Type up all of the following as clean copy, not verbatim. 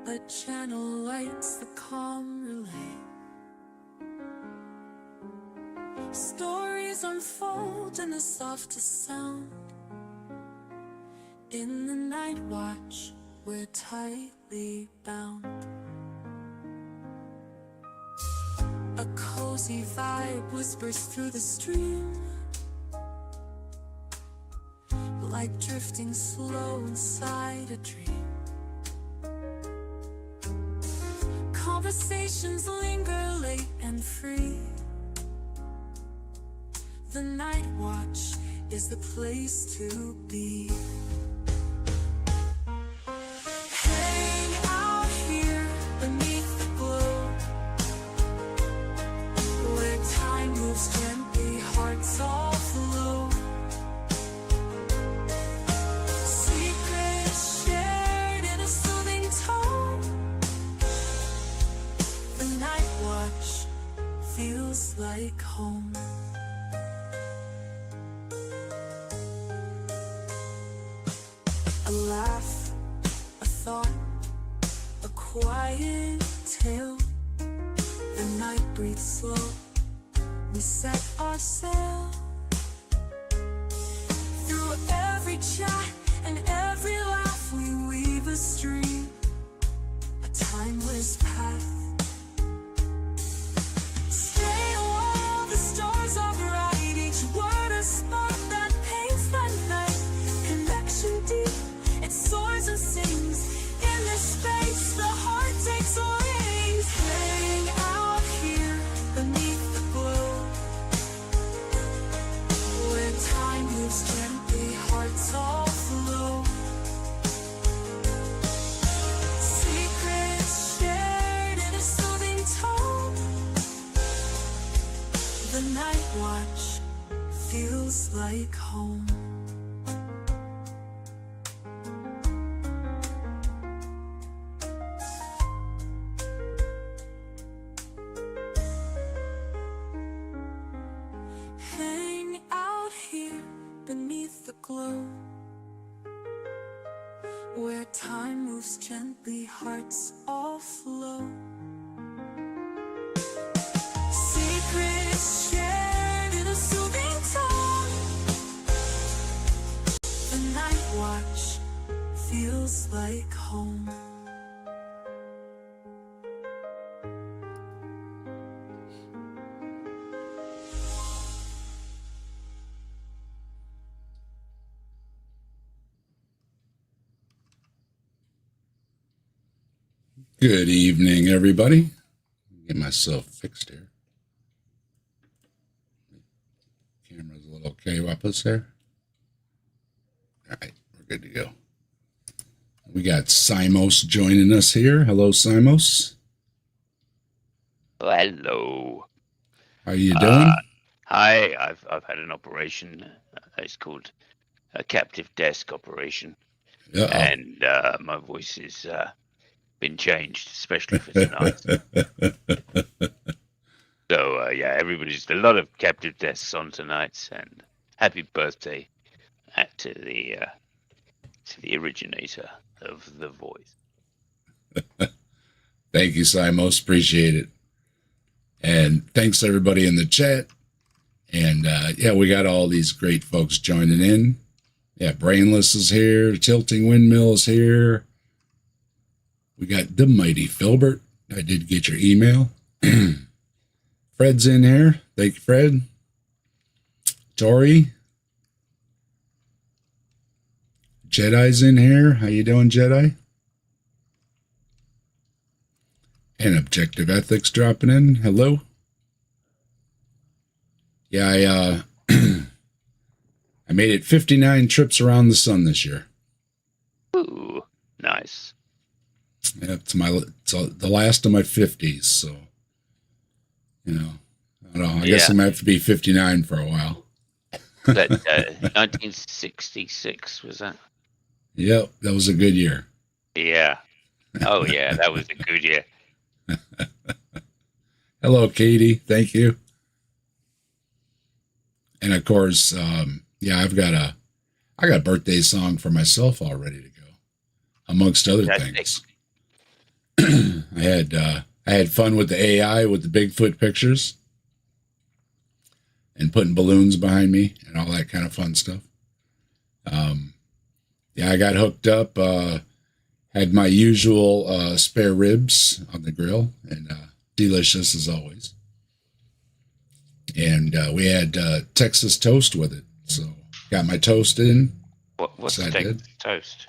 A channel lights the calm relay. Stories unfold in the softest sound. In the night watch, we're tightly bound. A cozy vibe whispers through the stream, like drifting slow inside a dream. Conversations linger late and free. The night watch is the place to be. Hang out here beneath the glow, where time moves gently, hearts all flow. Secrets shared in a soothing tone. The night watch feels like home. A laugh, a thought, a quiet tale. The night breathes slow, we set our sail. Through every chat and every laugh we weave a stream, a timeless path. Stay while the stars are bright, each word a spark that paints the night. Connection deep, it soars and sings. In this space, the heart takes wings. Hang out here beneath the glow, where time moves gently, hearts all flow. Secrets shared in a soothing tone. The night watch feels like home. Hang out here beneath the glow, where time moves gently, hearts all flow. Secrets shared in a soothing tone. The night watch feels like home. Good evening, everybody. Get myself fixed here. Camera's a little okay up us there. All right, we're good to go. We got Simos joining us here. Hello, Simos. Hello. How you doing? Hi. I've had an operation. It's called a captive desk operation, and my voice has been changed, especially for tonight. So yeah, everybody's a lot of captive desks on tonight, and happy birthday to the originator of the voice. Thank you, Simos. Appreciate it. And thanks everybody in the chat. And yeah, we got all these great folks joining in. Yeah, Brainless is here. Tilting Windmill is here. We got the mighty Filbert. I did get your email. Fred's in here. Thank you, Fred. Tori. Jedi's in here. How you doing, Jedi? And Objective Ethics dropping in. Hello. Yeah, I made it 59 trips around the sun this year. Ooh, nice. Yeah, it's the last of my 50s, so you know, I don't know. I guess I might have to be 59 for a while. That 1966 was that? Yep, that was a good year. Yeah. Oh yeah, that was a good year. Hello, Katie. Thank you. And of course, yeah, I got a birthday song for myself all ready to go, amongst other things. I had fun with the AI with the Bigfoot pictures and putting balloons behind me and all that kind of fun stuff. Yeah, I got hooked up. Had my usual spare ribs on the grill, and delicious as always. And we had Texas toast with it. So got my toast in. What's so Texas toast?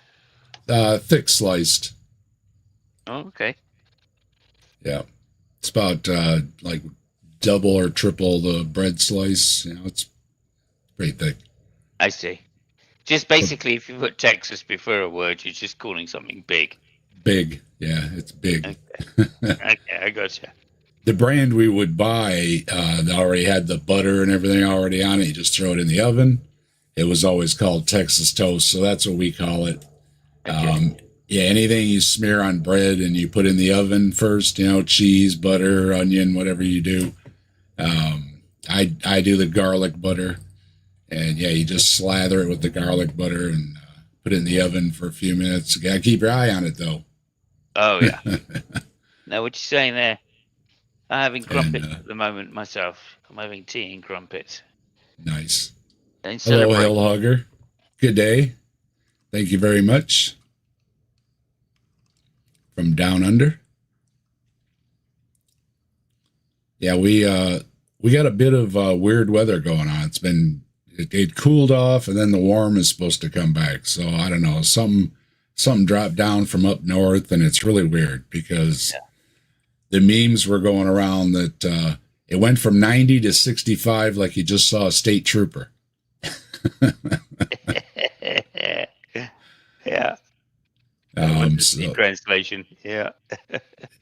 Thick sliced. Oh, okay. Yeah. It's about like double or triple the bread slice. You know, it's pretty thick. I see. Just basically, if you put Texas before a word, you're just calling something big. Big. Yeah, it's big. Okay, okay, I gotcha. The brand we would buy, they already had the butter and everything already on it. You just throw it in the oven. It was always called Texas toast, so that's what we call it. Okay. Yeah, anything you smear on bread and you put in the oven first, you know, cheese, butter, onion, whatever you do. I do the garlic butter, and yeah, you just slather it with the garlic butter and put it in the oven for a few minutes. You gotta keep your eye on it though. Oh yeah. Now what you saying there? I'm having crumpets And, at the moment myself. I'm having tea and crumpets. Nice. And Hello, celebrate. Hill Hugger. Good day. Thank you very much. From down under. Yeah, we got a bit of weird weather going on. It cooled off, and then the warm is supposed to come back. So I don't know, something dropped down from up north, and it's really weird because the memes were going around that it went from 90 to 65 like you just saw a state trooper. Yeah. So translation. Yeah.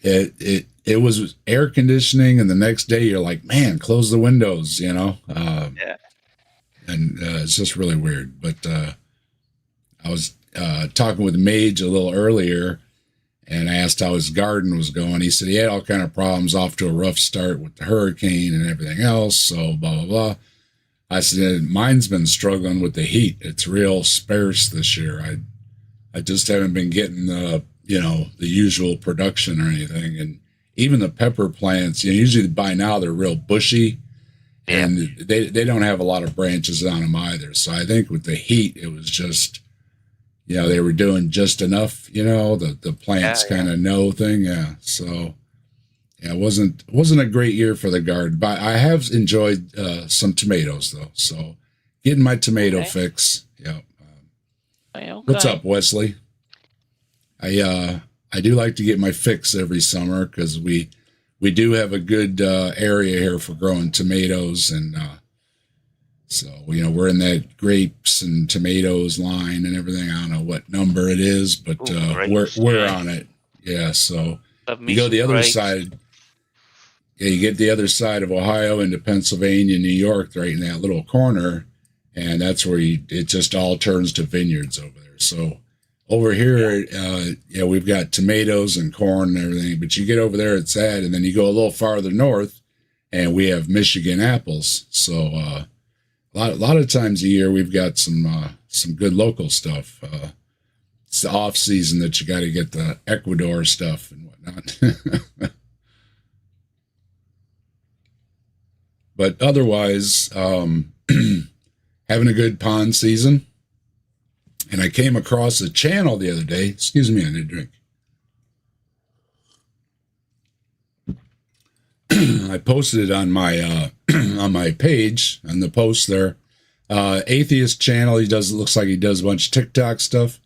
it was air conditioning, and the next day you're like, man, close the windows, you know. Yeah. And it's just really weird. But I was talking with Mage a little earlier, and I asked how his garden was going. He said he had all kind of problems, off to a rough start with the hurricane and everything else. So blah blah blah. I said mine's been struggling with the heat. It's real sparse this year. I just haven't been getting the usual production or anything. And even the pepper plants, usually by now they're real bushy, and they don't have a lot of branches on them either. So I think with the heat, it was just, they were doing just enough, the plants kind of know thing. Yeah. So yeah, it wasn't a great year for the garden, but I have enjoyed some tomatoes though. So getting my tomato fix. Yeah. Okay. What's up, Wesley? I do like to get my fix every summer because we do have a good area here for growing tomatoes, and so we're in that grapes and tomatoes line and everything. I don't know what number it is, but we're on it. Yeah, so you go the other side. Yeah, you get the other side of Ohio into Pennsylvania, New York, right in that little corner, and that's where it just all turns to vineyards over there. So over here, we've got tomatoes and corn and everything, but you get over there, it's sad, and then you go a little farther north, and we have Michigan apples. So a lot of times a year, we've got some good local stuff. It's the off season that you got to get the Ecuador stuff and whatnot. But otherwise, having a good pond season. And I came across a channel the other day. Excuse me, I need a drink. I posted it on my on my page, on the post there. Atheist channel. Looks like he does a bunch of TikTok stuff.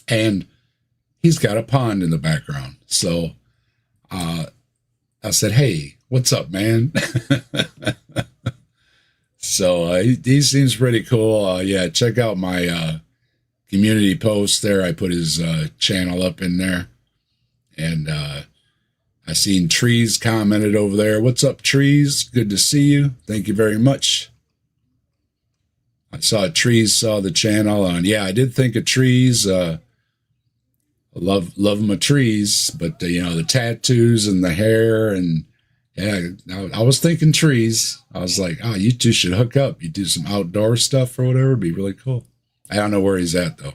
And he's got a pond in the background. So I said, hey, what's up, man? So he seems pretty cool. Check out my community post there. I put his channel up in there. And I seen Trees commented over there. What's up, Trees? Good to see you. Thank you very much. I saw Trees saw the channel. And yeah, I did think of Trees. I love my trees. But, the tattoos and the hair and... Yeah, I was thinking Trees. I was like, you two should hook up. You do some outdoor stuff or whatever. It'd be really cool. I don't know where he's at, though.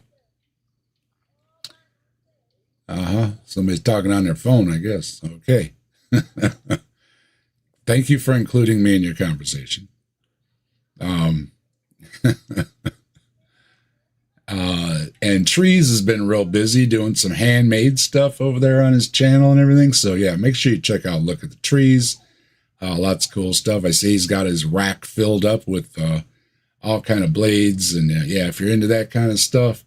Somebody's talking on their phone, I guess. Okay. Thank you for including me in your conversation. And Trees has been real busy doing some handmade stuff over there on his channel and everything. So yeah, make sure you check out Look at the Trees. Lots of cool stuff. I see he's got his rack filled up with all kind of blades. And yeah, if you're into that kind of stuff,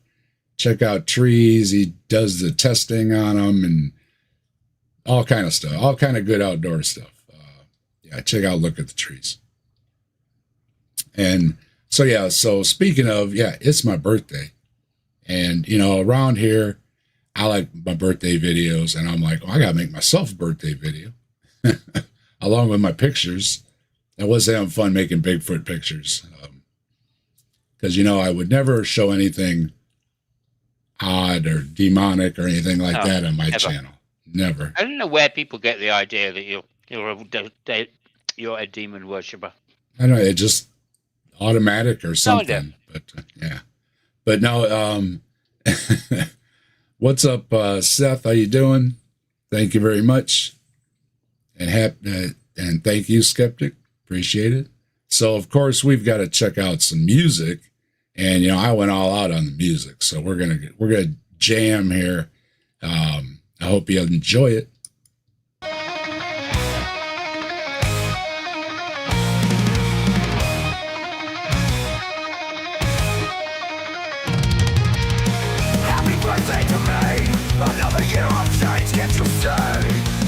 check out Trees. He does the testing on them and all kind of stuff, all kind of good outdoor stuff. Yeah, check out Look at the Trees. And so, yeah, so speaking of, yeah, it's my birthday. And, you know, around here, I like my birthday videos. And I'm like, well, I got to make myself a birthday video along with my pictures. I was having fun making Bigfoot pictures. Because, you know, I would never show anything odd or demonic or anything like that on my channel. Never. I don't know where people get the idea that you're a demon worshiper. I know, it just automatic or something. But yeah. But no, what's up, Seth? How you doing? Thank you very much. And thank you, Skeptic. Appreciate it. So, of course, we've got to check out some music. And, you know, I went all out on the music. So we're gonna jam here. I hope you enjoy it. Happy birthday to me. Another year of change, can't you see?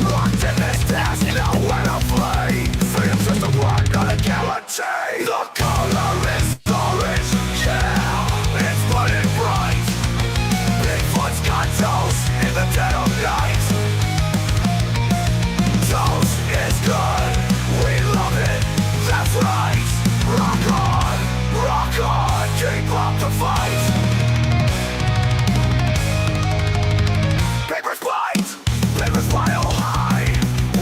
Locked in this past, nowhere to flee. Freedom's just a word, not a guarantee. The color is orange, yeah, it's burning bright. Bigfoot's got toes in the dead of night. Toes is good, we love it, that's right. Rock on, keep up the fight. Papers bite, papers pile high,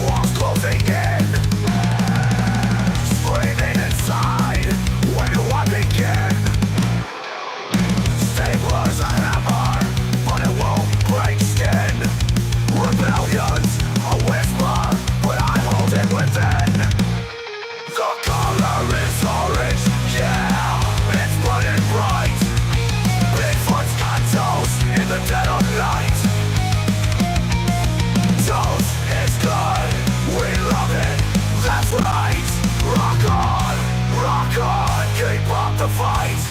walls closing in, screaming inside. Where do I begin? Stapler's a hammer, but it won't break skin. Rebellion's a whisper, but I hold it within. The color is orange, yeah, it's burning bright. Bigfoot's got toes in the dead of night. Toes is good, we love it, that's right. Rock on, keep up the fight.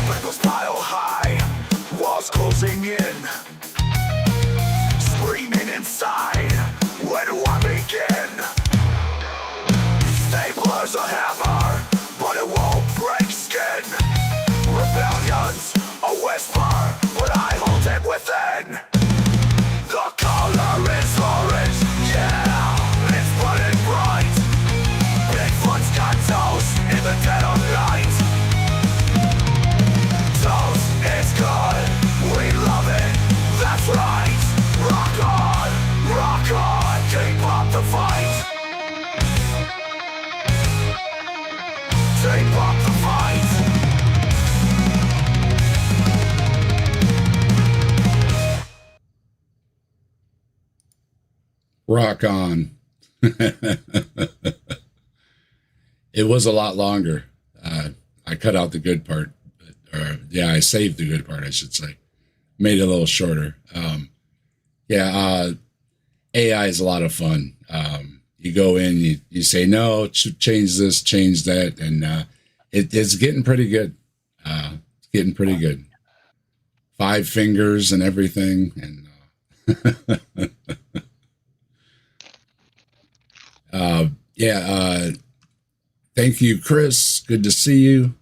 Papers pile high, walls closing in, screaming inside. Where do I begin? Stapler's a hammer, but it won't break skin. Rebellion's a whisper, but I hold it within. The color is orange, yeah, it's burning bright. Bigfoot's got toes in the dead of night. Toes is good, we love it, that's right. Rock on, keep up the fight. Keep up the fight. Rock on. It was a lot longer. I cut out the good part. I saved the good part, I should say. Made it a little shorter. AI is a lot of fun. You go in, you say, no, change this, change that. And it's getting pretty good. It's getting pretty good. 5 fingers and everything. And thank you, Chris. Good to see you.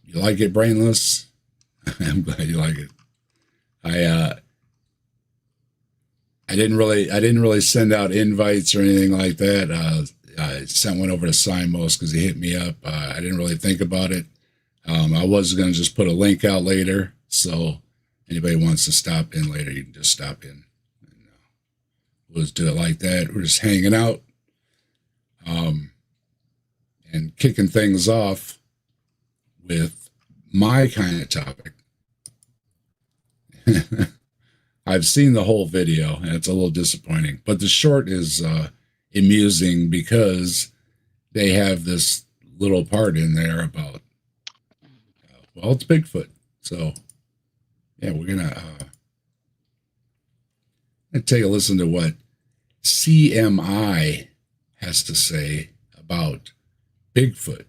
You like it, Brainless? I'm glad you like it. I didn't really send out invites or anything like that. I sent one over to Simos because he hit me up. I didn't really think about it. I was going to just put a link out later. So anybody wants to stop in later, you can just stop in. And, we'll just do it like that. We're just hanging out and kicking things off with my kind of topic. I've seen the whole video, and it's a little disappointing. But the short is amusing because they have this little part in there about, well, it's Bigfoot. So, yeah, we're going to take a listen to what CMI has to say about Bigfoot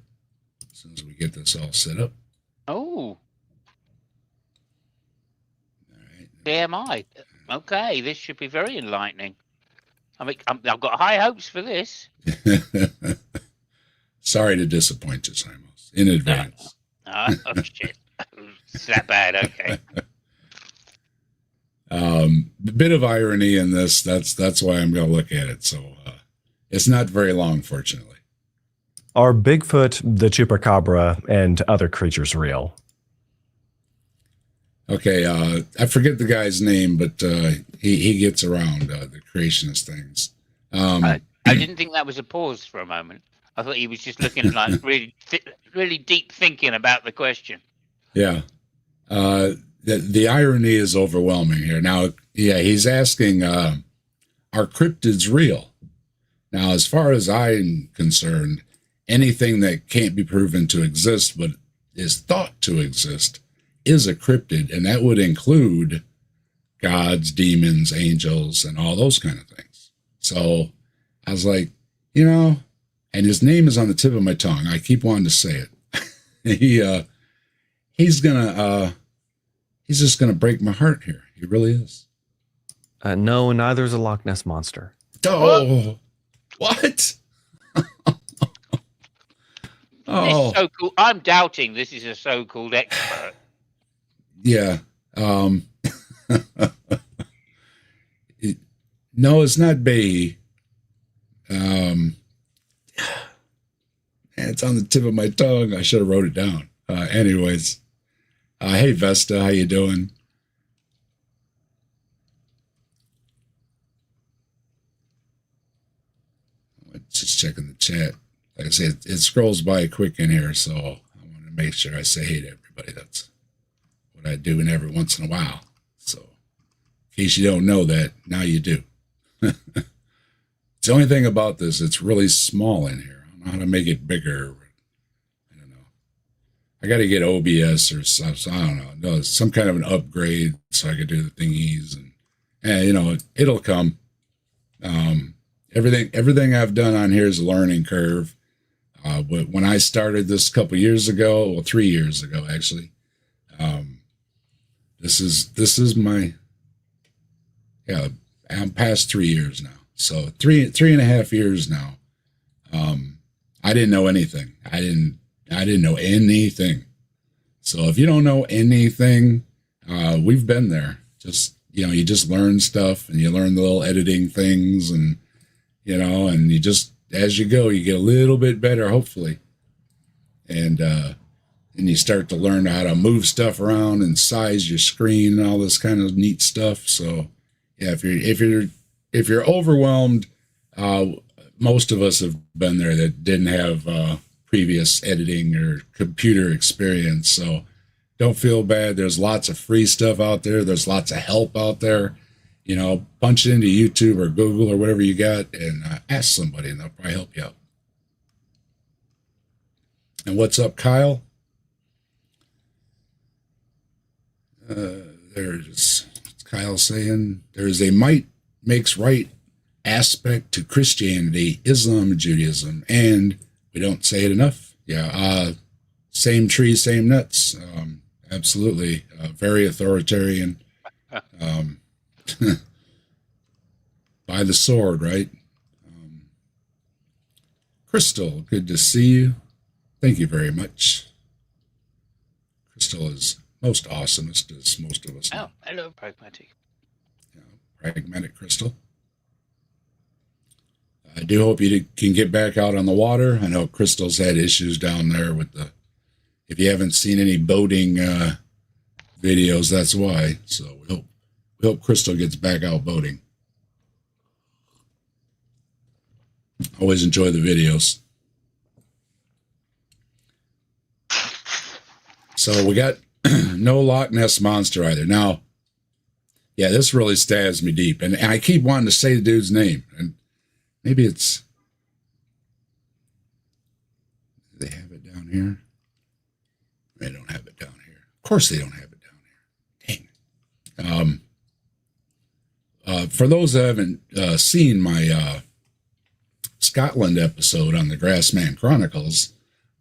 as soon as we get this all set up. Oh. All right. CMI. Okay, this should be very enlightening. I mean, I've got high hopes for this. Sorry to disappoint you, Simos, in advance. Oh, shit. It's that bad, okay. A bit of irony in this. That's why I'm going to look at it. So it's not very long, fortunately. Are Bigfoot, the Chupacabra, and other creatures real? Okay, I forget the guy's name, but he gets around the creationist things. I didn't think that was a pause for a moment. I thought he was just looking like really deep thinking about the question. Yeah. The irony is overwhelming here. Now, yeah, he's asking, are cryptids real? Now, as far as I'm concerned, anything that can't be proven to exist but is thought to exist is a cryptid, and that would include gods, demons, angels, and all those kind of things. So I was like, and his name is on the tip of my tongue. I keep wanting to say it. He's just gonna break my heart here. He really is. No, neither is a Loch Ness monster. Oh, what? This so-called, I'm doubting this is a so-called expert. Yeah. No, it's not Bay. It's on the tip of my tongue. I should have wrote it down. Anyways, hey Vesta, how you doing? Just checking the chat. Like I said, it scrolls by quick in here, so I want to make sure I say hey to everybody. That's what I do, and every once in a while. So, in case you don't know that, now you do. The only thing about this, it's really small in here. I don't know how to make it bigger. I don't know. I got to get OBS or something. So I don't know. No, some kind of an upgrade so I could do the thingies, and it'll come. Everything I've done on here is a learning curve. But when I started this a couple years ago, well, 3 years ago actually, this is my, I'm past 3 years now. So three and a half years now. I didn't know anything. I didn't know anything. So if you don't know anything, we've been there. Just, you just learn stuff, and you learn the little editing things, and, and you just, as you go, you get a little bit better, hopefully. And you start to learn how to move stuff around and size your screen and all this kind of neat stuff. So yeah, if you're overwhelmed, most of us have been there that didn't have previous editing or computer experience. So don't feel bad. There's lots of free stuff out there. There's lots of help out there. Punch it into YouTube or Google or whatever you got, and ask somebody, and they'll probably help you out. And what's up, Kyle? There's Kyle saying there's a might makes right aspect to Christianity, Islam, and Judaism, and we don't say it enough. Yeah, same tree, same nuts. Absolutely, very authoritarian. By the sword, right? Crystal, good to see you. Thank you very much. Crystal is most awesomest, as most of us know. Oh, hello, Pragmatic. Pragmatic Crystal. I do hope you can get back out on the water. I know Crystal's had issues down there with if you haven't seen any boating videos, that's why. So we hope Crystal gets back out boating. Always enjoy the videos. So we got no Loch Ness monster either. Now, Yeah, this really stabs me deep. And I keep wanting to say the dude's name. And maybe it's... Do they have it down here? They don't have it down here. Of course they don't have it down here. Dang. For those that haven't seen my Scotland episode on the Grassman Chronicles,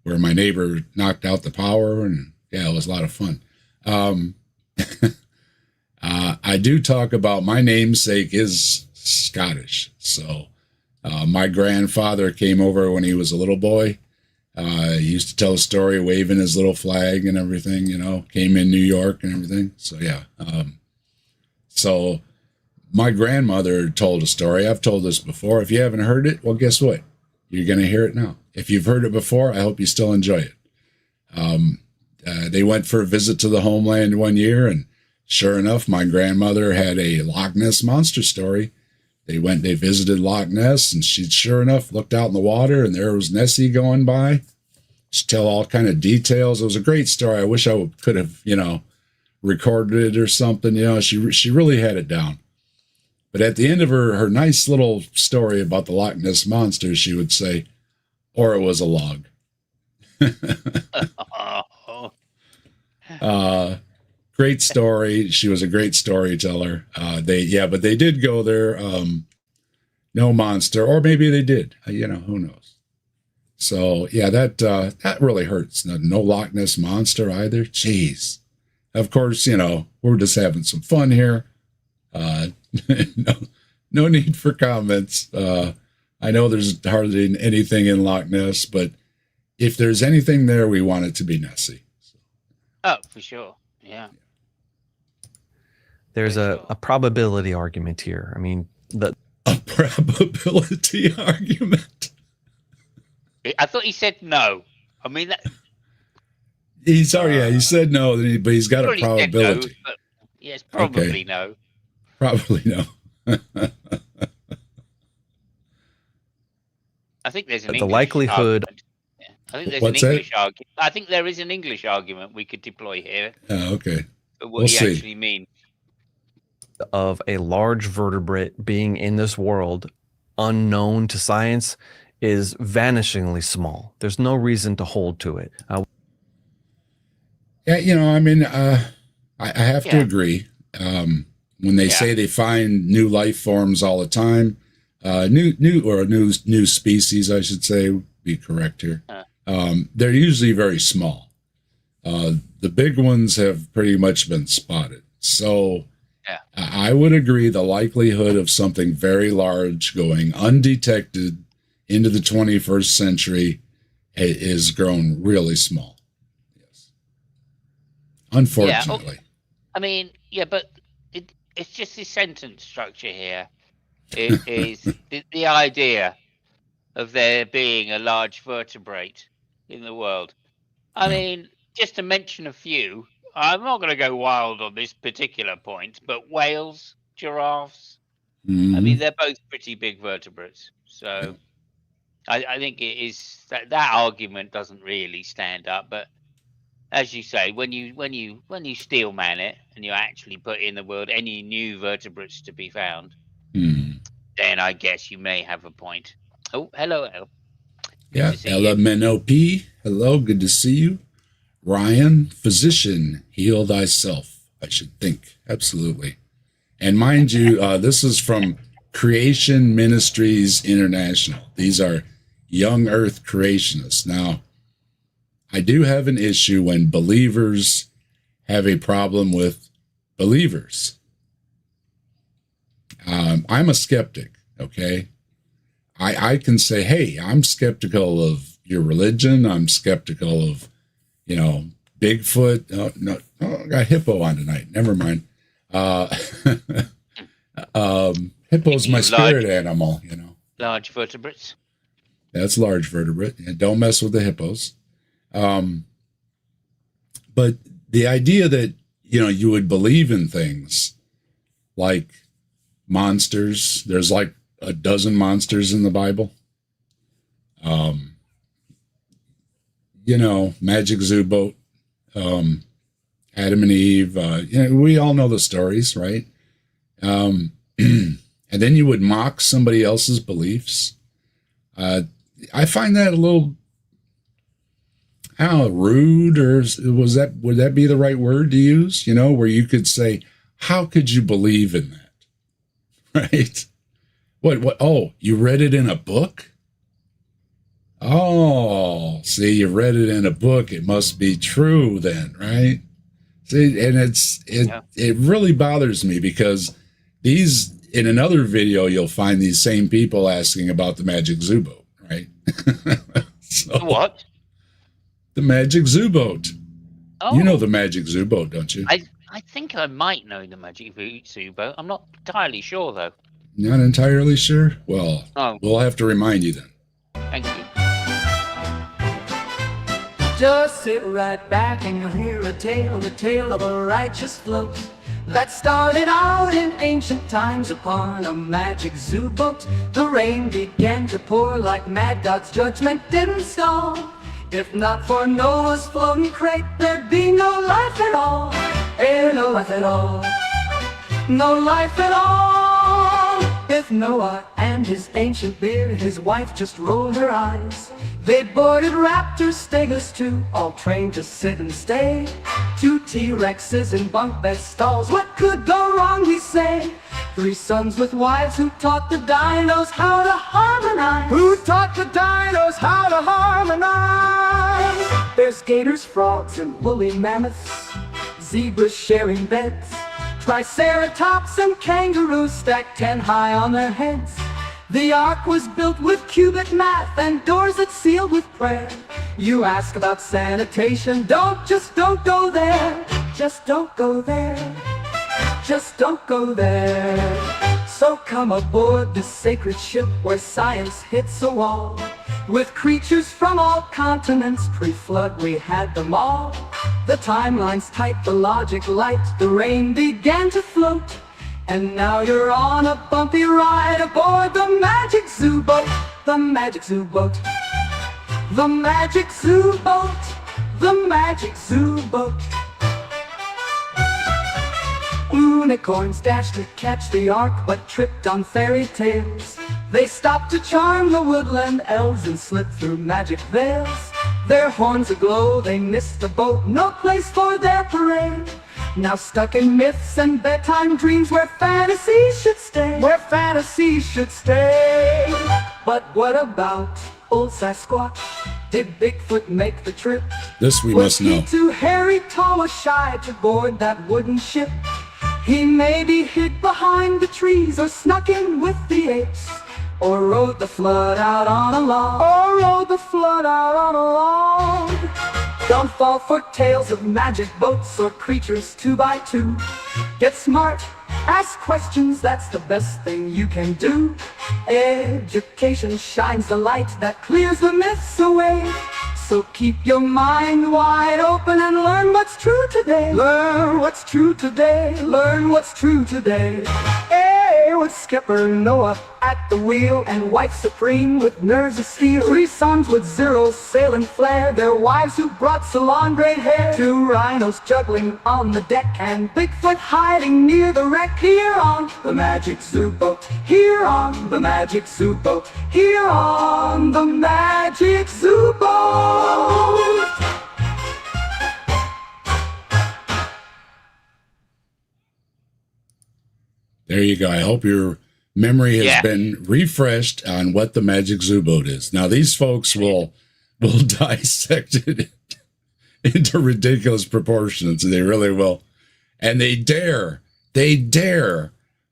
where my neighbor knocked out the power, and yeah, it was a lot of fun. I do talk about my namesake is Scottish. So my grandfather came over when he was a little boy. He used to tell a story waving his little flag and everything, you know, came in New York and everything. So, yeah. So my grandmother told a story. I've told this before. If you haven't heard it, well, guess what? You're going to hear it now. If you've heard it before, I hope you still enjoy it. They went for a visit to the homeland one year, and sure enough, my grandmother had a Loch Ness monster story. They visited Loch Ness, and she sure enough looked out in the water, and there was Nessie going by. She tell all kind of details. It was a great story. I wish I could have, you know, recorded it or something. You know, she really had it down. But at the end of her nice little story about the Loch Ness monster, she would say, or it was a log. Great story. She was a great storyteller. But they did go there. No monster, or maybe they did. You know, who knows? So yeah, that really hurts. No Loch Ness monster either. Jeez. Of course, you know, we're just having some fun here. No need for comments. I know there's hardly anything in Loch Ness, but if there's anything there, we want it to be Nessie. So. Oh, for sure. Yeah. There's a probability argument here. I mean, a probability argument. I thought he said no. I mean, he said no, but he's got a probability. No, yes, probably okay. No. Probably no. I think there's the likelihood. I think there's an English argument. I think there is an English argument we could deploy here. Oh, okay. What he actually means. Of a large vertebrate being in this world, unknown to science, is vanishingly small. There's no reason to hold to it. Yeah, you know, I mean, I have to agree. When they say they find new life forms all the time, new species, I should say, would be correct here. They're usually very small. The big ones have pretty much been spotted. So I would agree the likelihood of something very large going undetected into the 21st century is grown really small. Yes. Unfortunately. I mean, but it's just the sentence structure here. It is the idea of there being a large vertebrate in the world. I mean, just to mention a few, I'm not going to go wild on this particular point, but whales, giraffes, I mean, they're both pretty big vertebrates. So I think it is that argument doesn't really stand up. But as you say, when you steel man it and you actually put in the world any new vertebrates to be found, then I guess you may have a point. Oh, hello, El. Yeah, LMNOP. Hello, good to see you. Ryan, physician, heal thyself, I should think. Absolutely. And mind you, this is from Creation Ministries International. These are young earth creationists. Now, I do have an issue when believers have a problem with believers. I'm a skeptic, okay? I can say, hey, I'm skeptical of your religion. I'm skeptical of, you know, Bigfoot. I got hippo on tonight. Never mind. Hippo's my spirit animal, you know. Large vertebrates. That's large vertebrate. And don't mess with the hippos. But the idea that, you know, you would believe in things like monsters. There's like a dozen monsters in the Bible. You know, Magic Zoo Boat, Adam and Eve. You know, we all know the stories, right? and then you would mock somebody else's beliefs. I find that a little, I don't know, rude, or would that be the right word to use? You know, where you could say, how could you believe in that? Right? What? Oh, you read it in a book? Oh, see, you read it in a book. It must be true then, right? See, and it really bothers me because in another video, you'll find these same people asking about the Magic Zoo boat, right? So, what? The Magic Zoo boat. Oh, You know the Magic Zoo boat, don't you? I think I might know the Magic Zoo boat. I'm not entirely sure, though. Not entirely sure? Well, we'll have to remind you then. Thank you. Just sit right back and you'll hear the tale of a righteous float that started out in ancient times upon a magic zoo boat. The rain began to pour like mad. God's judgment didn't stall. If not for Noah's floating crate, there'd be no life at all. No life at all. No life at all. If Noah and his ancient beard, his wife just rolled her eyes. They boarded raptors, stegosaurs too, all trained to sit and stay. 2 T-Rexes in bunk bed stalls, what could go wrong, we say? 3 sons with wives who taught the dinos how to harmonize. Who taught the dinos how to harmonize? There's gators, frogs, and woolly mammoths, zebras sharing beds, triceratops and kangaroos stacked 10 high on their heads. The ark was built with cubic math and doors that sealed with prayer. You ask about sanitation, don't go there. Just don't go there. Just don't go there. So come aboard this sacred ship where science hits a wall. With creatures from all continents, pre-flood we had them all. The timeline's tight, the logic light, the rain began to float. And now you're on a bumpy ride aboard the Magic Zoo boat. The Magic Zoo boat. The Magic Zoo boat. The Magic Zoo boat. Unicorns dashed to catch the ark, but tripped on fairy tales. They stopped to charm the woodland elves and slipped through magic veils. Their horns aglow, they missed the boat, no place for their parade. Now stuck in myths and bedtime dreams where fantasy should stay. Where fantasy should stay. But what about old Sasquatch? Did Bigfoot make the trip? This we must know. Was he too hairy, tall, or shy to board that wooden ship? He maybe hid behind the trees or snuck in with the apes, or rode the flood out on a log. Or rode the flood out on a log. Don't fall for tales of magic boats or creatures 2 by 2. Get smart, ask questions, that's the best thing you can do. Education shines the light that clears the myths away. So keep your mind wide open and learn what's true today. Learn what's true today. Learn what's true today. Hey, with Skipper Noah at the wheel and wife supreme with nerves of steel. 3 sons with zeros sailing flare, their wives who brought salon gray hair. 2 rhinos juggling on the deck and Bigfoot hiding near the wreck. Here on the Magic Zoo boat. Here on the Magic Zoo boat. Here on the Magic Zoo boat. There you go. I hope your memory has been refreshed on what the Magic Zoo boat is. Now, these folks will dissect it into ridiculous proportions. They really will. And they dare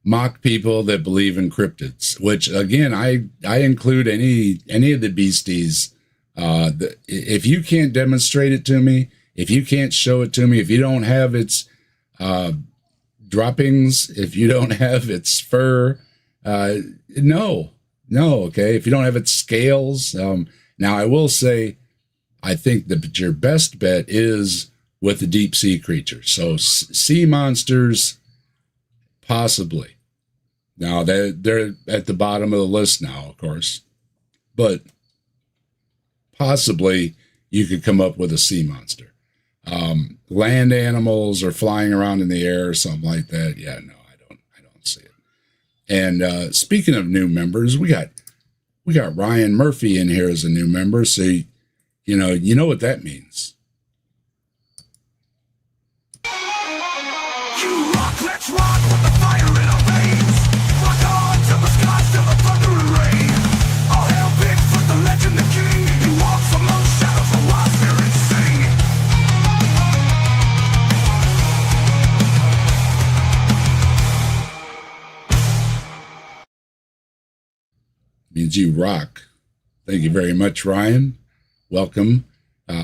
mock people that believe in cryptids, which, again, I include any of the beasties. If you can't demonstrate it to me, if you can't show it to me, if you don't have its droppings, if you don't have its fur, no, okay. If you don't have its scales, now I will say, I think that your best bet is with the deep sea creatures. So sea monsters, possibly. Now they're at the bottom of the list now, of course, but possibly you could come up with a sea monster. Land animals or flying around in the air or something like that. Yeah, no, I don't see it. And speaking of new members, we got Ryan Murphy in here as a new member. So you know what that means. You rock, let's rock with the fire in our veins. Rock on till the skies, till the thunder and rain. All hail Bigfoot, the legend, the king. He walks among shadows, the wild spirits sing. Means you rock. Thank you very much, Ryan. Welcome.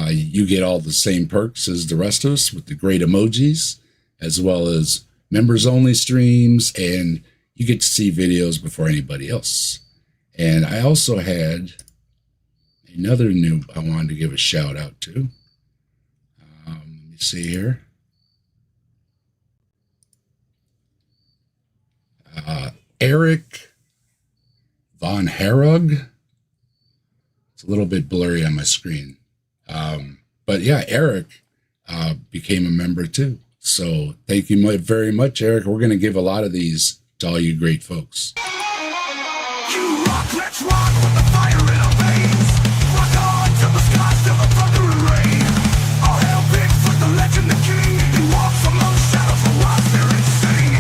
You get all the same perks as the rest of us with the great emojis, as well as members only streams, and you get to see videos before anybody else. And I also had another new I wanted to give a shout out to. Let me see here. Eric Von Herog. It's a little bit blurry on my screen. But yeah, Eric became a member too. So thank you very much, Eric. We're going to give a lot of these to all you great folks. You rock, let's rock with the fire in our veins. Rock on till the skies, till the thunder and rain. All hail Bigfoot, the legend, the king. He walks among shadows, the wild spirits sing.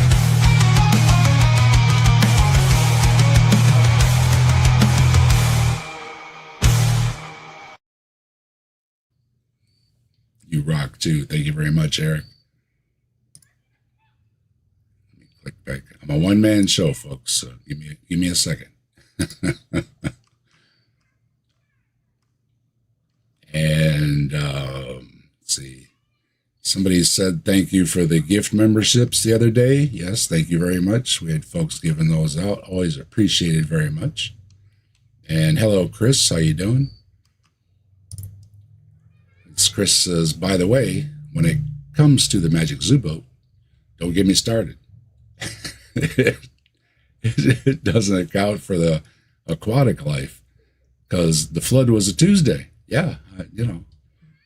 You rock too. Thank you very much, Eric. Let me click back. I'm a one-man show, folks. So give me a second. And let's see. Somebody said thank you for the gift memberships the other day. Yes, thank you very much. We had folks giving those out. Always appreciated very much. And hello, Chris. How you doing? Chris says, by the way, when it comes to the Magic Zoo boat, don't get me started. It doesn't account for the aquatic life because the flood was a Tuesday. Yeah,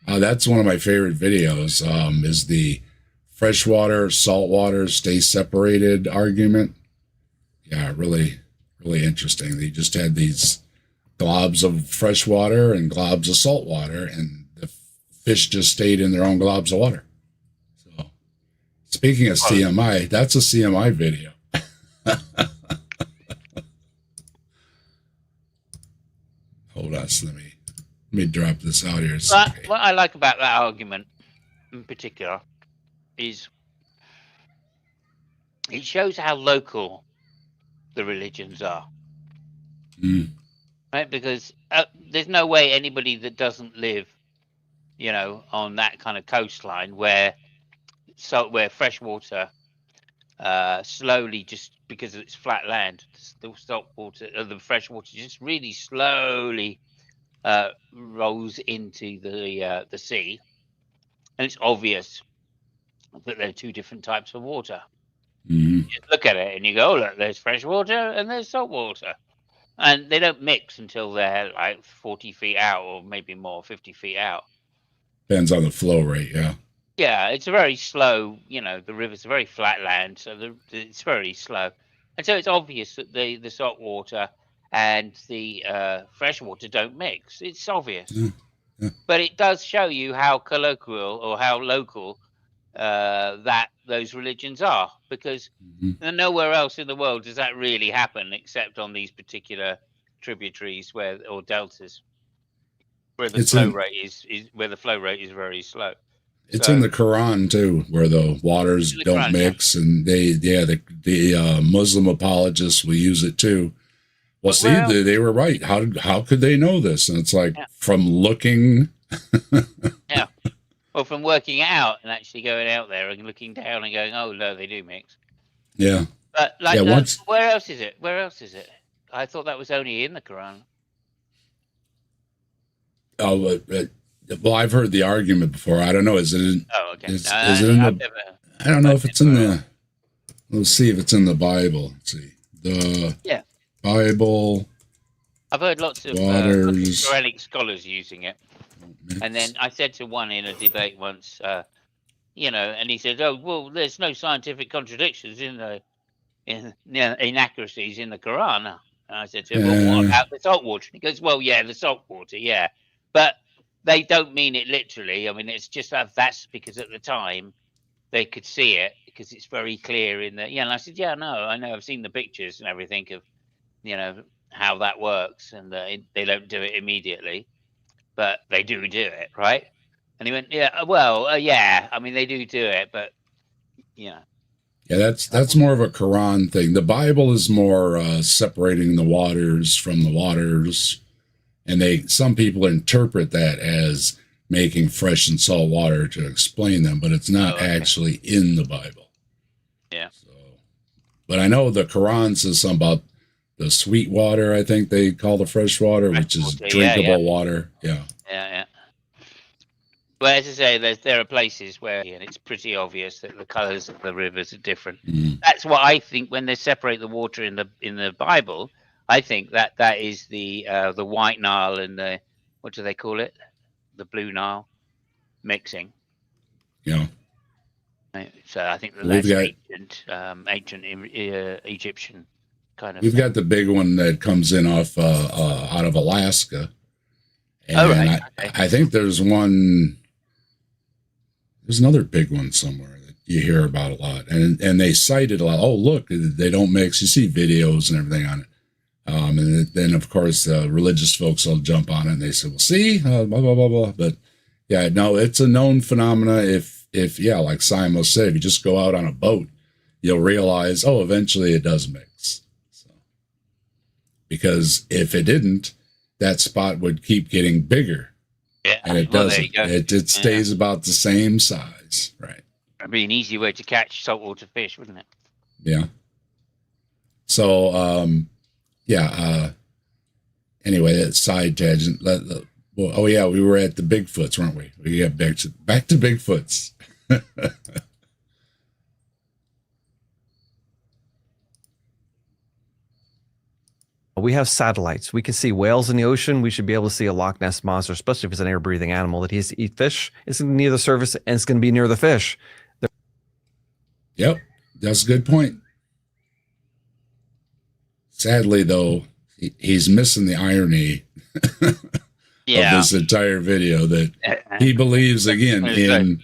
that's one of my favorite videos. Is the freshwater, saltwater stay separated argument. Yeah, really, really interesting. They just had these globs of fresh water and globs of salt water, and the fish just stayed in their own globs of water. So, speaking of CMI, that's a CMI video. Hold on, so let me drop this out here. What I like about that argument in particular is it shows how local the religions are. Right? Because there's no way anybody that doesn't live, on that kind of coastline where freshwater slowly, just because it's flat land, the freshwater just really slowly rolls into the sea, and it's obvious that there are two different types of water. You just look at it and you go, oh, look, there's fresh water and there's salt water, and they don't mix until they're like 40 feet out, or maybe more, 50 feet out. Depends on the flow rate. Yeah, it's a very slow, the river's a very flat land, so it's very slow. And so it's obvious that the salt water and the fresh water don't mix. It's obvious. Yeah. But it does show you how colloquial or how local that those religions are, because nowhere else in the world does that really happen except on these particular tributaries or deltas where the flow rate is very slow. It's in the Quran too, where the waters don't mix, and the Muslim apologists will use it too. Well, see, they were right. How could they know this? And it's like from looking. Yeah, well, from working it out and actually going out there and looking down and going, oh no, they do mix. Yeah, but where else is it? Where else is it? I thought that was only in the Quran. Oh, well, I've heard the argument before. I don't know. Is it in? Oh, okay. Is it in the? I don't know if it's in the. Let's see if it's in the Bible. Let's see the Bible. I've heard lots of Quranic scholars using it, and then I said to one in a debate once, and he said, "Oh, well, there's no scientific contradictions in the inaccuracies in the Quran. And I said to him, well, what about the salt water? And he goes, well, yeah, the salt water, yeah. But they don't mean it literally. I mean, it's just that's because at the time they could see it because it's very clear in the, and I said, yeah, no, I know, I've seen the pictures and everything of, how that works, and they don't do it immediately, but they do it, right? And he went, yeah, well, yeah, I mean, they do it, but, Yeah, that's more of a Quran thing. The Bible is more separating the waters from the waters, and some people interpret that as making fresh and salt water to explain them, but it's not actually in the Bible. Yeah. So, but I know the Quran says something about the sweet water, I think they call the fresh water, which is drinkable water. Yeah. Yeah. Well, as I say, there are places where and it's pretty obvious that the colours of the rivers are different. That's what I think when they separate the water in the Bible. I think that is the White Nile and the, what do they call it, the Blue Nile mixing. Yeah. So I think that's ancient Egyptian kind of. We've got the big one that comes in off out of Alaska, and I think there's one. There's another big one somewhere that you hear about a lot, and they cite it a lot. Oh, look, they don't mix. You see videos and everything on it, and then of course religious folks will jump on it and they say, "Well, see, blah blah blah blah." But yeah, no, it's a known phenomena. If like Simon said, if you just go out on a boat, you'll realize, oh, eventually it does mix. So, because if it didn't, that spot would keep getting bigger. Yeah, and it doesn't. It stays about the same size, right? That'd be an easy way to catch saltwater fish, wouldn't it? Yeah. So, anyway, that side tangent. Oh yeah, we were at the Bigfoots, weren't we? We got back to Bigfoots. We have satellites. We can see whales in the ocean. We should be able to see a Loch Ness monster, especially if it's an air-breathing animal that he has to eat fish. It's going to be near the surface, and it's going to be near the fish. Yep, that's a good point. Sadly, though, he's missing the irony of this entire video that he believes, again, in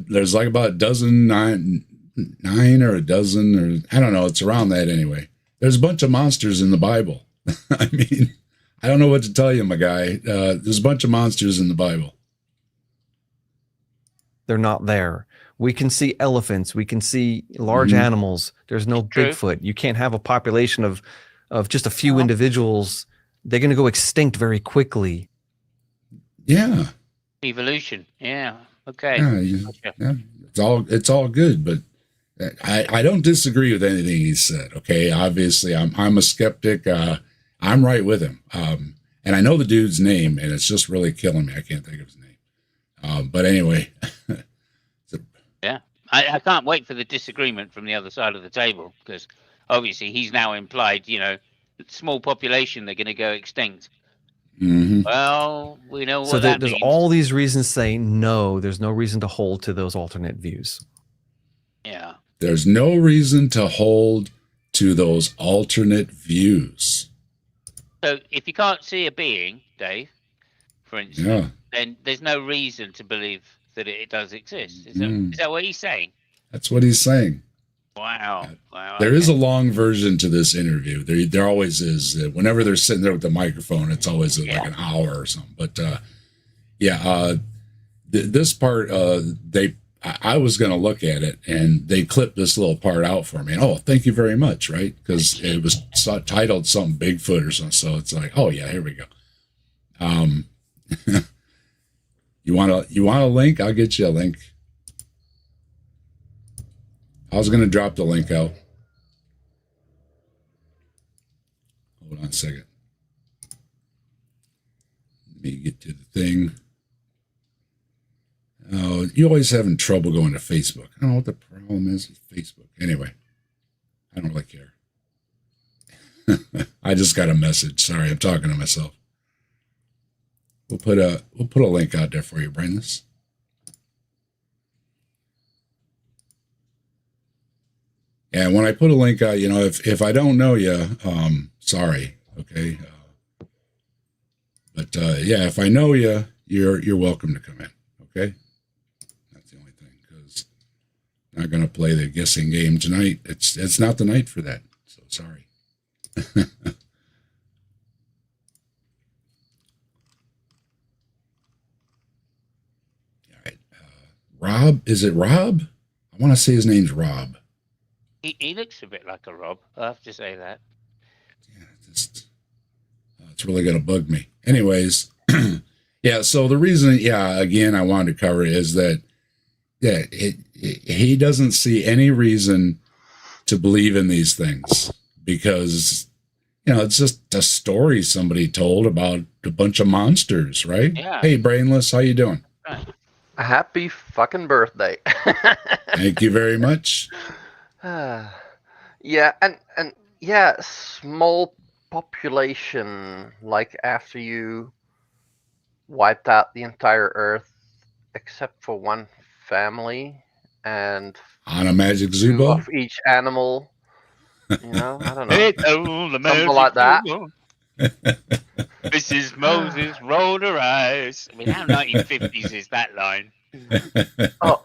there's like about a dozen, nine or a dozen, or I don't know, it's around that anyway. There's a bunch of monsters in the Bible. I mean, I don't know what to tell you, my guy. There's a bunch of monsters in the Bible. They're not there. We can see elephants. We can see large animals. There's no Bigfoot. You can't have a population of just a few individuals. They're going to go extinct very quickly. Yeah. Evolution. Yeah. Okay. Yeah, it's all good, but I don't disagree with anything he said. Okay, obviously I'm a skeptic. I'm right with him. And I know the dude's name, and it's just really killing me. I can't think of his name. But anyway. Yeah, I can't wait for the disagreement from the other side of the table, because obviously he's now implied, small population, they're going to go extinct. Mm-hmm. Well, we know what that means. There's all these reasons saying no. There's no reason to hold to those alternate views. Yeah. There's no reason to hold to those alternate views. So if you can't see a being, Dave, for instance, then there's no reason to believe that it does exist. Is that what he's saying? That's what he's saying. Wow. There is a long version to this interview. There always is. Whenever they're sitting there with the microphone, it's always like an hour or something. But this part, I was going to look at it, and they clipped this little part out for me. Oh, thank you very much, right? Because it was titled something Bigfoot or something. So it's like, oh yeah, here we go. You want a link? I'll get you a link. I was going to drop the link out. Hold on a second. Let me get to the thing. Oh, you're always having trouble going to Facebook. I don't know what the problem is with Facebook. Anyway, I don't really care. I just got a message. Sorry, I'm talking to myself. We'll put a link out there for you, Brainless. And when I put a link out, if I don't know you, sorry, okay. But yeah, if I know you, you're welcome to come in, okay. That's the only thing, because I'm not going to play the guessing game tonight. It's not the night for that. So sorry. All right, Rob. Is it Rob? I want to say his name's Rob. He looks a bit like a Rob. I have to say that. Yeah, it's really going to bug me. Anyways, yeah. So the reason, again, I wanted to cover it is that, he doesn't see any reason to believe in these things because, it's just a story somebody told about a bunch of monsters, right? Yeah. Hey, Brainless, how you doing? Happy fucking birthday. Thank you very much. Yeah, and yeah, small population, like after you wiped out the entire Earth except for one family and On a magic two Zubo? of each animal, I don't know. The Something like that. Mrs. Moses rolled her eyes. I mean, how 1950s is that line? Oh,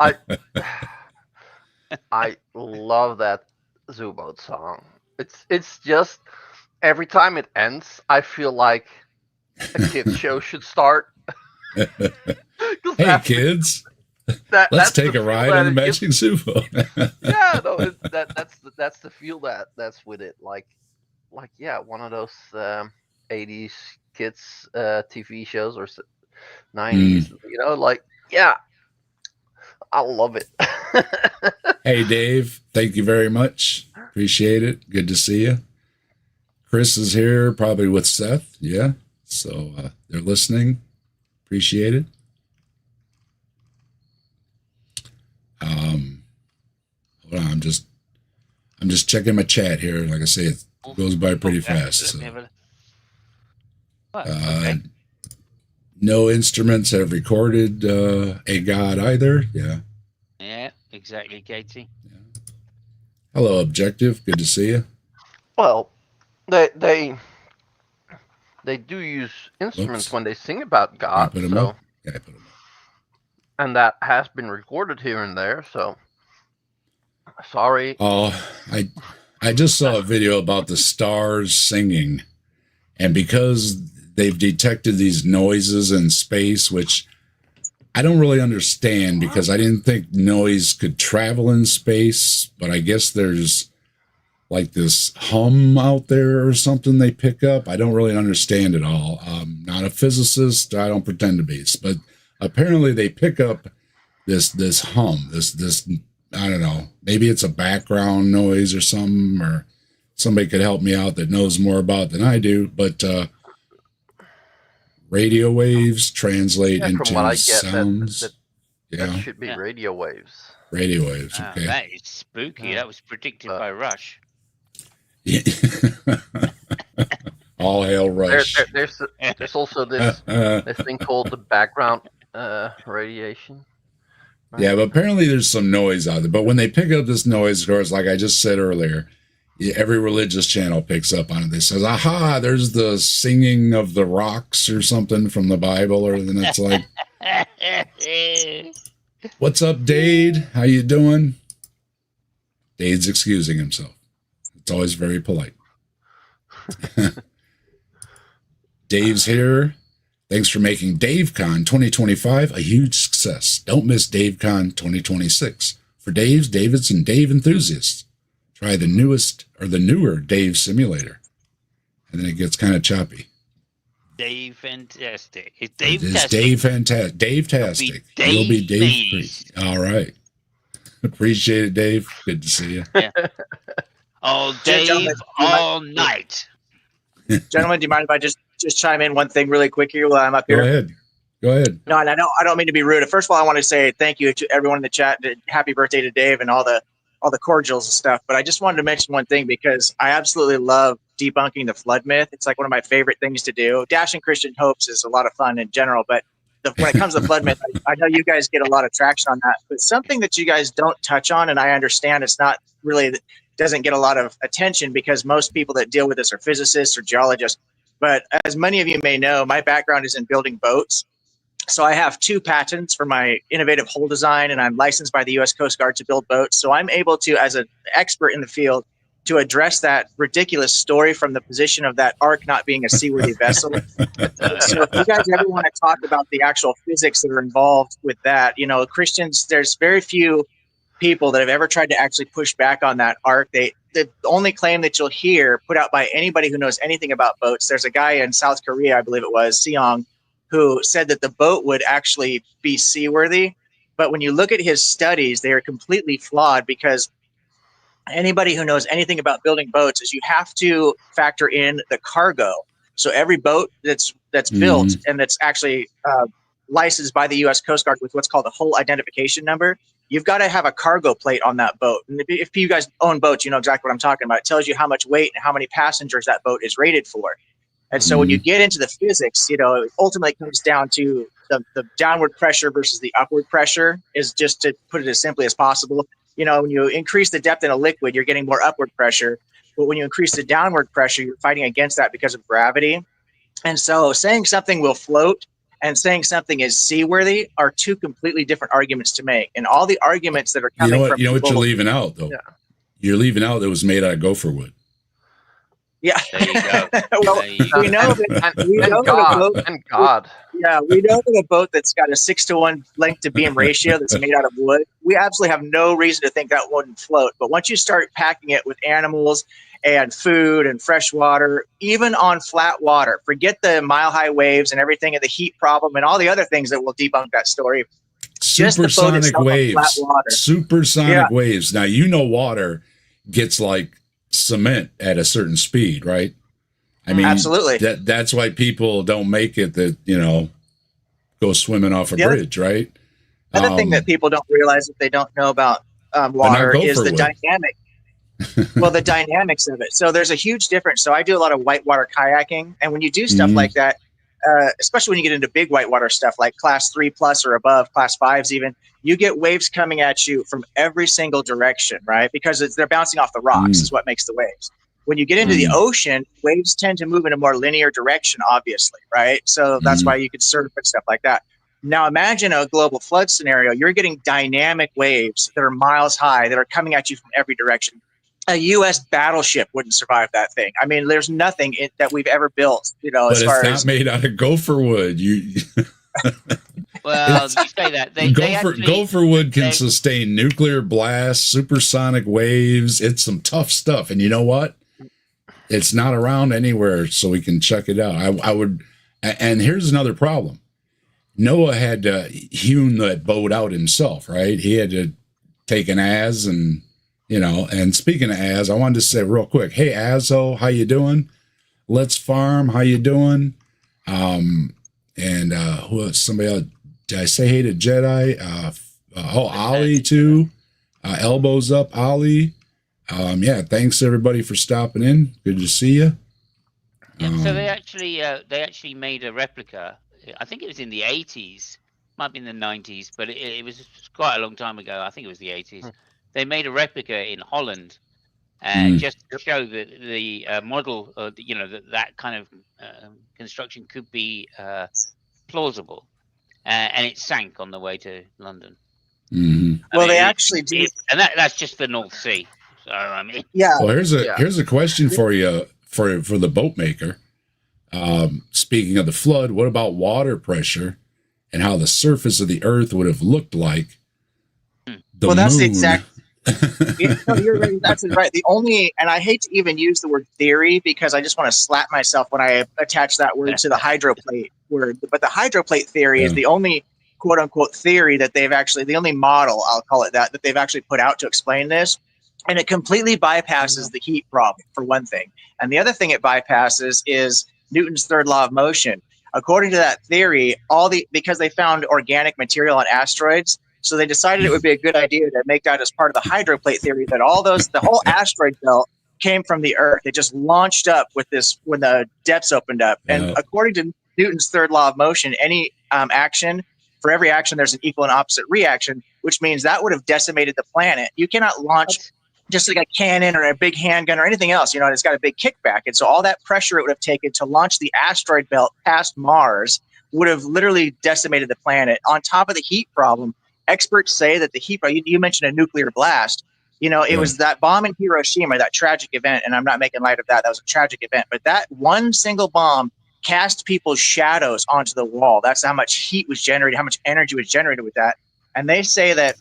I love that Zubo song. It's just every time it ends, I feel like a kids show should start. Hey, kids, let's take a ride on the Magic Zubo. Yeah, no, that's the feel that's with it. Like yeah, one of those 80s kids TV shows or 90s. Yeah, I love it. Hey, Dave, thank you very much. Appreciate it. Good to see you. Chris is here, probably with Seth. Yeah, so they're listening. Appreciate it. Hold on, I'm just checking my chat here. Like I say, it goes by pretty fast. So. Okay. No instruments have recorded a god either. Yeah. Yeah, exactly, Katie. Yeah. Hello, Objective. Good to see you. Well, they do use instruments when they sing about God. I put them up. Yeah, I put them up. And that has been recorded here and there. So sorry. Oh, I just saw a video about the stars singing, and because they've detected these noises in space, which I don't really understand because I didn't think noise could travel in space, but I guess there's like this hum out there or something they pick up. I don't really understand it all. I'm not a physicist. I don't pretend to be, but apparently they pick up this hum, this I don't know, maybe it's a background noise or something, or somebody could help me out that knows more about than I do, but radio waves translate into from what I get, sounds. That should be radio waves. Radio waves, okay. That is spooky. That was predicted by Rush. Yeah. All hail Rush. There's also this thing called the background radiation. Right? Yeah, but apparently there's some noise out there. But when they pick up this noise, of course, like I just said earlier, every religious channel picks up on it. They says, aha, there's the singing of the rocks or something from the Bible. Or then it's like, what's up, Dade? How you doing? Dade's excusing himself. It's always very polite. Dave's here. Thanks for making DaveCon 2025 a huge success. Don't miss DaveCon 2026. For Daves, Davids, and Dave enthusiasts, try the newer Dave simulator. And then it gets kind of choppy. Dave Fantastic. It's Dave Dave Tastic. Dave Fantastic. Dave Tastic. You'll be Dave Priest. All right. Appreciate it, Dave. Good to see you. Yeah. Oh, Dave, all night. Gentlemen, do you mind if I just chime in one thing really quick here while I'm up here? Go ahead. No, and I don't mean to be rude. First of all, I want to say thank you to everyone in the chat. Happy birthday to Dave and all the cordials and stuff. But I just wanted to mention one thing because I absolutely love debunking the flood myth. It's like one of my favorite things to do. Dashing Christian Hopes is a lot of fun in general, but when it comes to flood myth, I know you guys get a lot of traction on that, but something that you guys don't touch on, and I understand it's not really, doesn't get a lot of attention because most people that deal with this are physicists or geologists. But as many of you may know, my background is in building boats. So I have 2 patents for my innovative hull design, and I'm licensed by the U.S. Coast Guard to build boats. So I'm able to, as an expert in the field, to address that ridiculous story from the position of that ark not being a seaworthy vessel. So if you guys ever want to talk about the actual physics that are involved with that, Christians, there's very few people that have ever tried to actually push back on that ark. The only claim that you'll hear put out by anybody who knows anything about boats, there's a guy in South Korea, I believe it was, Seong, who said that the boat would actually be seaworthy. But when you look at his studies, they are completely flawed, because anybody who knows anything about building boats is you have to factor in the cargo. So every boat that's built and that's actually licensed by the U.S. Coast Guard with what's called a hull identification number, you've got to have a cargo plate on that boat. And if you guys own boats, you know exactly what I'm talking about. It tells you how much weight and how many passengers that boat is rated for. And so when you get into the physics, it ultimately comes down to the downward pressure versus the upward pressure, is just to put it as simply as possible. When you increase the depth in a liquid, you're getting more upward pressure. But when you increase the downward pressure, you're fighting against that because of gravity. And so saying something will float and saying something is seaworthy are 2 completely different arguments to make. And all the arguments that are coming from what you're leaving out, though? Yeah. You're leaving out that it was made out of gopher wood. Yeah. There you go. Well, we know that. We know that a boat that's got a 6-to-1 length to beam ratio that's made out of wood, we absolutely have no reason to think that wouldn't float. But once you start packing it with animals and food and fresh water, even on flat water, forget the mile-high waves and everything, and the heat problem and all the other things that will debunk that story. Supersonic waves. Supersonic waves. Now, water gets like cement at a certain speed, right? I mean, absolutely. That's why people don't make it that, go swimming off a bridge, right? Another thing that people don't realize that they don't know about water is the dynamic. Well, the dynamics of it. So there's a huge difference. So I do a lot of whitewater kayaking. And when you do stuff like that, especially when you get into big whitewater stuff like class 3+ or above, class 5s even, you get waves coming at you from every single direction, right? Because they're bouncing off the rocks is what makes the waves. When you get into the ocean, waves tend to move in a more linear direction, obviously, right? So that's why you can surf and stuff like that. Now imagine a global flood scenario. You're getting dynamic waves that are miles high that are coming at you from every direction. A U.S. battleship wouldn't survive that thing. I mean, there's nothing that we've ever built, but as far as... But it's not made out of gopher wood. Well, you say that. Gopher wood can sustain nuclear blasts, supersonic waves. It's some tough stuff. And you know what? It's not around anywhere, so we can check it out. I would... And here's another problem. Noah had hewn that boat out himself, right? He had to take an Az and... and speaking of Az, I wanted to say real quick, hey, Azzo, how you doing? Let's Farm, how you doing? And who else? Somebody else, did I say hey to Jedi? Ollie, too. Elbows Up, Ollie. Thanks, everybody, for stopping in. Good to see you. So they actually made a replica. I think it was in the 80s. Might be in the 90s, but it was quite a long time ago. I think it was the 80s. They made a replica in Holland, just to show that the model, that kind of construction could be plausible, and it sank on the way to London. They actually did, and that's just the North Sea. So I mean, Well, here's a question for you for the boat maker. Speaking of the flood, what about water pressure and how the surface of the Earth would have looked like? That's the exact. You're right. That's right. The only, and I hate to even use the word theory because I just want to slap myself when I attach that word to the hydroplate word. But the hydroplate theory is the only quote unquote theory that they've actually, the only model, I'll call it that they've actually put out to explain this. And it completely bypasses the heat problem, for one thing. And the other thing it bypasses is Newton's third law of motion. According to that theory, because they found organic material on asteroids, so they decided it would be a good idea to make that as part of the hydroplate theory, that the whole asteroid belt came from the Earth. It just launched up with this when the depths opened up. And according to Newton's third law of motion. Any action, for every action, there's an equal and opposite reaction, which means that would have decimated the planet. You cannot launch just like a cannon or a big handgun or anything else, and it's got a big kickback. And so all that pressure it would have taken to launch the asteroid belt past Mars would have literally decimated the planet. On top of the heat problem, experts say that the heat, you mentioned a nuclear blast. It was that bomb in Hiroshima, that tragic event, and I'm not making light of that. That was a tragic event. But that one single bomb cast people's shadows onto the wall. That's how much heat was generated, how much energy was generated with that. And they say that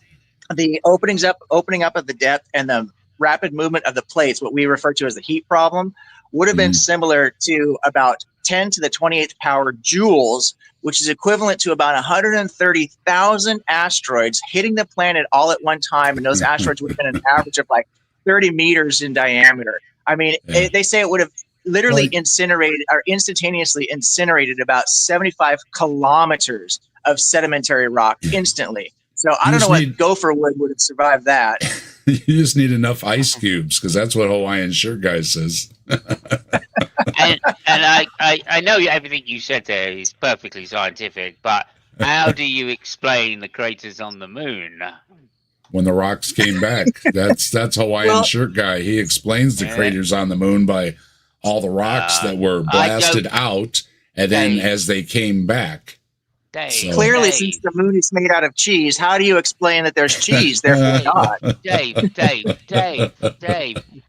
the opening up of the depth and the rapid movement of the plates, what we refer to as the heat problem, would have been similar to about 10 to the 28th power joules, which is equivalent to about 130,000 asteroids hitting the planet all at one time. And those asteroids would have been an average of like 30 meters in diameter. I mean, they say it would have literally incinerated or instantaneously incinerated about 75 kilometers of sedimentary rock instantly. So I don't know what gopher would have survived that. You just need enough ice cubes, because that's what Hawaiian Shirt Guy says. and I know everything you said there is perfectly scientific, but how do you explain the craters on the moon? When the rocks came back, that's Hawaiian Shirt Guy. He explains the craters on the moon by all the rocks that were blasted out, and then as they came back. Clearly, since the moon is made out of cheese, how do you explain that there's cheese there for God? Dave,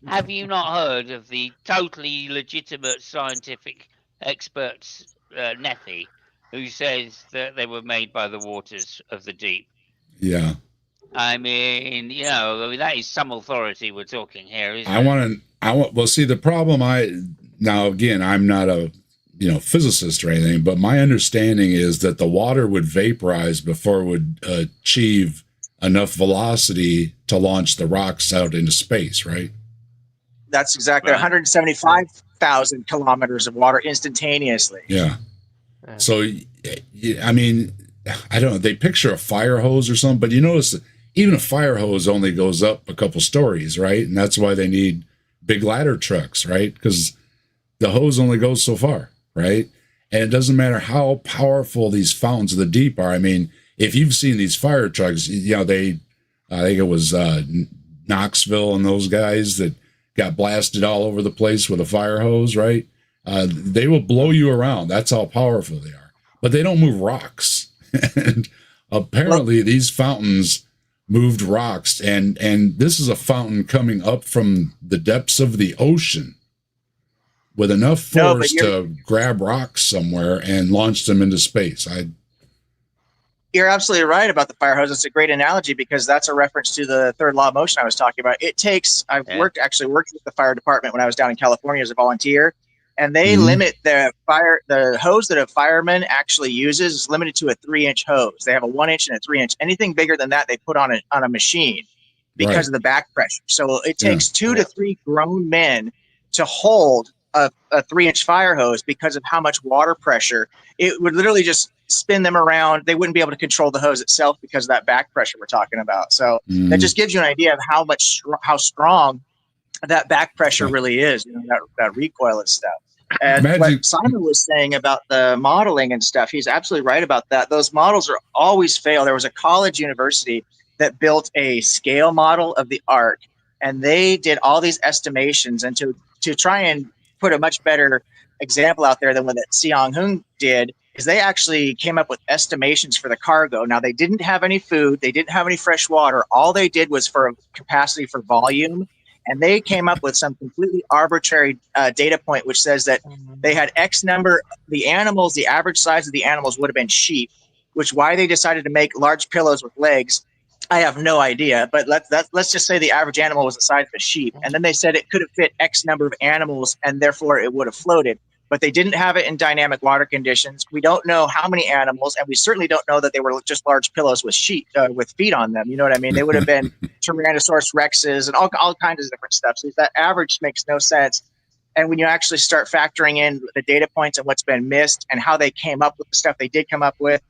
have you not heard of the totally legitimate scientific experts, Nephi, who says that they were made by the waters of the deep? Yeah. I mean, that is some authority we're talking here, isn't it? Well, see, the problem now, again, I'm not a physicist or anything, but my understanding is that the water would vaporize before it would achieve enough velocity to launch the rocks out into space, right? That's exactly 175,000 kilometers of water instantaneously. Yeah. So, I mean, I don't know. They picture a fire hose or something, but you notice that even a fire hose only goes up a couple stories, right? And that's why they need big ladder trucks, right? Because the hose only goes so far. Right. And it doesn't matter how powerful these fountains of the deep are. I mean, if you've seen these fire trucks, I think it was Knoxville and those guys that got blasted all over the place with a fire hose. Right. They will blow you around. That's how powerful they are. But they don't move rocks. And apparently these fountains moved rocks. And this is a fountain coming up from the depths of the ocean, with enough force to grab rocks somewhere and launch them into space. You're absolutely right about the fire hose. It's a great analogy because that's a reference to the third law of motion I was talking about. I've worked with the fire department when I was down in California as a volunteer, and they limit the hose that a fireman actually uses is limited to a 3-inch hose. They have a 1-inch and a 3-inch. Anything bigger than that, they put on a machine because of the back pressure. So it takes 2 to 3 grown men to hold a 3-inch fire hose because of how much water pressure. It would literally just spin them around. They wouldn't be able to control the hose itself because of that back pressure we're talking about. So that just gives you an idea of how strong that back pressure really is, that recoil and stuff. And what Simon was saying about the modeling and stuff, he's absolutely right about that. Those models are always fail. There was a college university that built a scale model of the arc, and they did all these estimations, and to try and put a much better example out there than what that Seong Hoon did, is they actually came up with estimations for the cargo. Now, they didn't have any food. They didn't have any fresh water. All they did was for capacity for volume. And they came up with some completely arbitrary data point, which says that they had X number, the average size of the animals would have been sheep, which why they decided to make large pillows with legs, I have no idea, but let's just say the average animal was the size of a sheep. And then they said it could have fit X number of animals and therefore it would have floated. But they didn't have it in dynamic water conditions. We don't know how many animals, and we certainly don't know that they were just large pillows with with feet on them. You know what I mean? They would have been Tyrannosaurus rexes and all kinds of different stuff. So that average makes no sense. And when you actually start factoring in the data points and what's been missed and how they came up with the stuff they did come up with,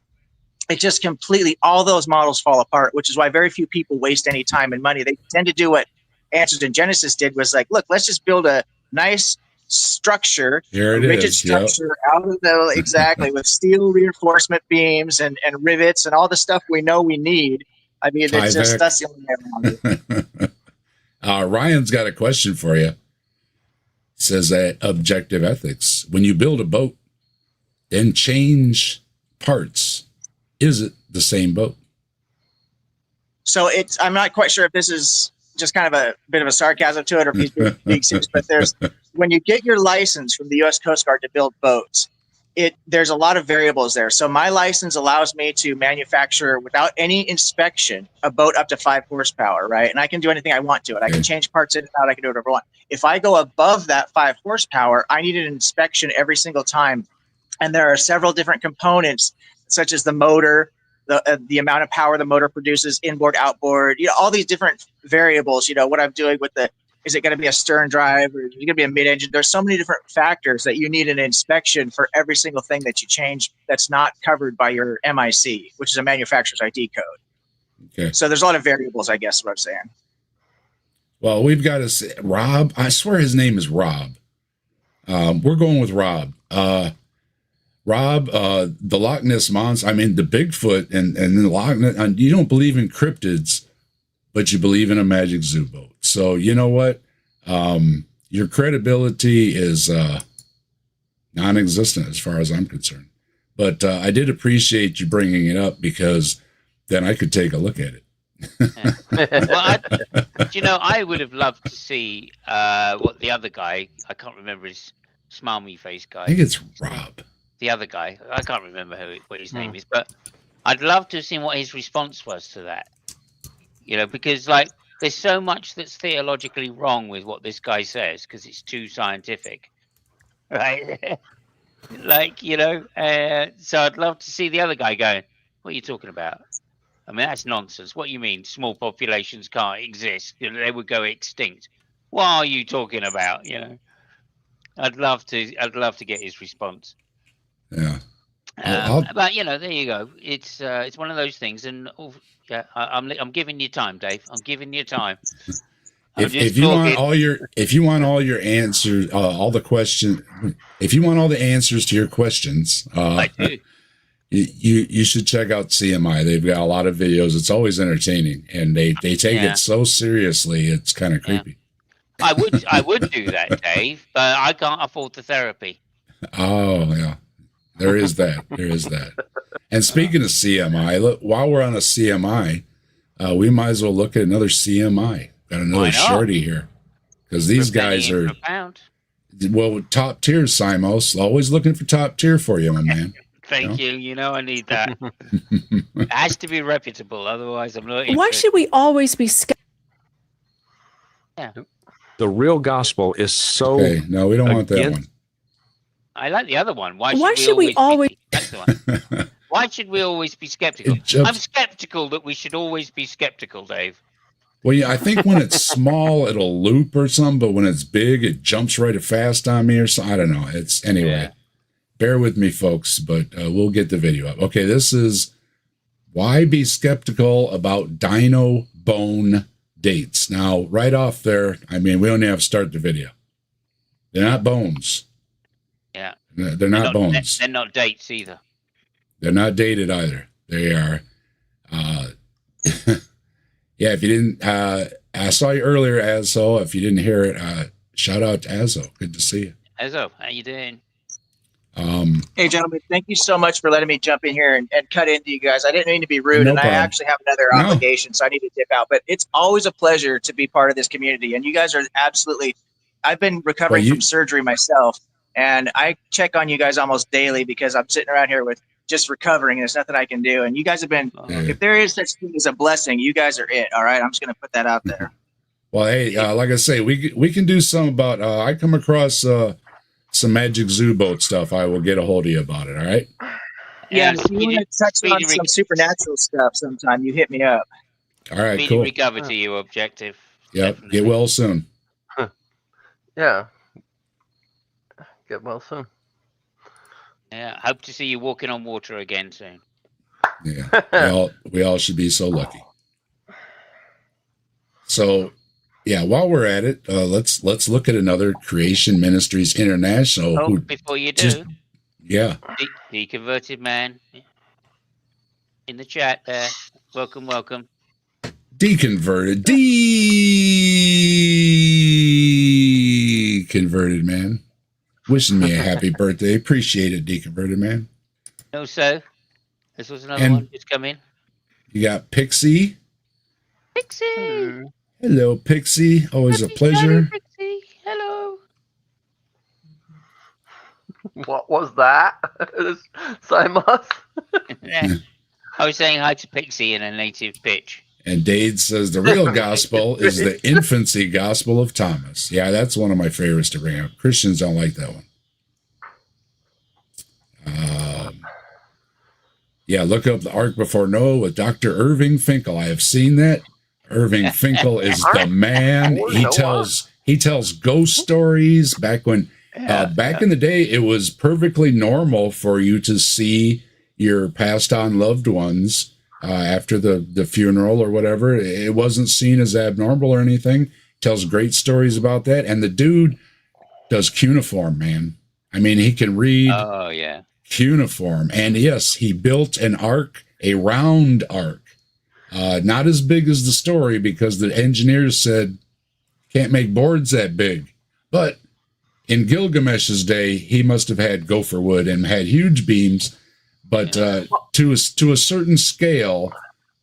it just completely, all those models fall apart, which is why very few people waste any time and money. They tend to do what Answers in Genesis did, was like, look, let's just build a nice structure, Here a it rigid is. Yep. structure out of the exactly with steel reinforcement beams and rivets and all the stuff we know we need. I mean, it's just that's the only way around it. Ryan's got a question for you. It says that objective ethics. When you build a boat, then change parts. Is it the same boat? So I'm not quite sure if this is just kind of a bit of a sarcasm to it or if he's being serious, but when you get your license from the U.S. Coast Guard to build boats, there's a lot of variables there. So my license allows me to manufacture without any inspection a boat up to 5 horsepower, right? And I can do anything I want to it. I can change parts in and out. I can do whatever I want. If I go above that 5 horsepower, I need an inspection every single time. And there are several different components, such as the motor, the amount of power the motor produces, inboard, outboard, all these different variables, what I'm doing with is it going to be a stern drive or is it going to be a mid-engine? There's so many different factors that you need an inspection for every single thing that you change that's not covered by your MIC, which is a manufacturer's ID code. Okay. So there's a lot of variables, I guess, is what I'm saying. Well, we've got to say, Rob, I swear his name is Rob. We're going with Rob. Rob, the Loch Ness Monster, the Bigfoot and the Loch Ness, you don't believe in cryptids, but you believe in a magic zoo boat. So you know what? Your credibility is non-existent as far as I'm concerned. But I did appreciate you bringing it up because then I could take a look at it. Well, I would have loved to see what the other guy, I can't remember his smarmy face guy. I think it's Rob. The other guy, I can't remember what his name is, but I'd love to have seen what his response was to that. Because there's so much that's theologically wrong with what this guy says because it's too scientific, right? So I'd love to see the other guy going, "What are you talking about? That's nonsense. What do you mean small populations can't exist? They would go extinct. What are you talking about?" I'd love to get his response. Yeah. But there you go. It's one of those things, and I'm giving you time, Dave. I'm giving you time. If you want all your answers, all the questions, if you want all the answers to your questions, I do. You should check out CMI. They've got a lot of videos. It's always entertaining, and they take it so seriously. It's kind of creepy. I would do that, Dave, but I can't afford the therapy. Oh yeah. There is that. And speaking of CMI, look, while we're on a CMI, we might as well look at another CMI. Got another shorty here. Because these guys are, top tier, Simos. Always looking for top tier for you, my man. Thank you. I need that. It has to be reputable. Otherwise, I'm not interested. Why should we always be skeptical? Yeah. The real gospel is so... Okay, no, we don't want that one. I like the other one. Why should we always be skeptical? I'm skeptical that we should always be skeptical, Dave. Well, yeah, I think when it's small, it'll loop or something, but when it's big, it jumps right fast on me or something. I don't know. Anyway. Bear with me, folks, but we'll get the video up. Okay, this is why be skeptical about dino bone dates. Now, right off there, we don't even have to start the video. They're not bones. Yeah. They're not bones. They're not dates either. They're not dated either. They are, yeah, if you didn't, I saw you earlier, Azzo. If you didn't hear it, shout out to Azzo. Good to see you. Azzo, how you doing? Hey, gentlemen, thank you so much for letting me jump in here and cut into you guys. I didn't mean to be rude, and I actually have another obligation, so I need to dip out. But it's always a pleasure to be part of this community, and you guys are absolutely – I've been recovering from surgery myself, and I check on you guys almost daily because I'm sitting around here with just recovering, and there's nothing I can do. And you guys have been if there is such thing as a blessing, you guys are it, all right? I'm just going to put that out there. Well, hey, like I say, we can do some about I come across some Magic Zoo boat stuff. I will get a hold of you about it, all right? Yeah, if you want to touch on some supernatural stuff sometime, you hit me up. All right, cool. Recover to you, objective. Yep, Definitely. get well soon. Yeah. Get well soon. Yeah, hope to see you walking on water again soon. Yeah, we all should be so lucky. So, yeah, while we're at it, let's look at another Creation Ministries International. Oh, Who before you just, do, yeah, the converted man in the chat there. Welcome, welcome. deconverted, deconverted man. Wishing me a happy birthday. Appreciate it, deconverted man. Also, this was another And one just come in. you got Pixie. Pixie! Hello, Pixie. Always a Happy pleasure. Friday, Pixie! Hello! What was that? Simos? I was saying hi to Pixie in a native pitch. And Dade says the real gospel is the infancy gospel of Thomas. Yeah, that's one of my favorites to bring up. Christians don't like that one. Yeah, look up the Ark Before Noah with Dr. Irving Finkel. I have seen that. Irving Finkel is the man. He tells ghost stories. Back in the day, it was perfectly normal for you to see your passed on loved ones after the funeral or whatever. It wasn't seen as abnormal or anything. Tells great stories about that. And the dude does cuneiform, man. I mean, he can read cuneiform. And yes, he built an ark, a round ark. Not as big as the story because the engineers said, can't make boards that big. But in Gilgamesh's day, he must have had gopher wood and had huge beams. But to a certain scale,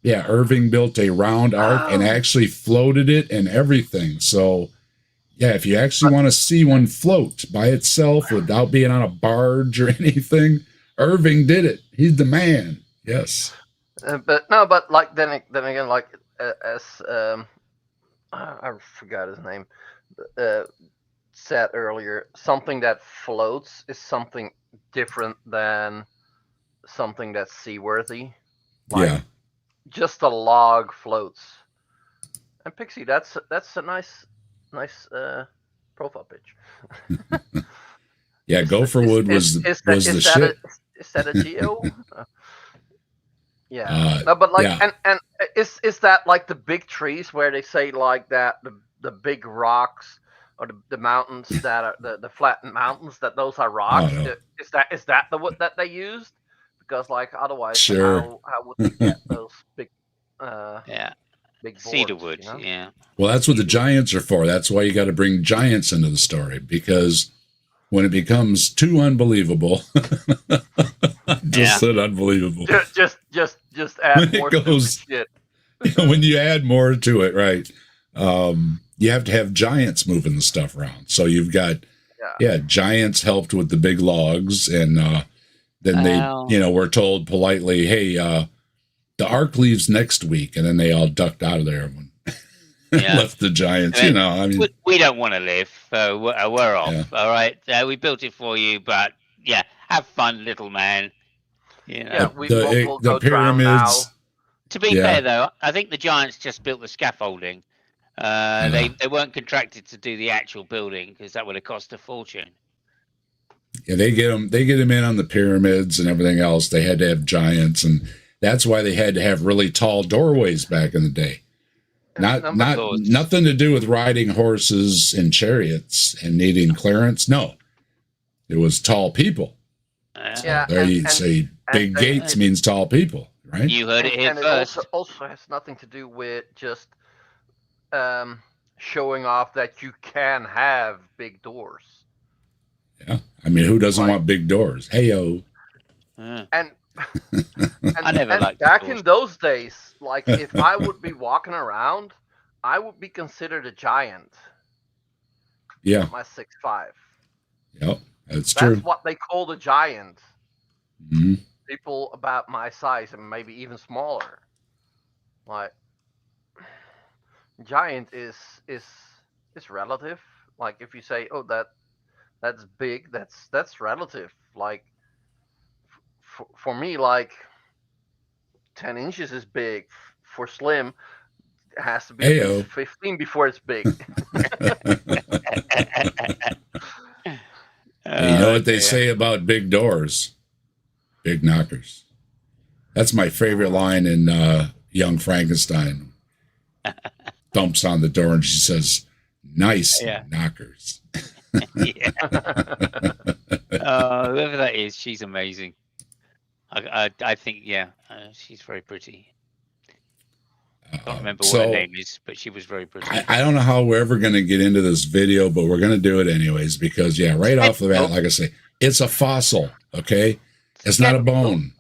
yeah, Irving built a round ark and actually floated it and everything. So, yeah, if you actually want to see one float by itself without being on a barge or anything, Irving did it. He's the man. Yes. But like then again, like as I forgot his name, said earlier, something that floats is something different than something that's seaworthy. Like, just a log floats. And Pixie, that's a nice profile pitch. Yeah, Gopherwood was the shit. Is that a geo? Yeah, no, but like, and is that like the big trees where they say like that the big rocks or the mountains that are the flattened mountains, that those are rocks? Oh, no. Is that the wood that they used? Because like otherwise, sure. how would they get those big big boards, cedar wood? You know? Yeah. Well, that's what the giants are for. That's why you got to bring giants into the story, because when it becomes too unbelievable, said unbelievable. Just add more shit. When you add more to it, right? You have to have giants moving the stuff around. So you've got, giants helped with the big logs, and then they, were told politely, hey, the ark leaves next week, and then they all ducked out of there and left the giants. I mean, we don't want to live, so we're off. All right, we built it for you, but have fun, little man. The pyramids. To be fair, though, I think the giants just built the scaffolding. They weren't contracted to do the actual building because that would have cost a fortune. Yeah, they get them in on the pyramids and everything else. They had to have giants, and that's why they had to have really tall doorways back in the day. Nothing to do with riding horses and chariots and needing clearance. No, it was tall people. So there you say big gates means tall people, right? You heard it here first. It also has nothing to do with just showing off that you can have big doors. Yeah, I mean, who doesn't want big doors? Hey-o. And I never liked back in those days, like if I would be walking around, I would be considered a giant. Yeah. My 6'5". Yep, that's true. That's what they called a giant. Mm-hmm. People about my size and maybe even smaller. Like, giant is relative. Like if you say, oh, that's big, that's relative. Like for me, like 10 inches is big. For Slim, it has to be 15 before it's big. You know what they say about big doors? Big knockers. That's my favorite line in Young Frankenstein. thumps on the door and she says, "Nice knockers." Yeah. Whoever that is, she's amazing. I think, she's very pretty. I don't remember what her name is, but she was very pretty. I don't know how we're ever going to get into this video, but we're going to do it anyways because, right off the bat, like I say, it's a fossil, okay? It's not a bone.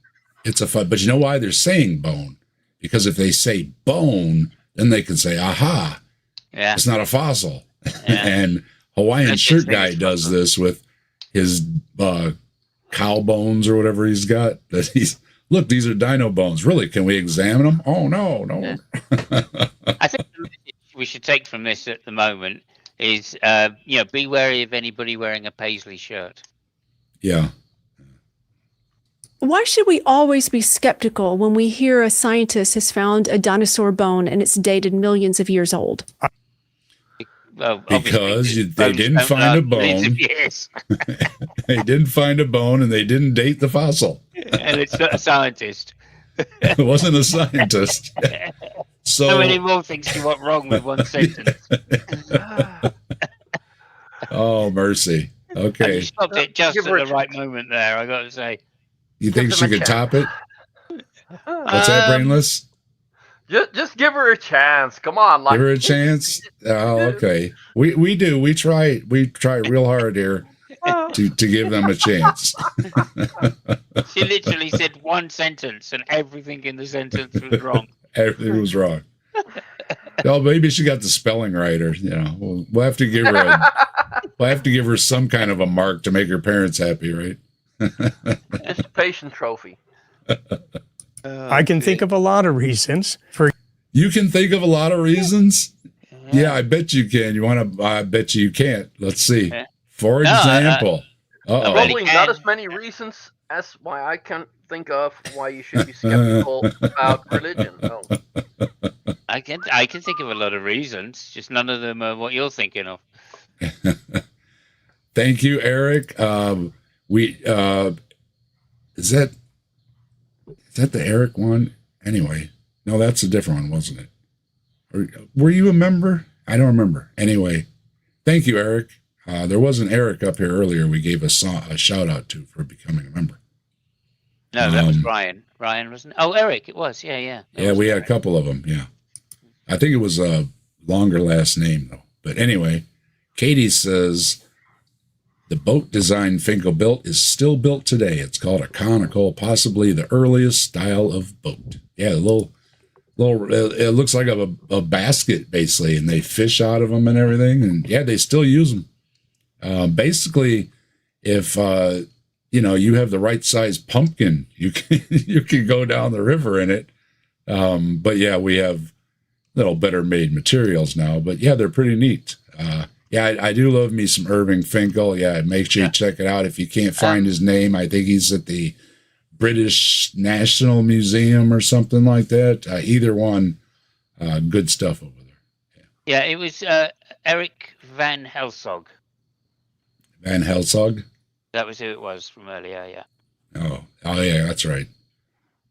It's a but you know why they're saying bone? Because if they say bone, then they can say, aha, it's not a fossil. Yeah. And Hawaiian Shirt Guy does this with his cow bones or whatever he's got. That look, these are dino bones. Really, can we examine them? Oh, no. Yeah. I think the message we should take from this at the moment is, be wary of anybody wearing a paisley shirt. Yeah. Why should we always be skeptical when we hear a scientist has found a dinosaur bone and it's dated millions of years old? Well, because they didn't find a bone. They didn't find a bone and they didn't date the fossil. And it's not a scientist. It wasn't a scientist. So how many more things you want wrong with one sentence? Oh, mercy. Okay. And you stopped it just at the right moment there, I got to say. You think she could top it? What's that, Brainless? Just give her a chance. Come on, give her a chance. Oh, okay. We do. We try real hard here to give them a chance. She literally said one sentence, and everything in the sentence was wrong. Everything was wrong. Well, maybe she got the spelling right, or we'll have to give her some kind of a mark to make her parents happy, right? It's a patient trophy. I can think of a lot of reasons. You can think of a lot of reasons? Yeah, I bet you can. I bet you can't. Let's see. For example. Probably not as many reasons as why I can think of why you should be skeptical about religion. No. I can think of a lot of reasons, just none of them are what you're thinking of. Thank you, Eric. Is that the Eric one? Anyway, no, that's a different one, wasn't it? Or, were you a member? I don't remember. Anyway, thank you, Eric. There was an Eric up here earlier we gave a shout out to for becoming a member. No, that was Ryan. Ryan wasn't. Oh, Eric, it was. Yeah. We had a couple of them. Yeah, I think it was a longer last name though. But anyway, Katie says the boat design Finkel built is still built today. It's called a conical, possibly the earliest style of boat. Yeah, little. It looks like a basket basically, and they fish out of them and everything. And yeah, they still use them. Basically, if you have the right size pumpkin, you can go down the river in it. But yeah, we have little better made materials now. But yeah, they're pretty neat. I do love me some Irving Finkel. Yeah, make sure you check it out. If you can't find his name, I think he's at the British National Museum or something like that. Either one, good stuff over there. Yeah, it was Eric Van Helsog. Van Helsog? That was who it was from earlier, yeah. Oh yeah, that's right.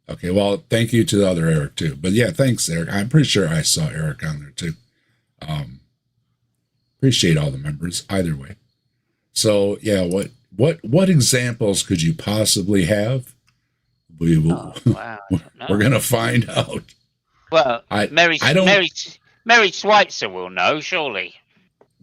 Okay, well, thank you to the other Eric too. But yeah, thanks, Eric. I'm pretty sure I saw Eric on there too. Appreciate all the members either way. So yeah, what examples could you possibly have? We will. We're gonna find out. Well, Mary Schweitzer will know, surely.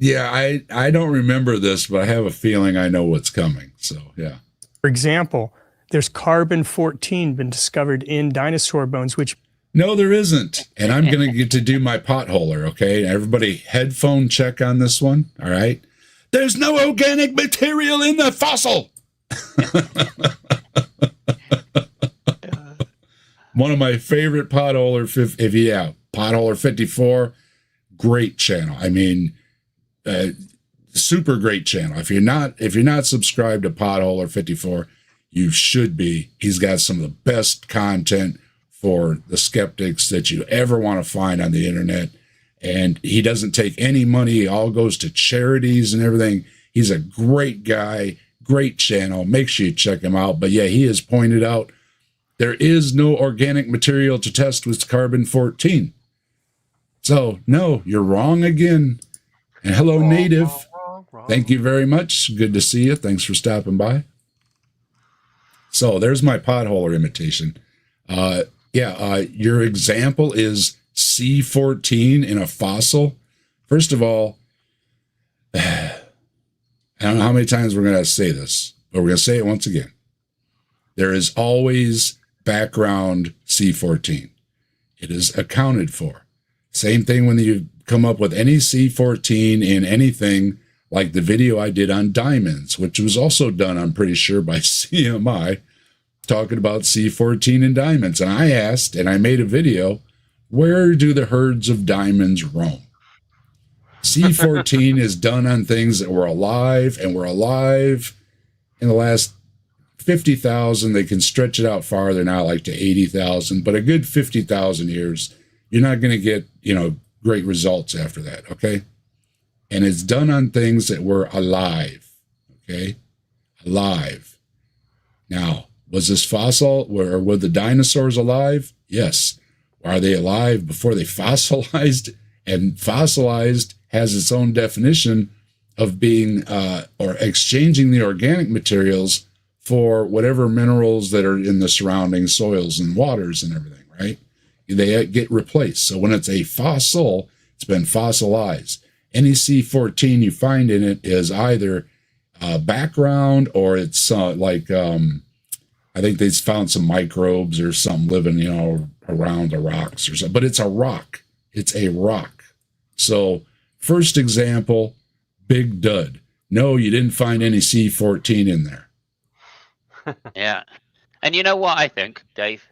Yeah, I don't remember this, but I have a feeling I know what's coming. So yeah. For example, there's carbon-14 been discovered in dinosaur bones, which. No, there isn't. And I'm going to get to do my potholer, okay? Everybody headphone check on this one, all right? There's no organic material in the fossil. One of my favorite potholer, potholer 54, great channel. I mean, super great channel. If you're not subscribed to potholer 54, you should be. He's got some of the best content for the skeptics that you ever want to find on the internet. And he doesn't take any money. It all goes to charities and everything. He's a great guy, great channel. Make sure you check him out. But yeah, he has pointed out there is no organic material to test with carbon-14. So, no, you're wrong again. And hello, Wrong, Native. wrong. Thank you very much. Good to see you. Thanks for stopping by. So there's my potholer imitation. Your example is C14 in a fossil. First of all, I don't know how many times we're going to say this, but we're going to say it once again. There is always background C14. It is accounted for. Same thing when you come up with any C14 in anything, like the video I did on diamonds, which was also done, I'm pretty sure, by CMI, talking about C14 in diamonds. And I asked, and I made a video, where do the herds of diamonds roam? C14 is done on things that were alive, and were alive in the last 50,000. They can stretch it out farther now, like to 80,000, but a good 50,000 years, you're not going to get, great results after that, okay? And it's done on things that were alive, okay? Alive. Now, was this fossil, or were the dinosaurs alive? Yes. Are they alive before they fossilized? And fossilized has its own definition of being, or exchanging the organic materials for whatever minerals that are in the surrounding soils and waters and everything, right? They get replaced. So when it's a fossil, it's been fossilized. Any C14 you find in it is either background, or it's I think they found some microbes or something living, around the rocks or something. But it's a rock. It's a rock. So first example, big dud. No, you didn't find any C14 in there. Yeah. And you know what I think, Dave?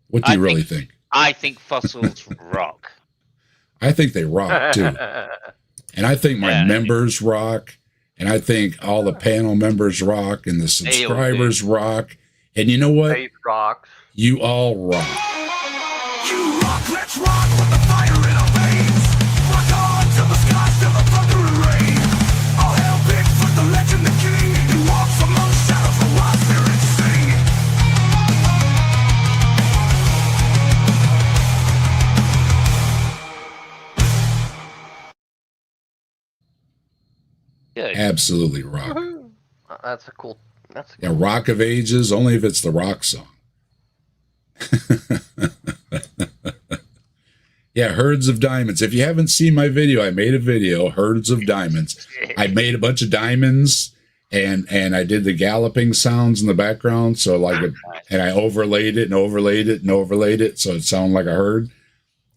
What do you really think? I think fossils rock. I think they rock too. And I think my members rock. And I think all the panel members rock, and the subscribers rock. And you know what? Dave rocks. You all rock. You rock, let's rock with the fire in our veins. Rock on till the skies, till the thunder and rain. All hail Bigfoot, the legend, the king. He walks among shadows, the wild spirits sing. Good. Absolutely rock. That's a cool. Yeah, Rock of Ages, only if it's the rock song. Yeah, Herds of Diamonds. If you haven't seen my video, I made a video, Herds of Diamonds. I made a bunch of diamonds, and I did the galloping sounds in the background. So and I overlaid it and overlaid it and overlaid it, so it sounded like a herd.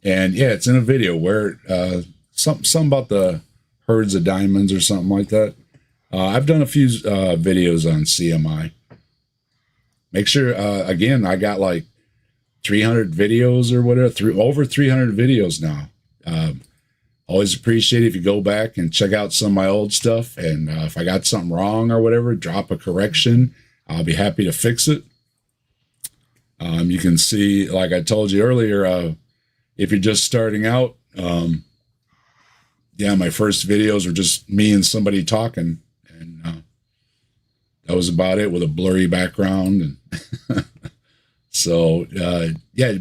And yeah, it's in a video where something about the herds of diamonds or something like that. I've done a few videos on CMI. Make sure, again, I got like 300 videos or whatever, over 300 videos now. Always appreciate it if you go back and check out some of my old stuff. And if I got something wrong or whatever, drop a correction. I'll be happy to fix it. You can see, like I told you earlier, if you're just starting out, my first videos were just me and somebody talking. And that was about it, with a blurry background. And so,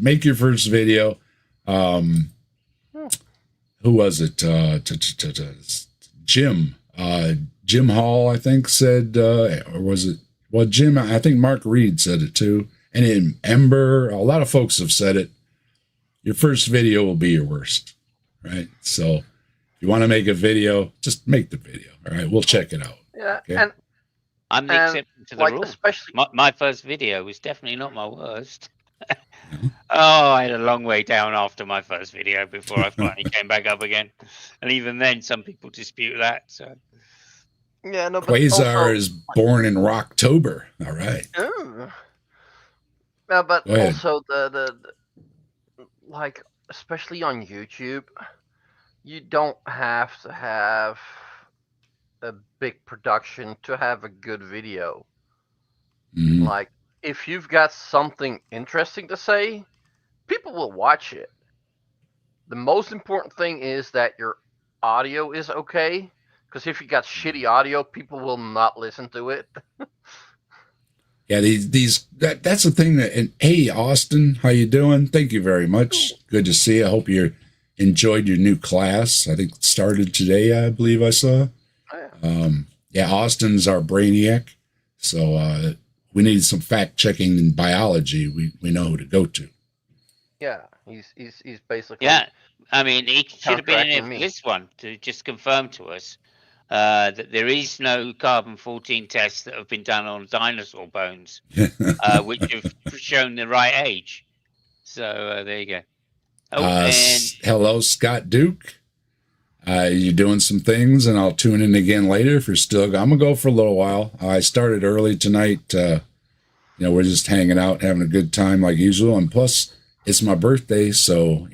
make your first video. Who was it? Jim. Jim Hall, I think, said, or was it? Well, Jim, I think Mark Reed said it too. And in Ember, a lot of folks have said it. Your first video will be your worst, right? So if you want to make a video, just make the video. All right, we'll check it out. Yeah, okay? and I'm the exception to the rule. Especially my first video was definitely not my worst. I had a long way down after my first video before I finally came back up again. And even then, some people dispute that. So, yeah, no. But Quasar also, is born in Rocktober. All right. No, but also the especially on YouTube, you don't have to have a big production to have a good video. Mm-hmm. Like, if you've got something interesting to say, people will watch it. The most important thing is that your audio is okay, because if you got shitty audio, people will not listen to it. Yeah, that's the thing that. And hey, Austin, how you doing? Thank you very much. Good to see you. I hope you're enjoyed your new class. I think it started today, I believe I saw. Oh, yeah. Yeah, Austin's our brainiac. So we need some fact checking in biology. We know who to go to. Yeah, he's basically Yeah, I mean, he should have been in here counteracting for me. this one to just confirm to us that there is no carbon-14 tests that have been done on dinosaur bones, which have shown the right age. So there you go. Oh, and Hello, Scott Duke. You're doing some things, and I'll tune in again later if you're still. I'm gonna go for a little while. I started early tonight. We're just hanging out, having a good time like usual, and plus it's my birthday, so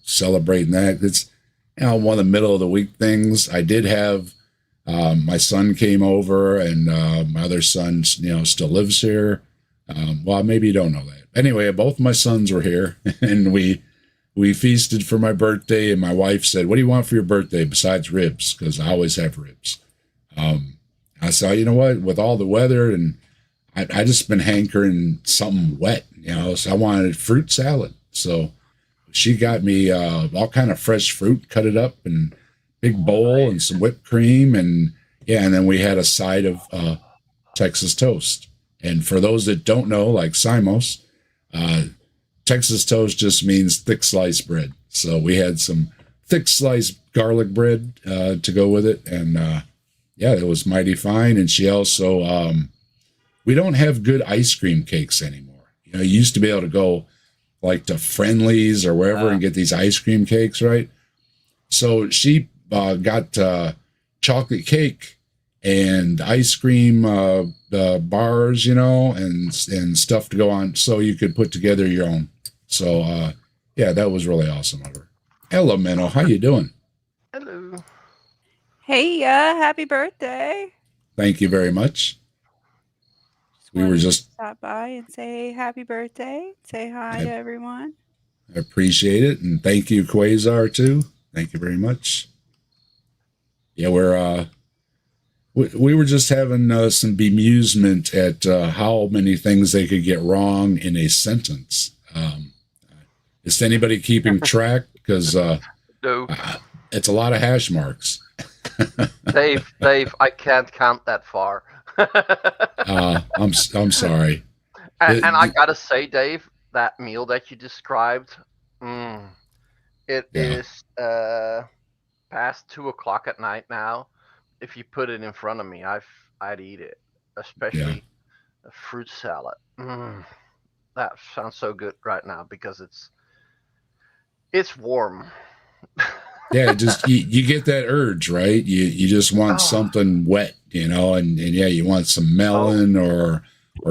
celebrating that. It's one of the middle of the week things. I did have my son came over, and my other son, still lives here. Well, maybe you don't know that. Anyway, both my sons were here, and we feasted for my birthday, and my wife said, "What do you want for your birthday besides ribs?" Because I always have ribs. I said, you know what? With all the weather, and I just been hankering something wet, so I wanted fruit salad. So she got me all kind of fresh fruit, cut it up in big bowl, and some whipped cream, and then we had a side of Texas toast. And for those that don't know, like Simos, Texas toast just means thick sliced bread. So we had some thick sliced garlic bread to go with it. And it was mighty fine. And she also, we don't have good ice cream cakes anymore. You used to be able to go like to Friendly's or wherever and get these ice cream cakes, right? So she got chocolate cake and ice cream bars, and stuff to go on so you could put together your own. So, that was really awesome of her. Hello, Menno. How you doing? Hello. Hey, happy birthday. Thank you very much. We were just stop by and say happy birthday. Say hi to everyone. I appreciate it. And thank you, Quasar, too. Thank you very much. Yeah, we were just having some bemusement at how many things they could get wrong in a sentence. Is anybody keeping track? Because No. It's a lot of hash marks. Dave, I can't count that far. I'm sorry. And I gotta say, Dave, that meal that you described, it is past 2:00 at night now. If you put it in front of me, I'd eat it, especially a fruit salad. That sounds so good right now because it's warm. Yeah, just you get that urge, right? You just want something wet, and you want some melon or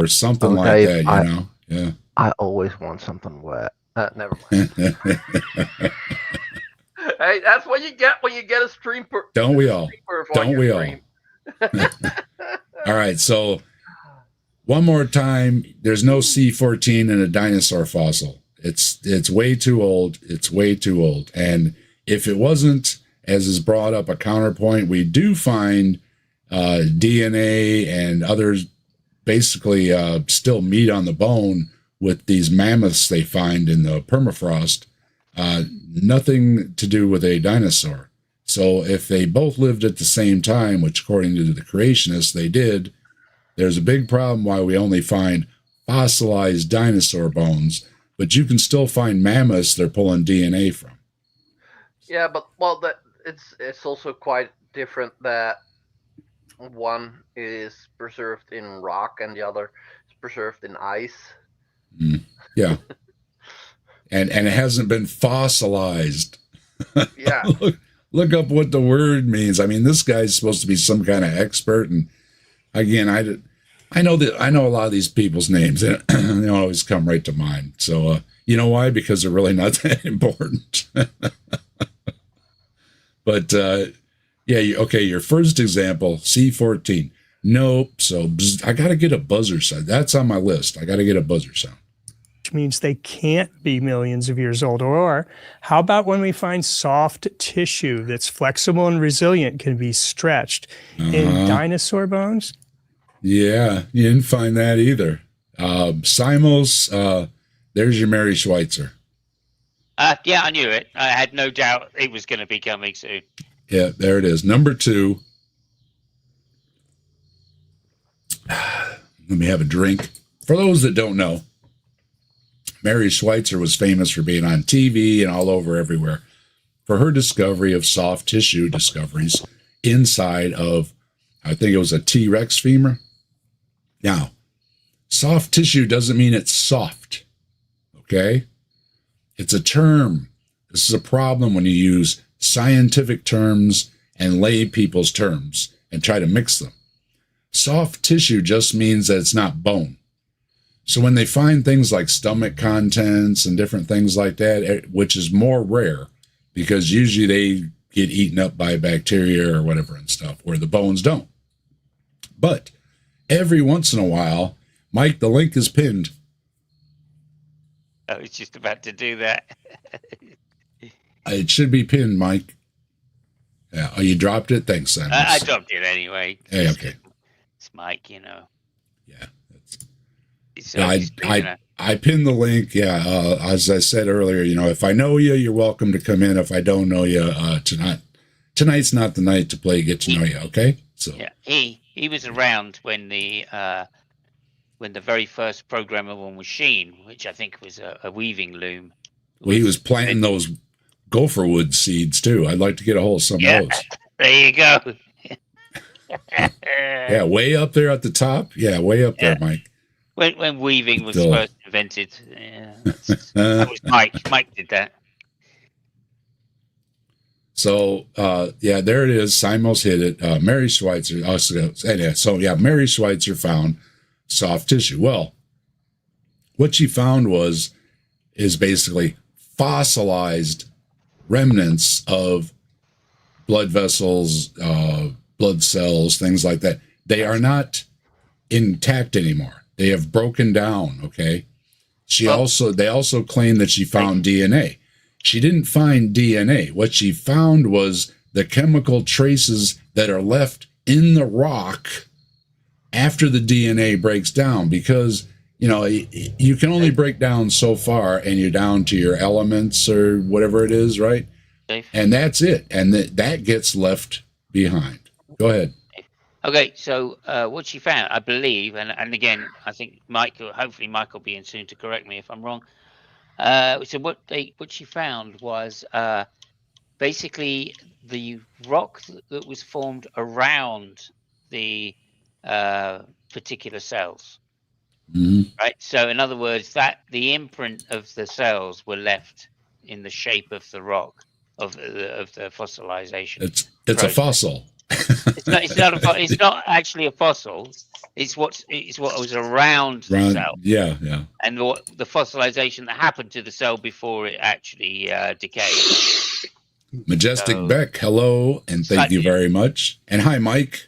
something like Dave, that, Yeah. I always want something wet. Never mind. Hey, that's what you get when you get a stream. Don't we all? Don't we all? Stream. All right, so one more time, there's no C14 in a dinosaur fossil. It's way too old. It's way too old. And if it wasn't, as is brought up, a counterpoint, we do find DNA and others basically still meat on the bone with these mammoths they find in the permafrost. Nothing to do with a dinosaur. So if they both lived at the same time, which according to the creationists they did, there's a big problem why we only find fossilized dinosaur bones, but you can still find mammoths they're pulling DNA from. Yeah, but it's also quite different that one is preserved in rock and the other is preserved in ice. Yeah. And it hasn't been fossilized. Yeah. Look up what the word means. I mean, this guy's supposed to be some kind of expert, and again, I know a lot of these people's names, and they don't always come right to mind. So you know why? Because they're really not that important. But okay. Your first example, C14. Nope. So I got to get a buzzer sound. That's on my list. I got to get a buzzer sound. Which means they can't be millions of years old. Or how about when we find soft tissue that's flexible and resilient, can be stretched in dinosaur bones? Yeah, you didn't find that either. Simos, there's your Mary Schweitzer. Yeah, I knew it. I had no doubt it was going to be coming soon. Yeah, there it is. Number 2. Let me have a drink. For those that don't know, Mary Schweitzer was famous for being on TV and all over everywhere for her discovery of soft tissue discoveries inside of, I think it was a T-Rex femur. Now, soft tissue doesn't mean it's soft, okay? It's a term. This is a problem when you use scientific terms and lay people's terms and try to mix them. Soft tissue just means that it's not bone. So when they find things like stomach contents and different things like that, which is more rare because usually they get eaten up by bacteria or whatever and stuff, where the bones don't. But every once in a while, Mike, the link is pinned. I was just about to do that. It should be pinned, Mike. Yeah. Oh, you dropped it? Thanks, Sam. I dropped it anyway. Hey, okay. It's Mike, you know. Yeah. Yeah, I pinned the link. Yeah. As I said earlier, you know, if I know you, you're welcome to come in. If I don't know you, tonight's not the night to play Get to Know You. Okay. So yeah, he was around when the very first programmable machine, which I think was a weaving loom. Well, he was planting those gopher wood seeds too. I'd like to get a hold of some of those. There you go. Yeah, way up there at the top. Yeah, way up there, Mike. When weaving was first invented, that was Mike. Mike did that. So, yeah, there it is. Simos hit it. Mary Schweitzer. Mary Schweitzer found soft tissue. Well, what she found is basically fossilized remnants of blood vessels, blood cells, things like that. They are not intact anymore. They have broken down. Okay. They also claim that she found DNA. She didn't find DNA. What she found was the chemical traces that are left in the rock after the DNA breaks down, because, you know, you can only break down so far and you're down to your elements or whatever it is, right? And that's it. And that gets left behind. Go ahead. Okay, so what she found, I believe, and again, I think hopefully Mike will be in soon to correct me if I'm wrong. So what she found was basically the rock that was formed around the particular cells. Mm-hmm. Right. So in other words, that the imprint of the cells were left in the shape of the rock of the fossilization. It's a fossil. It's not actually a fossil. It's what was around the cell. Yeah. And the fossilization that happened to the cell before it actually decayed. Majestic Beck, hello, and thank you very much. And hi, Mike.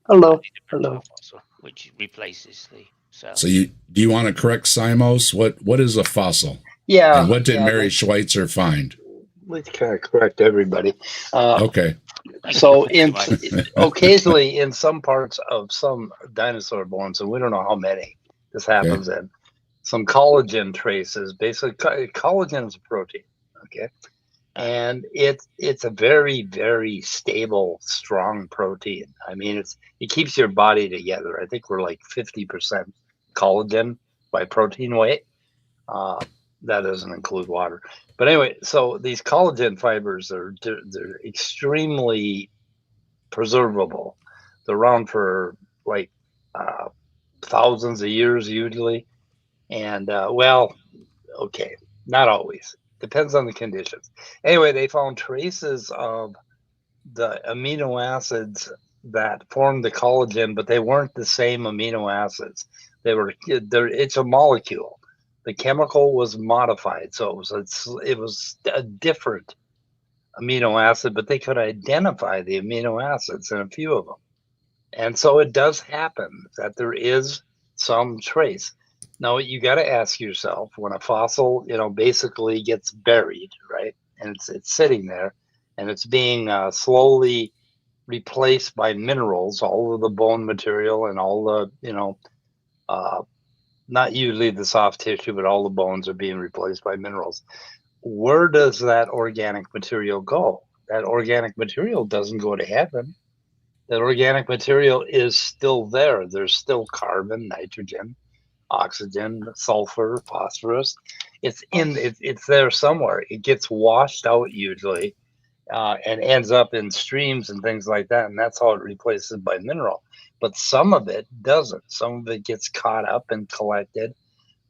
Hello. Fossil, which replaces the cell. So do you want to correct Simos? What is a fossil? Yeah. And what did Mary Schweitzer find? Let's kind of correct everybody. Okay. So occasionally in some parts of some dinosaur bones, and we don't know how many this happens in, some collagen traces. Basically, collagen is a protein. Okay. And it's a very, very stable, strong protein. I mean, it keeps your body together. I think we're like 50% collagen by protein weight. That doesn't include water. But anyway, so these collagen fibers they're extremely preservable. They're around for like thousands of years usually. And not always. Depends on the conditions. Anyway, they found traces of the amino acids that formed the collagen, but they weren't the same amino acids. It's a molecule. The chemical was modified, so it was a different amino acid, but they could identify the amino acids in a few of them. And so it does happen that there is some trace. Now, you got to ask yourself, when a fossil, basically gets buried, right? And it's sitting there and it's being slowly replaced by minerals, all of the bone material and all the, not usually the soft tissue, but all the bones are being replaced by minerals. where does that organic material go? That organic material doesn't go to heaven. That organic material is still there. There's still carbon, nitrogen, oxygen, sulfur, phosphorus. It's there somewhere. It gets washed out usually, and ends up in streams and things like that, and that's how it replaces by mineral. But some of it doesn't. Some of it gets caught up and collected.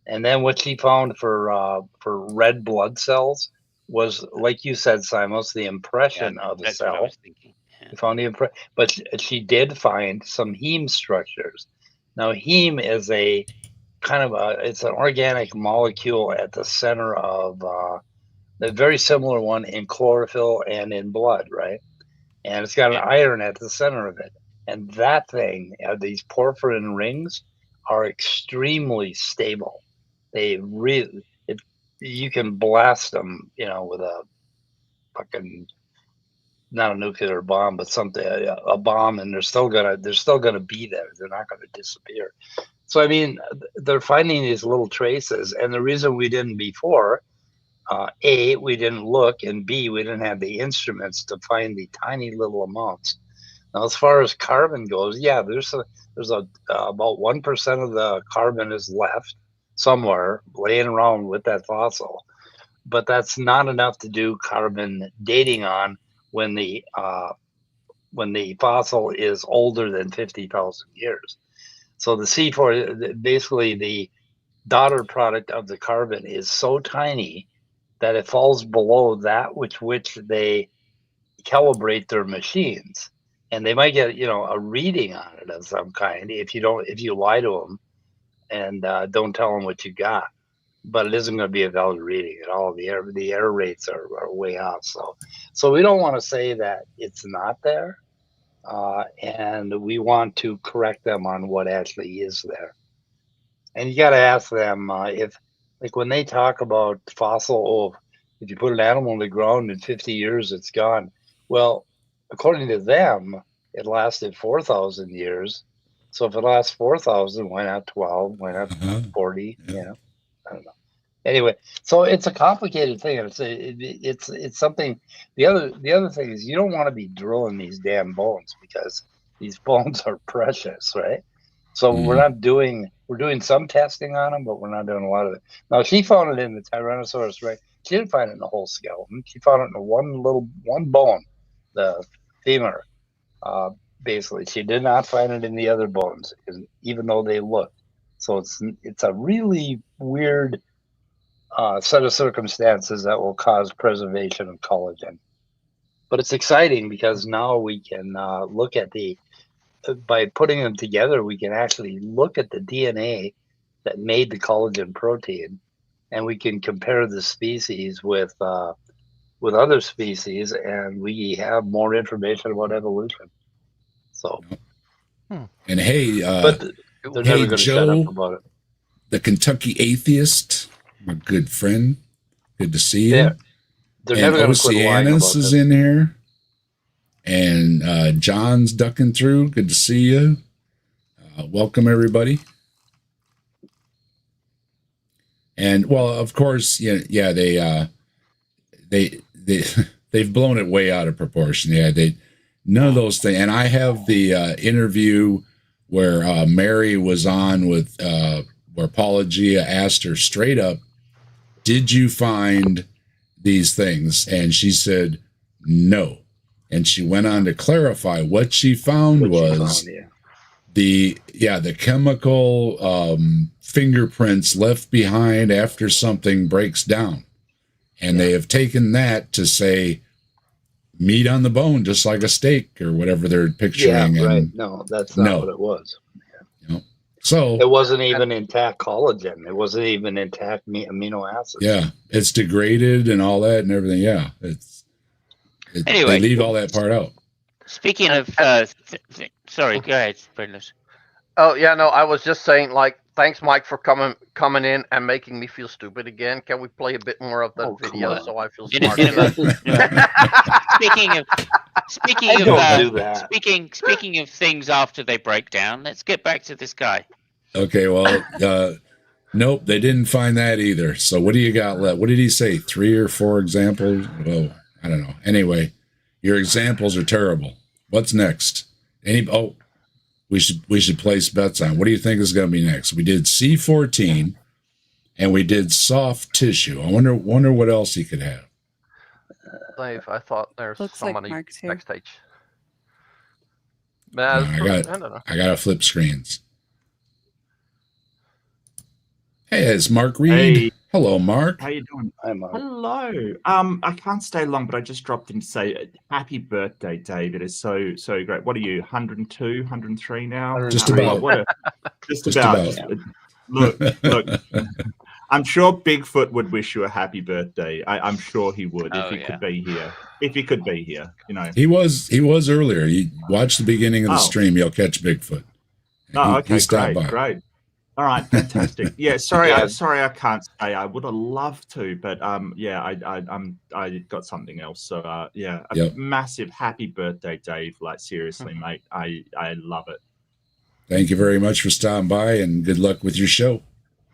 And then what she found for red blood cells was, like you said, Simos, the impression of a That's what I cell. was thinking. You found the but she did find some heme structures. Now, heme is a kind of it's an organic molecule at the center of a very similar one in chlorophyll and in blood, right? And it's got an iron at the center of it. And that thing, these porphyrin rings, are extremely stable. They really, you can blast them, with a fucking, not a nuclear bomb, but something, a bomb, and they're still gonna be there. They're not gonna disappear. So I mean, they're finding these little traces, and the reason we didn't before, A, we didn't look, and B, we didn't have the instruments to find the tiny little amounts. Now, as far as carbon goes, yeah, there's about 1% of the carbon is left somewhere laying around with that fossil, but that's not enough to do carbon dating on when the fossil is older than 50,000 years. So the C4, basically the daughter product of the carbon, is so tiny that it falls below that which they calibrate their machines, and they might get a reading on it of some kind if you lie to them and don't tell them what you got. But it isn't going to be a valid reading at all. The error rates are way off. So we don't want to say that it's not there, and we want to correct them on what actually is there. And you got to ask them if, like, when they talk about fossil, if you put an animal in the ground in 50 years, it's gone. Well, according to them, it lasted 4,000 years. So if it lasts 4,000, why not 12? Why not 40? Yeah. I don't know. Anyway, so it's a complicated thing. It's something. The other thing is, you don't want to be drilling these damn bones, because these bones are precious, right? So we're doing some testing on them, but we're not doing a lot of it. Now, she found it in the Tyrannosaurus Rex. She didn't find it in the whole skeleton. She found it in one bone, the femur. Basically, she did not find it in the other bones, even though they looked. So it's a really weird set of circumstances that will cause preservation of collagen. But it's exciting because now we can look at by putting them together, we can actually look at the DNA that made the collagen protein, and we can compare the species with other species, and we have more information about evolution. So, and hey, but they're never going to shut up about it. The Kentucky Atheist, my good friend, good to see you. They're never going to quit lying about Oceanus is in here, and John's ducking through. Good to see you. Welcome everybody. And well, of course, yeah, they've blown it way out of proportion. Yeah, none of those things. And I have the interview where Mary was on with where Paula Gia asked her straight up, "Did you find these things?" And she said no. And she went on to clarify what she found the chemical fingerprints left behind after something breaks down. And they have taken that to say meat on the bone, just like a steak or whatever they're picturing. Yeah, right. And no, that's not what it was. So it wasn't even intact collagen. It wasn't even intact amino acids. Yeah, it's degraded and all that and everything. Yeah, anyway, they leave all that part out. Speaking of, sorry, go ahead, Brindless. Oh yeah, no, I was just saying, like, thanks, Mike, for coming in and making me feel stupid again. Can we play a bit more of that video so I feel smart? Speaking of things after they break down, let's get back to this guy. Okay, well, Nope, they didn't find that either. So what do you got left? What did he say? 3 or 4 examples? Well, I don't know. Anyway, your examples are terrible. What's next? We should place bets on. What do you think is going to be next? We did C14 and we did soft tissue. I wonder what else he could have. Dave, I thought there's Looks like somebody Mark's here. backstage. But I don't know. I got to flip screens. Hey, it's Mark Reed. Hey. Hello, Mark. How you doing? Hi, Mark. Hello. I can't stay long, but I just dropped in to say happy birthday, David. It's so great. What are you, 102, 103 now? Just about. Just about. Look. I'm sure Bigfoot would wish you a happy birthday. I'm sure he would if he could be here. If he could be here, you know. He was earlier. You watch the beginning of the stream, you'll catch Bigfoot. Okay, great. All right, fantastic. Yeah, sorry, I can't stay. I would have loved to, but I got something else. So massive happy birthday, Dave. Like seriously, mate, I love it. Thank you very much for stopping by, and good luck with your show.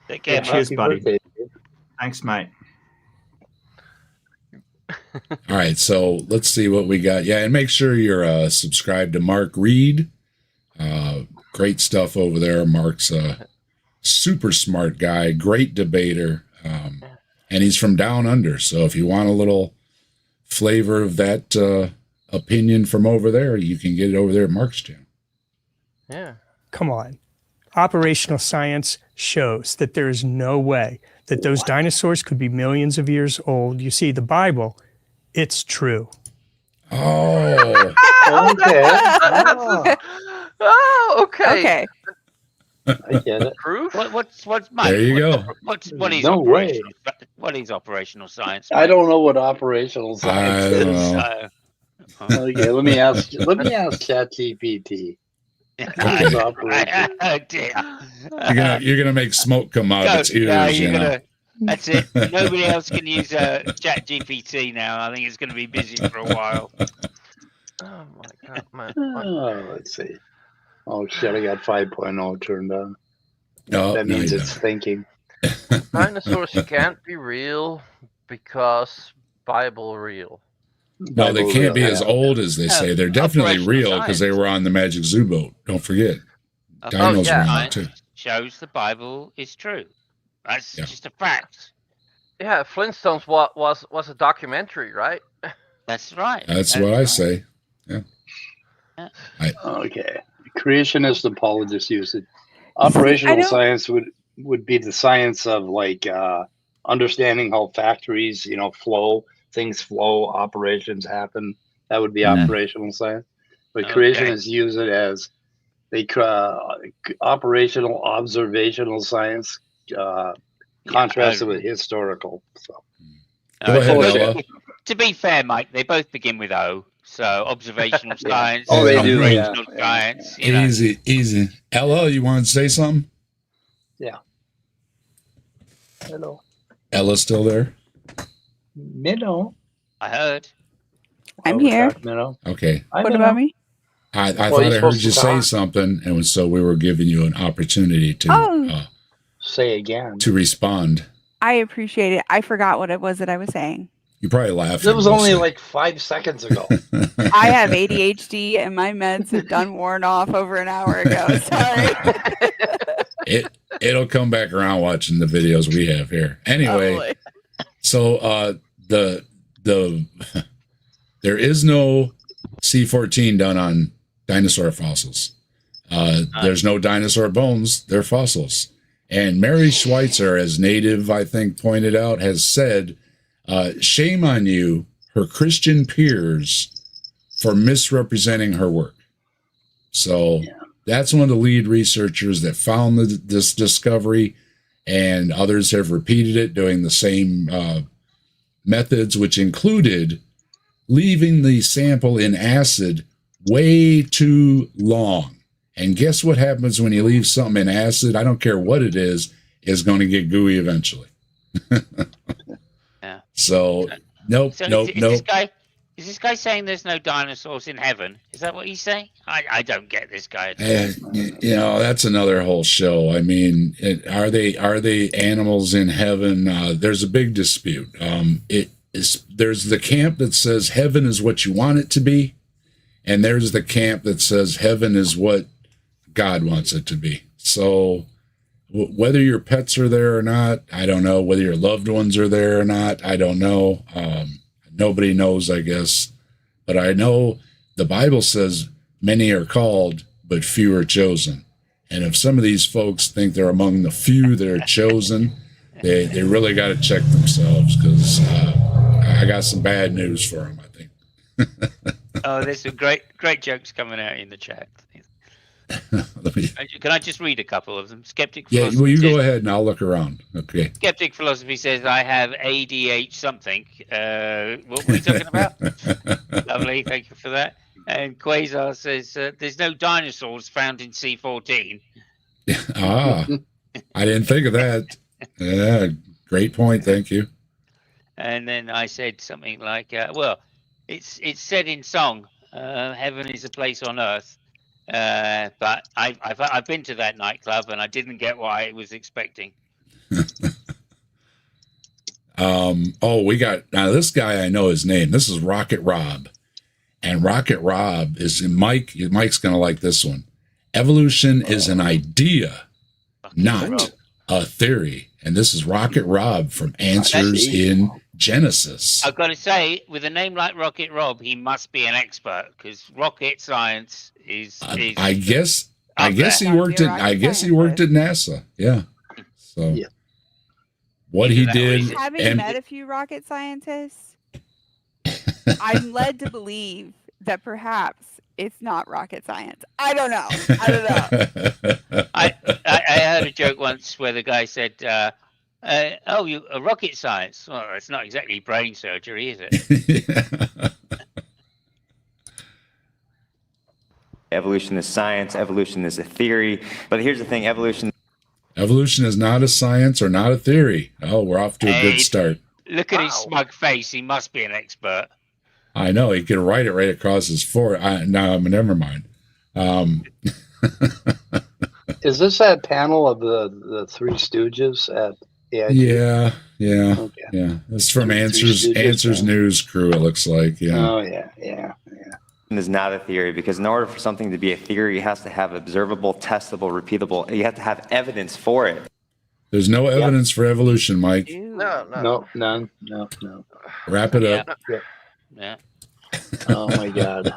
Take care, cheers, buddy. Birthday. Thanks, mate. All right, so let's see what we got. Yeah, and make sure you're subscribed to Mark Reed. Great stuff over there. Mark's a super smart guy, great debater, and he's from down under. So if you want a little flavor of that opinion from over there, you can get it over there at Mark's channel. Yeah. Come on. Operational science shows that there is no way that those dinosaurs could be millions of years old. You see, the Bible, it's true. Oh. Okay. Oh, okay. Okay. I get it. Proof? What's Mike? There you go. What is No way. operational? What is operational science? I don't know what operational I science don't is. know. Okay, let me ask ChatGPT. What is operation? Oh dear. You're gonna make smoke come out of its ears. you're gonna. That's it. Nobody else can use ChatGPT now. I think it's going to be busy for a while. Oh my god, Let's see. Oh shit! I got 5.0 turned on. No, That no, means you it's don't. thinking. Dinosaurs can't be real because Bible real. No, they can't be as old as they say. They're definitely operational real because they science. were on the Magic Zoo boat. Don't forget. Dinos were on that too. Shows the Bible is true. That's just a fact. Yeah, Flintstones was a documentary, right? That's right. That's what I say. Yeah. Okay. Creationist apologists use it. Operational science would be the science of like understanding how factories, flow, things flow, operations happen. That would be operational science. But creationists use it as operational observational science, contrasted with historical. So. Go ahead, Ella. To be fair, Mike, they both begin with O. So observational science, Oh, they do, operational science. You know. Easy. Ella, you want to say something? Yeah. Hello. Ella's still there? Minnow. I heard. I'm here. Minnow. Okay. What about me? I Well, thought you're I heard supposed you to say talk. something, and so we were giving you an opportunity to Say again. to respond. I appreciate it. I forgot what it was that I was saying. You probably laughed. It was only like 5 seconds ago. I have ADHD and my meds have done worn off over an hour ago. Sorry. It'll come back around watching the videos we have here. Anyway, Probably. so the there is no C14 done on dinosaur fossils. There's no dinosaur bones. They're fossils. And Mary Schweitzer, as Native, I think, pointed out, has said, shame on you, her Christian peers, for misrepresenting her work. So that's one of the lead researchers that found this discovery, and others have repeated it, doing the same methods, which included leaving the sample in acid way too long. And guess what happens when you leave something in acid? I don't care what it is going to get gooey eventually. Yeah. So, nope. Is this guy Is this guy saying there's no dinosaurs in heaven? Is that what he's saying? I don't get this guy. And, that's another whole show. I mean, are they animals in heaven? There's a big dispute. There's the camp that says heaven is what you want it to be, and there's the camp that says heaven is what God wants it to be. So whether your pets are there or not, I don't know. Whether your loved ones are there or not, I don't know. Nobody knows, I guess. But I know the Bible says many are called, but few are chosen. And if some of these folks think they're among the few that are chosen, they really got to check themselves, because I got some bad news for them, I think. Oh, there's some great jokes coming out in the chat. Can I just read a couple of them? Skeptic philosophy. Yeah, well, you go ahead and I'll look around. Okay. Skeptic philosophy says I have ADH something. What were we talking about? Lovely, thank you for that. And Quasar says there's no dinosaurs found in C14. I didn't think of that. Yeah, great point. Thank you. And then I said something like, well, it's said in song, heaven is a place on earth. But I've been to that nightclub and I didn't get what I was expecting. We got now this guy, I know his name. This is Rocket Rob. And Rocket Rob is Mike's gonna like this one. Evolution is an idea, not a theory. And this is Rocket Rob from Answers in Genesis. I've got to say, with a name like Rocket Rob, he must be an expert, because rocket science is I guess he worked at NASA. Yeah. So what he did, having met a few rocket scientists, I'm led to believe that perhaps it's not rocket science. I don't know. I heard a joke once where the guy said, you rocket science. Well, it's not exactly brain surgery, is it? Evolution is science. Evolution is a theory. But here's the thing: evolution is not a science or not a theory. Oh, we're off to a good start. Look at his smug face. He must be an expert. I know. He could write it right across his forehead. No, never mind. Is this that panel of the Three Stooges at AIT? Yeah. Yeah. It's from Answers News Crew, it looks like. Yeah. Oh, yeah. is not a theory, because in order for something to be a theory, it has to have observable, testable, repeatable. You have to have evidence for it. There's no evidence for evolution, Mike. No, none. No. Wrap it up. Yeah. Oh my God.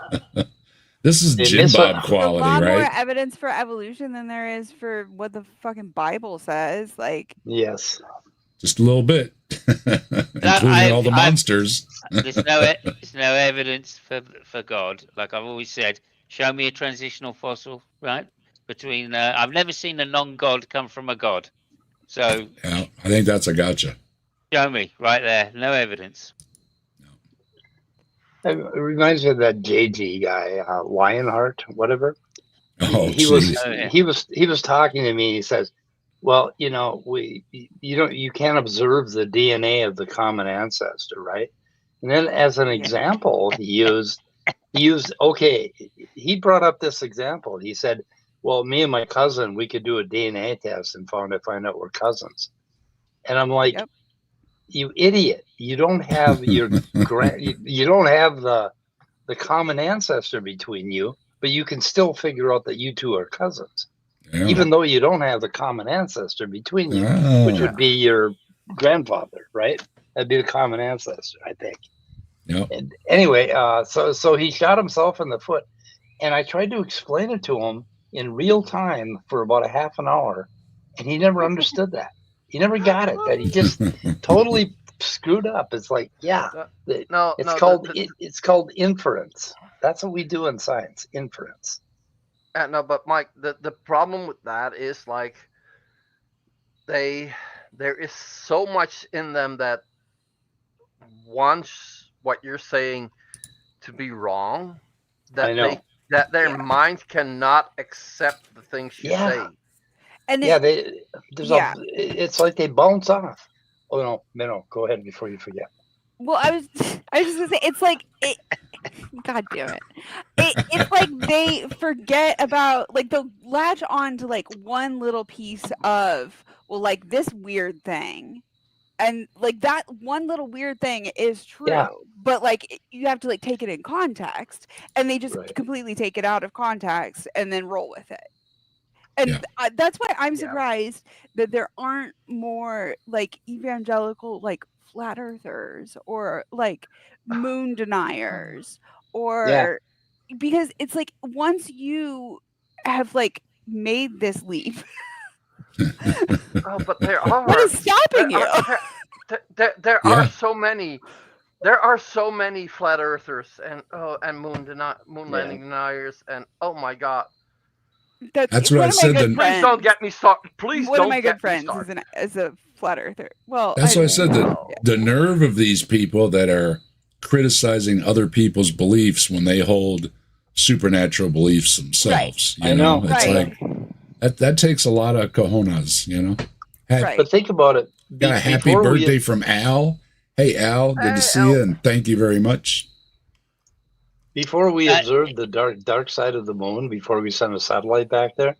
This is Jim Bob quality, right? There's a lot more right? evidence for evolution than there is for what the fucking Bible says. Like, yes, just a little bit, including all the monsters. There's no evidence for God. Like I've always said, show me a transitional fossil, right? Between I've never seen a non-God come from a God. So yeah, I think that's a gotcha. Show me right there. No evidence. It reminds me of that JG guy, Lionheart, whatever. Oh, he was talking to me. He says, "Well, you know, you can't observe the DNA of the common ancestor, right?" And then, as an example, he used. Okay, he brought up this example. He said, "Well, me and my cousin, we could do a DNA test and find out we're cousins." And I'm like, yep. You idiot! You don't have your you don't have the common ancestor between you, but you can still figure out that you two are cousins, even though you don't have the common ancestor between you, which would be your grandfather, right? That'd be the common ancestor, I think. Yep. And anyway, so he shot himself in the foot, and I tried to explain it to him in real time for about a half an hour, and he never understood that. He never got it. That he just totally screwed up. It's like, it's called inference. That's what we do in science, inference. No, but Mike, the problem with that is like there is so much in them that wants what you're saying to be wrong, that their minds cannot accept the things you say. And it's like they bounce off. Oh no, go ahead before you forget. Well, I was just gonna say it's like God damn it. It's like they forget about, like, they'll latch on to like one little piece of, well, like this weird thing. And like that one little weird thing is true, Yeah. but like you have to like take it in context, and they just completely take it out of context and then roll with it. And that's why I'm surprised that there aren't more like evangelical, like flat earthers or like moon deniers, or because it's like once you have like made this leap, Oh, but there are. what is stopping you? There are so many. There are so many flat earthers and moon landing deniers, and oh my god. That's what I said. Please don't get me started. Please one don't of my get good friends is a flat earther. Well, that's what I said. The nerve of these people that are criticizing other people's beliefs when they hold supernatural beliefs themselves. I know. It's like that takes a lot of cojones, you know. But think about it. Got a happy birthday from Al. Hey, Al, good to see you, and thank you very much. Before we observed the dark side of the moon, before we sent a satellite back there,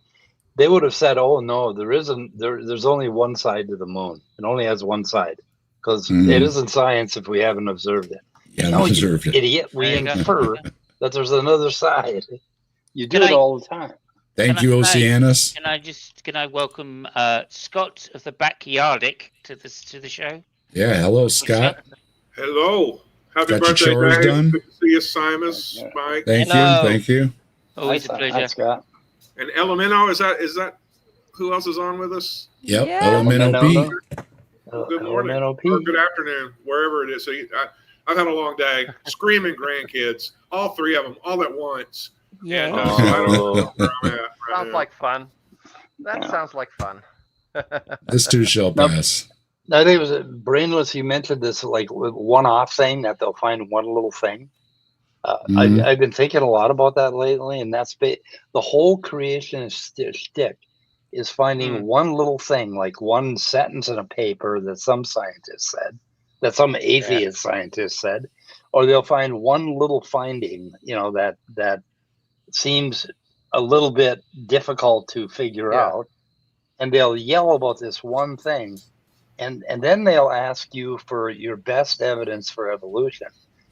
they would have said, "Oh no, there isn't. There's only one side to the moon. It only has one side, because it isn't science if we haven't observed it." Yeah, no, observed it. Idiot. We infer that there's another side. You do it all the time. Thank you, Oceanus. Can I welcome Scott of the Backyardic to the show? Yeah, hello, Scott. Hello. Happy Got your birthday, chores Greg. done? Good to see you, Simus, Mike. Thank you. Always a pleasure. Scott. And Elemento, is that who else is on with us? Yep, Elemento P. Good morning or good afternoon, wherever it is. So I've had a long day. Screaming grandkids, all three of them, all at once. Yeah. And, so I don't know where I'm at right Sounds now. like fun. That sounds like fun. This too shall pass. I think it was Brainless. You mentioned this like one-off thing that they'll find one little thing. I've been thinking a lot about that lately, and that's the whole creationist shtick is finding one little thing, like one sentence in a paper that some scientist said, that some atheist scientist said, or they'll find one little finding, that seems a little bit difficult to figure out, and they'll yell about this one thing. And then they'll ask you for your best evidence for evolution.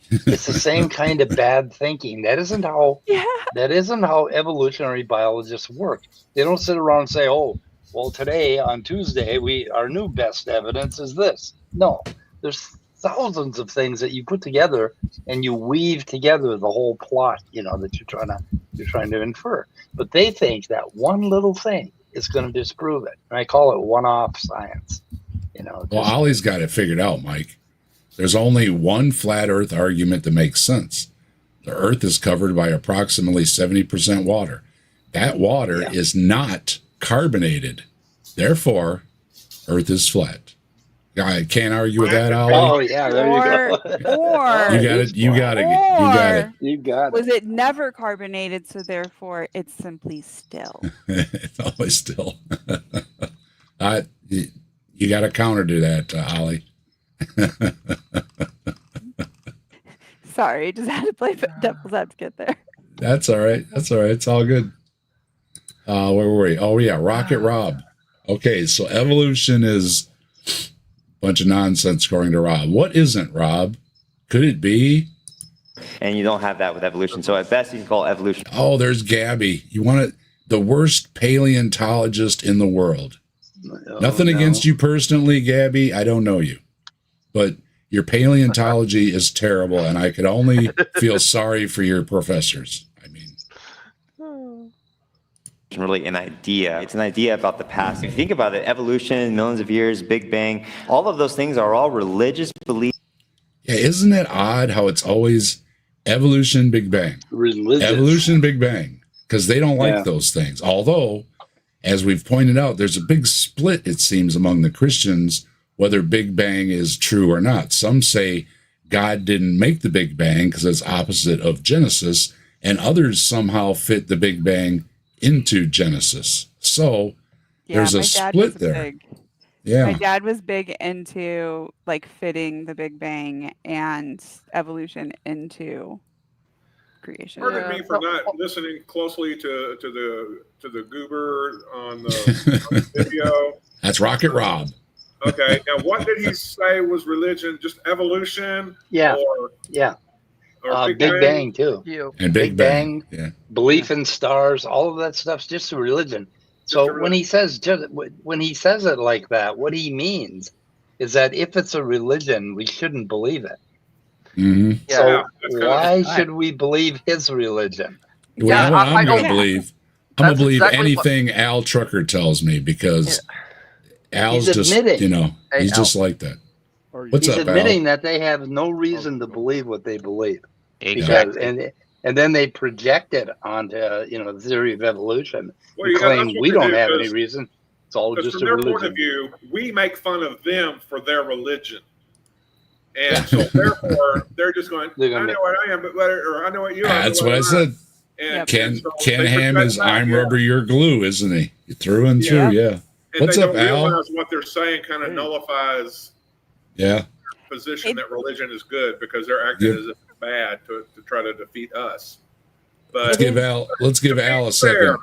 It's the same kind of bad thinking. That isn't how evolutionary biologists work. They don't sit around and say, "Oh, well, today on Tuesday, our new best evidence is this." No, there's thousands of things that you put together and you weave together the whole plot, that you're trying to infer. But they think that one little thing is going to disprove it. And I call it one-off science. Well, Ollie's got it figured out, Mike. There's only one flat Earth argument that makes sense. The Earth is covered by approximately 70% water. That water is not carbonated. Therefore, Earth is flat. I can't argue with that, Ollie. Oh, yeah, there you go. Or You got it. You got it. was it never carbonated, so therefore it's simply still? It's always still. You got a counter to that, Ollie. Sorry, just had to play devil's advocate there. That's all right. It's all good. Where were we? Oh, yeah, Rocket Rob. Okay, so evolution is a bunch of nonsense according to Rob. What isn't, Rob? Could it be? And you don't have that with evolution. So at best, you can call evolution. Oh, there's Gabby. You want the worst paleontologist in the world. Nothing against you personally, Gabby. I don't know you. But your paleontology is terrible, and I could only feel sorry for your professors. Really an idea. It's an idea about the past. If you think about it, evolution, millions of years, Big Bang, all of those things are all religious beliefs. Yeah, isn't it odd how it's always evolution, Big Bang? Religious. Evolution, Big Bang. Because they don't like those things. Although, as we've pointed out, there's a big split, it seems, among the Christians, whether Big Bang is true or not. Some say God didn't make the Big Bang because it's opposite of Genesis, and others somehow fit the Big Bang into Genesis. So there's a split there. My dad was big into like fitting the Big Bang and evolution into creation. Pardon me for not listening closely to the goober on the video. That's Rocket Rob. Okay, now what did he say was religion? Just evolution? Yeah. Or Big Bang too. And Big Bang. Yeah. Belief in stars, all of that stuff's just a religion. So when he says it like that, what he means is that if it's a religion, we shouldn't believe it. Mm-hmm. So why should we believe his religion? Well, I'm going to believe. I'm going to believe anything Al Trucker tells me because Al's just, he's just like that. What's he's up, admitting Al? that they have no reason to believe what they believe. Exactly. And then they project it onto, the theory of evolution. Well, and claim that's what we they don't do, have any reason. It's all just from a their religion. point of view, we make fun of them for their religion. And so therefore, they're just going, I know what I am, or I know what you are. That's what I said. And Ken so Ham they is project I'm that, rubber, you're glue, isn't he? Through and through, yeah. And What's they up, don't Al? realize what they're saying kind of nullifies Yeah. position that religion is good because they're acting as if it's bad to try to defeat us. But let's give Al a second.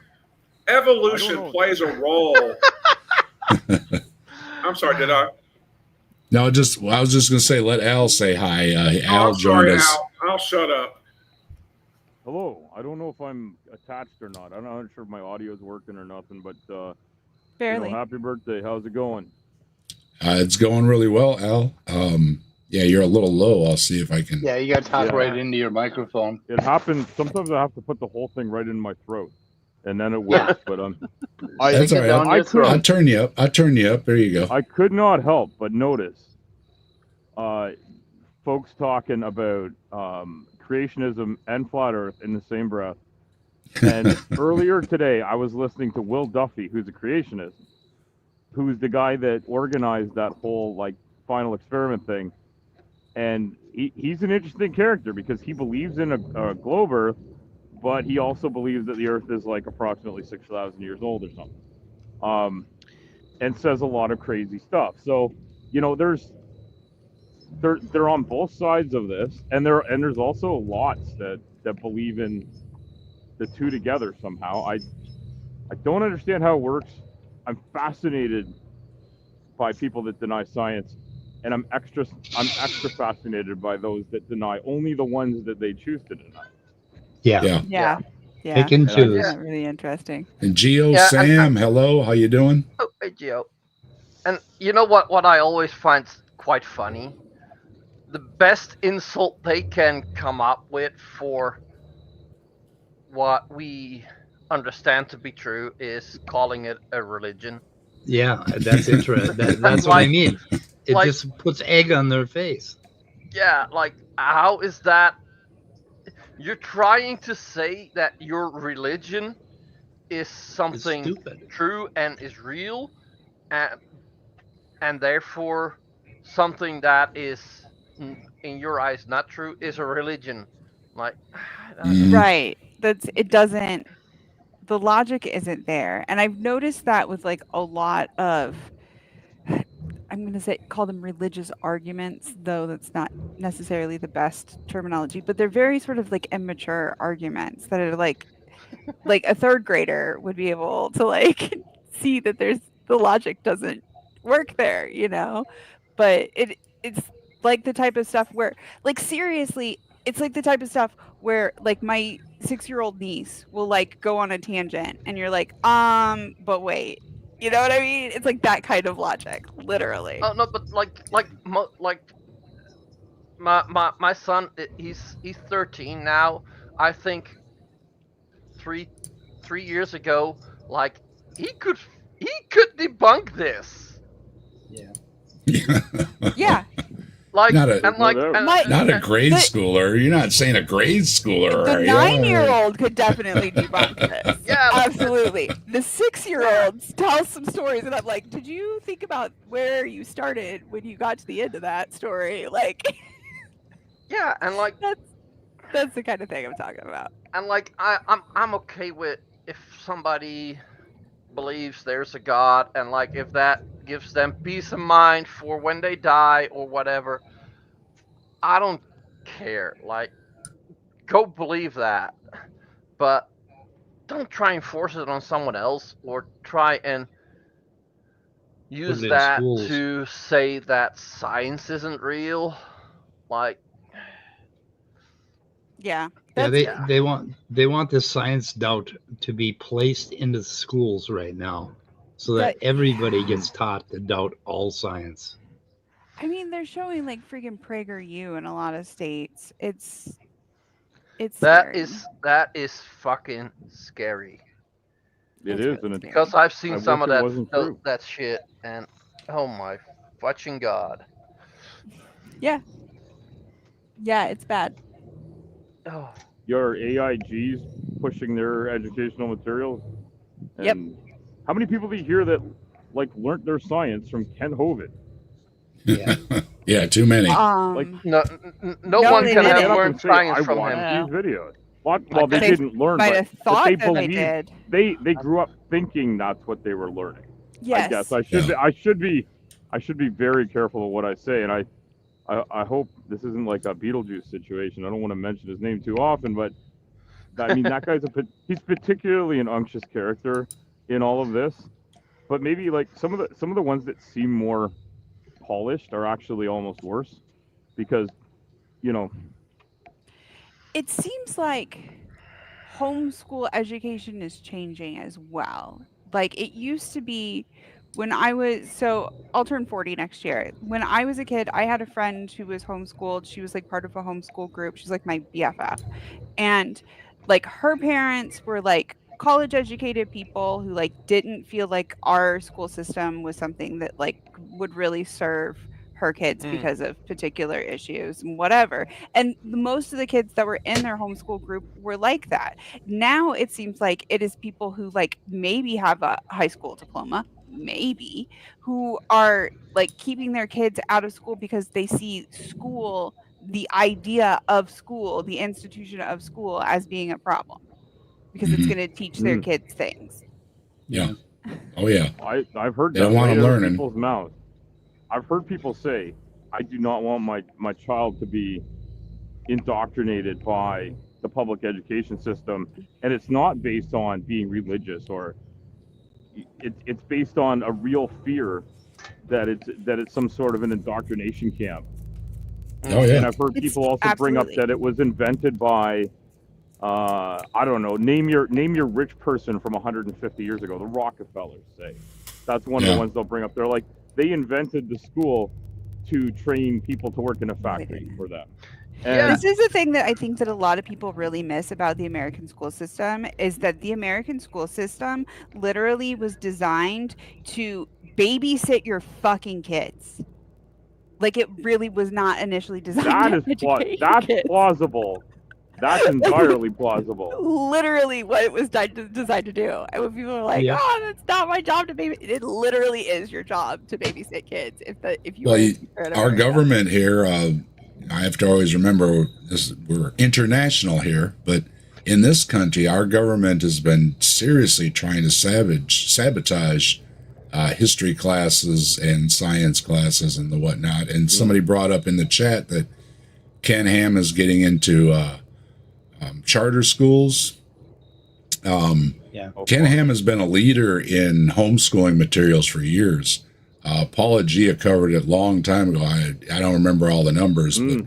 Evolution plays a role. I'm sorry, did I? No, I was just gonna say let Al say hi. Al I'm joined sorry, us. Al. I'll shut up. Hello. I don't know if I'm attached or not. I'm not sure if my audio is working or nothing, but barely. Happy birthday. How's it going? It's going really well, Al. Yeah, you're a little low. I'll see if I can. Yeah, you got to talk right into your microphone. It happens. Sometimes I have to put the whole thing right in my throat, and then it works. But that's all right. I'll turn you up. There you go. I could not help but notice folks talking about creationism and flat Earth in the same breath. And earlier today, I was listening to Will Duffy, who's a creationist, who's the guy that organized that whole final experiment thing. And he's an interesting character because he believes in a globe Earth, but he also believes that the Earth is approximately 6,000 years old or something, and says a lot of crazy stuff. So, they're on both sides of this, and there's also lots that believe in the two together somehow. I don't understand how it works. I'm fascinated by people that deny science. And I'm extra fascinated by those that deny only the ones that they choose to deny. Yeah. Pick and choose. That's really interesting. And Sam, hello, how you doing? Oh, hey, Gio. And you know what I always find quite funny? The best insult they can come up with for what we understand to be true is calling it a religion. Yeah, that's interesting. That's what I mean. It just puts egg on their face. Yeah, how is that? You're trying to say that your religion is something true and is real, and therefore something that is, in your eyes, not true is a religion. Right. It doesn't. The logic isn't there, and I've noticed that with a lot of. I'm going to call them religious arguments, though that's not necessarily the best terminology, but they're very sort of immature arguments that are like a third grader would be able to see that the logic doesn't work there, but it's the type of stuff where seriously, it's the type of stuff where my 6-year-old niece will go on a tangent and you're but wait. You know what I mean? It's that kind of logic, literally. Oh no, but my son, he's 13 now. I think 3 years ago, he could debunk this. Yeah. Not a grade schooler. You're not saying a grade schooler. The 9-year-old could definitely debunk this. Yeah, absolutely. The 6-year-olds tell some stories, and I'm like, did you think about where you started when you got to the end of that story? Yeah, and that's the kind of thing I'm talking about. And I'm okay with if somebody believes there's a God, and if that gives them peace of mind for when they die or whatever. I don't care. Like, go believe that, but don't try and force it on someone else, or try and use Put it in that schools. to say that science isn't real. Like, Yeah. Yeah, they want this science doubt to be placed into the schools right now, so that everybody gets taught to doubt all science. I mean, they're showing like freaking PragerU in a lot of states. It's scary. that is fucking scary. It is, and it's Because I've seen I some of wish it wasn't true. that shit, and oh my fucking god. Yeah. Yeah, it's bad. Oh. Your AIGs pushing their educational materials. And Yep. How many people do you hear that like learned their science from Ken Hovind? Yeah. Yeah, too many. Like No one can have learned science from watched him. these videos. Well, they They didn't learn, might but, have but thought they that they believed. did. They grew up thinking that's what they were learning. Yes. I guess I should be very careful of what I say, and I hope this isn't like a Beetlejuice situation. I don't want to mention his name too often, but I mean that guy's he's particularly an unctuous character in all of this. But maybe like some of the ones that seem more polished are actually almost worse, because It seems like homeschool education is changing as well. Like it used to be when I'll turn 40 next year. When I was a kid, I had a friend who was homeschooled. She was like part of a homeschool group. She's like my BFF. And like her parents were like college educated people who like didn't feel like our school system was something that like would really serve her kids because of particular issues and whatever. And most of the kids that were in their homeschool group were like that. Now it seems like it is people who like maybe have a high school diploma, maybe, who are like keeping their kids out of school because they see school, the idea of school, the institution of school as being a problem because it's going to teach their kids things. Yeah. Oh yeah. I've heard they that don't want right them out of learning. people's mouths. I've heard people say, I do not want my child to be indoctrinated by the public education system. And it's not based on being religious, or it's based on a real fear that it's some sort of an indoctrination camp. Oh yeah. And I've heard people also bring up that it was invented by I don't know, name your rich person from 150 years ago. The Rockefellers, say. That's one of the ones they'll bring up. They're like, they invented the school to train people to work in a factory for them. And this is the thing that I think that a lot of people really miss about the American school system, is that the American school system literally was designed to babysit your fucking kids. Like it really was not initially designed to educate your kids. Plausible. That's entirely plausible. Literally what it was designed to do. And when people are like, "Oh, that's not my job to baby," it literally is your job to babysit kids. Our government here, I have to always remember this. We're international here, but in this country, our government has been seriously trying to sabotage history classes and science classes and the whatnot. And somebody brought up in the chat that Ken Ham is getting into charter schools. Ken Ham has been a leader in homeschooling materials for years. Paula Gia covered it a long time ago. I don't remember all the numbers, but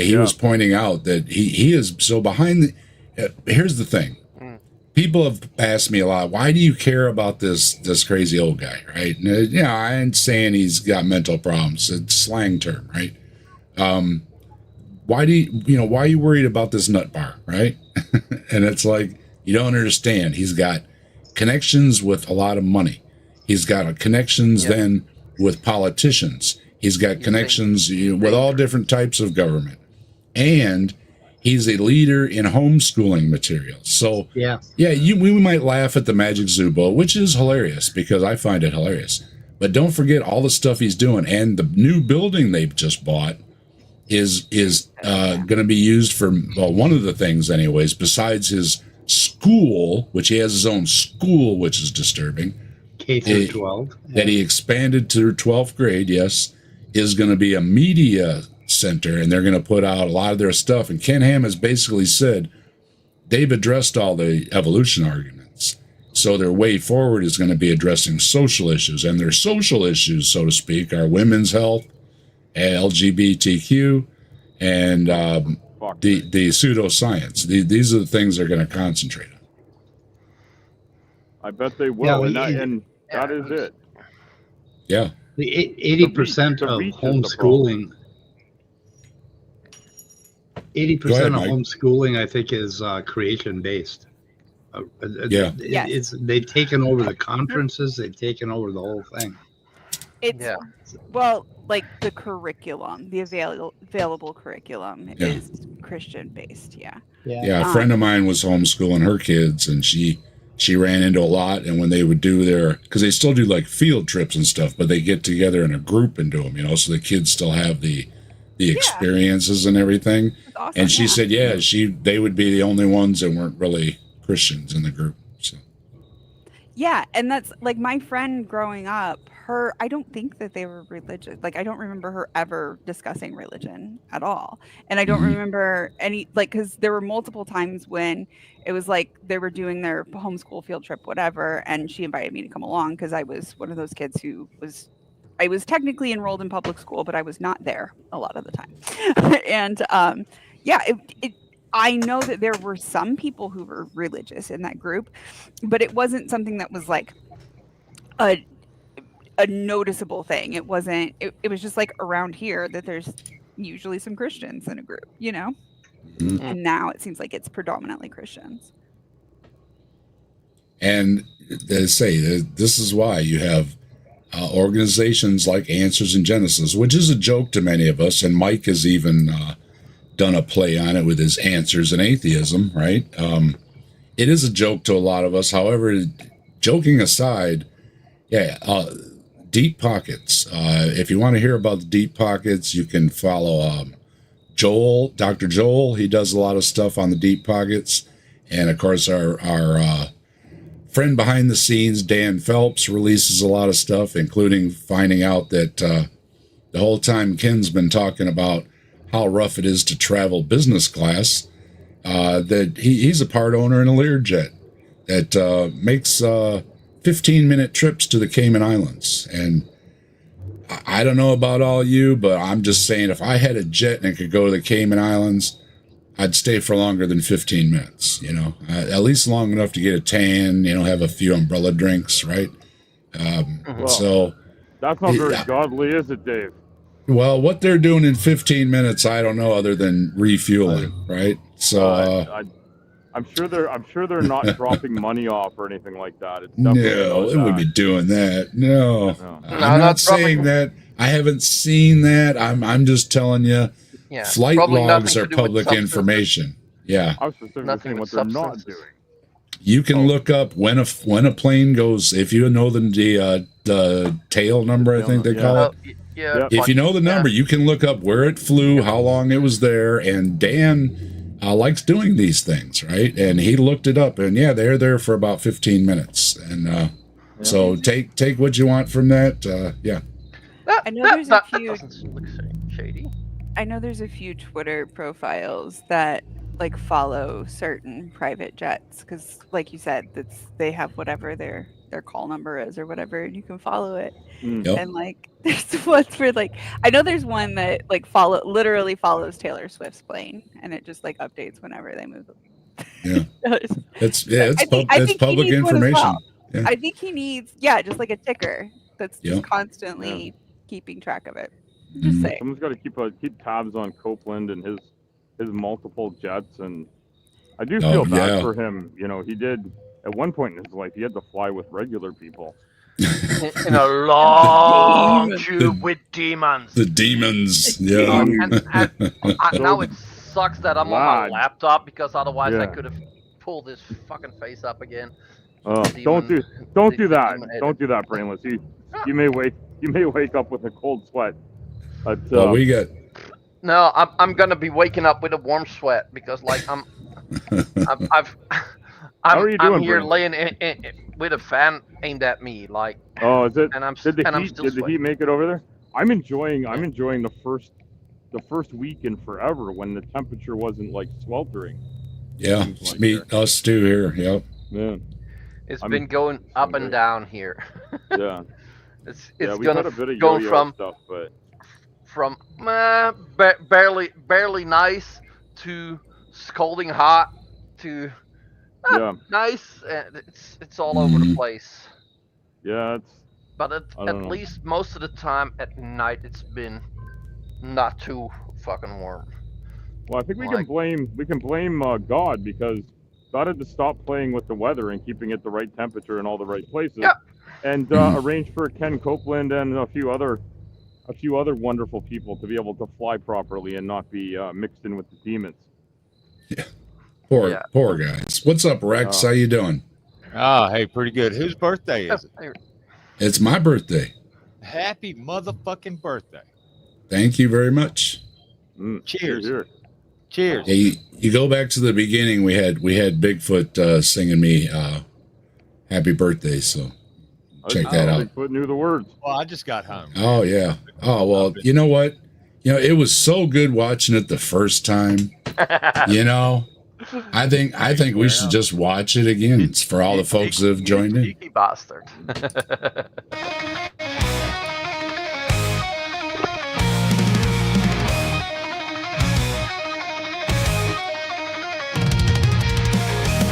he was pointing out that he is so behind here's the thing. People have asked me a lot, why do you care about this crazy old guy, right? And, I ain't saying he's got mental problems. It's a slang term, right? Why are you worried about this nut bar, right? And it's like, you don't understand. He's got connections with a lot of money. He's got connections then with politicians. He's got connections with all different types of government. And he's a leader in homeschooling materials. So, we might laugh at the Magic Zubo, which is hilarious because I find it hilarious. But don't forget all the stuff he's doing. And the new building they've just bought is going to be used for, one of the things anyways, besides his school, which he has his own school, which is disturbing. K through 12. That he expanded to 12th grade, yes, is going to be a media center, and they're going to put out a lot of their stuff. And Ken Ham has basically said they've addressed all the evolution arguments. So their way forward is going to be addressing social issues. And their social issues, so to speak, are women's health, LGBTQ, and the pseudoscience. These are the things they're going to concentrate on. I bet they will, and that is it. Yeah. The 80% of homeschooling. 80% of homeschooling, I think, is creation based. They've taken over the conferences. They've taken over the whole thing. It's well, like the curriculum, the available curriculum is Christian based. Yeah. A friend of mine was homeschooling her kids, and she ran into a lot. And when they would do because they still do like field trips and stuff, but they get together in a group and do them, so the kids still have the experiences and everything. Awesome, and she said, they would be the only ones that weren't really Christians in the group. So. Yeah, and that's like my friend growing up. I don't think that they were religious. Like I don't remember her ever discussing religion at all, and I don't remember any because there were multiple times when it was like they were doing their homeschool field trip, whatever, and she invited me to come along because I was one of those kids who was. I was technically enrolled in public school, but I was not there a lot of the time. And I know that there were some people who were religious in that group, but it wasn't something that was like a noticeable thing. It wasn't, it was just like around here that there's usually some Christians in a group, and now it seems like it's predominantly Christians. And they say this is why you have organizations like Answers in Genesis, which is a joke to many of us, and Mike has even done a play on it with his Answers in Atheism, right? It is a joke to a lot of us. However, joking aside, deep pockets. If you want to hear about the deep pockets, you can follow Dr. Joel. He does a lot of stuff on the deep pockets. And of course, our friend behind the scenes, Dan Phelps, releases a lot of stuff, including finding out that the whole time Ken's been talking about how rough it is to travel business class, that he's a part owner in a Learjet that makes 15-minute trips to the Cayman Islands. And I don't know about all you, but I'm just saying if I had a jet and it could go to the Cayman Islands, I'd stay for longer than 15 minutes, at least long enough to get a tan, have a few umbrella drinks, right? So that's not very godly, is it, Dave? Well, what they're doing in 15 minutes, I don't know, other than refueling, right? So I'm sure they're not dropping money off or anything like that. It's no, it would be doing that. No, I'm not saying that. I haven't seen that. I'm just telling you. Yeah, flight logs are public information. Yeah. I was specifically saying what they're not doing. You can look up when a plane goes, if you know the tail number, I think they call it. Yeah. If you know the number, you can look up where it flew, how long it was there, and Dan likes doing these things, right? And he looked it up, and they're there for about 15 minutes. And so take what you want from that. I know there's a few. Doesn't look shady. I know there's a few Twitter profiles that like follow certain private jets because, like you said, they have whatever their call number is or whatever, and you can follow it. Yep. And like, there's ones for like, I know there's one that like literally follows Taylor Swift's plane, and it just like updates whenever they move. Yeah, it's public information. Well. Yeah. I think he needs just like a ticker that's just constantly keeping track of it. Just saying. Someone's got to keep tabs on Copeland and his multiple jets, and I do feel bad for him. He did at one point in his life he had to fly with regular people in a long tube with demons. The demons, yeah. Now it sucks that I'm on my laptop because otherwise I could have pulled his fucking face up again. Don't do that. Don't do that, Brainless. You may wake up with a cold sweat. But, we got. No, I'm gonna be waking up with a warm sweat because like I've How are you doing, I'm here Brandon? laying with a fan aimed at me, like. Oh, is it? And I'm Did the and I'm heat? still Did the sweating. heat make it over there? I'm enjoying the first week in forever when the temperature wasn't like sweltering. Yeah, Like us too here. Yep. Yeah. It's been going up and down here. Yeah. It's Yeah, we've gonna had a bit of going yo-yo stuff, but from barely nice to scalding hot to yeah, nice. It's all over the place. yeah, it's. But I at don't know. least most of the time at night it's been not too fucking warm. Well, I think we can blame God because God had to stop playing with the weather and keeping it the right temperature in all the right places, and arrange for Ken Copeland and a few other wonderful people to be able to fly properly and not be mixed in with the demons. Poor guys. What's up, Rex? How you doing? Oh, hey, pretty good. Whose birthday is it? It's my birthday. Happy motherfucking birthday. Thank you very much. Cheers. Cheers. Hey, you go back to the beginning. We had Bigfoot singing me happy birthday. So check that out. Bigfoot knew the words. Well, I just got home. Oh yeah. Oh well. You know what? It was so good watching it the first time. I think we should just watch it again. It's for all the folks that have joined in. Cheeky bastard.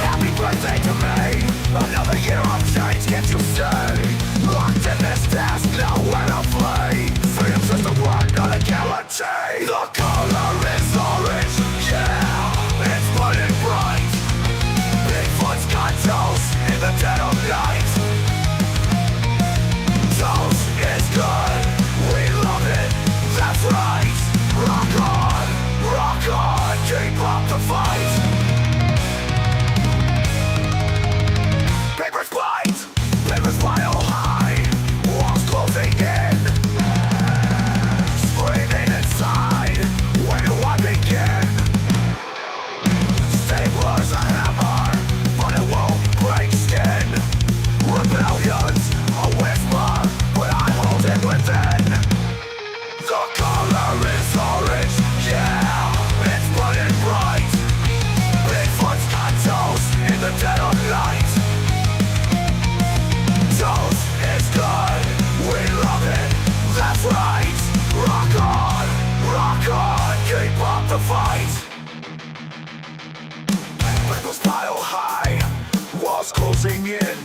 Happy birthday to me. Another year of change, can't you see? Locked in this task, nowhere to flee. Freedom's just a word, not a guarantee. The color is orange, yeah, it's burning bright. Bigfoot's got toes in the dead of night. Toes is good, we love it, that's right. Rock on, keep up the fight. Papers bite, papers pile high, walls closing in, screaming inside. Where do I begin? Stapler's a hammer, but it won't break skin. Rebellion's a whisper, but I hold it within. The color is orange, yeah, it's burning bright. Bigfoot's got toes in the dead of night. Toes is good, we love it, that's right. Rock on, keep up the fight. Papers pile high, walls closing in,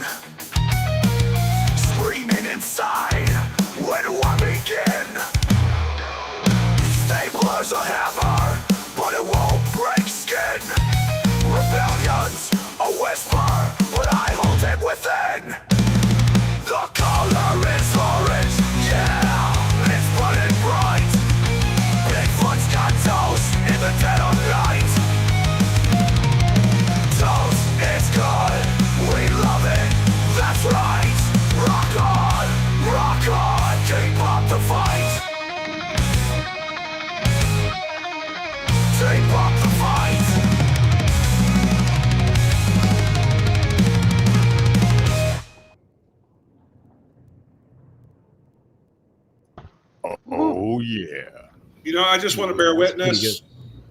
screaming inside. Where do I begin? Stapler's a hammer, but it won't break skin. Rebellion's a whisper, but I hold it within. The color is orange, yeah, it's burning bright. Bigfoot's got toes in the dead of night. Toes is good, we love it, that's right. Rock on, keep up the fight. Keep up the fight. Oh yeah. I just want to bear witness.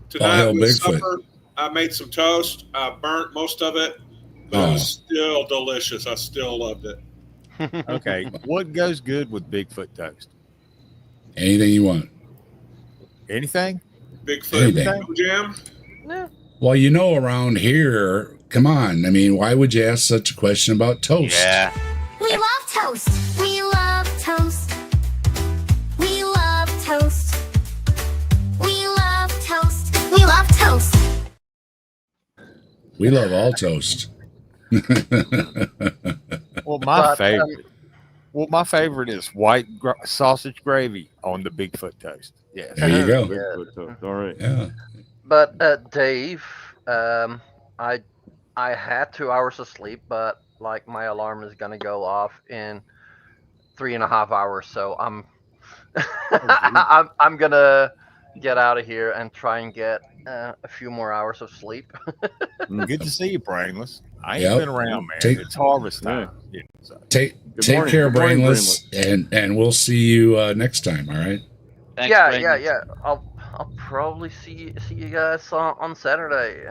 Tonight hell, was Bigfoot. supper. I made some toast. I burnt most of it, but it was still delicious. I still loved it. Okay. What goes good with Bigfoot toast? Anything you want. Anything? Bigfoot Anything. jam. Well, around here, come on. I mean, why would you ask such a question about toast? Yeah. We love toast. We love toast. We love toast. We love toast. We love toast. We love all toast. Well, my favorite is white sausage gravy on the Bigfoot toast. Yes. There you go. Bigfoot toast. All right. Yeah. But Dave, I had 2 hours of sleep, but like my alarm is gonna go off in 3.5 hours, so I'm I'm gonna get out of here and try and get a few more hours of sleep. Good to see you, Brainless. I ain't Yep. been around, man. Take- It's harvest time. Yeah, so. Take morning. care, Good morning, Brainless, and we'll see you next time. All right. Thanks, yeah, Brandon. yeah. I'll probably see you guys on Saturday.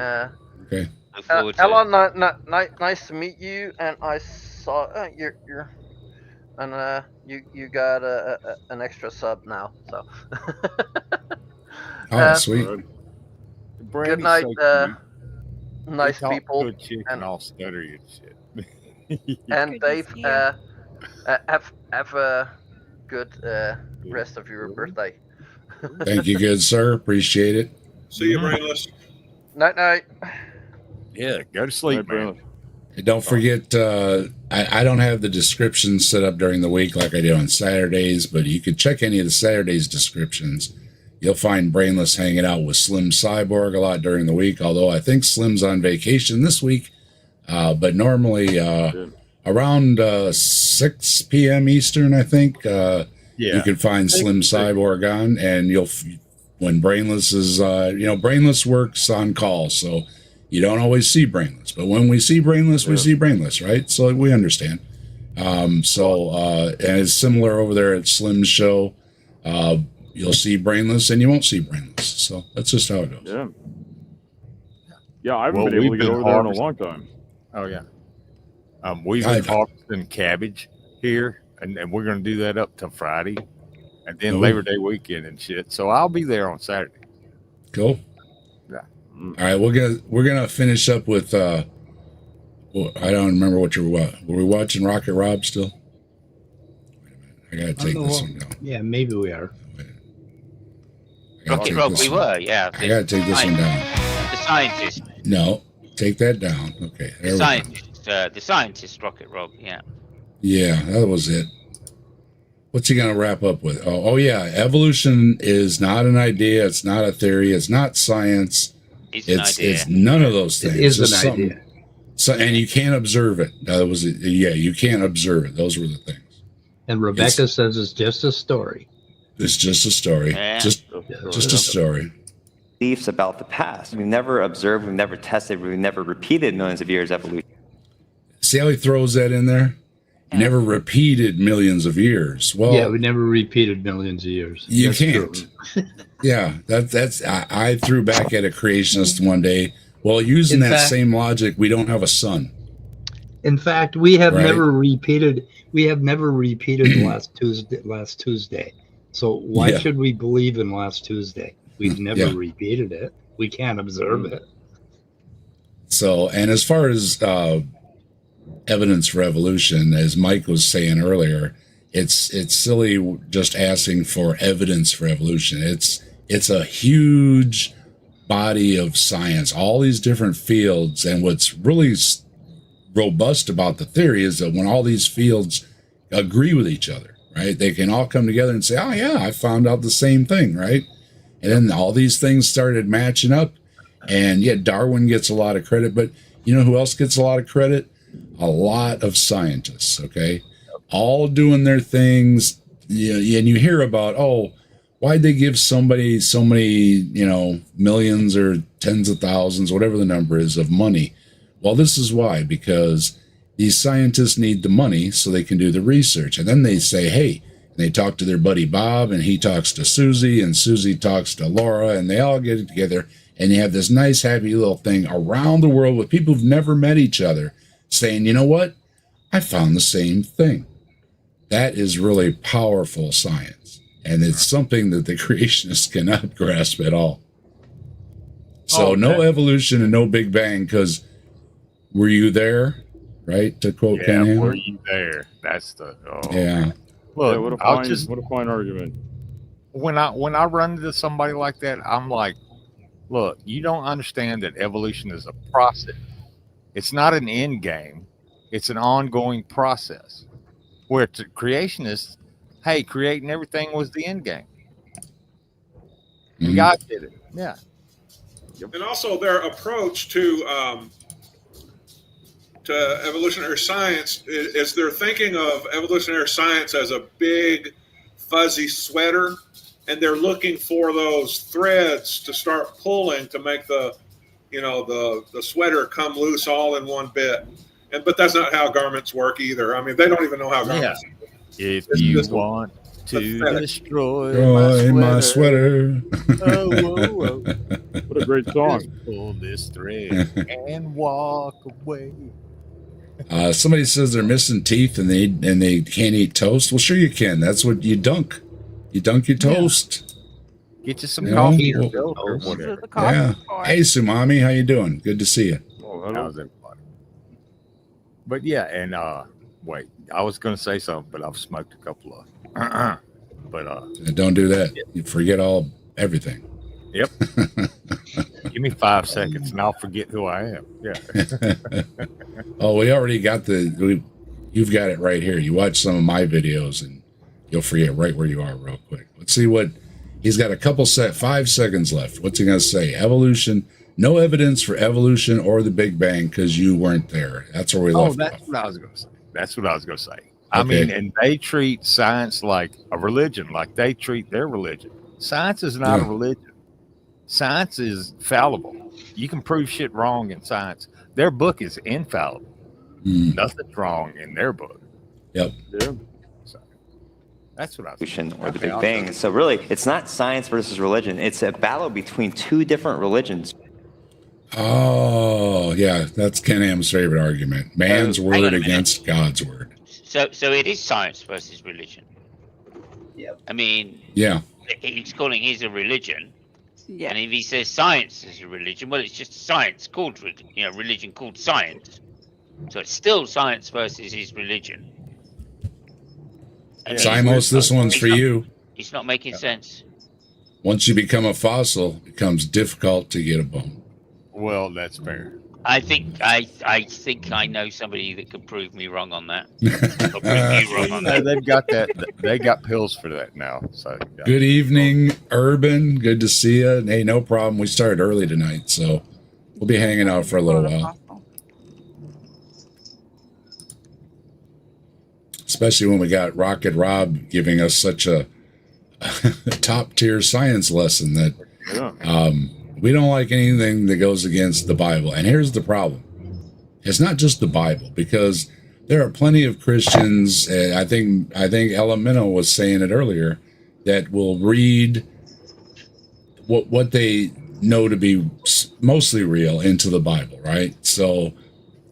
Okay. Look forward to Ella, it. nice to meet you. And I saw you're and you got an extra sub now. So Oh, sweet. good night, nice He talk people. Good chick and all stuttery and shit. And Good to Dave, see you. have a good rest of your birthday. Thank you, good sir. Appreciate it. See you, Brainless. Night. Yeah, go to sleep, man. And don't forget, I don't have the descriptions set up during the week like I do on Saturdays, but you can check any of the Saturdays descriptions. You'll find Brainless hanging out with Slim Cyborg a lot during the week, although I think Slim's on vacation this week. But normally around 6 p.m. Eastern, I think, you can find Slim Cyborg on, and when Brainless is, Brainless works on call, so you don't always see Brainless. But when we see Brainless, we see Brainless, right? So we understand. And it's similar over there at Slim's show. You'll see Brainless and you won't see Brainless. So that's just how it goes. Yeah. Yeah, I haven't been able to get over there in a long time. Oh, yeah. We've been harvesting cabbage here, and we're going to do that up till Friday, and then Labor Day weekend and shit. So I'll be there on Saturday. Cool. Yeah. All right, we're gonna finish up with. I don't remember what were we watching Rocket Rob still? I gotta take this one down. Yeah, maybe we are. Rocket Rob, we were, yeah. I gotta take this one down. The scientist. No, take that down. Okay, there we go. The scientist, Rocket Rob, yeah. Yeah, that was it. What's he going to wrap up with? Oh, yeah. Evolution is not an idea. It's not a theory. It's not science. It's none of those things. It is it's an idea. So, and you can't observe it. That was it. Yeah, you can't observe it. Those were the things. And Rebecca says it's just a story. It's just a story. Yeah. Just a story. Beliefs about the past. We've never observed, we've never tested, we've never repeated millions of years evolution. See how he throws that in there? Never repeated millions of years. Well, yeah, we never repeated millions of years. You That's can't. true. Yeah, that's. I threw back at a creationist one day. Well, using In that fact- same logic, we don't have a sun. In fact, we have Right. never repeated. We have never repeated last Tuesday. So why Yeah. should we believe in last Tuesday? We've never Yeah. repeated it. We can't observe it. So, and as far as evidence for evolution, as Mike was saying earlier, it's silly just asking for evidence for evolution. It's a huge body of science, all these different fields, and what's really robust about the theory is that when all these fields agree with each other, right, they can all come together and say, oh yeah, I found out the same thing, right? And then all these things started matching up, and yeah, Darwin gets a lot of credit, but you know who else gets a lot of credit? A lot of scientists, okay, all doing their things. And you hear about, oh, why'd they give somebody so many, millions or tens of thousands, whatever the number is, of money? Well, this is why, because these scientists need the money so they can do the research. And then they say, hey, they talk to their buddy Bob, and he talks to Susie, and Susie talks to Laura, and they all get together, and you have this nice, happy little thing around the world with people who've never met each other saying, you know what? I found the same thing. That is really powerful science. And it's something that the creationists cannot grasp at all. So no evolution and no Big Bang, because were you there? Right? To quote Yeah, Ken were Ham? you there? That's the Yeah. Look, what a I'll fine, just what a fine argument. when I run into somebody like that, I'm like, look, you don't understand that evolution is a process. It's not an end game. It's an ongoing process. Where to creationists, hey, creating everything was the end game. And God did it. Yeah. And also their approach to evolutionary science is they're thinking of evolutionary science as a big fuzzy sweater and they're looking for those threads to start pulling to make the sweater come loose all in one bit. But that's not how garments work either. I mean, they don't even know how garments work. If you want to destroy my sweater. Oh, whoa, whoa. What a great song. Pull this thread and walk away. Somebody says they're missing teeth and they can't eat toast. Well, sure you can. That's what you dunk. You dunk your toast. Get you some coffee or whatever. Yeah. Hey, Sumami, how you doing? Good to see you. How's everybody? But yeah, and wait, I was going to say something, but I've smoked a couple of. But don't do that. You forget everything. Yep. Give me 5 seconds and I'll forget who I am. Yeah. Oh, we already got you've got it right here. You watch some of my videos and you'll forget right where you are real quick. Let's see what he's got. 5 seconds left. What's he going to say? Evolution. No evidence for evolution or the Big Bang because you weren't there. That's where we left off. What I was going to say. That's what I was going to say. I mean, and they treat science like a religion, like they treat their religion. Science is not a religion. Science is fallible. You can prove shit wrong in science. Their book is infallible. Nothing's wrong in their book. Yep. Yeah. So, that's what I was saying. Or the Big Bang. So really, it's not science versus religion. It's a battle between two different religions. Oh, yeah. That's Ken Ham's favorite argument. Man's word against God's word. So it is science versus religion. Yeah. I mean, yeah. He's calling his a religion. Yeah. And if he says science is a religion, well, it's just science called religion called science. So it's still science versus his religion. Simos, this one's for you. It's not making sense. Once you become a fossil, it becomes difficult to get a bone. Well, that's fair. I think I know somebody that could prove me wrong on that. Prove you wrong on that. They've got that. They got pills for that now. So yeah. Good evening, Urban. Good to see you. Hey, no problem. We started early tonight, so we'll be hanging out for a little while. Especially when we got Rocket Rob giving us such a top tier science lesson that we don't like anything that goes against the Bible. And here's the problem. It's not just the Bible, because there are plenty of Christians, and I think Elemento was saying it earlier, that will read what they know to be mostly real into the Bible, right? So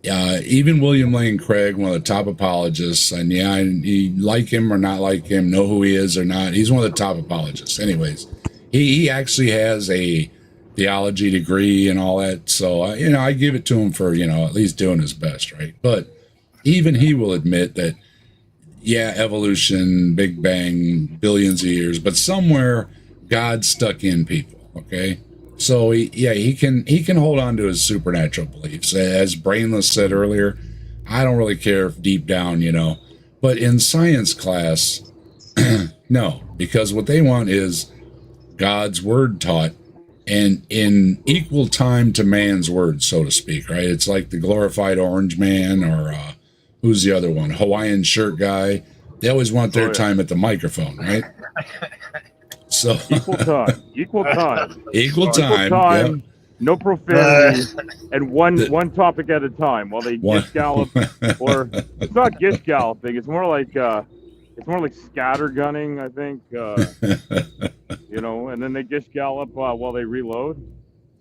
even William Lane Craig, one of the top apologists, and you like him or not like him, know who he is or not, he's one of the top apologists. Anyways, he actually has a theology degree and all that. So, I give it to him for, at least doing his best, right? But even he will admit that, evolution, Big Bang, billions of years, but somewhere God stuck in people, okay? So, he can hold on to his supernatural beliefs. As Brainless said earlier, I don't really care if deep down, but in science class, no, because what they want is God's word taught, and in equal time to man's word, so to speak, right? It's like the glorified orange man, or who's the other one? Hawaiian shirt guy. They always want their time at the microphone, right? So equal time. Yep. No profanity, and one topic at a time while they gish gallop. Or it's not gish galloping. It's more like scattergunning, I think. And then they gish gallop while they reload,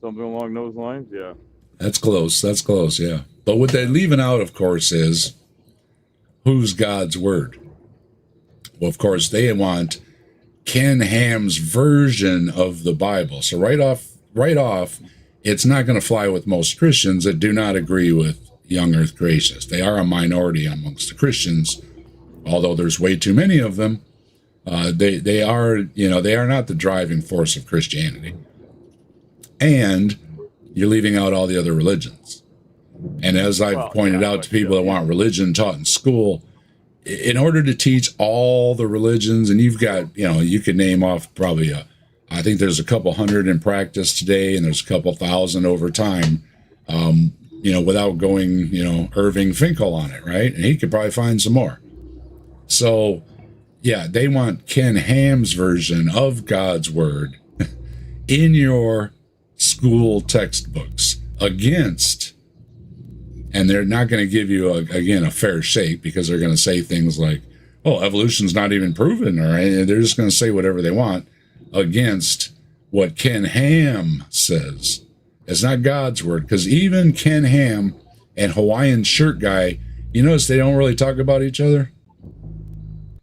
something along those lines. Yeah, that's close. Yeah, but what they're leaving out, of course, is who's God's word. Well, of course, they want Ken Ham's version of the Bible. So right off, it's not going to fly with most Christians that do not agree with young Earth creationists. They are a minority amongst the Christians, although there's way too many of them. They are not the driving force of Christianity. And you're leaving out all the other religions. And as I've pointed out to people that want religion taught in school, in order to teach all the religions, and you've got, you could name off probably I think there's a couple hundred in practice today, and there's a couple thousand over time, without going, Irving Finkel on it, right? And he could probably find some more. So Yeah, they want Ken Ham's version of God's word in your school textbooks against, and they're not going to give you, a fair shake, because they're going to say things like, oh, evolution's not even proven, or they're just going to say whatever they want against what Ken Ham says. It's not God's word, because even Ken Ham and Hawaiian Shirt Guy, you notice they don't really talk about each other?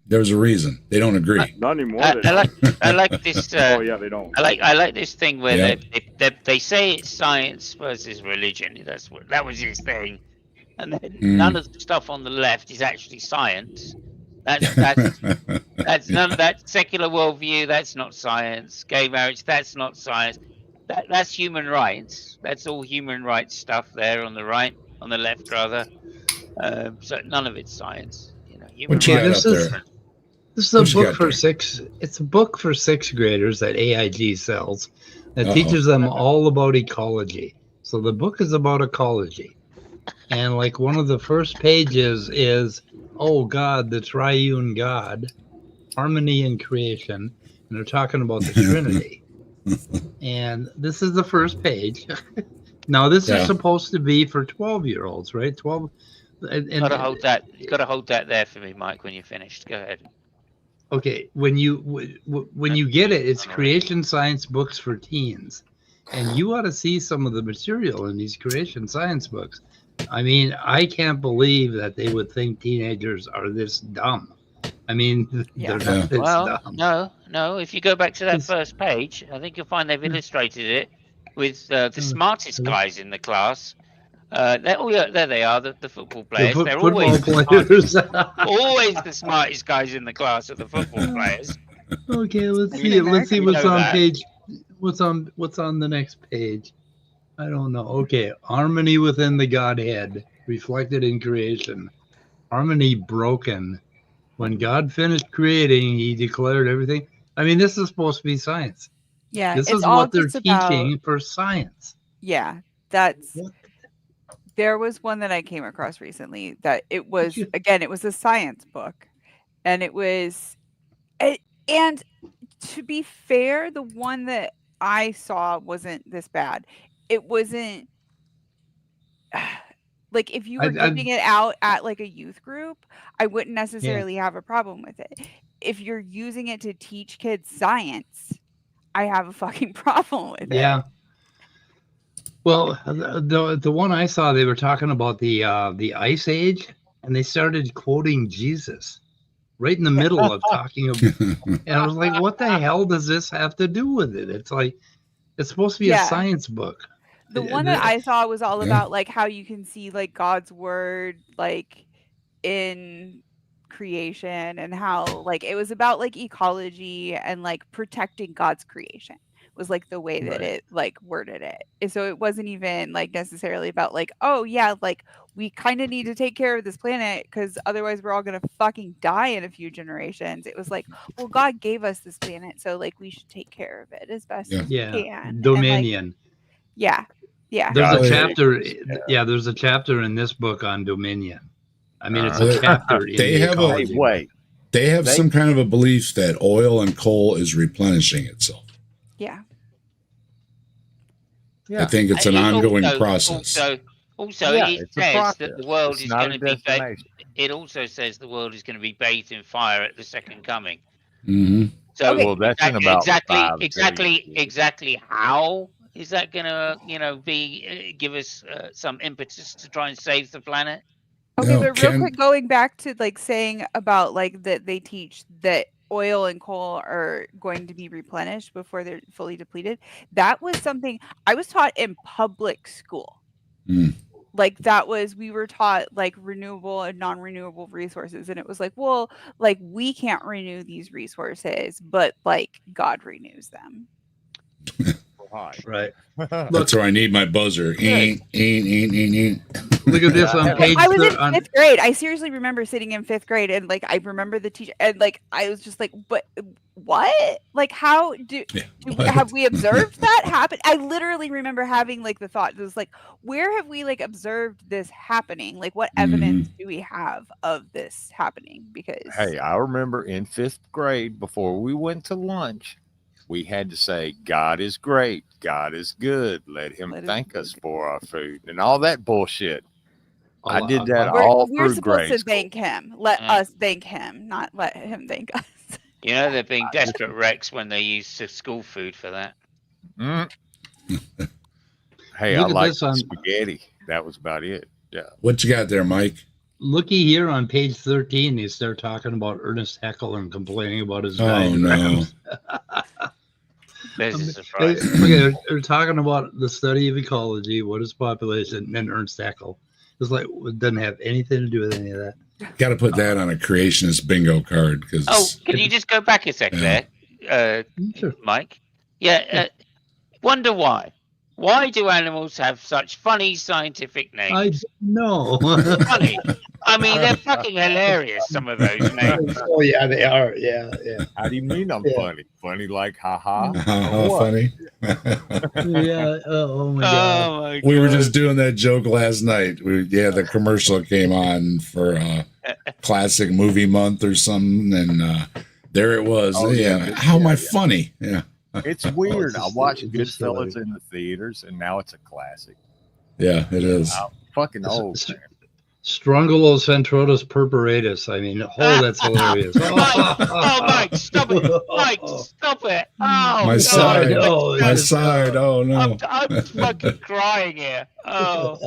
There's a reason. They don't agree. Not anymore. I like this. Oh yeah, they don't. I like this thing where Yeah. they say it's science versus religion. That was his thing, and then none of the stuff on the left is actually science. That's none of that secular worldview. That's not science. Gay marriage. That's not science. That's human rights. That's all human rights stuff there on the right, on the left rather. So none of it's science. You know, human What you got rights. up there? This is a book for it's a book for sixth graders that AIG sells that teaches them all about ecology. So the book is about ecology. And like one of the first pages is, oh God, the triune God, harmony in creation. And they're talking about the Trinity. And this is the first page. Now this is supposed to be for 12-year-olds, right? 12. Gotta hold that there for me, Mike, when you're finished. Go ahead. Okay, when you get it, it's creation science books for teens, and you ought to see some of the material in these creation science books. I mean, I can't believe that they would think teenagers are this dumb. I mean, they're not this dumb. No. If you go back to that first page, I think you'll find they've illustrated it with the smartest guys in the class. There they are, the football players. They're always players. always the smartest guys in the class are the football players. Okay, let's see. Let's see what's on page. What's on the next page? I don't know. Okay, harmony within the Godhead, reflected in creation. Harmony broken. When God finished creating, He declared everything. I mean, this is supposed to be science. Yeah, this it's is all what they're just teaching about- for science. Yeah, that's. There was one that I came across recently that it was again, it was a science book, and it was, and to be fair, the one that I saw wasn't this bad. It wasn't like if you were giving it out at like a youth group, I wouldn't necessarily have a problem with it. If you're using it to teach kids science, I have a fucking problem with it. Yeah. Well, the one I saw, they were talking about the Ice Age, and they started quoting Jesus right in the middle of talking about, and I was like, what the hell does this have to do with it? It's like, it's supposed to be a science book. The one that I saw was all about like how you can see like God's word like in creation, and how like it was about like ecology and like protecting God's creation was like the way that it like worded it. And so it wasn't even like necessarily about like, oh yeah, like we kind of need to take care of this planet because otherwise we're all gonna fucking die in a few generations. It was like, well, God gave us this planet, so like we should take care of it as best as we can. Dominion. And, like, yeah. There's a chapter. Yeah, there's a chapter in this book on dominion. I mean, it's a chapter. They have some kind of a belief that oil and coal is replenishing itself. Yeah. I think it's an ongoing process. Also, it says that the world is going to be bathed. It also says the world is going to be bathed in fire at the second coming. Mm-hmm. So, well, that's in about exactly how is that going to, give us some impetus to try and save the planet? Okay, but real quick, going back to like saying about like that they teach that oil and coal are going to be replenished before they're fully depleted. That was something I was taught in public school. Like we were taught like renewable and non-renewable resources, and it was like, well, like we can't renew these resources, but like God renews them. hi. Right. That's where I need my buzzer. Look at this on page. I was in fifth grade. I seriously remember sitting in fifth grade, and like I remember the teacher, and like I was just like, "But what? Like, how have we observed that happen?" I literally remember having like the thought, it was like, "Where have we like observed this happening? Like, what evidence do we have of this happening?" Because Hey, I remember in fifth grade, before we went to lunch, we had to say, God is great. God is good. Let him thank us for our food and all that bullshit. I did that all we're through supposed grade to thank him. Let us thank him, not let him thank us. You know, they're being desperate wrecks when they use school food for that. Hey, Look I at like this on- spaghetti. That was about it. Yeah. What you got there, Mike? Looky here on page 13, they start talking about Ernest Haeckel and complaining about his Oh, diagrams. There's a surprise. Okay, they're talking about the study of ecology, what is population, and Ernst Haeckel. It's like it doesn't have anything to do with any of that. Got to put that on a creationist bingo card because. Oh, can you just go back a sec there, Mike? Yeah. Wonder why? Why do animals have such funny scientific names? I know. Funny. I mean, they're fucking hilarious. Some of those names. Oh yeah, they are. Yeah, yeah. How do you mean I'm funny? Funny like haha? Funny. Yeah. Oh my god. We were just doing that joke last night. The commercial came on for classic movie month or something, and there it was. How am I funny? Yeah. It's weird. I watched Goodfellas in the theaters, and now it's a classic. Yeah, it is. I'm fucking old. Strongylocentrotus purpuratus. I mean, that's hilarious. Oh, Mike, stop it! Mike, stop it! Oh, my side. Oh, my side. Oh no! I'm fucking crying here. Oh.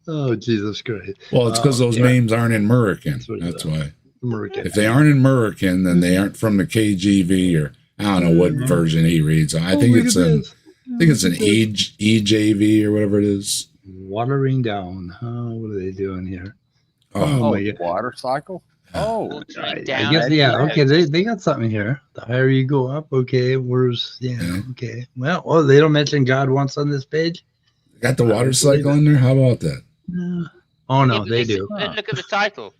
Oh, Jesus Christ! Well, it's because those names aren't in American. That's why. American. If they aren't in American, then they aren't from the KGV or I don't know what version he reads. I think it's an EJV or whatever it is. Watering down. Oh, what are they doing here? Oh my God. Water cycle. Oh, I guess okay. They got something here. The higher you go up, okay. Okay. Well, they don't mention God once on this page. Got the water cycle in there. How about that? Oh no, they do. Look at the title.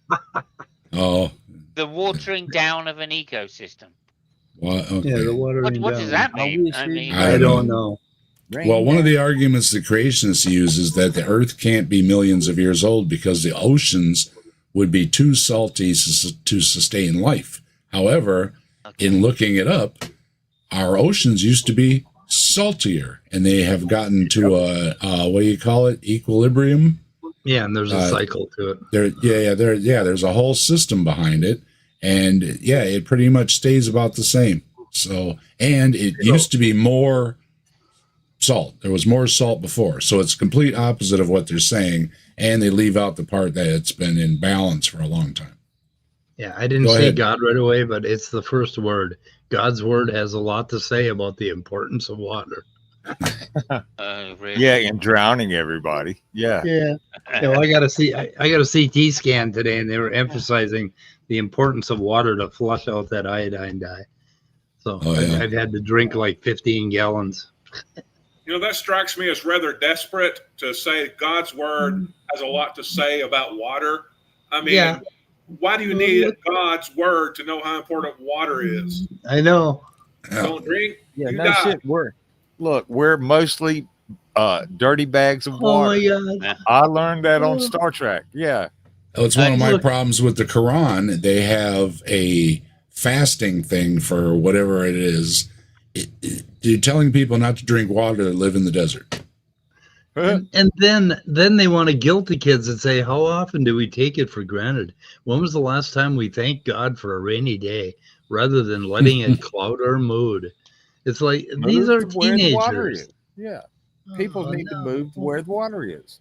Oh, the watering down of an ecosystem. What? Okay. Yeah, the watering What down. does that mean? I mean, I don't know. Well, one of the arguments the creationists use is that the Earth can't be millions of years old because the oceans would be too salty to sustain life. However, in looking it up, our oceans used to be saltier, and they have gotten to a what do you call it? Equilibrium. Yeah, and there's a cycle to it. There's a whole system behind it, and it pretty much stays about the same. So, and it used to be more salt. There was more salt before, so it's complete opposite of what they're saying, and they leave out the part that it's been in balance for a long time. Yeah, I didn't say God right away, but it's the first word. God's word has a lot to say about the importance of water. Really? Yeah, and drowning everybody. Yeah. Well, I got a CT scan today, and they were emphasizing the importance of water to flush out that iodine dye. So I've had to drink like 15 gallons. You know, that strikes me as rather desperate to say God's word has a lot to say about water. I mean, why do you need God's word to know how important water is? I know. Don't drink. Yeah, you no die. shit. We're mostly dirty bags of water. Oh my God. I learned that on Star Trek. Yeah. It's one of my problems with the Quran. They have a fasting thing for whatever it is. You're telling people not to drink water that live in the desert. And then they want to guilt the kids and say, how often do we take it for granted? When was the last time we thanked God for a rainy day rather than letting it cloud our mood? It's like, these are teenagers. Yeah. People need to move to where the water is.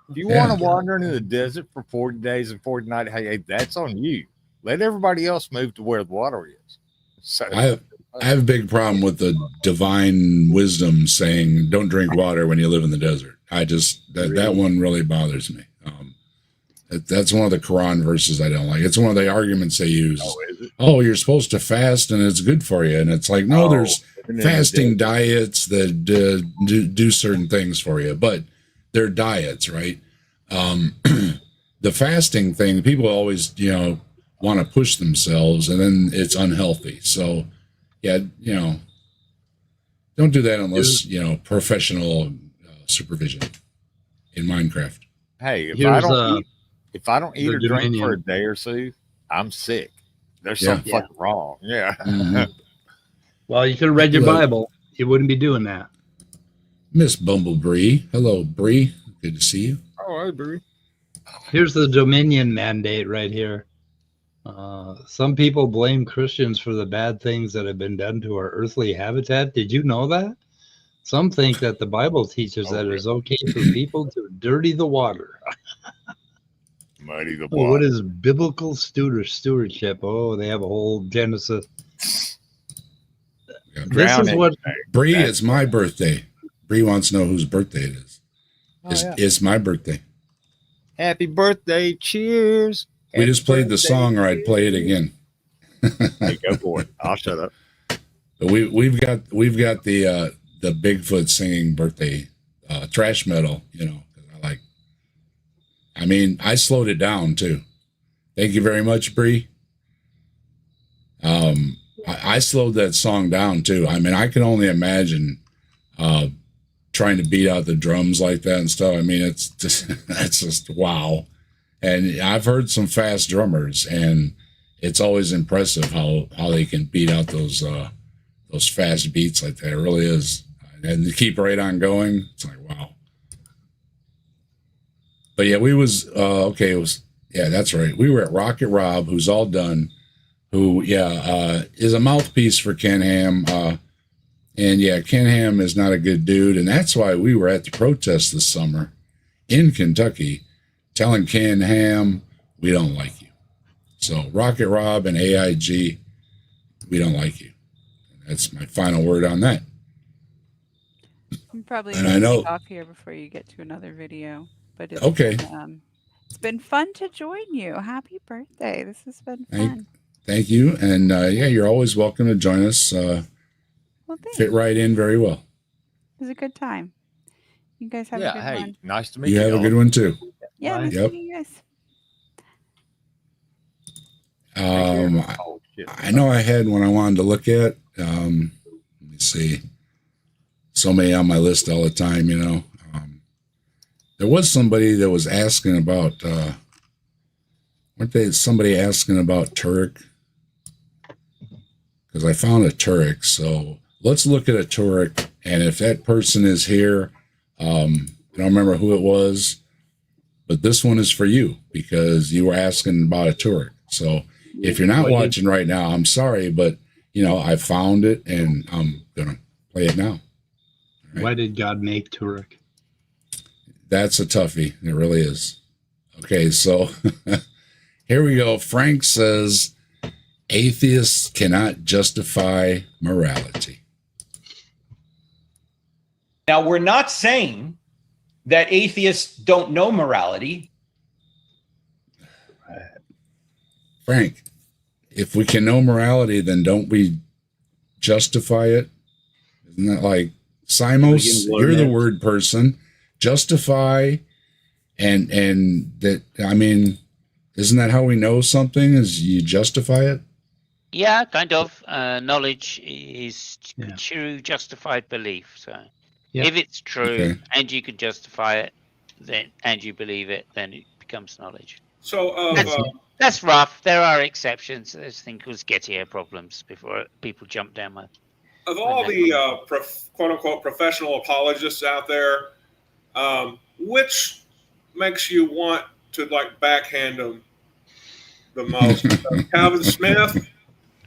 If you want to wander into the desert for 40 days and 40 nights, hey, that's on you. Let everybody else move to where the water is. So, I have a big problem with the divine wisdom saying don't drink water when you live in the desert. That one really bothers me. That's one of the Quran verses I don't like. It's one of the arguments they use. Oh, you're supposed to fast and it's good for you. And it's like, no, fasting diets that do certain things for you, but they're diets, right? The fasting thing, people always, want to push themselves, and then it's unhealthy. So, yeah, don't do that unless, professional supervision in Minecraft. Hey, if Here's, I don't eat the or drink for a Dominion. day or so, I'm sick. There's Yeah. something fucking wrong. Yeah. Mhm. Well, you could have read your Hello. Bible. You wouldn't be doing that. Miss Bumblebee. Hello, Bree. Good to see you. Oh, hey, Bree. Here's the Dominion mandate right here. Some people blame Christians for the bad things that have been done to our earthly habitat. Did you know that? Some think that the Bible teaches that it is okay for people to dirty the water. Muddy the Oh, what is biblical stewardship? Oh, they have a whole Genesis. This is what Bree, it's my birthday. Bree wants to know whose birthday it is. It's my birthday. Happy birthday. Cheers. We just played the song, or I'd play it again. Hey, go for it. I'll shut up. But we've got the Bigfoot singing birthday trash metal, I slowed it down too. Thank you very much, Bree. I slowed that song down too. I can only imagine trying to beat out the drums like that and stuff. It's just wow. And I've heard some fast drummers, and it's always impressive how they can beat out those fast beats like that. It really is. And to keep right on going, it's like, wow. But yeah, that's right. We were at Rocket Rob, who's all done, who, is a mouthpiece for Ken Ham. And yeah, Ken Ham is not a good dude. And that's why we were at the protest this summer in Kentucky, telling Ken Ham, we don't like you. So Rocket Rob and AIG, we don't like you. That's my final word on that. I'm probably And going I to know- take off here before you get to another video. But it's Okay. it's been fun to join you. Happy birthday. This has been fun. Thank you. And you're always welcome to join us. Well, thanks. Fit right in very well. It was a good time. You guys have a good one. Nice to meet You you. have a good one too. Yeah, nice Yep. to meet you guys. I know I had one I wanted to look at. Let me see. So many on my list all the time, There was somebody that was asking about, somebody asking about Turek? Because I found a Turek. So let's look at a Turek. And if that person is here, I don't remember who it was, but this one is for you because you were asking about a Turek. So if you're not watching right now, I'm sorry, but I found it and I'm going to play it now. Right. Why did God make Turek? That's a toughie. It really is. Okay, so here we go. Frank says atheists cannot justify morality. Now, we're not saying that atheists don't know morality. Frank, if we can know morality, then don't we justify it? Isn't that like Simos? You're the word person. Justify and that, isn't that how we know something, is you justify it? Yeah, kind of. Knowledge is true justified belief. So if it's true and you can justify it, and you believe it, then it becomes knowledge. So that's rough. There are exceptions. There's things called Gettier problems before people jump down my. Of all the quote unquote professional apologists out there, which makes you want to backhand them the most? Calvin Smith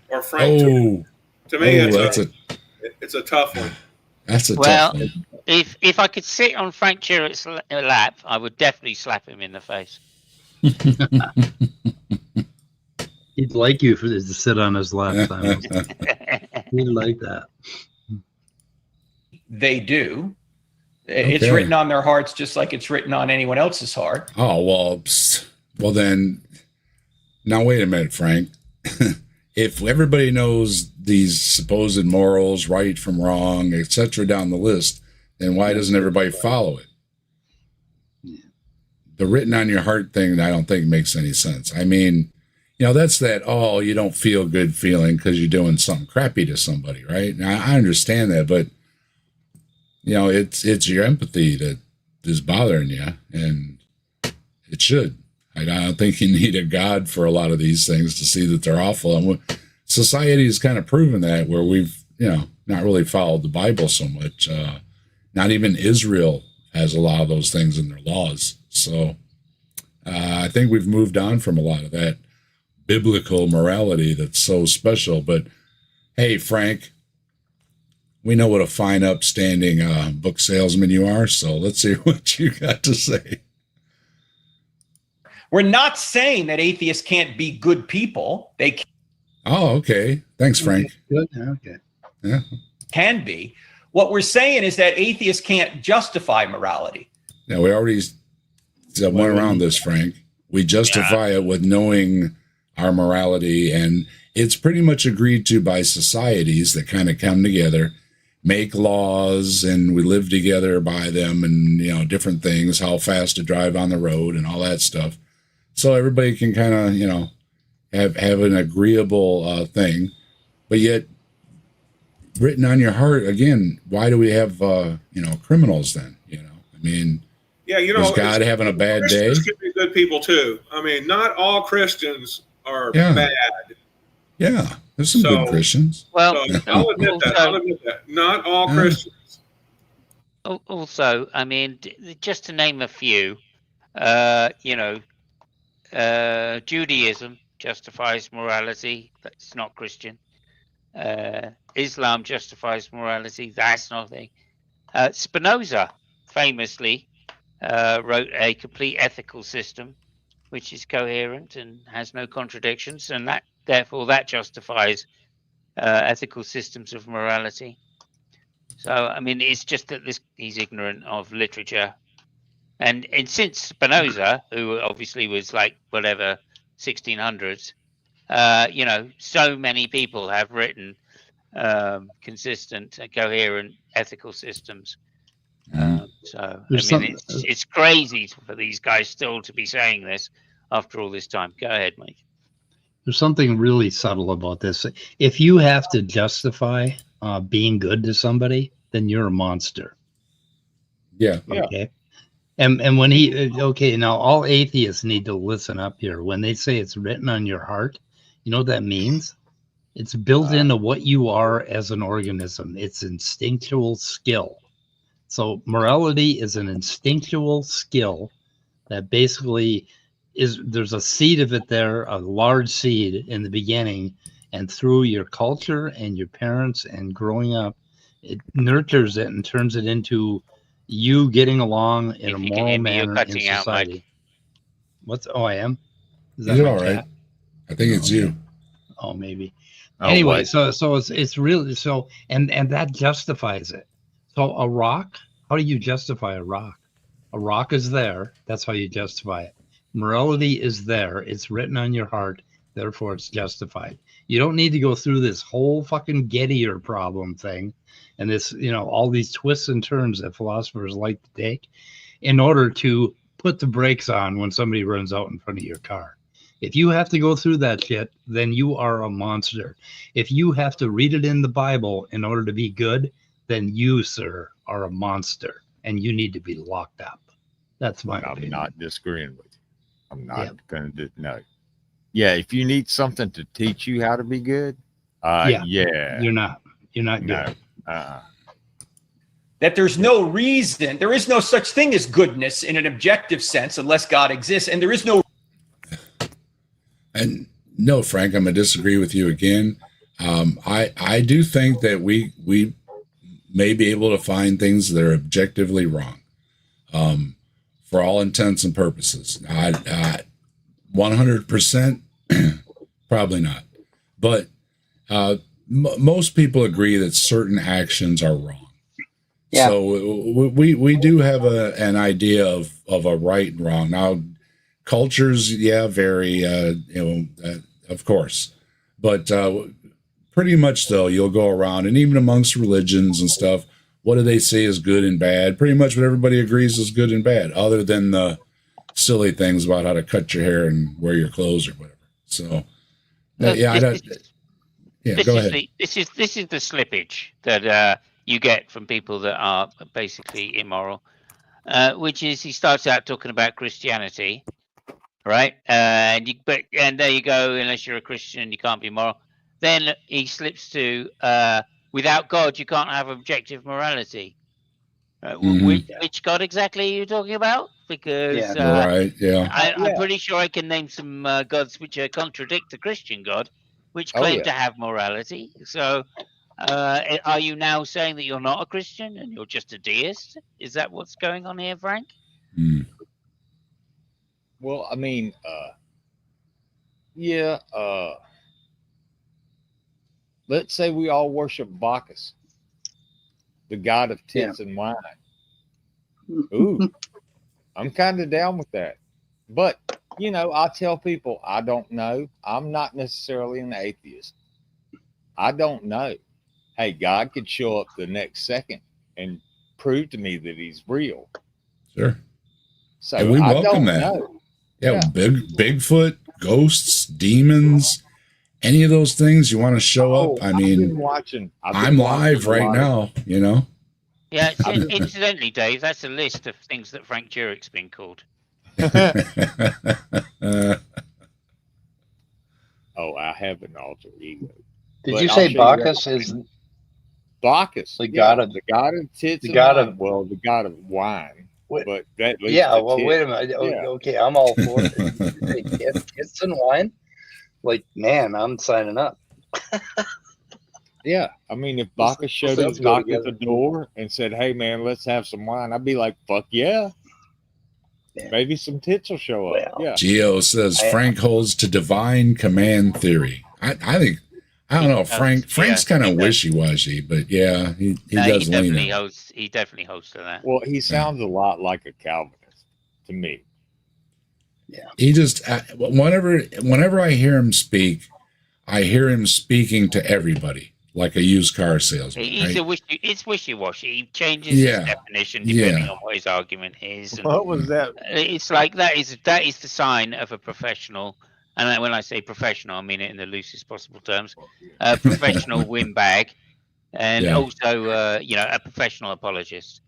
or Frank? Oh, to me, it's a tough one. That's a tough one. If I could sit on Frank Chirrut's lap, I would definitely slap him in the face. He'd like you to sit on his lap. He'd like that. They do. It's written on their hearts just like it's written on anyone else's heart. Oh, well then, now wait a minute, Frank. if everybody knows these supposed morals, right from wrong, etc., down the list, then why doesn't everybody follow it? The written on your heart thing, I don't think makes any sense. I mean, that's that, oh, you don't feel good feeling because you're doing something crappy to somebody, right? Now, I understand that, but, it's your empathy that is bothering you, and it should. I don't think you need a God for a lot of these things to see that they're awful. And society has kind of proven that, where we've, not really followed the Bible so much. Not even Israel has a lot of those things in their laws. So I think we've moved on from a lot of that biblical morality that's so special. But hey, Frank, we know what a fine, upstanding book salesman you are. So let's see what you got to say. We're not saying that atheists can't be good people. They Oh, okay. Thanks, Frank. Good. Okay. Yeah. can be. What we're saying is that atheists can't justify morality. Now, we already went around this, Frank. We justify it with knowing our morality, and it's pretty much agreed to by societies that kind of come together, make laws, and we live together by them, and different things, how fast to drive on the road and all that stuff. So everybody can kind of, have an agreeable thing, but yet written on your heart, again, why do we have, criminals then? I mean, is God having a bad day? Christians can be good people too. I mean, not all Christians are bad. Yeah, there's some good Christians. Well, I'll admit that. Not all Christians. Also, I mean, just to name a few, Judaism justifies morality. That's not Christian. Islam justifies morality. That's not a thing. Spinoza famously wrote a complete ethical system, which is coherent and has no contradictions, and therefore that justifies ethical systems of morality. So, I mean, it's just that he's ignorant of literature. And since Spinoza, who obviously was like whatever 1600s, so many people have written consistent, coherent ethical systems. So it's crazy for these guys still to be saying this after all this time. Go ahead, Mike. There's something really subtle about this. If you have to justify being good to somebody, then you're a monster. Yeah. Okay. And when now all atheists need to listen up here. When they say it's written on your heart, you know what that means? It's built into what you are as an organism. It's instinctual skill. So morality is an instinctual skill that basically there's a seed of it there, a large seed in the beginning, and through your culture and your parents and growing up, it nurtures it and turns it into you getting along in a moral manner in society. I am? Is that You're all right. I think it's you. Oh, maybe. Anyway, so it's really so, and that justifies it. So a rock, how do you justify a rock? A rock is there. That's how you justify it. Morality is there. It's written on your heart. Therefore, it's justified. You don't need to go through this whole fucking Gettier problem thing and this, all these twists and turns that philosophers like to take in order to put the brakes on when somebody runs out in front of your car. If you have to go through that shit, then you are a monster. If you have to read it in the Bible in order to be good, then you, sir, are a monster and you need to be locked up. That's my opinion. I'm not disagreeing with you. I'm not going to no. Yeah, if you need something to teach you how to be good, you're not good. That there's no reason, there is no such thing as goodness in an objective sense unless God exists, and there is no. And no, Frank, I'm going to disagree with you again. I do think that we may be able to find things that are objectively wrong, for all intents and purposes. 100%, probably not. But most people agree that certain actions are wrong. Yeah. So we do have an idea of a right and wrong. Now, cultures, vary, of course. But pretty much, though, you'll go around, and even amongst religions and stuff, what do they say is good and bad? Pretty much what everybody agrees is good and bad, other than the silly things about how to cut your hair and wear your clothes or whatever. So, go ahead. This is the slippage that you get from people that are basically immoral, which is he starts out talking about Christianity, right? And there you go. Unless you're a Christian, you can't be moral. Then he slips to without God, you can't have objective morality. Which God exactly are you talking about? Because I'm pretty sure I can name some gods which contradict the Christian God, which claim to have morality. So, are you now saying that you're not a Christian and you're just a deist? Is that what's going on here, Frank? Well, I mean, let's say we all worship Bacchus, the god of tits and wine. Ooh, I'm kind of down with that. But, I tell people, I don't know. I'm not necessarily an atheist. I don't know. Hey, God could show up the next second and prove to me that he's real. Sure. So and we welcome that. Know. Yeah, Bigfoot, ghosts, demons, any of those things you want to show up. I mean, I'm live right now, Yeah, incidentally, Dave, that's a list of things that Frank Jurek's been called. I have an alter ego. Did you say Bacchus is Bacchus, the god of tits, the god of the god of wine? But that wait a minute. Okay, I'm all for it. Tits and wine. Like, man, I'm signing up. Yeah, I mean, if Bacchus showed up, knocked at the door, and said, "Hey, man, let's have some wine," I'd be like, "Fuck yeah!" Maybe some tits will show up. Yeah. Geo says Frank holds to divine command theory. I think I don't know. Frank's kind of wishy-washy, but yeah, he does lean in. He definitely holds to that. Well, he sounds a lot like a Calvinist to me. Yeah. He just whenever I hear him speak, I hear him speaking to everybody like a used car salesman. It's wishy-washy. He changes his definition depending on what his argument is. And what was that? It's like that is the sign of a professional. And when I say professional, I mean it in the loosest possible terms. A professional windbag, and also a professional apologist.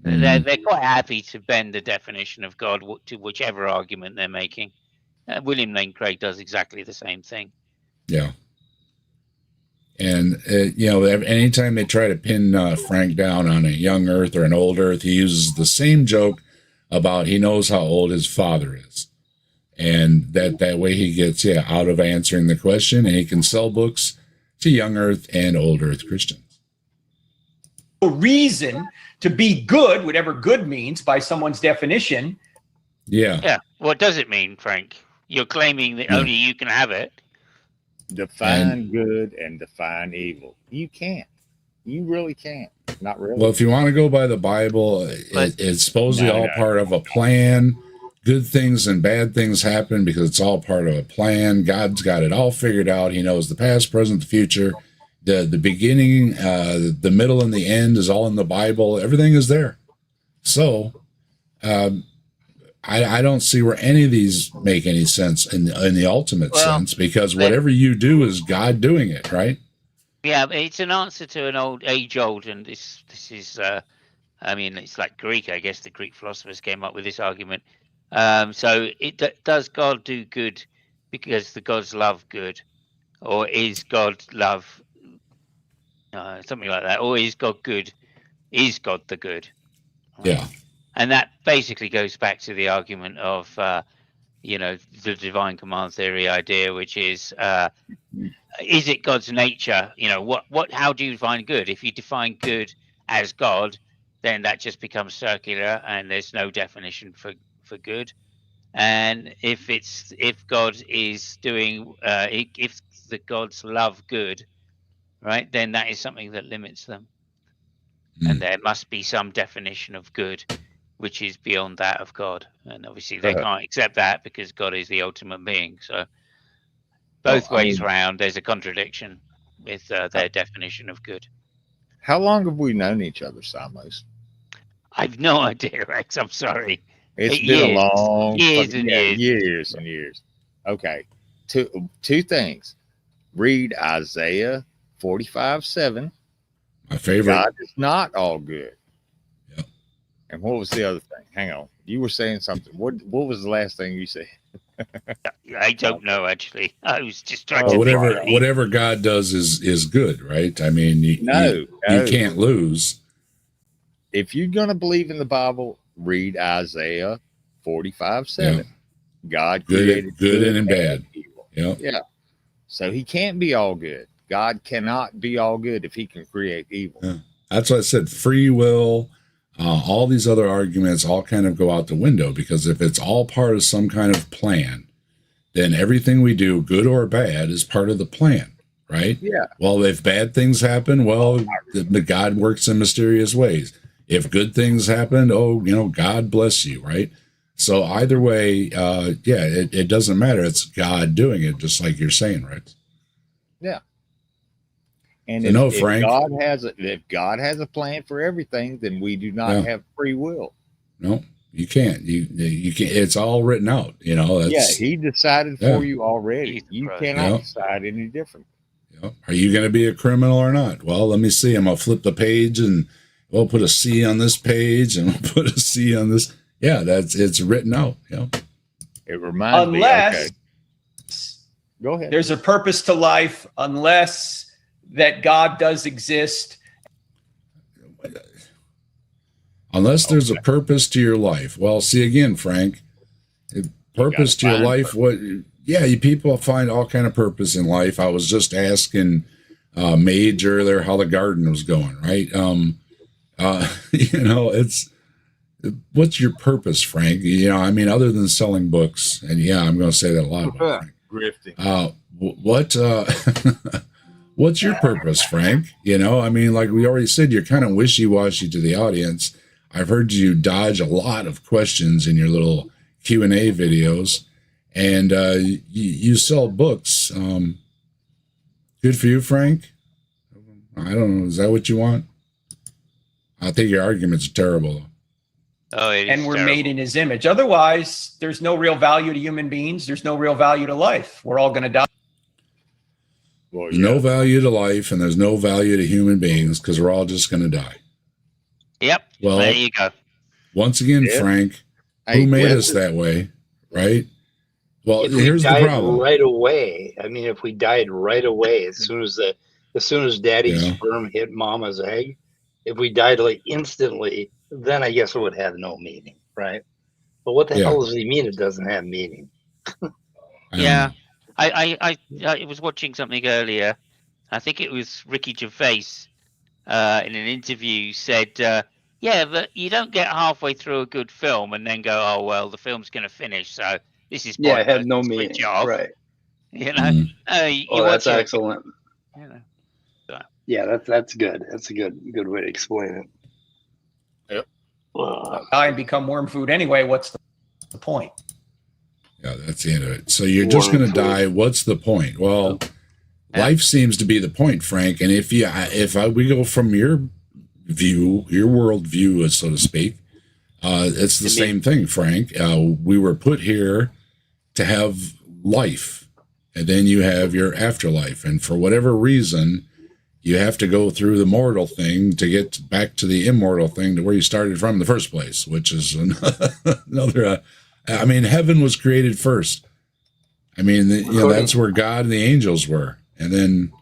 They're quite happy to bend the definition of God to whichever argument they're making. William Lane Craig does exactly the same thing. Yeah. And, anytime they try to pin Frank down on a young earth or an old earth, he uses the same joke about he knows how old his father is. And that way he gets, out of answering the question, and he can sell books to young earth and old earth Christians. Reason to be good, whatever good means by someone's definition. Yeah. Yeah. What does it mean, Frank? You're claiming that only you can have it. Define good and define evil. You can't. You really can't. Not really. Well, if you want to go by the Bible, it's supposedly all part of a plan. Good things and bad things happen because it's all part of a plan. God's got it all figured out. He knows the past, present, the future. The beginning, the middle, and the end is all in the Bible. Everything is there. So, I don't see where any of these make any sense in the ultimate sense, because whatever you do is God doing it, right? Yeah, it's an answer to an age-old, and this is, it's like Greek. I guess the Greek philosophers came up with this argument. So, does God do good because the gods love good, or is God love something like that, or is God good? Is God the good? Yeah. And that basically goes back to the argument of, the divine command theory idea, which is it God's nature? How do you define good? If you define good as God, then that just becomes circular, and there's no definition for good. And if God is doing, if the gods love good, right, then that is something that limits them. And there must be some definition of good which is beyond that of God. And obviously they can't accept that because God is the ultimate being. So both ways round, there's a contradiction with their definition of good. How long have we known each other, Samos? I've no idea, Rex. I'm sorry. It's been a long years and years. Years and years. Okay. Two things. Read Isaiah 45:7. My favorite. God is not all good. Yep. And what was the other thing? Hang on. You were saying something. What was the last thing you said? I don't know, actually. I was just trying to whatever God does is good, right? I mean, you can't lose. If you're going to believe in the Bible, read Isaiah 45:7. Yeah. God created good and bad. Evil. Yeah. So he can't be all good. God cannot be all good if he can create evil. Yeah. That's why I said free will. All these other arguments all kind of go out the window, because if it's all part of some kind of plan, then everything we do, good or bad, is part of the plan, right? Yeah. Well, if bad things happen, well, the God works in mysterious ways. If good things happen, God bless you, right? So either way, it doesn't matter. It's God doing it, just like you're saying, right? Yeah. And so if Frank, if God has a plan for everything, then we do not have free will. No, you can't. You can't. It's all written out. He decided for you already. You cannot decide any different. Are you going to be a criminal or not? Well, let me see. I'm gonna flip the page and we'll put a C on this page and we'll put a C on this. Yeah, it's written out. It reminds me. Okay. Go ahead. There's a purpose to life, unless that God does exist. Unless there's a purpose to your life. Well, see again, Frank, purpose to your life. People find all kind of purpose in life. I was just asking Mage earlier how the garden was going, right? It's what's your purpose, Frank? Other than selling books, and I'm going to say that a lot about Frank. Grifting. What's your purpose, Frank? Like we already said, you're kind of wishy-washy to the audience. I've heard you dodge a lot of questions in your little Q&A videos, and you sell books. Good for you, Frank. I don't know. Is that what you want? I think your arguments are terrible. And we're made in his image. Otherwise, there's no real value to human beings. There's no real value to life. We're all going to die. Well, there's no value to life, and there's no value to human beings, because we're all just going to die. Yep. Well, there you go. Once again, Frank, who made us that way, right? Well, here's the problem. Right away. If we died right away, as soon as Daddy's sperm hit Mama's egg, if we died like instantly, then I guess it would have no meaning, right? But what the hell does he mean? It doesn't have meaning. Yeah. I was watching something earlier. I think it was Ricky Gervais in an interview said, but you don't get halfway through a good film and then go, oh, well, the film's going to finish, so this is pointless. It had no meaning, right? That's excellent. Yeah, that's good. That's a good way to explain it. Yep. I become worm food anyway. What's the point? Yeah, that's the end of it. So you're just going to die. What's the point? Well, life seems to be the point, Frank. And if we go from your view, your world view, so to speak, it's the same thing, Frank. We were put here to have life, and then you have your afterlife. And for whatever reason, you have to go through the mortal thing to get back to the immortal thing, to where you started from in the first place, which is another. Heaven was created first. That's where God and the angels were, and then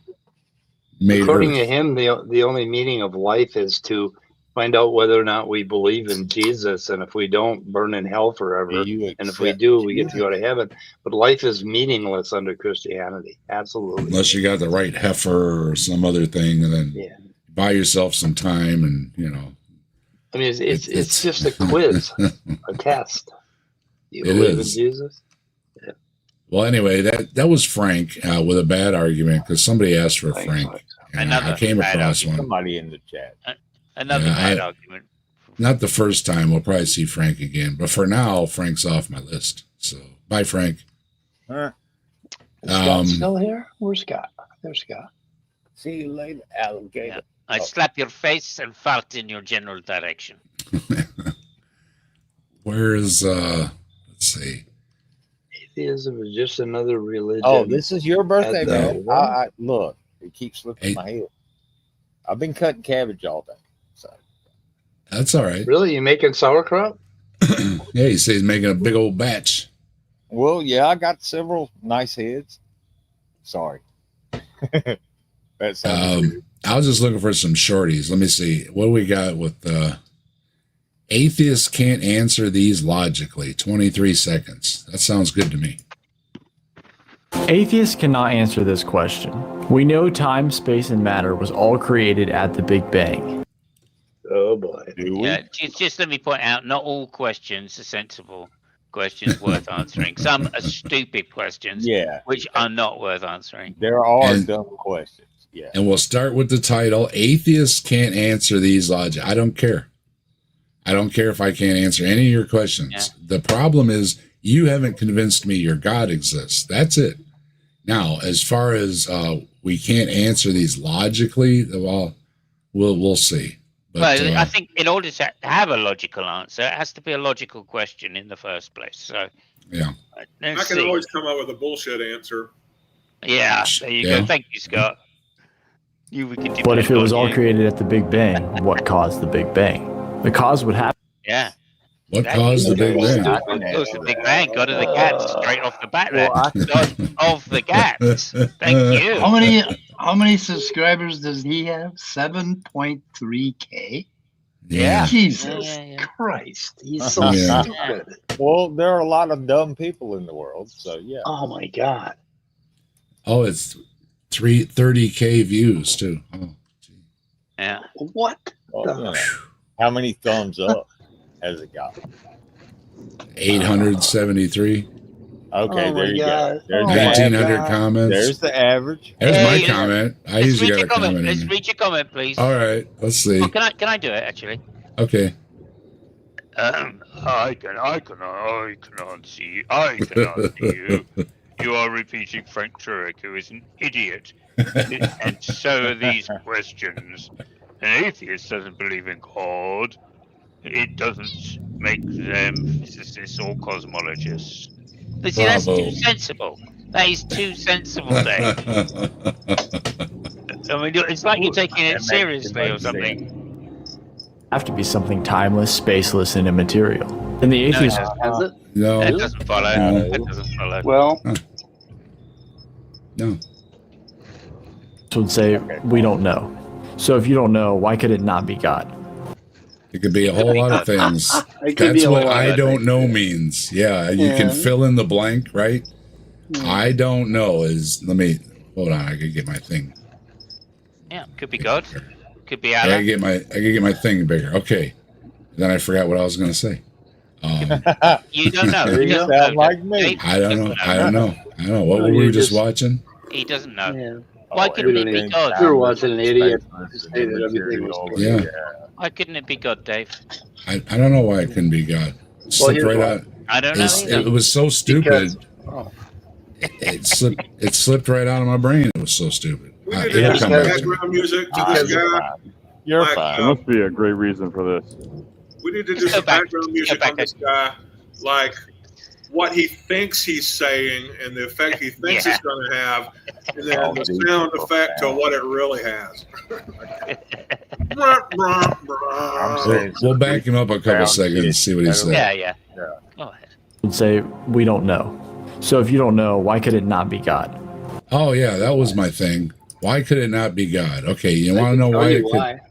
made according Earth. to him, the only meaning of life is to find out whether or not we believe in Jesus, and if we don't, burn in hell forever. And if we do, we get to go to heaven. But life is meaningless under Christianity. Absolutely. Unless you got the right heifer or some other thing, and then buy yourself some time, and it's just a quiz, a test. You it believe is. in Jesus? Yeah. Well, anyway, that was Frank with a bad argument, because somebody asked for Frank. And I came across one. Somebody in the chat. Another bad argument. Not the first time. We'll probably see Frank again. But for now, Frank's off my list. So, bye, Frank. Is Scott still here? Where's Scott? There's Scott. See you later, alligator. Yeah. I slap your face and fart in your general direction. Where's let's see. Atheism is just another religion. Oh, this is your birthday, man. What? I look, it keeps slipping my head. I've been cutting cabbage all day. So That's all right. Really? You making sauerkraut? Yeah, he says he's making a big old batch. well, yeah, I got several nice heads. Sorry. That sounds weird. I was just looking for some shorties. Let me see. What do we got with atheists can't answer these logically. 23 seconds. That sounds good to me. Atheists cannot answer this question. We know time, space, and matter was all created at the Big Bang. Oh boy. Yeah, just let me point out, not all questions are sensible questions worth answering. Some are stupid questions, which are not worth answering. There are dumb questions. Yeah. And we'll start with the title. Atheists can't answer these logic. I don't care. I don't care if I can't answer any of your questions. Yeah. The problem is you haven't convinced me your God exists. That's it. Now, as far as we can't answer these logically, well, we'll see. But, I think in order to have a logical answer, it has to be a logical question in the first place. So, yeah, I can always come up with a bullshit answer. Yeah, there you go. Thank you, Scott. But if it was all created at the Big Bang, what caused the Big Bang? The cause would happen. Yeah. What caused the Big Bang? It was the Big Bang. Go to the gaps straight off the bat. Of the gaps. Thank you. How many subscribers does he have? 7.3K. Yeah. Jesus Christ, he's so stupid. Well, there are a lot of dumb people in the world, so yeah. Oh my God. Oh, it's 30K views too. Oh, yeah. What? Well, how many thumbs up has it got? 873. Okay, there you go. There's 1,900 comments. There's the average. There's my comment. I usually got a comment. Let's read your comment, please. All right, let's see. Oh, can I do it actually? Okay. I cannot see you. You are repeating Frank Turek, who is an idiot. And so are these questions. An atheist doesn't believe in God. It doesn't make them physicists or cosmologists. But see, that's too sensible. That is too sensible, Dave. I mean, it's like you're taking it seriously or something. Have to be something timeless, spaceless, and immaterial. And the atheist has it? No, that doesn't follow. That doesn't follow. Well, no. Would say we don't know. So if you don't know, why could it not be God? It could be a whole lot of things. That's what I don't know means. Yeah, you can fill in the blank, right? I don't know is, let me, hold on, I could get my thing. Yeah, could be God. Could be I Allah. could get my thing bigger. Okay. Then I forgot what I was going to say. You don't know. You sound like me. I don't know. What were we just watching? He doesn't know. Yeah. Why couldn't it be God? You were watching an idiot say that everything was Yeah. Why couldn't it be God, Dave? I don't know why it couldn't be God. It slipped right out. I don't know either. It was so stupid. It slipped right out of my brain. It was so stupid. We need to just background music to this guy. You're Like, fine. There must be a great reason for this. We need to do some background music on this guy, like what he thinks he's saying and the effect he thinks it's going to have, and then the sound effect to what it really has. We'll back him up a couple seconds and see what he says. Yeah. Go ahead. Would say we don't know. So if you don't know, why could it not be God? Oh yeah, that was my thing. Why could it not be God? Okay, you want to know why it could?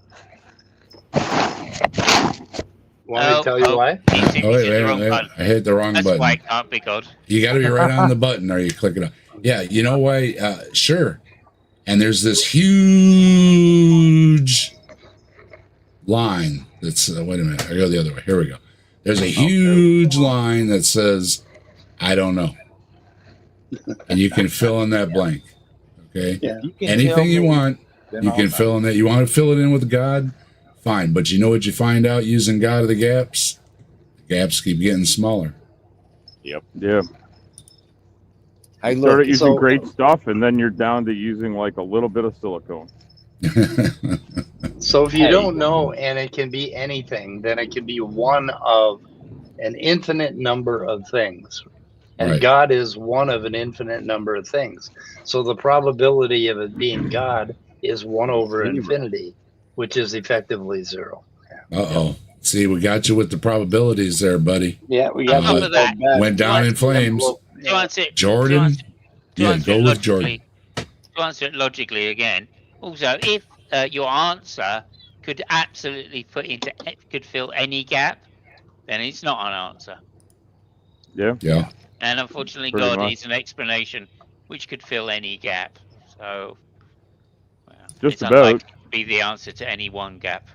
Want me to tell you why? Oh, wait. I hit the wrong button. That's why it can't be God. You got to be right on the button or you click it on. Yeah, you know why? Sure. And there's this huge line that's, wait a minute, I go the other way. Here we go. There's a huge line that says, I don't know. And you can fill in that blank. Okay? Yeah. Anything you want, you can fill in that. You want to fill it in with God? Fine. But you know what you find out using God of the gaps? The gaps keep getting smaller. Yep. Yeah. You start using great stuff, and then you're down to using like a little bit of silicone. So if you don't know, and it can be anything, then it can be one of an infinite number of things. And Right. God is one of an infinite number of things. So the probability of it being God is 1 over infinity, which is effectively 0. Uh-oh. See, we got you with the probabilities there, buddy. Yeah, we got Top of that, went down in flames. To answer it, Jordan? to Yeah, answer go it with Jordan. logically, to answer it logically again. Also, if your answer could absolutely could fill any gap, then it's not an answer. Yeah. Yeah. And unfortunately, Pretty God much. is an explanation which could fill any gap. So, Just it's about. unlikely to be the answer to any one gap.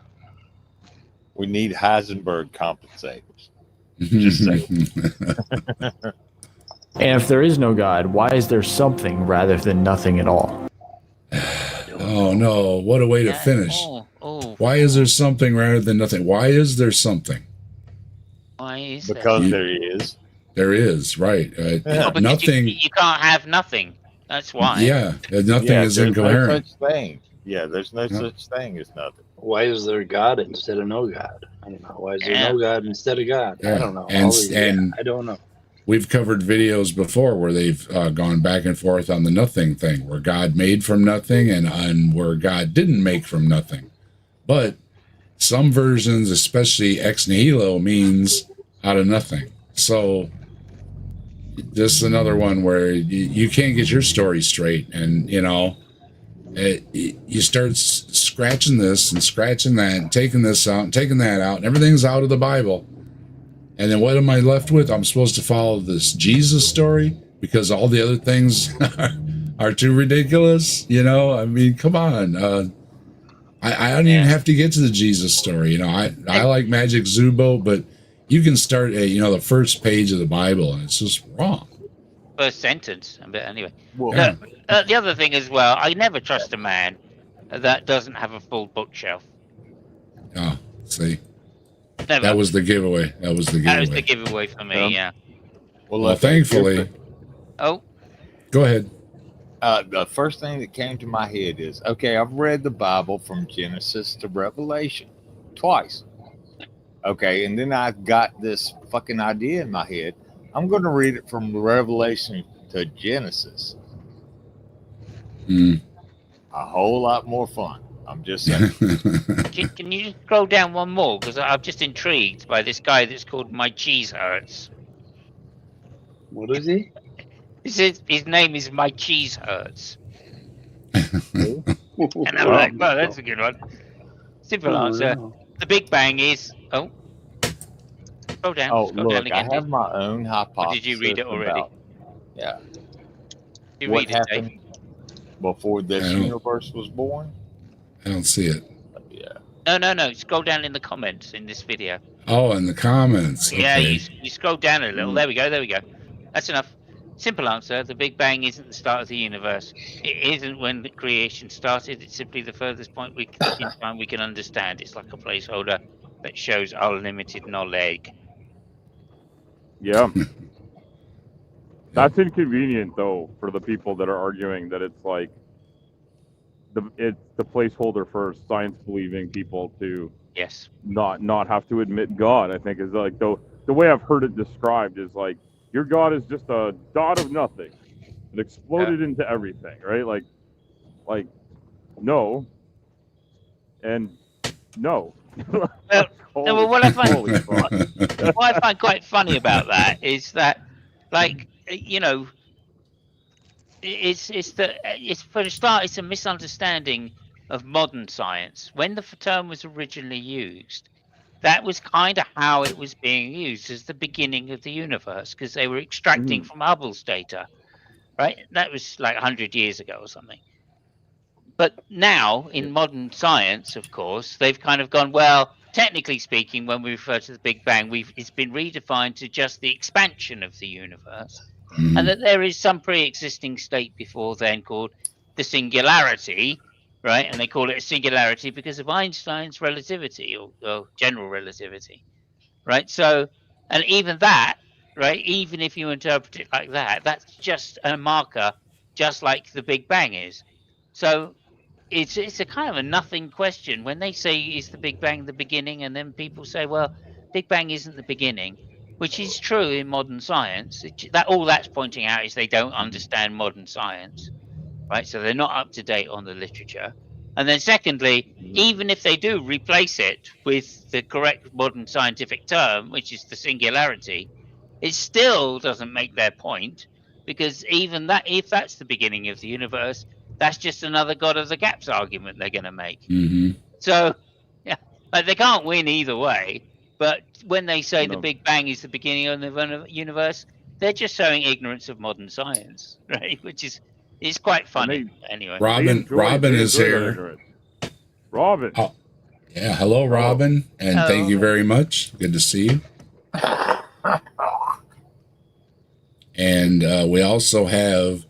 We need Heisenberg compensators. Just saying. And if there is no God, why is there something rather than nothing at all? Oh no, what a way to finish. Why is there something rather than nothing? Why is there something? Why is because there? there is. There is, right. Because Nothing. You can't have nothing. That's why. Yeah, nothing is incoherent. No such thing. Yeah, there's no such thing as nothing. Why is there God instead of no God? I don't know. Why is there no God instead of God? Yeah. I don't know. And I don't know. We've covered videos before where they've gone back and forth on the nothing thing, where God made from nothing and where God didn't make from nothing. But some versions, especially ex nihilo, means out of nothing. So this is another one where you can't get your story straight. And, you start scratching this and scratching that and taking this out and taking that out, and everything's out of the Bible. And then what am I left with? I'm supposed to follow this Jesus story because all the other things are too ridiculous. I mean, come on. I don't even have to get to the Jesus story. I like Magic Zubo, but you can start at, the first page of the Bible and it's just wrong. First sentence. But anyway. Yeah. The other thing as well, I never trust a man that doesn't have a full bookshelf. Oh, see. Never. That was the giveaway. That was the giveaway for me, yeah. Well, thankfully. Oh. Go ahead. The first thing that came to my head is, okay, I've read the Bible from Genesis to Revelation twice. Okay, and then I got this fucking idea in my head. I'm going to read it from Revelation to Genesis. A whole lot more fun. I'm just saying. Can you just scroll down one more? Because I'm just intrigued by this guy that's called My Cheese Hurts. What is he? His name is My Cheese Hurts. And I'm like, well, that's a good one. Simple answer. No. The Big Bang is... Oh. Scroll down. Oh, Scroll down look, again. I have my own hypothesis. Or did you read it already? Yeah. You What read it, happened Dave? before this universe was born? I don't see it. Yeah. No. Scroll down in the comments in this video. Oh, in the comments. Yeah, Okay. you scroll down a little. There we go. That's enough. Simple answer. The Big Bang isn't the start of the universe. It isn't when the creation started. It's simply the furthest point in time we can understand. It's like a placeholder that shows our limited knowledge. Yeah. That's inconvenient though for the people that are arguing that it's like it's the placeholder for science believing people to not have to admit God. I think is like the way I've heard it described is like your God is just a dot of nothing. It exploded into everything, right? Like no and no. Well, what I find quite funny about that is that, like, it's for a start, it's a misunderstanding of modern science. When the term was originally used, that was kind of how it was being used as the beginning of the universe, because they were extracting from Hubble's data, right? That was like 100 years ago or something. But now, in modern science, of course, they've kind of gone, well, technically speaking, when we refer to the Big Bang, it's been redefined to just the expansion of the universe, and that there is some pre-existing state before then called the singularity, right? And they call it a singularity because of Einstein's relativity or general relativity, right? So, and even that right? Even if you interpret it like that, that's just a marker, just like the Big Bang is. So it's a kind of a nothing question when they say is the Big Bang the beginning, and then people say, well, Big Bang isn't the beginning, which is true in modern science. That all that's pointing out is they don't understand modern science, right? So they're not up to date on the literature. And then secondly, even if they do replace it with the correct modern scientific term, which is the singularity, it still doesn't make their point, because even that, if that's the beginning of the universe, that's just another God of the gaps argument they're going to make. So, yeah, like they can't win either way. But when they say the Big Bang is the beginning of the universe, they're just showing ignorance of modern science, right? Which is quite funny. Anyway, Robin is here. Robin. Oh, yeah. Hello, Robin, and thank you very much. Good to see you. And we also have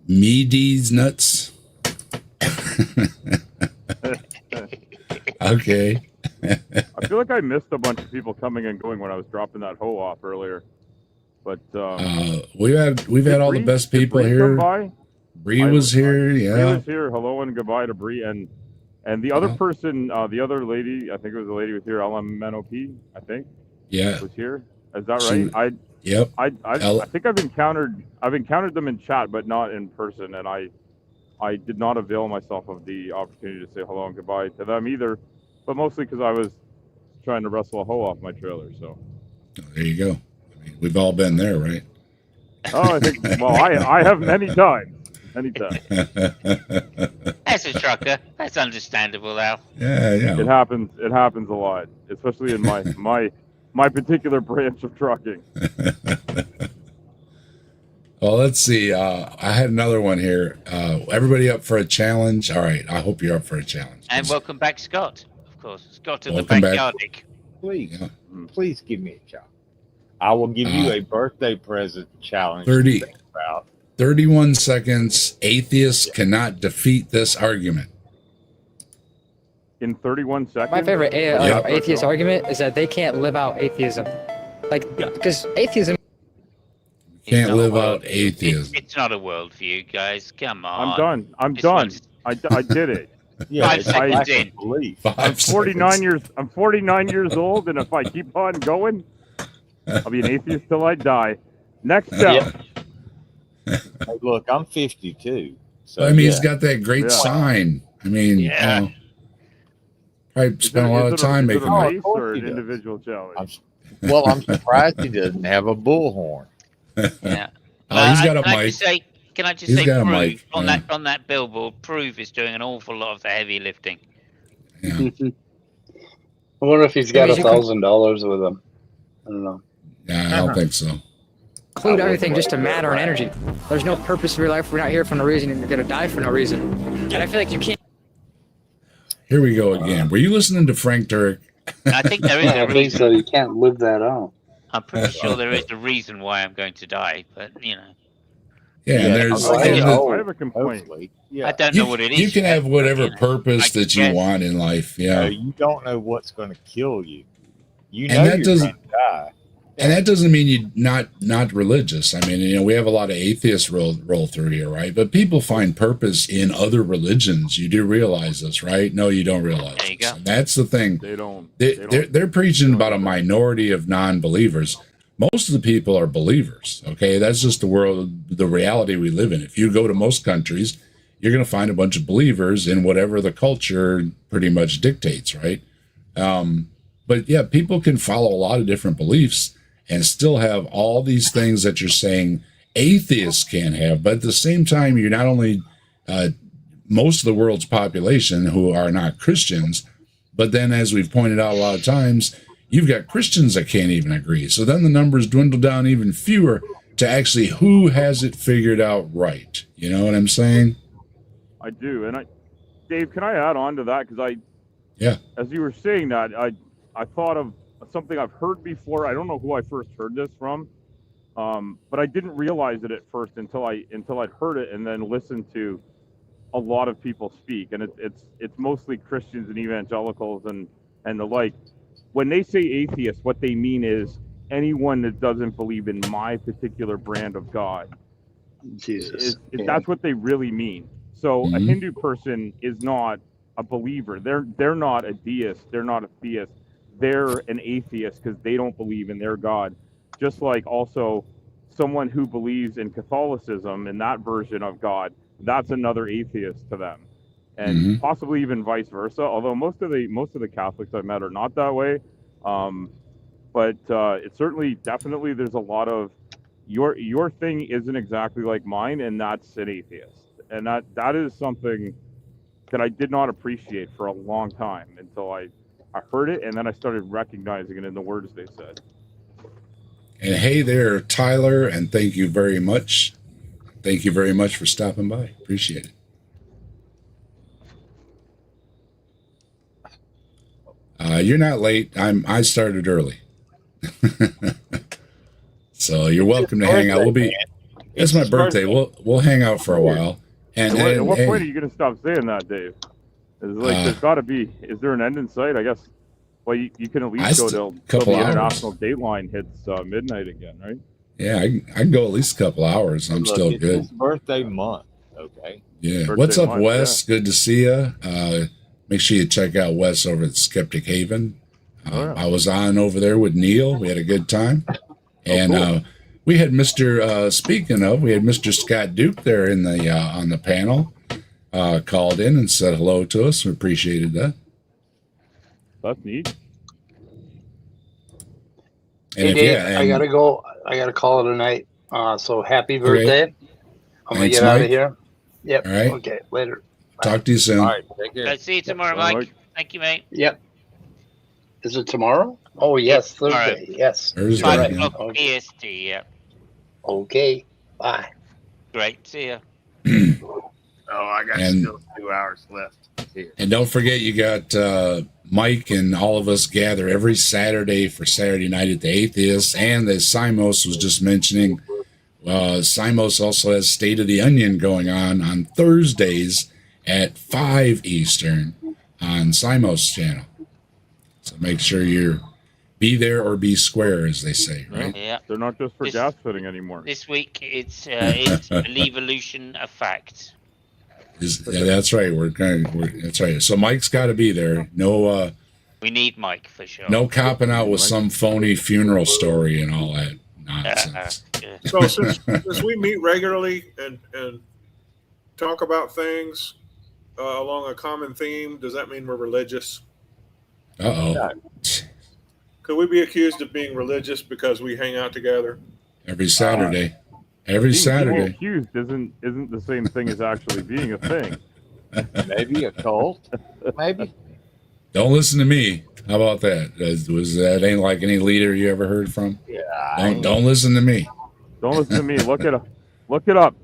Meady's Nuts. Okay. I feel like I missed a bunch of people coming and going when I was dropping that hoe off earlier. But we've had all the best people here. Bree was here, yeah. Bree was here. Hello and goodbye to Bree, and the other person, the other lady, I think it was the lady was here, LMNOP, I think. Yeah. Was here. Is that right? Yep. I think I've encountered them in chat, but not in person, and I did not avail myself of the opportunity to say hello and goodbye to them either, but mostly because I was trying to wrestle a hoe off my trailer. So there you go. I mean, we've all been there, right? Oh, I think. Well, I have many times. Anytime. As a trucker, that's understandable, Al. Yeah. It happens a lot, especially in my particular branch of trucking. Well, let's see. I had another one here. Everybody up for a challenge? All right. I hope you're up for a challenge. And welcome back, Scott. Of course, Scott in the Welcome back. backyardic. Please, please give me a challenge. I will give you a birthday present challenge. 31 seconds. Atheists cannot defeat this argument. In 31 seconds? My favorite atheist argument is that they can't live out atheism. Like, because atheism... Can't live out atheism. It's not a worldview, guys. Come on. I'm done. I did it. Yeah, 5 seconds in. I'm 49 years. I'm 49 years old, and if I keep on going, I'll be an atheist till I die. Next up. Hey, look, I'm 52. So I mean, he's got that great sign. I mean, probably spent a lot of time making that. Or an individual challenge. Well, I'm surprised he doesn't have a bullhorn. Yeah. He's got a mic. Can I just He's say, got a Prove mic, on yeah. that billboard? Prove is doing an awful lot of the heavy lifting. I wonder if he's got $1,000 with him. I don't know. Yeah, I don't think so. Include everything just to matter and energy. There's no purpose for your life. We're not here for no reason, and you're going to die for no reason. And I feel like you can't... Here we go again. Were you listening to Frank Turek? I think there is a I think reason. so. You can't live that out. I'm pretty sure there is a reason why I'm going to die, but you know. Yeah, and there's. I have a complaint. I don't know what it is. You can have whatever purpose I that you guess. want in life. Yeah. You don't know what's going to kill you. You know And that you're doesn't- going to die. And that doesn't mean you're not religious. I mean, we have a lot of atheists roll through here, right? But people find purpose in other religions. You do realize this, right? No, you don't realize There you this. go. And that's the thing. They don't. They're preaching about a minority of non-believers. Most of the people are believers. Okay, that's just the reality we live in. If you go to most countries, you're going to find a bunch of believers in whatever the culture pretty much dictates, right? But yeah, people can follow a lot of different beliefs and still have all these things that you're saying atheists can't have. But at the same time, you're not only most of the world's population who are not Christians, but then as we've pointed out a lot of times, you've got Christians that can't even agree. So then the numbers dwindle down even fewer to actually who has it figured out right. You know what I'm saying? I do. And Dave, can I add on to that? Because Yeah. as you were saying that, I thought of something I've heard before. I don't know who I first heard this from, but I didn't realize it at first until I'd heard it and then listened to a lot of people speak. And it's mostly Christians and evangelicals and the like. When they say atheist, what they mean is anyone that doesn't believe in my particular brand of God. Jesus. That's what they really mean. So a Hindu person is not a believer. They're not a deist. They're not a theist. They're an atheist because they don't believe in their God. Just like also someone who believes in Catholicism and that version of God, that's another atheist to them. And possibly even vice versa. Although most of the Catholics I've met are not that way. But it's certainly definitely there's a lot of your thing isn't exactly like mine, and that's an atheist. And that is something that I did not appreciate for a long time until I heard it, and then I started recognizing it in the words they said. And hey there, Tyler, and thank you very much. Thank you very much for stopping by. Appreciate it. You're not late. I started early. So you're welcome to hang out. It's my birthday. We'll hang out for a while. And at what point are you going to stop saying that, Dave? There's got to be. Is there an end in sight? I guess. Well, you can at least go till the international dateline hits midnight again, right? Yeah, I can go at least a couple hours. I'm still it's good. his birthday month. Okay. Yeah. Birthday What's up, month, Wes? Good to see you. Make sure you check out Wes over at Skeptic Haven. I was on over there with Neil. We had a good time. And we had Mr. Speaking of, we had Mr. Scott Duke there in the on the panel. Called in and said hello to us. We appreciated that. That's neat. And hey, Dave, I gotta go. I gotta call it a night. So happy birthday. Okay. I'm gonna get out of here. Yep. All right. Okay. Later. Talk to you soon. All right. Take care. See you tomorrow, Mike. Thank you, mate. Yep. Is it tomorrow? Oh, yes. Thursday. Yes. Thursday. 5 o'clock EST, yeah. Okay. Bye. Great. See ya. I got still 2 hours left. Here. And don't forget, you got Mike and all of us gather every Saturday for Saturday Night at the Atheist. And as Simos was just mentioning, Simos also has State of the Onion going on Thursdays at 5 Eastern on Simos' channel. So make sure you're be there or be square, as they say, right? Yeah. They're not just for gas fitting anymore. This week, it's Believe-olution a fact. Yeah, that's right. That's right. So Mike's got to be there. No. We need Mike for sure. No copping out with some phony funeral story and all that nonsense. So since we meet regularly and talk about things along a common theme, does that mean we're religious? Uh-oh. Could we be accused of being religious because we hang out together? Every Saturday. Every Saturday. Being accused isn't the same thing as actually being a thing. Maybe a cult. Maybe. Don't listen to me. How about that? That ain't like any leader you ever heard from? Yeah. Don't listen to me. Don't listen to me. Look it up. Look it up.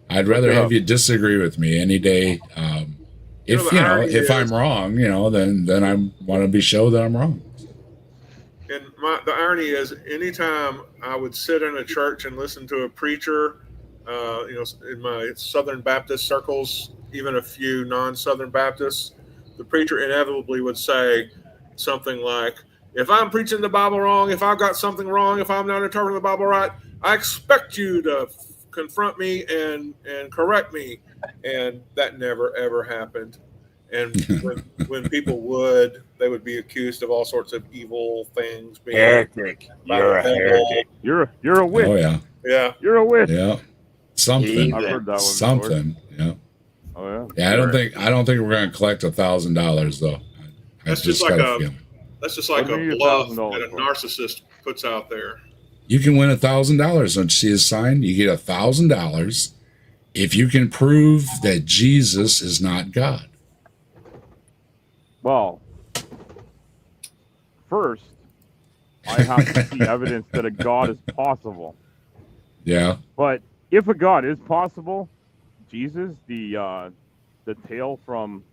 I'd rather have you disagree with me any day. If I'm wrong, then I want to be shown that I'm wrong. And the irony is, anytime I would sit in a church and listen to a preacher, in my Southern Baptist circles, even a few non-Southern Baptists, the preacher inevitably would say something like, if I'm preaching the Bible wrong, if I've got something wrong, if I'm not interpreting the Bible right, I expect you to confront me and correct me. And that never, ever happened. And when people would, they would be accused of all sorts of evil things. Being heretic. You're a heretic. You're a witch. Oh, yeah. Yeah. You're a witch. Yeah. Something. I've heard that one Something. Before. Yeah. Oh, yeah. Yeah, I don't think we're going to collect $1,000 though. That's just like a bluff that a narcissist puts out there. You can win $1,000. Don't you see his sign? You get $1,000 if you can prove that Jesus is not God. Well, first, I have to see evidence that a God is possible. Yeah. But if a God is possible, Jesus, the tale from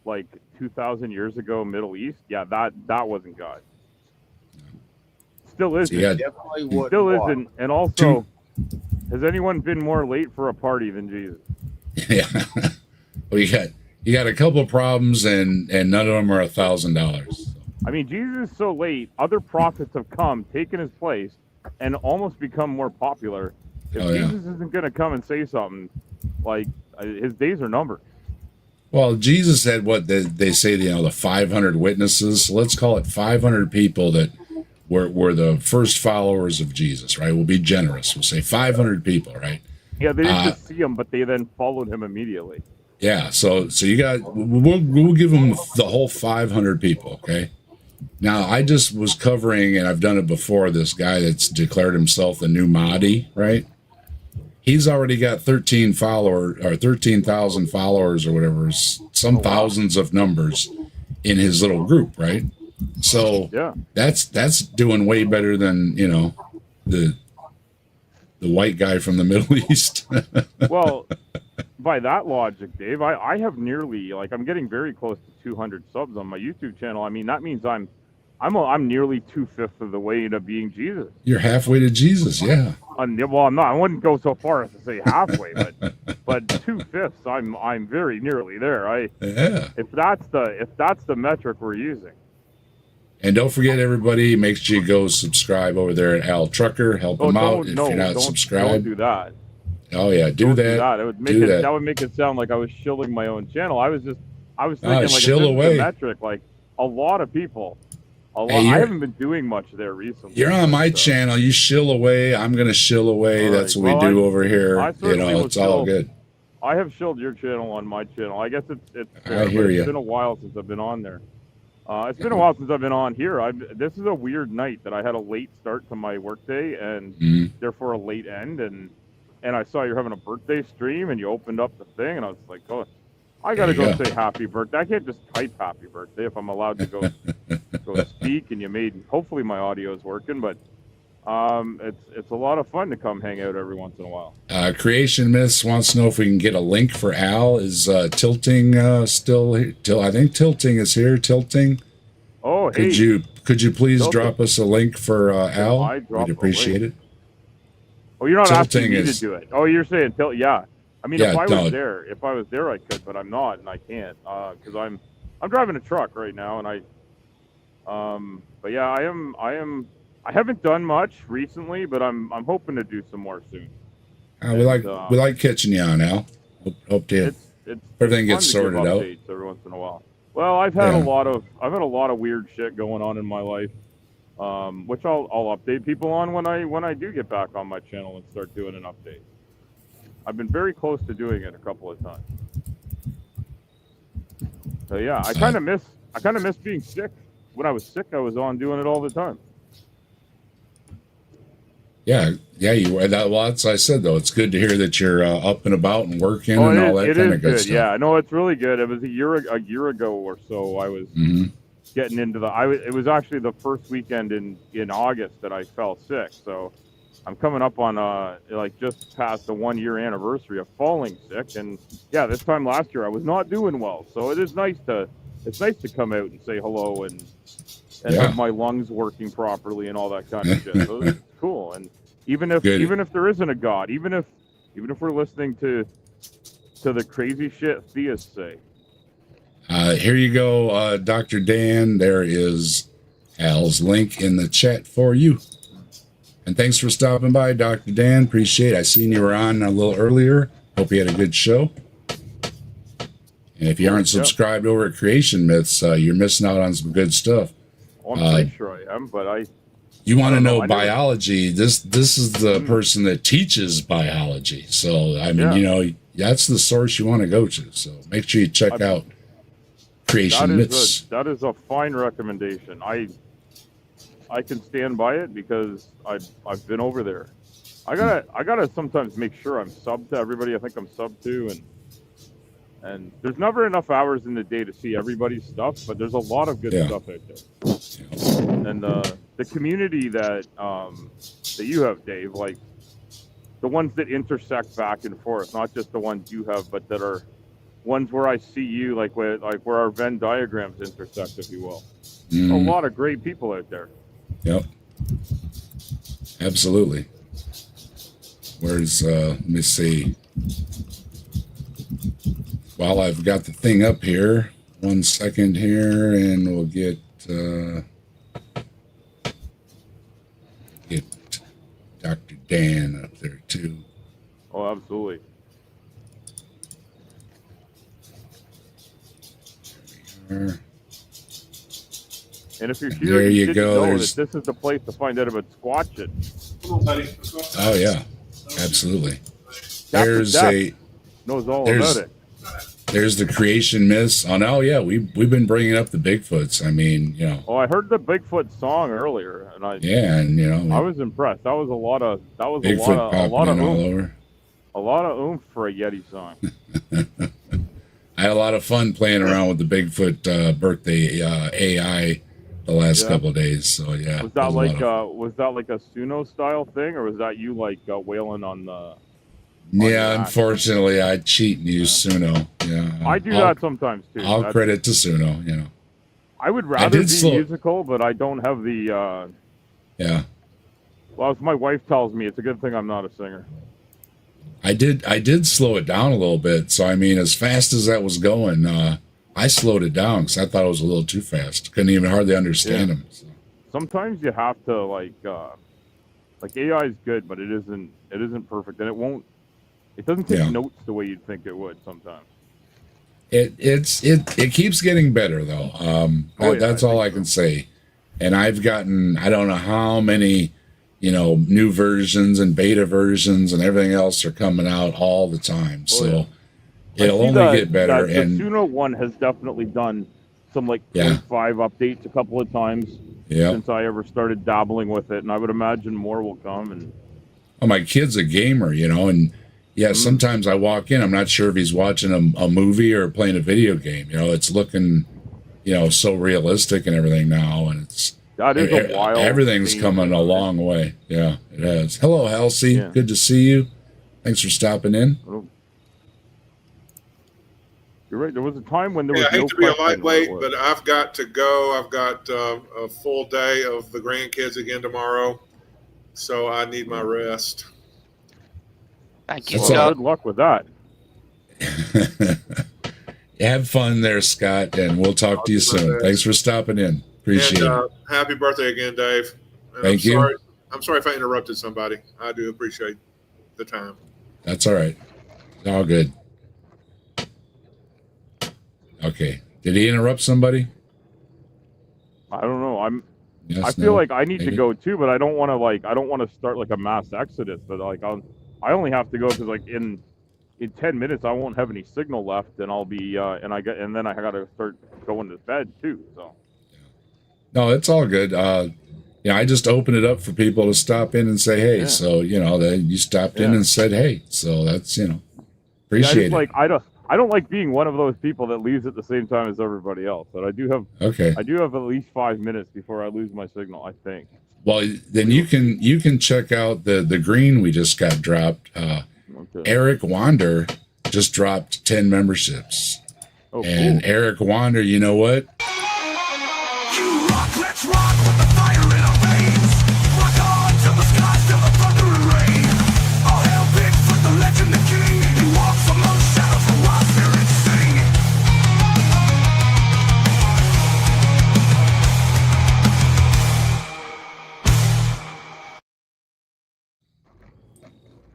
like 2,000 years ago, Middle East, yeah, that wasn't God. Still isn't. Still isn't. And also, has anyone been more late for a party than Jesus? Yeah. Well, you got a couple of problems, and none of them are $1,000. I mean, Jesus is so late. Other prophets have come, taken his place, and almost become more popular. If Jesus isn't going to come and say something, like, his days are numbered. Well, Jesus had what they say, the 500 witnesses. So let's call it 500 people that were the first followers of Jesus, right? We'll be generous. We'll say 500 people, right? Yeah, they didn't just see him, but they then followed him immediately. Yeah, so you got, we'll give them the whole 500 people, okay? Now, I just was covering, and I've done it before, this guy that's declared himself the new Mahdi, right? He's already got 13,000 followers or whatever, some thousands of numbers in his little group, right? So that's doing way better than, the white guy from the Middle East. Well, by that logic, Dave, I have nearly, I'm getting very close to 200 subs on my YouTube channel. I mean, that means I'm nearly 2/5 of the way to being Jesus. You're halfway to Jesus, yeah. Well, I'm not. I wouldn't go so far as to say halfway, but 2/5. I'm very nearly there. If that's the metric we're using. And don't forget, everybody, make sure you go subscribe over there at Al Trucker. Help him out if you're not subscribed. Don't do that. Oh yeah, do that. That would make that would make it sound like I was shilling my own channel. I was thinking shill away. The metric, a lot of people. I haven't been doing much there recently. You're on my channel. You shill away. I'm gonna shill away. That's what we do over here. It's all good. I have shilled your channel on my channel. I guess it's I hear you. It's been a while since I've been on there. It's been a while since I've been on here. This is a weird night that I had a late start to my workday and therefore a late end. And I saw you're having a birthday stream and you opened up the thing and I was like, oh, I got to go say happy birthday. I can't just type happy birthday if I'm allowed to go speak. And hopefully my audio is working, but it's a lot of fun to come hang out every once in a while. Creation Myths wants to know if we can get a link for Al. Is Tilting still here? I think Tilting is here. Tilting. Oh, hey. Could you please drop us a link for Al? We'd appreciate it. Oh, you're not asking me to do it. Oh, you're saying yeah. I mean, if I was there, I could, but I'm not, and I can't because I'm driving a truck right now, and but yeah, I haven't done much recently, but I'm hoping to do some more soon. We like catching you on, Al. Hope everything gets sorted out every once in a while. Well, I've had a lot of weird shit going on in my life, which I'll update people on when I do get back on my channel and start doing an update. I've been very close to doing it a couple of times. So yeah, I kind of miss being sick. When I was sick, I was on doing it all the time. Yeah, you were. Well, that's what I said, though. It's good to hear that you're up and about and working and all that kind of good stuff. Yeah, no, it's really good. It was a year ago or so. I was getting into it was actually the first weekend in August that I fell sick. So I'm coming up on just past the 1 year anniversary of falling sick. And yeah, this time last year I was not doing well. So it's nice to come out and say hello and have my lungs working properly and all that kind of shit. So it's cool. And even if there isn't a God, even if we're listening to the crazy shit theists say. Here you go, Dr. Dan. There is Al's link in the chat for you. And thanks for stopping by, Dr. Dan. Appreciate it. I seen you were on a little earlier. Hope you had a good show. And if you aren't subscribed over at Creation Myths, you're missing out on some good stuff. Well, I'm pretty sure I am, but you want to know biology? This is the person that teaches biology. So I mean, that's the source you want to go to. So make sure you check out Creation Myths. That is a fine recommendation. I can stand by it because I've been over there. I gotta sometimes make sure I'm sub to everybody I think I'm sub to, and there's never enough hours in the day to see everybody's stuff, but there's a lot of good stuff out there. And the community that you have, Dave, like the ones that intersect back and forth, not just the ones you have, but that are ones where I see you, like where our Venn diagrams intersect, if you will. A lot of great people out there. Yep. Absolutely. Where's let me see. While I've got the thing up here, 1 second here, and we'll get get Dr. Dan up there too. Oh, absolutely. There And if you're And here, there you you should go, know there's- that this is the place to find out about Squatchin. Come on, buddy. Oh yeah, absolutely. Captain There's Death knows all about it. There's the creation myths. Oh yeah, we've been bringing up the Bigfoots. I mean, you know. Oh, I heard the Bigfoot song earlier, and I and I was impressed. That was a lot of Bigfoot popping in all oomph. over. A lot of oomph for a Yeti song. I had a lot of fun playing around with the Bigfoot birthday AI the last couple of days. So yeah, Was it that a like lot of- was that like a Suno style thing, or was that you like wailing on the? yeah, unfortunately, I cheat and use Suno. Yeah, I do that sometimes too. I'll That's- credit to Suno. You know. I would rather be slow- musical, but I don't have the. Yeah, Well, as my wife tells me, it's a good thing I'm not a singer. I did slow it down a little bit. So I mean, as fast as that was going, I slowed it down because I thought it was a little too fast. Couldn't even hardly understand Yeah. him. So. Sometimes you have to like AI is good, but it isn't perfect, and it doesn't take Yeah. notes the way you'd think it would sometimes. It keeps getting better though. That's all I can say. And I've gotten, I don't know how many, new versions and beta versions and everything else are coming out all the time. So it'll I see only get better. The And Suno one has definitely done some like Yeah. 0.5 updates a couple of times Yeah. since I ever started dabbling with it, and I would imagine more will come. And oh, my kid's a gamer, and yeah, sometimes I walk in, I'm not sure if he's watching a movie or playing a video game. It's looking, so realistic and everything now. And that is a wild. everything's thing. coming a long way. Yeah, it has. Hello, Halsey. Yeah. Good to see you. Thanks for stopping in. You're right. There was a time when there was Yeah, I hate no to be a question what it lightweight, was. but I've got to go. I've got a full day of the grandkids again tomorrow, so I need my rest. Thank you, That's Well, all. good luck with that. Have fun there, Scott, and we'll talk to you soon. Thanks for stopping in. Appreciate And it. happy birthday again, Dave. And Thank you. I'm sorry if I interrupted somebody. I do appreciate the time. That's all right. It's all good. Okay. Did he interrupt somebody? I don't know. Yes, I feel no, like I need maybe. to go too, but I don't want to start like a mass exodus. But I only have to go because like in 10 minutes I won't have any signal left, and I'll be and then I got to start going to bed too. So No, it's all good. I just open it up for people to stop in and say, hey. Yeah. So, you stopped in Yeah. and said, hey. So that's, Yeah, appreciate it. like I don't like being one of those people that leaves at the same time as everybody else. But I do have at least 5 minutes before I lose my signal, I think. Well, then you can check out the green we just got dropped. Eric Wander just dropped 10 memberships. Oh, and cool. Eric Wander, you know what? Let's rock with the fire in our veins. Rock on till the sky, till the thunder and rain. All hail Bigfoot, the legend, the king. He walks among the shadows, the wild spirits sing.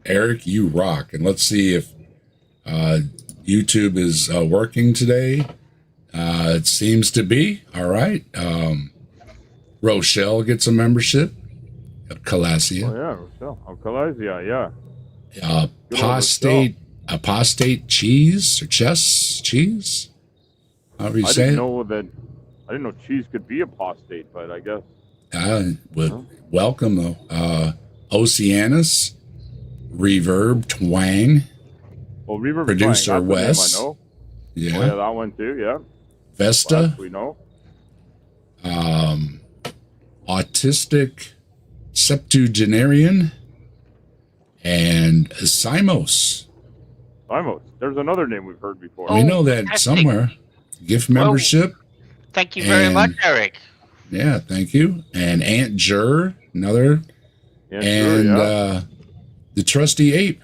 Eric, you rock. And let's see if YouTube is working today. It seems to be. All right. Rochelle gets a membership. Calasia. Oh yeah, Rochelle. Oh, Calasia, yeah. Apostate cheese or chess cheese. However you I say didn't it. know I didn't know cheese could be apostate, but I guess. Welcome though. Oceanus, Reverb, Twang. Well, Reverb Producer Twang, that's Wes. the name I know. Yeah. Oh, yeah, that one too. Yeah. Vesta. Wes, we know. Autistic Septuagenarian, and Simos. Simos. There's another name we've heard before. We know that somewhere. Gift membership. Thank you very much, And- Eric. Yeah, thank you. And Aunt Jur, another. Yeah, and sure, yeah. The Trusty Ape.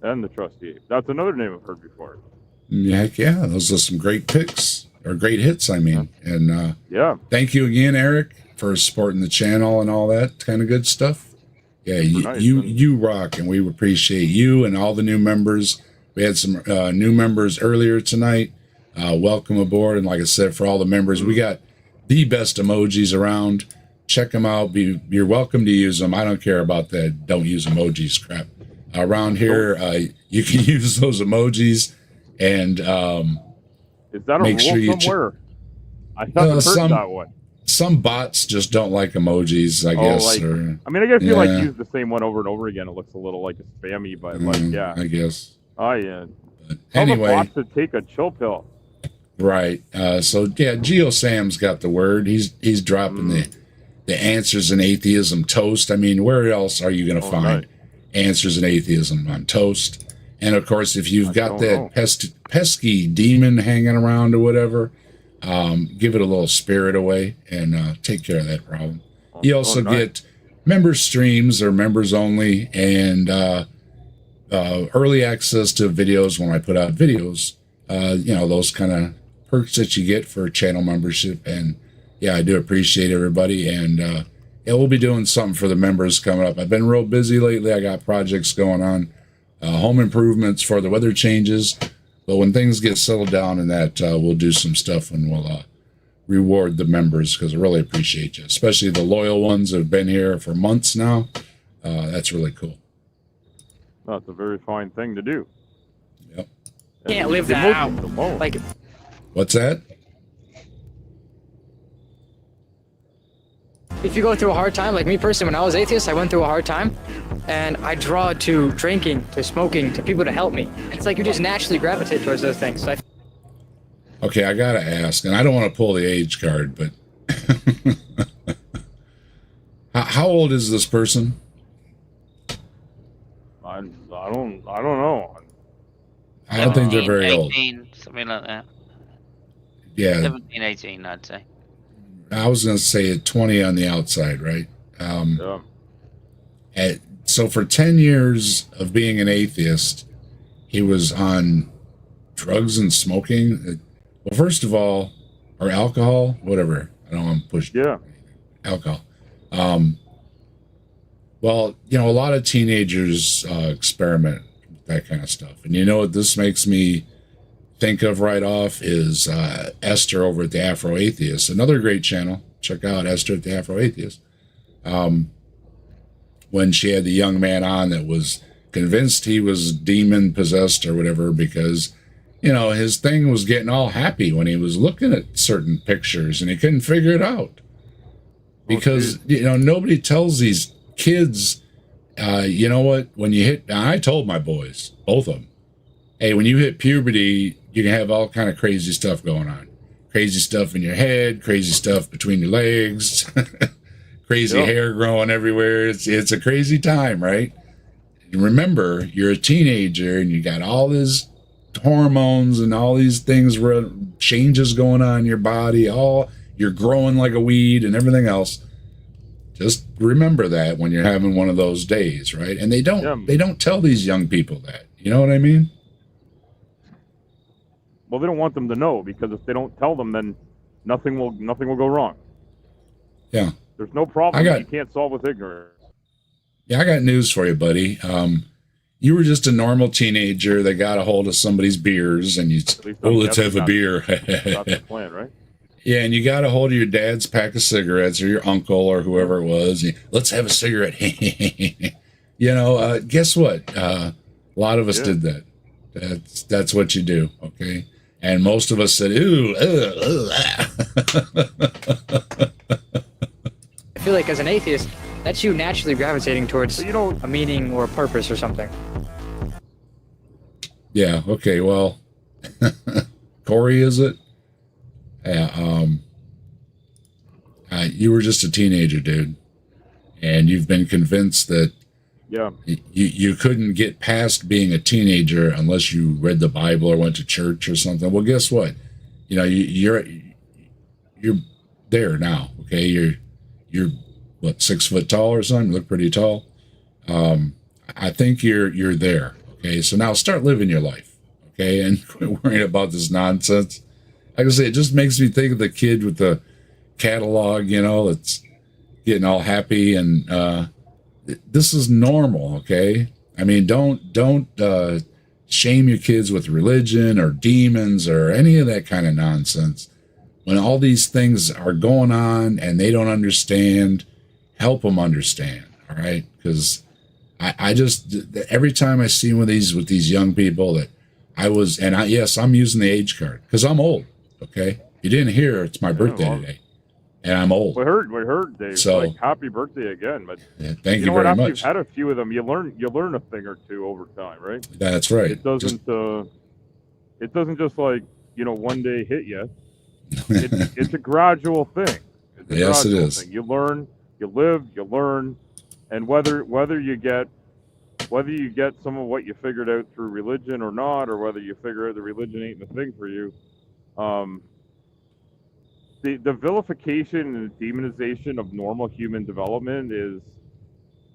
And the Trusty Ape. That's another name I've heard before. Heck yeah, those are some great picks. or great hits, I mean. And yeah, thank you again, Eric, for supporting the channel and all that kind of good stuff. Yeah, you rock, and we appreciate you and all the new members. We had some new members earlier tonight. Welcome aboard, and like I said, for all the members, we got the best emojis around. Check them out. You're welcome to use them. I don't care about that. Don't use emojis crap. Around here, you can use those emojis, and is that a make rule sure you somewhere? I haven't heard that one. Some bots just don't like emojis, I guess. Like, or, I mean, I guess you like use the same one over and over again. It looks a little like it's spammy, but like, yeah, I guess. Oh yeah. Anyway, the bots to take a chill pill. Right. So yeah, Geo Sam's got the word. He's dropping the answers in atheism toast. I mean, where else are you going to find answers in atheism on toast? And of course, if you've got that pesky demon hanging around or whatever, give it a little spirit away and take care of that problem. You also get member streams or members only, and early access to videos when I put out videos. Those kind of perks that you get for channel membership. And yeah, I do appreciate everybody. And we'll be doing something for the members coming up. I've been real busy lately. I got projects going on, home improvements for the weather changes. But when things get settled down and that, we'll do some stuff and we'll reward the members, because I really appreciate you, especially the loyal ones that have been here for months now. That's really cool. That's a very fine thing to do. Yep. Can't live that out. Like, what's that? if you go through a hard time, like me personally, when I was atheist, I went through a hard time, and I draw to drinking, to smoking, to people to help me. It's like you just naturally gravitate towards those things. So Okay, I gotta ask, and I don't want to pull the age card, but how old is this person? I don't know. I don't think they're very 18, old. Something like that. Yeah. 17, 18, I'd say. I was going to say 20 on the outside, right? So for 10 years of being an atheist, he was on drugs and smoking. Well, first of all, or alcohol, whatever. I don't want to push. Yeah. Alcohol. Well, a lot of teenagers experiment with that kind of stuff. And you know what this makes me think of right off is Esther over at the Afro Atheist, another great channel. Check out Esther at the Afro Atheist. When she had the young man on that was convinced he was demon possessed or whatever, because his thing was getting all happy when he was looking at certain pictures and he couldn't figure it out because nobody tells these kids, you know what, when you hit, I told my boys, both of them, hey, when you hit puberty, you can have all kind of crazy stuff going on. Crazy stuff in your head, crazy stuff between your legs, crazy hair growing everywhere. It's a crazy time, right? And remember, you're a teenager and you got all these hormones and all these things, changes going on in your body. You're growing like a weed and everything else. Just remember that when you're having one of those days, right? And they don't tell these young people that. You know what I mean? Well, they don't want them to know, because if they don't tell them, then nothing will go wrong. Yeah. There's no problem that you can't solve with ignorance. Yeah, I got news for you, buddy. You were just a normal teenager that got a hold of somebody's beers, and let's have a beer. That's the plan, right? Yeah, and you got a hold of your dad's pack of cigarettes, or your uncle, or whoever it was. Let's have a cigarette. Guess what? A lot of us did that. That's what you do, okay? And most of us said, ooh, I feel like as an atheist, that's you naturally gravitating towards a meaning or a purpose or something. Yeah, okay, well, Corey, is it? Yeah, you were just a teenager, dude. And you've been convinced that you couldn't get past being a teenager unless you read the Bible or went to church or something. Well, guess what? You're there now, okay? You're what, 6 foot tall or something? You look pretty tall. I think you're there, okay? So now start living your life, okay? And quit worrying about this nonsense. like I say, it just makes me think of the kid with the catalog, that's getting all happy. And this is normal, okay? I mean, don't shame your kids with religion or demons or any of that kind of nonsense. When all these things are going on and they don't understand, help them understand, all right? Because I just, every time I see one of these with these young people yes, I'm using the age card because I'm old, okay? You didn't hear, it's my birthday today, and I'm old. We heard, Dave. So, like, happy birthday again. But thank you know very what? After much. you've had a few of them, you learn a thing or two over time, right? That's right. It doesn't just like, one day hit you. It's a gradual thing. Yes, it is. Thing. You learn, you live, you learn, and whether you get some of what you figured out through religion or not, or whether you figure out the religion ain't the thing for you, the vilification and the demonization of normal human development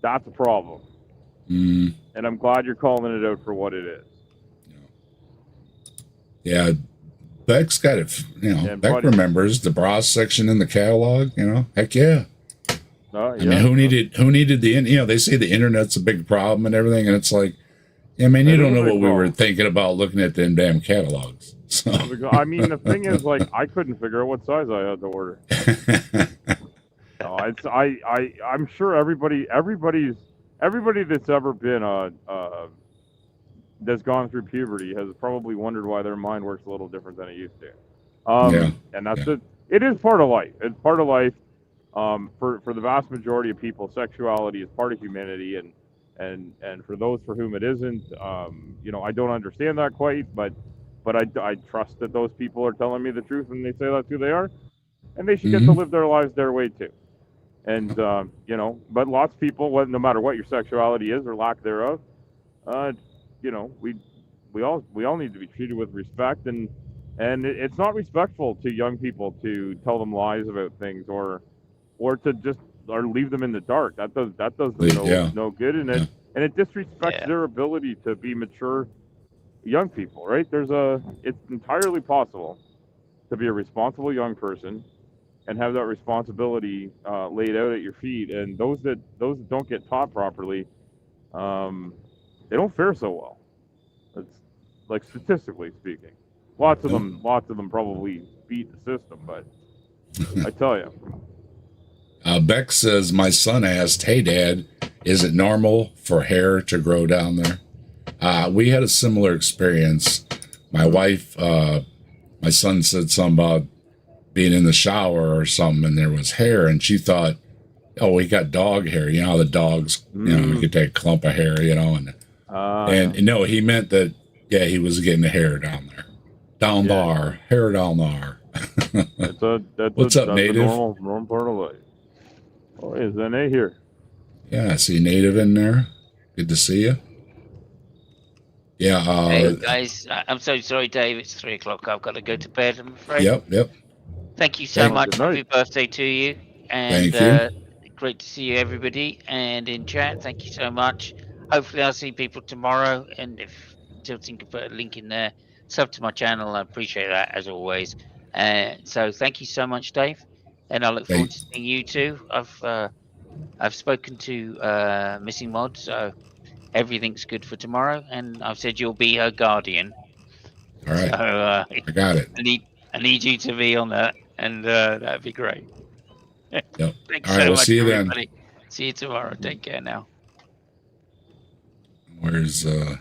that's a problem. And I'm glad you're calling it out for what it is. Yeah. Beck's got it, Beck remembers the bra section in the catalog, heck yeah. I mean, who needed the, they say the internet's a big problem and everything. And it's like, yeah, man, you don't know what we were thinking about looking at them damn catalogs. So. I mean, the thing is, like, I couldn't figure out what size I had to order. I'm sure everybody that's ever been that's gone through puberty has probably wondered why their mind works a little different than it used to. And that's it. It is part of life. It's part of life. For the vast majority of people, sexuality is part of humanity, and for those for whom it isn't, I don't understand that quite, but I trust that those people are telling me the truth and they say that's who they are, and they should get to live their lives their way too. And but lots of people, no matter what your sexuality is or lack thereof, we all need to be treated with respect, and it's not respectful to young people to tell them lies about things or to just leave them in the dark. That does no good, and it disrespects their ability to be mature young people, right? It's entirely possible to be a responsible young person and have that responsibility laid out at your feet, and those that don't get taught properly, they don't fare so well. It's like, statistically speaking, lots of them probably beat the system, but I tell you. Beck says, my son asked, hey, Dad, is it normal for hair to grow down there? We had a similar experience. My wife, my son said something about being in the shower or something, and there was hair, and she thought, oh, he got dog hair. You know how the dogs, you get that clump of hair, and no, he meant that, he was getting the hair down there. Hair down there. What's up, Native? Normal part of life. Oh, is NA here? Yeah, I see Native in there. Good to see you. Yeah. Hey guys, I'm so sorry, Dave. It's 3 o'clock. I've got to go to bed, I'm afraid. Yep. Thank you so much. Happy birthday to you. And thank you. Great to see you, everybody. And in chat, thank you so much. Hopefully, I'll see people tomorrow. And if Tilting can put a link in there, sub to my channel. I appreciate that, as always. So thank you so much, Dave. And I look forward to seeing you too. I've spoken to Missing Mod, so everything's good for tomorrow. And I've said you'll be her guardian. All right. So, I got it. I need you to be on that, and that'd be great. Yep. Thanks All right, so we'll much, see you everybody. then. See you tomorrow. Take care now. Where's I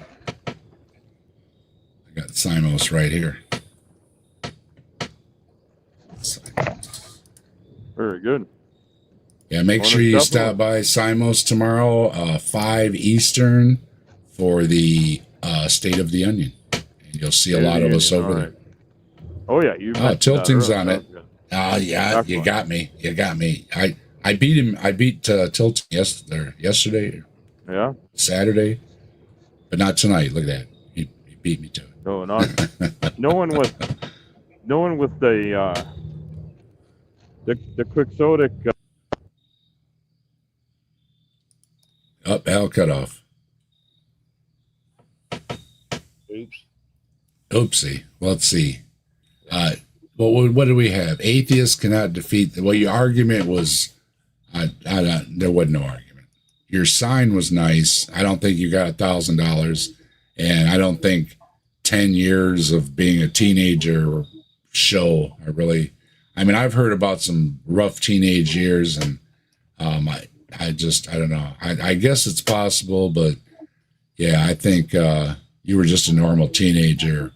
got Simos right here. Very good. Yeah, make sure you stop by Simos tomorrow, 5 Eastern, for the State of the Onion. And you'll see a lot of us over there. Oh yeah, Tilting's on it. Yeah, you got me. I beat him. I beat Tilting yesterday. Yeah. Saturday, but not tonight. Look at that. He beat me to it. No, not no one with the quixotic. Al cut off. Oops. Oopsie. Well, let's see. well, what do we have? Atheists cannot defeat. Well, your argument was, there wasn't no argument. Your sign was nice. I don't think you got $1,000, and I don't think 10 years of being a teenager show. I mean, I've heard about some rough teenage years, and I don't know. I guess it's possible, but yeah, I think you were just a normal teenager,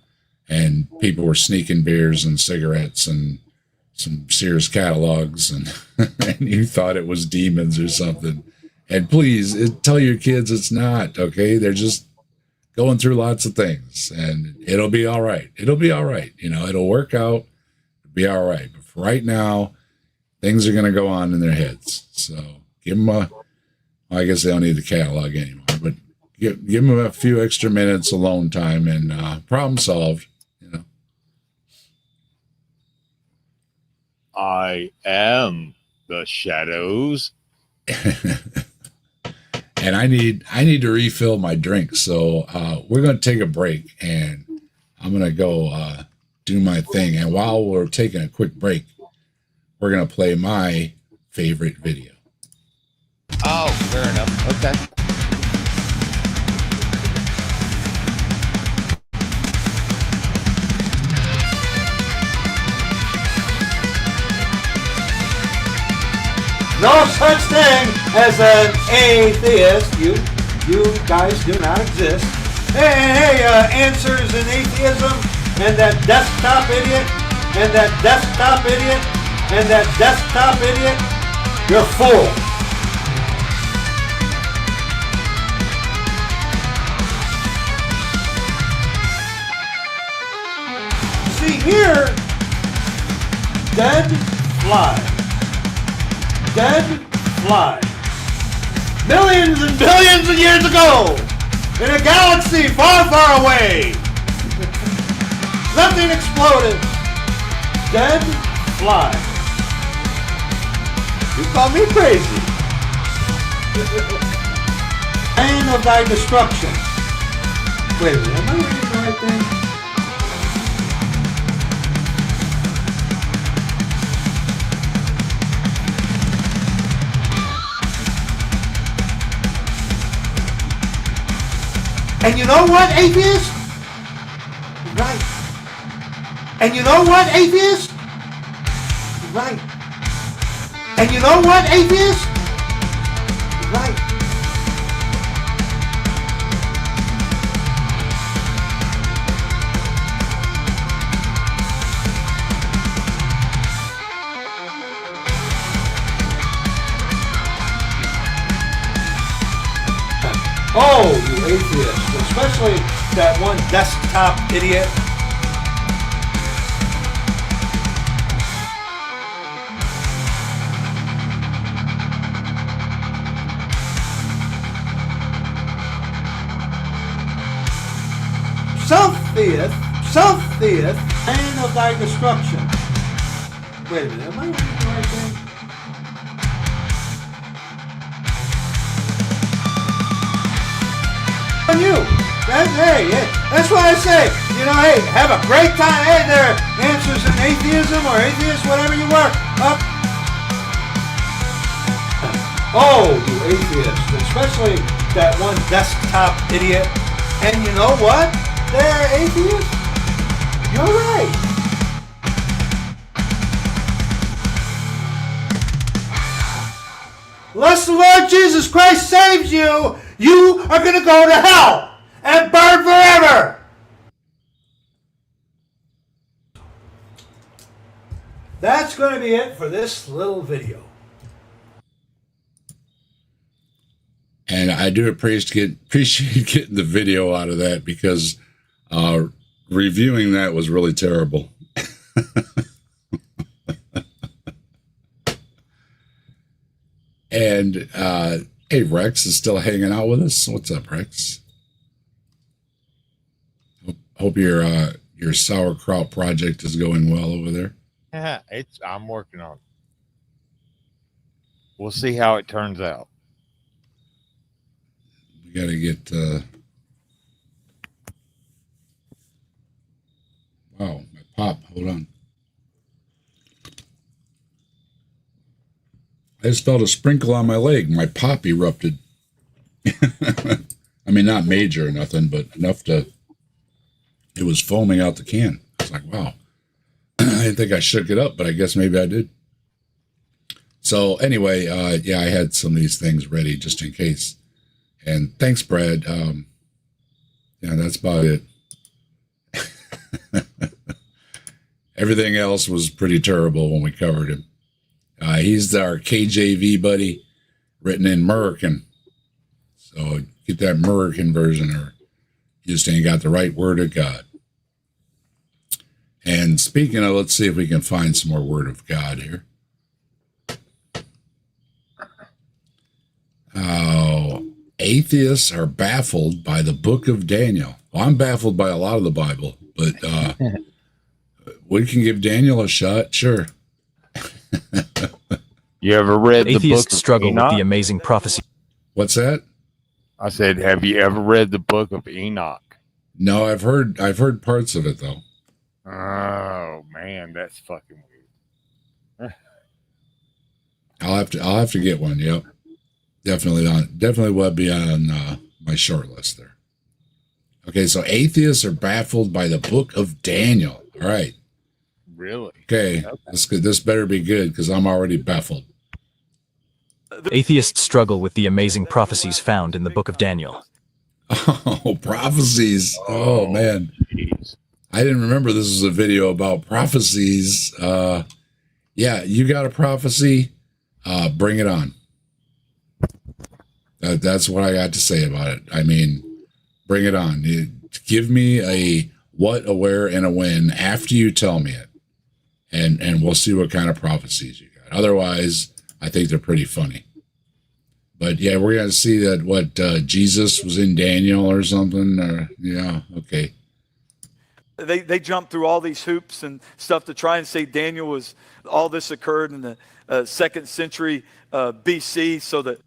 and people were sneaking beers and cigarettes and some Sears catalogs, and, and you thought it was demons or something. And please tell your kids it's not, okay? They're just going through lots of things, and it'll be all right. It'll be all right. You know, it'll work out. It'll be all right. But for right now, things are going to go on in their heads. So give them I guess they don't need the catalog anymore, but give them a few extra minutes alone time, and problem solved. I am the shadows. And I need to refill my drink. So we're going to take a break, and I'm going to go do my thing. And while we're taking a quick break, we're going to play my favorite video. Oh, fair enough. Okay. No such thing as an atheist. You guys do not exist. Hey, answers in atheism, and that desktop idiot, and that desktop idiot, and that desktop idiot. You're fooled. See here, dead flies. Dead flies. Millions and billions of years ago, in a galaxy far, far away, nothing exploded. Dead flies. You call me crazy. Pain of thy destruction. Wait a minute, am I reading the right thing? And you know what, atheist? Right. And you know what, atheist? Right. And you know what, atheist? Right. Oh, you atheist, especially that one desktop idiot. Self-theist, pain of thy destruction. Wait a minute, am I reading the right thing? On you. That's why I say, you know, hey, have a great time. Hey, there are answers in atheism or atheist, whatever you were. Oh, you atheist, especially that one desktop idiot. And you know what? They're atheists. You're right. Unless the Lord Jesus Christ saves you, you are going to go to hell and burn forever. That's going to be it for this little video. And I do appreciate getting the video out of that, because reviewing that was really terrible. And hey, Rex is still hanging out with us. What's up, Rex? Hope your sauerkraut project is going well over there. Yeah, I'm working on it. We'll see how it turns out. We got to get. Wow, my pop. Hold on. I just felt a sprinkle on my leg. My pop erupted. I mean, not major or nothing, but enough to, it was foaming out the can. I was like, wow. I didn't think I shook it up, but I guess maybe I did. So anyway, yeah, I had some of these things ready just in case. And thanks, Brad. Yeah, that's about it. Everything else was pretty terrible when we covered him. He's our KJV buddy, written in American. So get that American version, or you just ain't got the right word of God. And speaking of, let's see if we can find some more word of God here. Oh, atheists are baffled by the book of Daniel. Well, I'm baffled by a lot of the Bible, but we can give Daniel a shot, sure. You ever read the book? Atheists struggle with the amazing prophecy. What's that? I said, have you ever read the book of Enoch? No, I've heard parts of it though. Oh man, that's fucking weird. I'll have to get one. Yep, definitely will be on my short list there. Okay, so atheists are baffled by the book of Daniel. All right. Really? Okay. That's good. This better be good because I'm already baffled. Atheists struggle with the amazing prophecies found in the book of Daniel. Oh, prophecies. Oh man. Geez. I didn't remember this was a video about prophecies. Yeah, you got a prophecy? Bring it on. That's what I got to say about it. I mean, bring it on. Give me a what, a where, and a when after you tell me it. And we'll see what kind of prophecies you got. Otherwise, I think they're pretty funny. But yeah, we're going to see that what Jesus was in Daniel or something. Or, yeah, okay. They jump through all these hoops and stuff to try and say Daniel was, all this occurred in the 2nd century BC, so that.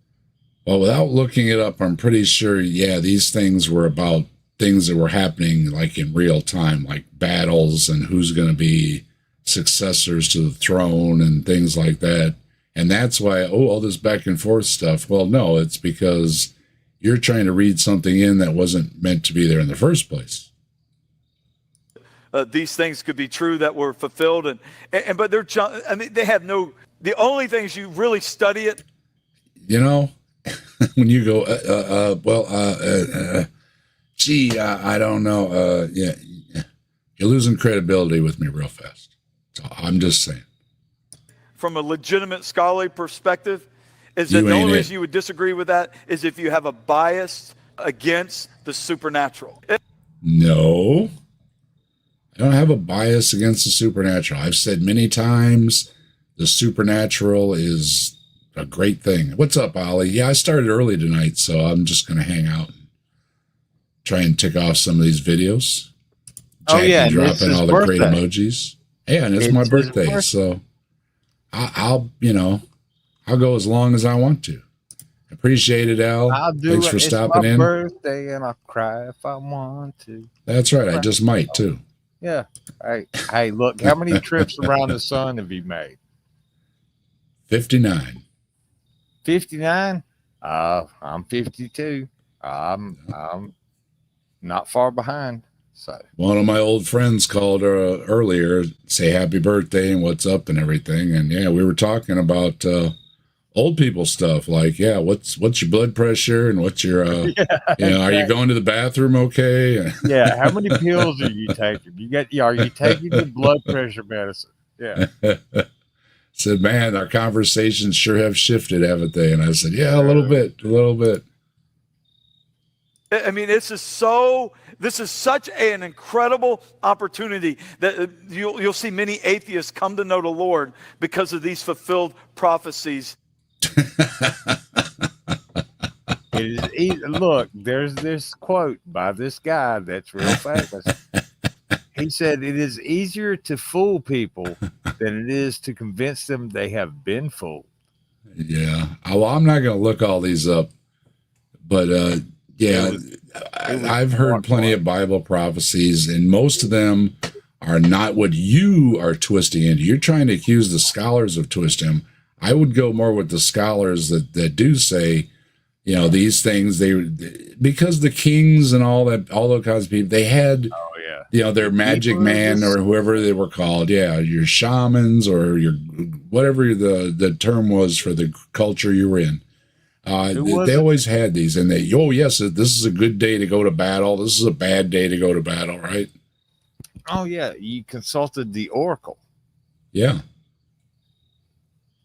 Well, without looking it up, I'm pretty sure, yeah, these things were about things that were happening like in real time, like battles and who's going to be successors to the throne and things like that. And that's why, all this back and forth stuff. Well, no, it's because you're trying to read something in that wasn't meant to be there in the first place. These things could be true that were fulfilled, but they're, I mean, they have no, the only things you really study it. You know, when you go, gee, I don't know. Yeah, you're losing credibility with me real fast. So I'm just saying. From a legitimate scholarly perspective, is that the only reason you would disagree with that is if you have a bias against the supernatural. No. I don't have a bias against the supernatural. I've said many times the supernatural is a great thing. What's up, Ollie? Yeah, I started early tonight, so I'm just going to hang out and try and tick off some of these videos. Jackie dropping all the great emojis. Yeah, and it's my birthday, so I'll go as long as I want to. Appreciate it, Al. Thanks for stopping in. It's my birthday, and I'll cry if I want to. That's right. I just might too. Yeah. Hey, look, how many trips around the sun have you made? 59. 59? I'm 52. I'm not far behind. So one of my old friends called earlier, say happy birthday and what's up and everything. And yeah, we were talking about old people stuff, like, yeah, what's your blood pressure and what's your are you going to the bathroom okay? Yeah, how many pills are you taking? Are you taking your blood pressure medicine? Yeah. Said, man, our conversations sure have shifted, haven't they? And I said, yeah, a little bit. I mean, this is such an incredible opportunity that you'll see many atheists come to know the Lord because of these fulfilled prophecies. Look, there's this quote by this guy that's real famous. He said, it is easier to fool people than it is to convince them they have been fooled. Yeah. Well, I'm not going to look all these up, but yeah, I've heard plenty of Bible prophecies, and most of them are not what you are twisting into. You're trying to accuse the scholars of twisting them. I would go more with the scholars that do say, you know, these things, because the kings and all those kinds of people, they had, you know, their magic man or whoever they were called. Yeah. Your shamans or your, whatever the term was for the culture you were in. They always had these, and oh yes, this is a good day to go to battle. This is a bad day to go to battle, right? Oh yeah, you consulted the oracle. Yeah.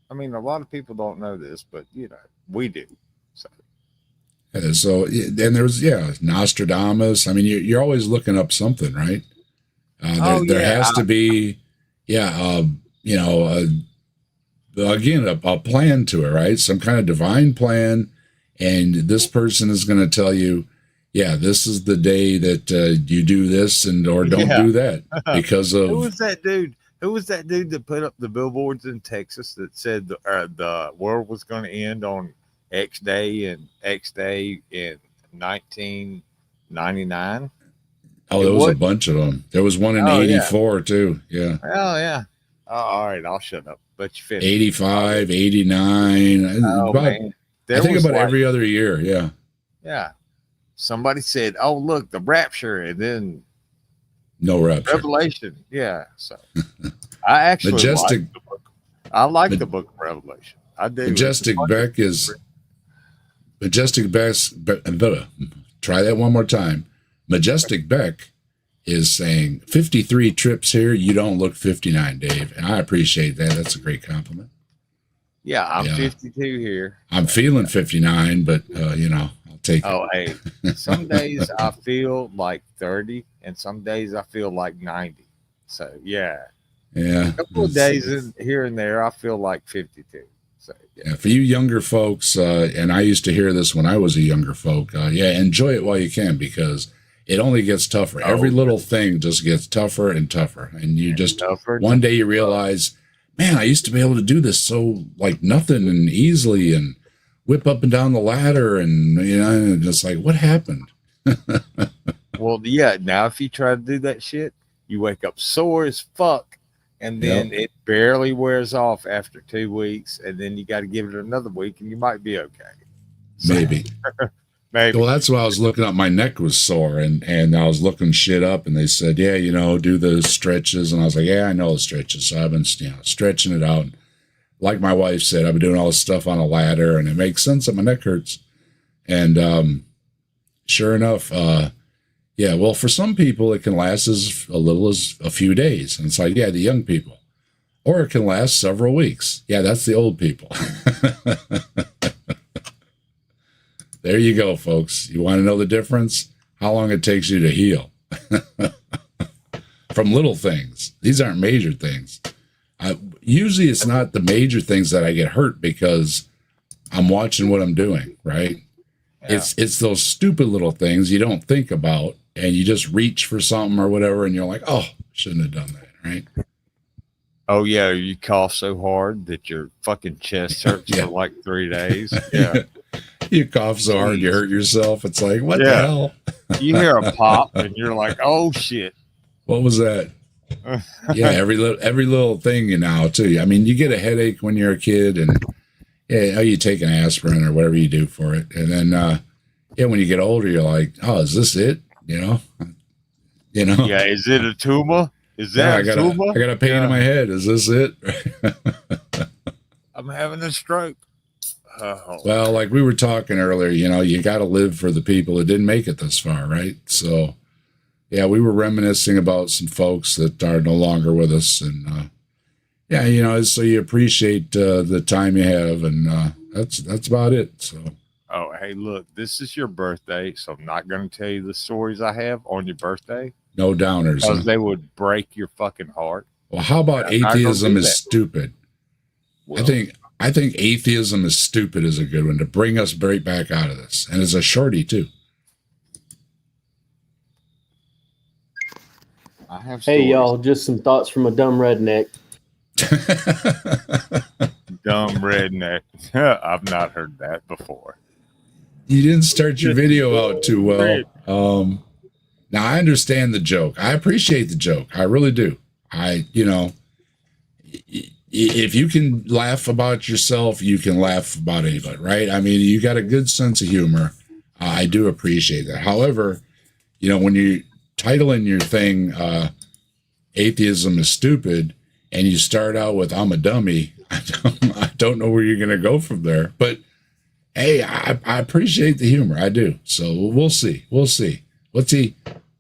I mean, a lot of people don't know this, but you know, we do. So then there's Nostradamus. I mean, you're always looking up something, right? There has to be, you know, again, a plan to it, right? Some kind of divine plan. And this person is going to tell you, yeah, this is the day that you do this or don't do that because of. Who was that dude? Who was that dude that put up the billboards in Texas that said the world was going to end on X day and X day in 1999? Oh, there was a bunch of them. There was one in 84 too. Yeah. Oh, yeah. Oh, all right. I'll shut up. But you finished. 85, 89. Oh, man. I think about every other year. Yeah. Yeah. Somebody said, oh, look, the rapture. And then no rapture. Revelation. Yeah. So I actually Majestic. like the book. I like the book of Revelation. I do. Majestic Beck is Majestic Beck's. Try that one more time. Majestic Beck is saying 53 trips here. You don't look 59, Dave. And I appreciate that. That's a great compliment. Yeah, I'm 52 here. I'm feeling 59, but you know, I'll take it. Oh, hey, some days I feel like 30 and some days I feel like 90. So yeah. Yeah. A couple of days here and there, I feel like 52. So yeah, for you younger folks, and I used to hear this when I was a younger folk, enjoy it while you can, because it only gets tougher. Every little thing just gets tougher and tougher. And you just, one day you realize, man, I used to be able to do this so like nothing and easily and whip up and down the ladder. And, you know, just like, what happened? Well, yeah. Now, if you try to do that shit, you wake up sore as fuck. And then it barely wears off after 2 weeks. And then you got to give it another week and you might be okay. So, Maybe. Maybe. Well, that's why I was looking up. My neck was sore, and I was looking shit up, and they said, yeah, you know, do the stretches. And I was like, yeah, I know the stretches. So I've been, you know, stretching it out. Like my wife said, I've been doing all this stuff on a ladder, and it makes sense that my neck hurts. And sure enough, well, for some people, it can last as little as a few days. And it's like, yeah, the young people. Or it can last several weeks. Yeah, that's the old people. There you go, folks. You want to know the difference? How long it takes you to heal from little things. These aren't major things. Usually it's not the major things that I get hurt because I'm watching what I'm doing, right? Yeah. It's those stupid little things you don't think about, and you just reach for something or whatever, and you're like, oh, shouldn't have done that, right? Oh, yeah, you cough so hard that your fucking chest hurts for like 3 days. Yeah. You cough so hard you hurt yourself. It's like, what the hell? You hear a pop and you're like, oh shit. What was that? Yeah, every little thing now too. I mean, you get a headache when you're a kid, and you take an aspirin or whatever you do for it, and then when you get older, you're like, oh, is this it? You know. Yeah, is it a tumor? Is that a tumor? I got a pain in my head. Is this it? I'm having a stroke. Oh. Well, like we were talking earlier, you know, you got to live for the people that didn't make it this far, right? So, yeah, we were reminiscing about some folks that are no longer with us, and you know, so you appreciate the time you have, and that's about it. So, oh, hey, look, this is your birthday, so I'm not going to tell you the stories I have on your birthday. No downers, because they would break your fucking heart. Well, how about atheism is stupid? Well, I think atheism is stupid is a good one to bring us right back out of this. And it's a shorty, too. Hey, y'all, just some thoughts from a dumb redneck. Dumb redneck. I've not heard that before. You didn't start your video out too well. Now, I understand the joke. I appreciate the joke. I really do. if you can laugh about yourself, you can laugh about anybody, right? I mean, you got a good sense of humor. I do appreciate that. However, when you titling your thing, atheism is stupid, and you start out with I'm a dummy, I don't know where you're going to go from there. But hey, I appreciate the humor. I do. So we'll see. Let's see.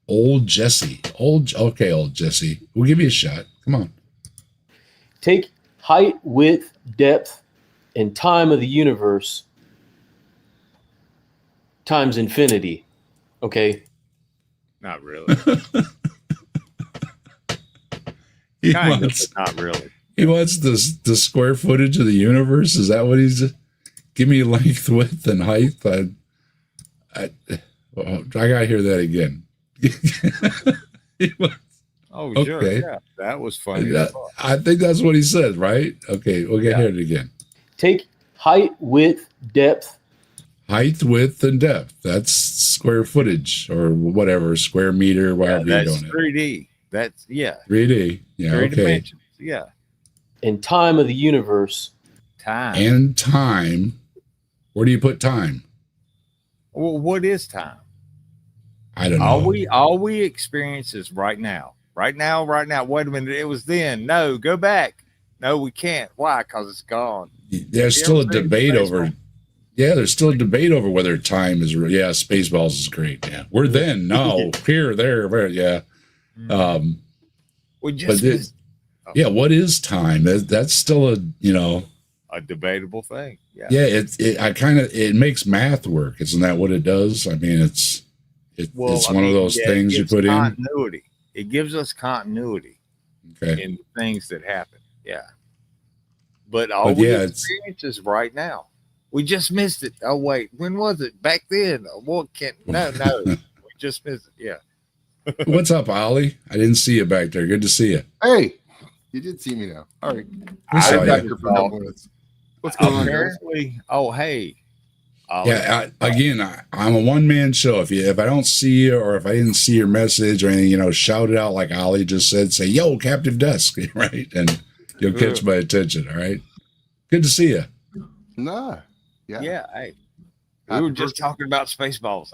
Old Jesse. Old Jesse. We'll give you a shot. Come on. Take height, width, depth, and time of the universe times infinity. Okay. Not really. Not really. He wants the square footage of the universe. Is that what he's? Give me length, width, and height. I gotta hear that again. Oh, okay. Sure. Yeah, that was funny. I think that's what he said, right? Okay, we'll hear it again. Take height, width, depth. Height, width, and depth. That's square footage or whatever, square meter, whatever you're doing. That's 3D. That's 3D. Yeah. Three okay. dimensions. Yeah. And time of the universe. Time. And time. Where do you put time? Well, what is time? I don't know. All we experience is right now. Right now. Wait a minute. It was then. No, go back. No, we can't. Why? Because it's gone. There's still a debate over. Yeah, there's still a debate over whether time is real. Yeah, Spaceballs is great. Yeah, we're then, now, here, there, where. Yeah. We just. Yeah, what is time? That's still a debatable thing. Yeah. Yeah, it makes math work. Isn't that what it does? I mean, it's one of those things you put continuity. It gives us continuity in the things that happen. Yeah. But all we experience is right now. We just missed it. Oh wait, when was it? Back then? What can't? No, we just missed it. Yeah. What's up, Ollie? I didn't see you back there. Good to see you. Hey, you did see me now. All right. I saw back here for a couple minutes. What's going on, guys? Oh, hey. Yeah, I'm a one-man show. If I don't see you or if I didn't see your message or anything, shout it out like Ollie just said. Say, yo, Captive Desk, right? And you'll catch my attention, all right? Good to see you. Nah. Yeah. Yeah, hey. We were just talking about Spaceballs.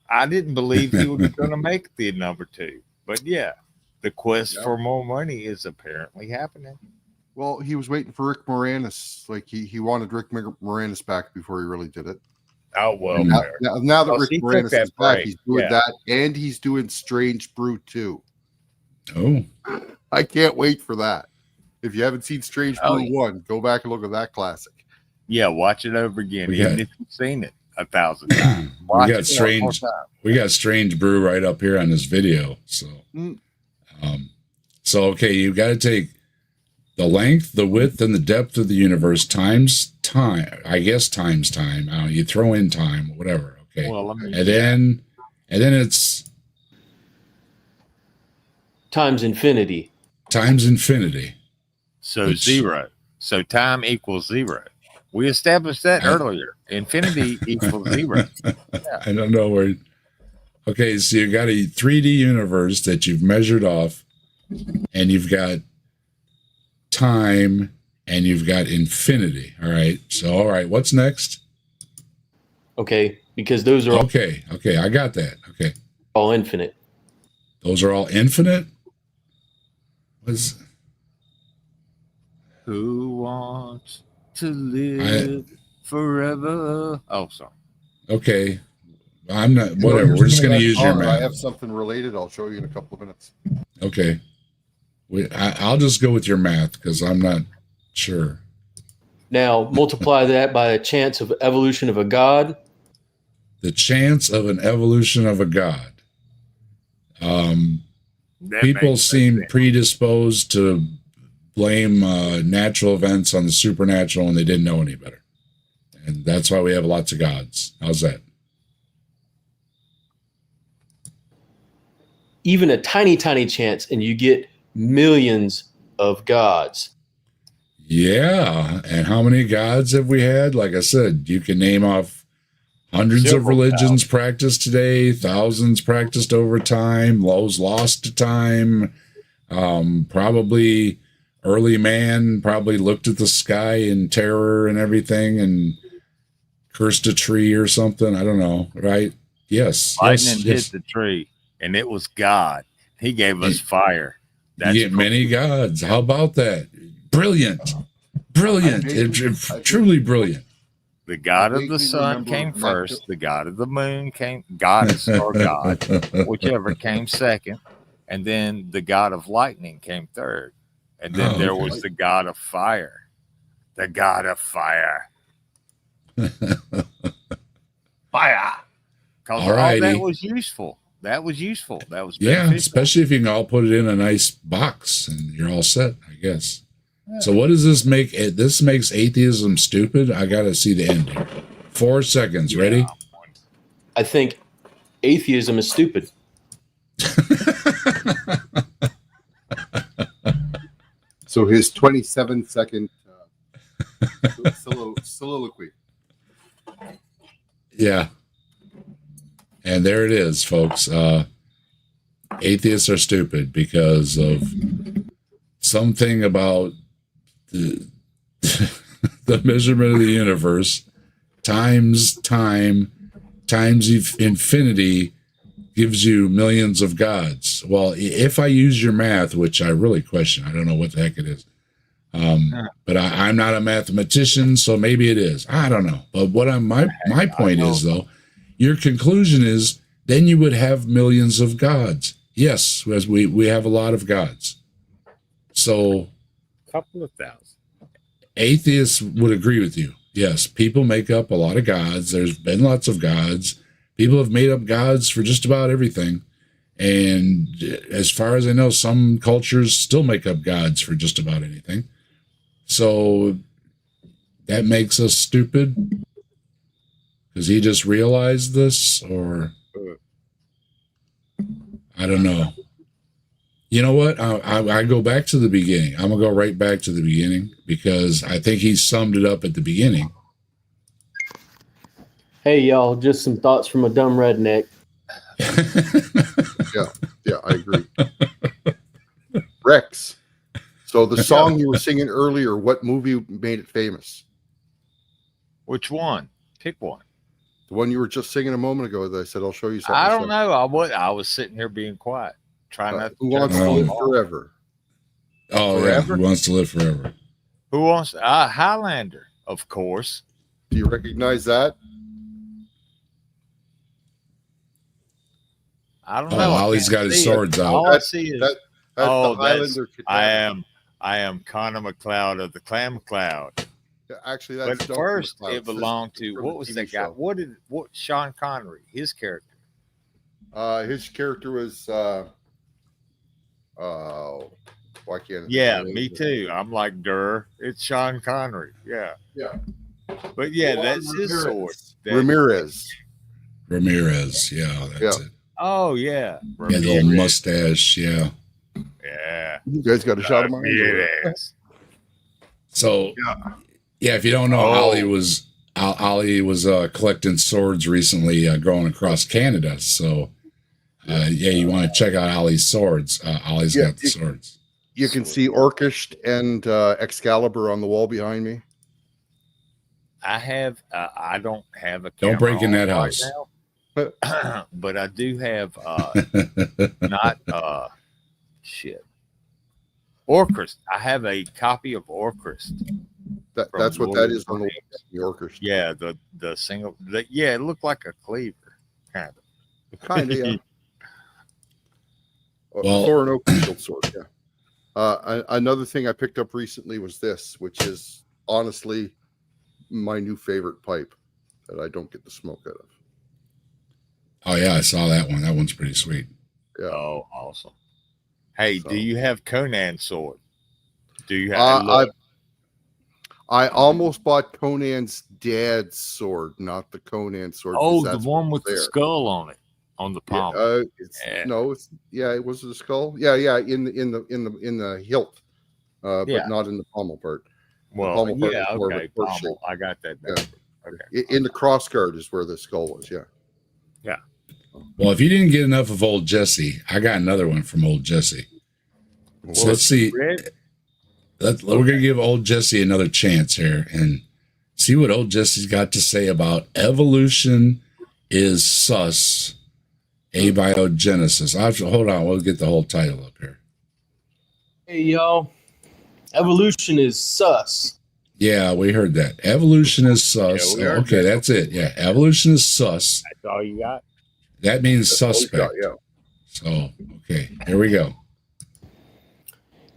I didn't believe he was going to make the number 2. But yeah, the quest for more money is apparently happening. Well, he was waiting for Rick Moranis. Like he wanted Rick Moranis back before he really did it. Oh, well. Now that Rick Moranis is back, he's doing that, and he's doing Strange Brew 2. Oh. I can't wait for that. If you haven't seen Strange Brew 1, go back and look at that classic. Yeah, watch it over again, even if you've seen it 1,000 times. We got Strange Brew right up here on this video. So, okay, you got to take the length, the width, and the depth of the universe times time. I guess times time. You throw in time, whatever. Okay, well, and then it's times infinity. Times infinity. So 0. So time equals 0. We established that earlier. Infinity equals 0. Yeah. I don't know where. Okay, so you got a 3D universe that you've measured off, and you've got time, and you've got infinity. All right. So, all right, what's next? Okay, because those are all okay. I got that. Okay, all infinite. Those are all infinite. Who wants to live forever? Oh, sorry. Okay. I'm not, whatever. We're just going to use your math. I have something related. I'll show you in a couple of minutes. Okay. I'll just go with your math because I'm not sure. Now, multiply that by a chance of evolution of a god. The chance of an evolution of a god. People seem predisposed to blame natural events on the supernatural, and they didn't know any better. And that's why we have lots of gods. How's that? Even a tiny, tiny chance, and you get millions of gods. Yeah. And how many gods have we had? Like I said, you can name off hundreds of religions practiced today, thousands practiced over time, those lost to time, probably early man probably looked at the sky in terror and everything and cursed a tree or something. I don't know, right? Yes. Lightning yes. hit the tree, and it was God. He gave us fire. You get many gods. How about that? Brilliant. Brilliant. Truly brilliant. The God of the sun came first. The God of the moon came, goddess or God, whichever came second. And then the God of lightning came third. And then there was the God of fire. The God of fire. Fire. Because all that was useful. That was useful. That was beneficial. Yeah, especially if you can all put it in a nice box and you're all set, I guess. Yeah. So what does this make? This makes atheism stupid. I got to see the end here. 4 seconds. Ready? I think atheism is stupid. So his 27-second soliloquy. Yeah. And there it is, folks. Atheists are stupid because of something about the measurement of the universe times time times infinity gives you millions of gods. Well, if I use your math, which I really question, I don't know what the heck it is. But I'm not a mathematician, so maybe it is. I don't know. But what my point is, though, your conclusion is then you would have millions of gods. Yes, as we have a lot of gods. So a couple of thousand. Atheists would agree with you. Yes, people make up a lot of gods. There's been lots of gods. People have made up gods for just about everything. And as far as I know, some cultures still make up gods for just about anything. So that makes us stupid? Because he just realized this? Or I don't know. You know what? I go back to the beginning. I'm going to go right back to the beginning because I think he summed it up at the beginning. Hey, y'all, just some thoughts from a dumb redneck. Yeah, I agree. Rex, so the song you were singing earlier, what movie made it famous? Which one? Pick one. The one you were just singing a moment ago that I said, I'll show you something. I don't know. I was sitting here being quiet. Trying not to. Who wants to live forever? Oh, forever? Yeah. Who wants to live forever? Who wants? Highlander, of course. Do you recognize that? I don't know. Ollie's got his swords out. All I see is that's the Highlander. I am Connor McLeod of the Clam Cloud. Yeah, actually, that's but first it belonged to what was that guy? Show. What Sean Connery? His character. His character was. Why can't? Yeah, me too. I'm like, it's Sean Connery. Yeah. Yeah. But yeah, that's his sword. Ramirez. Yeah, that's it. Oh yeah. Yeah, the little mustache. Yeah. Yeah. You guys got a shot of mine. Yes. So yeah, if you don't know, Ollie was collecting swords recently, going across Canada. So you want to check out Ollie's swords. Ollie's got the swords. You can see Orcish and Excalibur on the wall behind me. I have. I don't have a. Don't break in that house. Now, but I do have. Orcrist. I have a copy of Orcrist. That's what that is on the Orcrist. Yeah, the single. It looked like a cleaver, kind of. Kind of. Yeah. Well, or an oak shield sword. Yeah. Another thing I picked up recently was this, which is honestly my new favorite pipe that I don't get the smoke out of. Oh yeah, I saw that one. That one's pretty sweet. Yeah. Oh, awesome. Hey, do you have Conan's sword? Do you have? I almost bought Conan's dad's sword, not the Conan sword. Oh, the one with the skull on it, on the palm. Yeah, it was the skull. Yeah, in the hilt, but not in the pommel part. Well, okay, pommel. I got that. Yeah. Okay. In the cross guard is where the skull was. Yeah. Yeah. Well, if you didn't get enough of old Jesse, I got another one from old Jesse. So let's see. we're going to give old Jesse another chance here and see what old Jesse's got to say about evolution is sus, abiogenesis. Hold on, we'll get the whole title up here. Hey, y'all. Evolution is sus. Yeah, we heard that. Evolution is sus. Yeah, okay, that's it. Yeah, evolution is sus. That's all you got? That means suspect. Yeah. So, okay, here we go.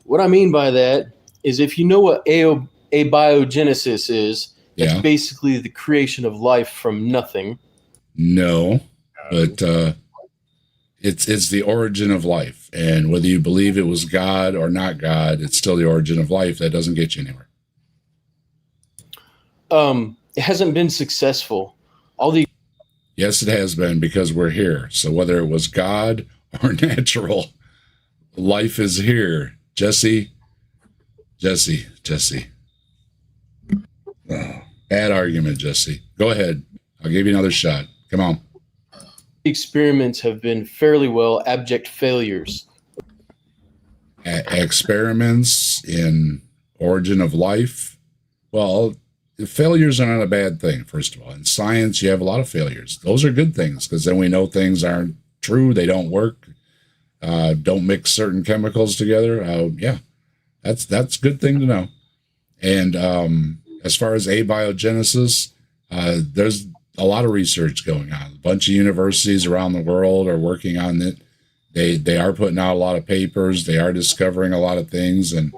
What I mean by that is if you know what abiogenesis is, it's basically the creation of life from nothing. No, but it's the origin of life. And whether you believe it was God or not God, it's still the origin of life. That doesn't get you anywhere. It hasn't been successful. Yes, it has been, because we're here. So whether it was God or natural, life is here. Jesse. Oh, bad argument, Jesse. Go ahead. I'll give you another shot. Come on. Experiments have been fairly well abject failures. Experiments in origin of life. Well, failures are not a bad thing, first of all. In science, you have a lot of failures. Those are good things, because then we know things aren't true. They don't work. Don't mix certain chemicals together. Yeah, that's a good thing to know. And as far as abiogenesis, there's a lot of research going on. A bunch of universities around the world are working on it. They are putting out a lot of papers. They are discovering a lot of things. And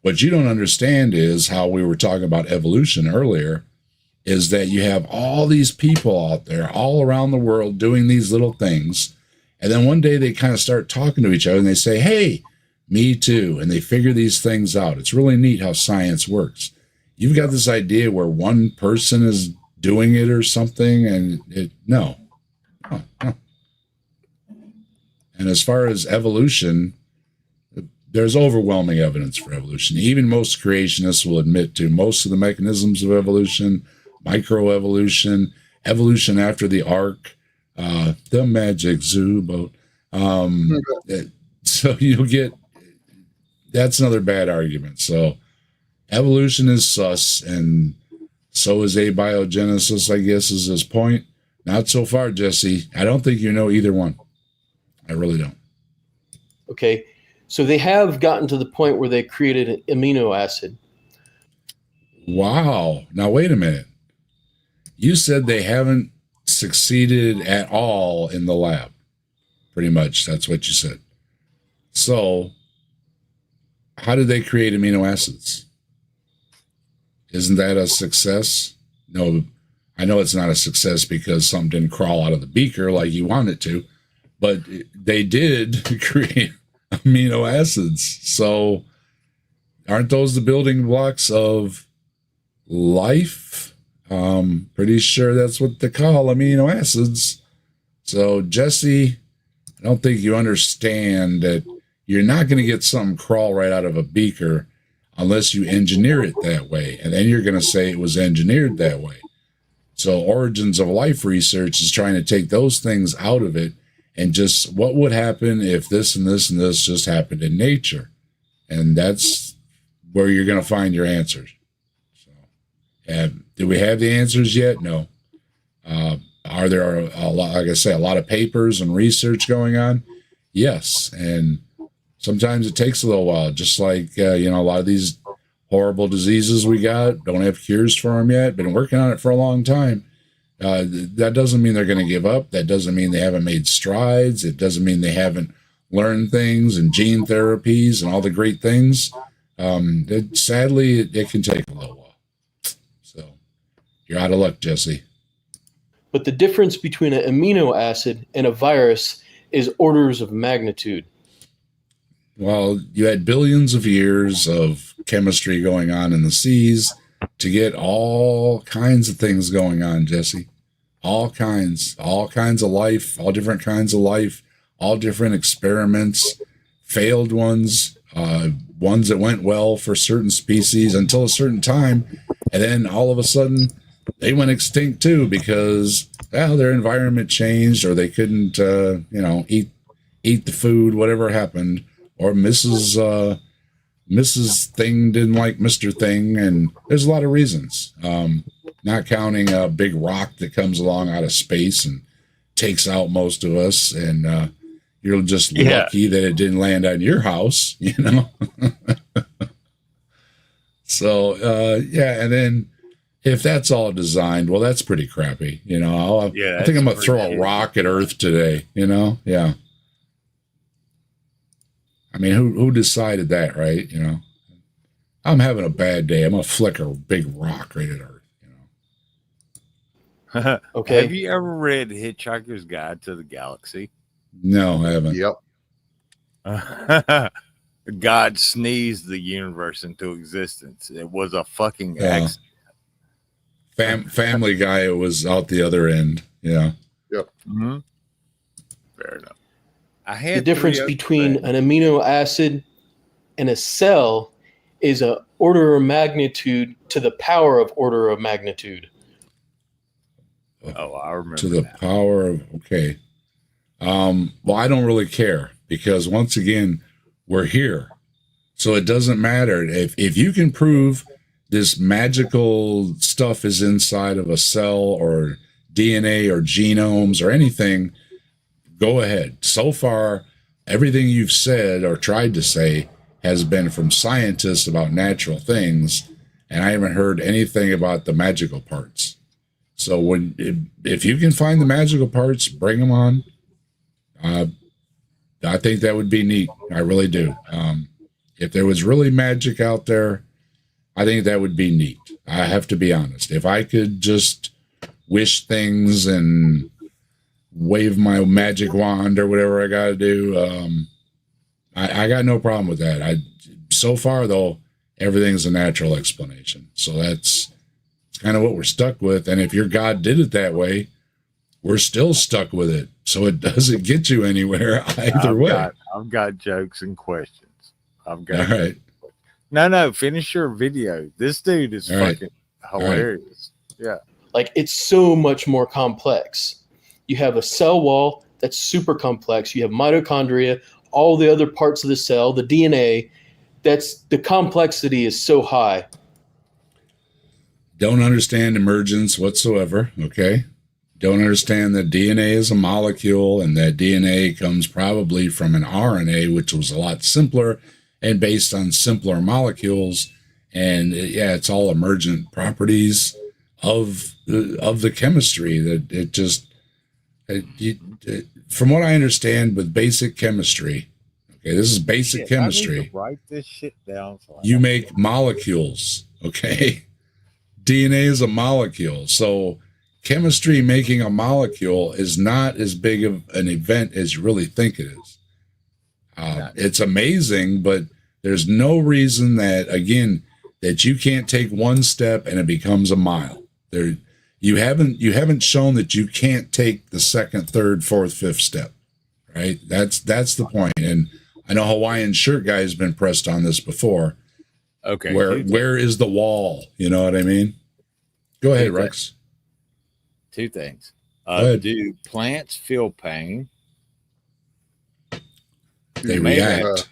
what you don't understand is how we were talking about evolution earlier, is that you have all these people out there all around the world doing these little things. And then one day they kind of start talking to each other and they say, hey, me too. And they figure these things out. It's really neat how science works. You've got this idea where one person is doing it or something, and no. And as far as evolution, there's overwhelming evidence for evolution. Even most creationists will admit to most of the mechanisms of evolution, microevolution, evolution after the ark, the magic zoo boat. So you'll get, that's another bad argument. So evolution is sus, and so is abiogenesis, I guess, is his point. Not so far, Jesse. I don't think you know either one. I really don't. Okay. So they have gotten to the point where they created an amino acid. Wow. Now, wait a minute. You said they haven't succeeded at all in the lab. Pretty much. That's what you said. So how did they create amino acids? Isn't that a success? No, I know it's not a success because something didn't crawl out of the beaker like you want it to, but they did create amino acids. So aren't those the building blocks of life? Pretty sure that's what they call amino acids. So Jesse, I don't think you understand that you're not going to get something crawl right out of a beaker unless you engineer it that way. And then you're going to say it was engineered that way. So origins of life research is trying to take those things out of it and just what would happen if this and this and this just happened in nature. And that's where you're going to find your answers. So, do we have the answers yet? No. Are there a lot, like I say, a lot of papers and research going on? Yes. And sometimes it takes a little while, just like, a lot of these horrible diseases we got, don't have cures for them yet, been working on it for a long time. That doesn't mean they're going to give up. That doesn't mean they haven't made strides. It doesn't mean they haven't learned things and gene therapies and all the great things. Sadly, it can take a little while. So you're out of luck, Jesse. But the difference between an amino acid and a virus is orders of magnitude. Well, you had billions of years of chemistry going on in the seas to get all kinds of things going on, Jesse. All kinds of life, all different kinds of life, all different experiments, failed ones, ones that went well for certain species until a certain time. And then all of a sudden they went extinct too because, well, their environment changed or they couldn't, eat the food, whatever happened. Or Mrs. Mrs. Thing didn't like Mr. Thing, and there's a lot of reasons. Not counting a big rock that comes along out of space and takes out most of us, and you're just lucky that it didn't land on your house, you know? So, and then if that's all designed, well, that's pretty crappy, you know? I think I'm going to throw a rock at Earth today, you know? Yeah. I mean, who decided that, right? You know, I'm having a bad day. I'm going to flick a big rock right at Earth. Okay. Have you ever read Hitchhiker's Guide to the Galaxy? No, I haven't. Yep. God sneezed the universe into existence. It was a fucking accident. Family Guy was out the other end. Yeah. Yep. Mm-hmm. Fair enough. The difference between an amino acid and a cell is a order of magnitude to the power of order of magnitude. Oh, I remember. To the power of, okay. Well, I don't really care because once again, we're here. So it doesn't matter. If you can prove this magical stuff is inside of a cell or DNA or genomes or anything, go ahead. So far, everything you've said or tried to say has been from scientists about natural things, and I haven't heard anything about the magical parts. So if you can find the magical parts, bring them on. I think that would be neat. I really do. If there was really magic out there, I think that would be neat. I have to be honest. If I could just wish things and wave my magic wand or whatever I got to do, I got no problem with that. So far, though, everything's a natural explanation. So that's kind of what we're stuck with. And if your God did it that way, we're still stuck with it. So it doesn't get you anywhere either way. I've got jokes and questions. All right. No, finish your video. This dude is fucking hilarious. Yeah. Like, it's so much more complex. You have a cell wall that's super complex. You have mitochondria, all the other parts of the cell, the DNA. The complexity is so high. Don't understand emergence whatsoever, okay? Don't understand that DNA is a molecule and that DNA comes probably from an RNA, which was a lot simpler and based on simpler molecules. And it's all emergent properties of the chemistry that it just, from what I understand with basic chemistry, okay, this is basic chemistry. I need to write this shit down. You make molecules, okay? DNA is a molecule. So chemistry making a molecule is not as big of an event as you really think it is. It's amazing, but there's no reason that, again, that you can't take one step and it becomes a mile. You haven't shown that you can't take the second, third, fourth, fifth step, right? That's the point. And I know Hawaiian Shirt Guy has been pressed on this before. Okay. Where is the wall? You know what I mean? Go ahead, Rex. Two things. Do plants feel pain? They react.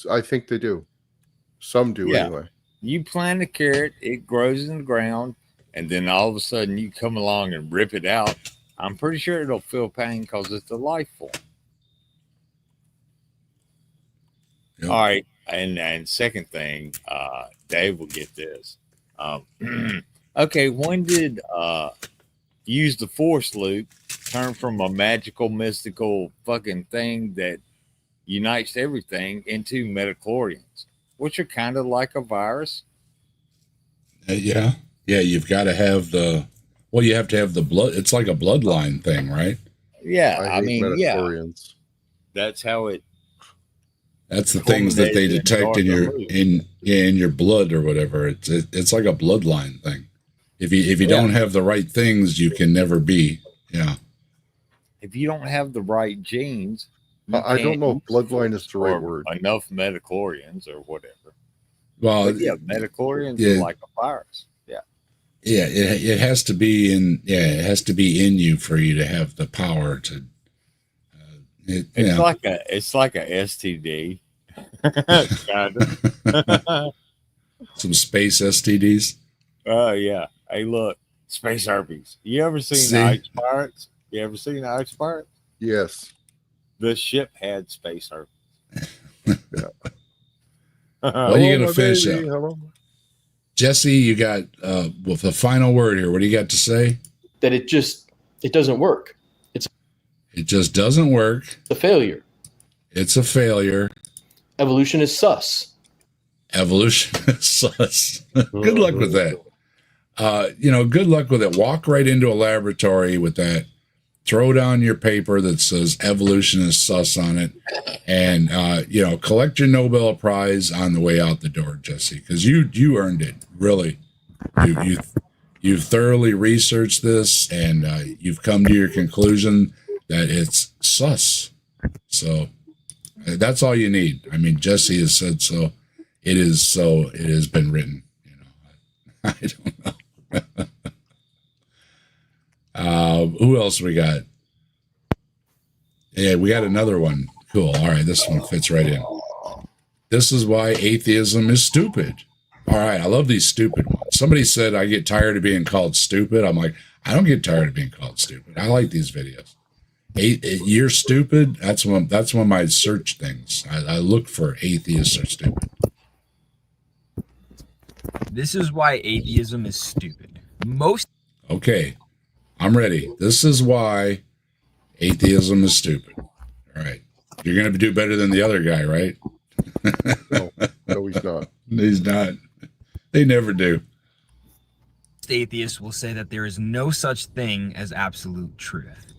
I think they do. Some do anyway. You plant a carrot, it grows in the ground, and then all of a sudden you come along and rip it out. I'm pretty sure it'll feel pain because it's a life form. Yep. All right. And second thing, Dave will get this. Okay, when did use the force loop turn from a magical, mystical fucking thing that unites everything into metachlorians, which are kind of like a virus? Yeah, you've got to have you have to have the blood. It's like a bloodline thing, right? Yeah, I mean, metachlorians. That's how it. That's the things that they detect in your blood or whatever. It's like a bloodline thing. If you don't have the right things, you can never be. Yeah. If you don't have the right genes, I don't know if bloodline is the right word. Enough metachlorians or whatever. Well, but metachlorians are like a virus. Yeah. Yeah, it has to be in. Yeah, it has to be in you for you to have the power to. It's like a STD. Some space STDs. Oh yeah. Hey, look, space herpes. You ever seen See? Ice Pirates? You ever seen Ice Pirates? Yes. The ship had space herpes. What are you going to finish baby. up? Hello. Jesse, you got with the final word here. What do you got to say? That it doesn't work. It just doesn't work. It's a failure. It's a failure. Evolution is sus. Evolution is sus. Good luck with that. Good luck with it. Walk right into a laboratory with that. Throw down your paper that says evolution is sus on it, and collect your Nobel Prize on the way out the door, Jesse, because you earned it. Really, you've thoroughly researched this, and you've come to your conclusion that it's sus. So that's all you need. I mean, Jesse has said so. It is so. It has been written. I don't know. Who else we got? Yeah, we got another one. Cool. All right, this one fits right in. This is why atheism is stupid. All right, I love these stupid ones. Somebody said I get tired of being called stupid. I'm like, I don't get tired of being called stupid. I like these videos. You're stupid. That's one of my search things. I look for atheists are stupid. This is why atheism is stupid. Okay, I'm ready. This is why atheism is stupid. All right. You're going to do better than the other guy, right? No, he's not. He's not. They never do. Atheists will say that there is no such thing as absolute truth.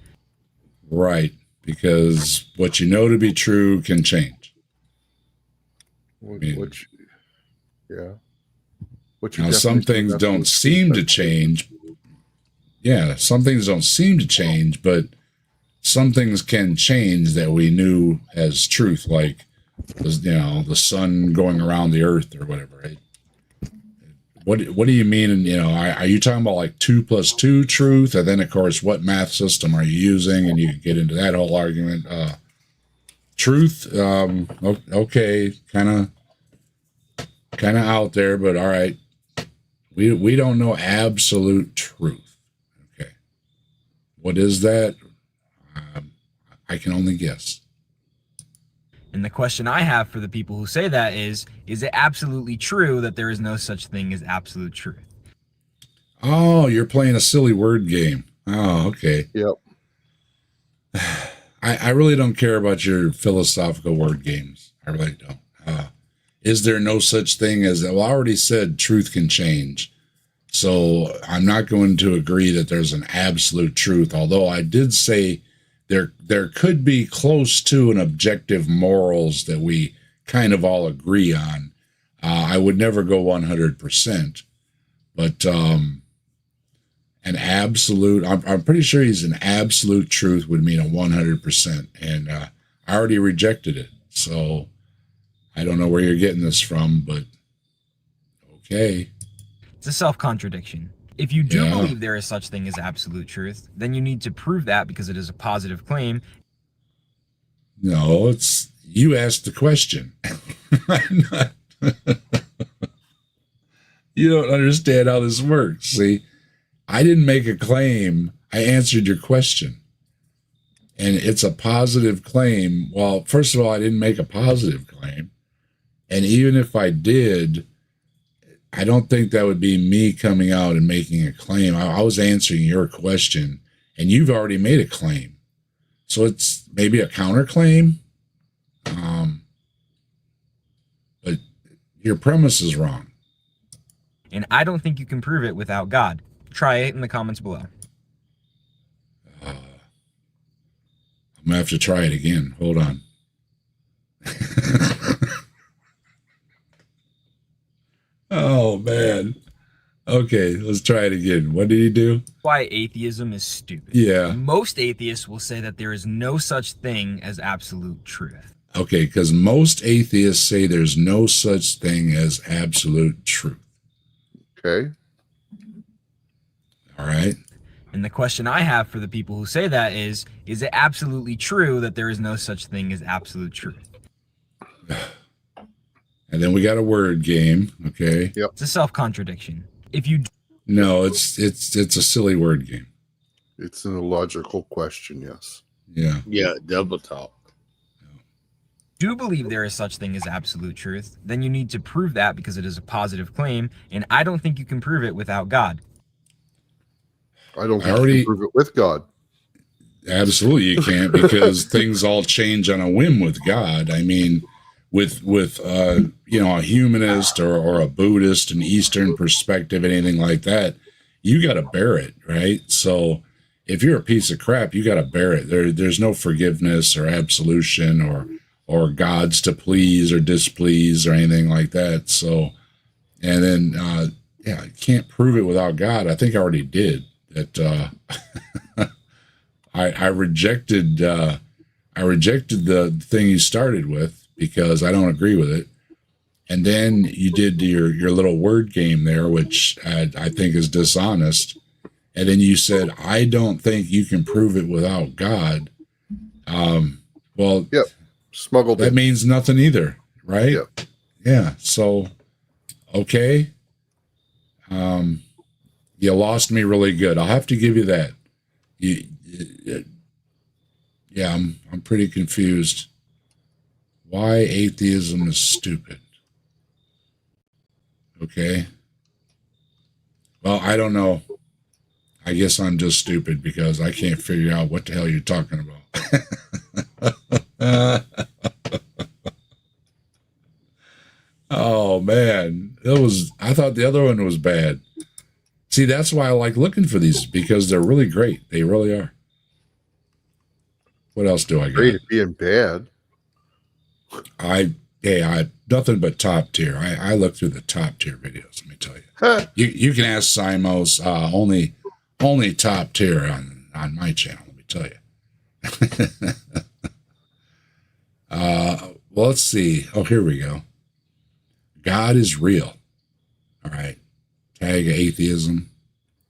Right. Because what you know to be true can change. Now, some things don't seem to change. Yeah, some things don't seem to change, but some things can change that we knew as truth, like the sun going around the earth or whatever, right? What do you mean? And are you talking about like 2 + 2 truth? And then of course, what math system are you using? And you can get into that whole argument. Truth, okay, kind of out there, but all right. We don't know absolute truth. Okay, what is that? I can only guess. And the question I have for the people who say that is it absolutely true that there is no such thing as absolute truth? Oh, you're playing a silly word game. Oh, okay. Yep. I really don't care about your philosophical word games. I really don't. Is there no such thing as, well, I already said truth can change. So I'm not going to agree that there's an absolute truth, although I did say there could be close to an objective morals that we kind of all agree on. I would never go 100%, but an absolute, I'm pretty sure he's an absolute truth would mean a 100%, and I already rejected it. So I don't know where you're getting this from, but okay. It's a self-contradiction. If you do believe there is such thing as absolute truth, then you need to prove that because it is a positive claim. No, it's you asked the question. You don't understand how this works. See, I didn't make a claim. I answered your question. And it's a positive claim. Well, first of all, I didn't make a positive claim. And even if I did, I don't think that would be me coming out and making a claim. I was answering your question, and you've already made a claim. So it's maybe a counterclaim. But your premise is wrong. And I don't think you can prove it without God. Try it in the comments below. I'm going to have to try it again. Hold on. Oh, man. Okay, let's try it again. What did he do? Why atheism is stupid. Yeah. Most atheists will say that there is no such thing as absolute truth. Okay, because most atheists say there's no such thing as absolute truth. Okay. All right. And the question I have for the people who say that is it absolutely true that there is no such thing as absolute truth? And then we got a word game. Okay. Yep. It's a self-contradiction. If you No, it's a silly word game. It's an illogical question, yes. Yeah. Yeah, double talk. do believe there is such thing as absolute truth, then you need to prove that because it is a positive claim, and I don't think you can prove it without God. I don't think you can prove it with God. Absolutely you can't, because things all change on a whim with God. I mean, with you know, a humanist or a Buddhist, an Eastern perspective, anything like that, you got to bear it, right? So if you're a piece of crap, you got to bear it. There's no forgiveness or absolution or gods to please or displease or anything like that. So, and then yeah, I can't prove it without God. I think I already did that. I rejected the thing you started with because I don't agree with it. And then you did your little word game there, which I think is dishonest. And then you said, I don't think you can prove it without God. Well, yep. Smuggled that in. means nothing either, right? Yep. Yeah. So, okay. You lost me really good. I'll have to give you that. Yeah, I'm pretty confused. Why atheism is stupid. Okay. Well, I don't know. I guess I'm just stupid because I can't figure out what the hell you're talking about. Oh man, I thought the other one was bad. See, that's why I like looking for these, because they're really great. They really are. What else do I got? Great at being bad. I nothing but top tier. I look through the top tier videos. Let me tell you. Huh. You can ask Simos. Only top tier on my channel. Let me tell you. Well, let's see. Oh, here we go. God is real. All right. Tag atheism.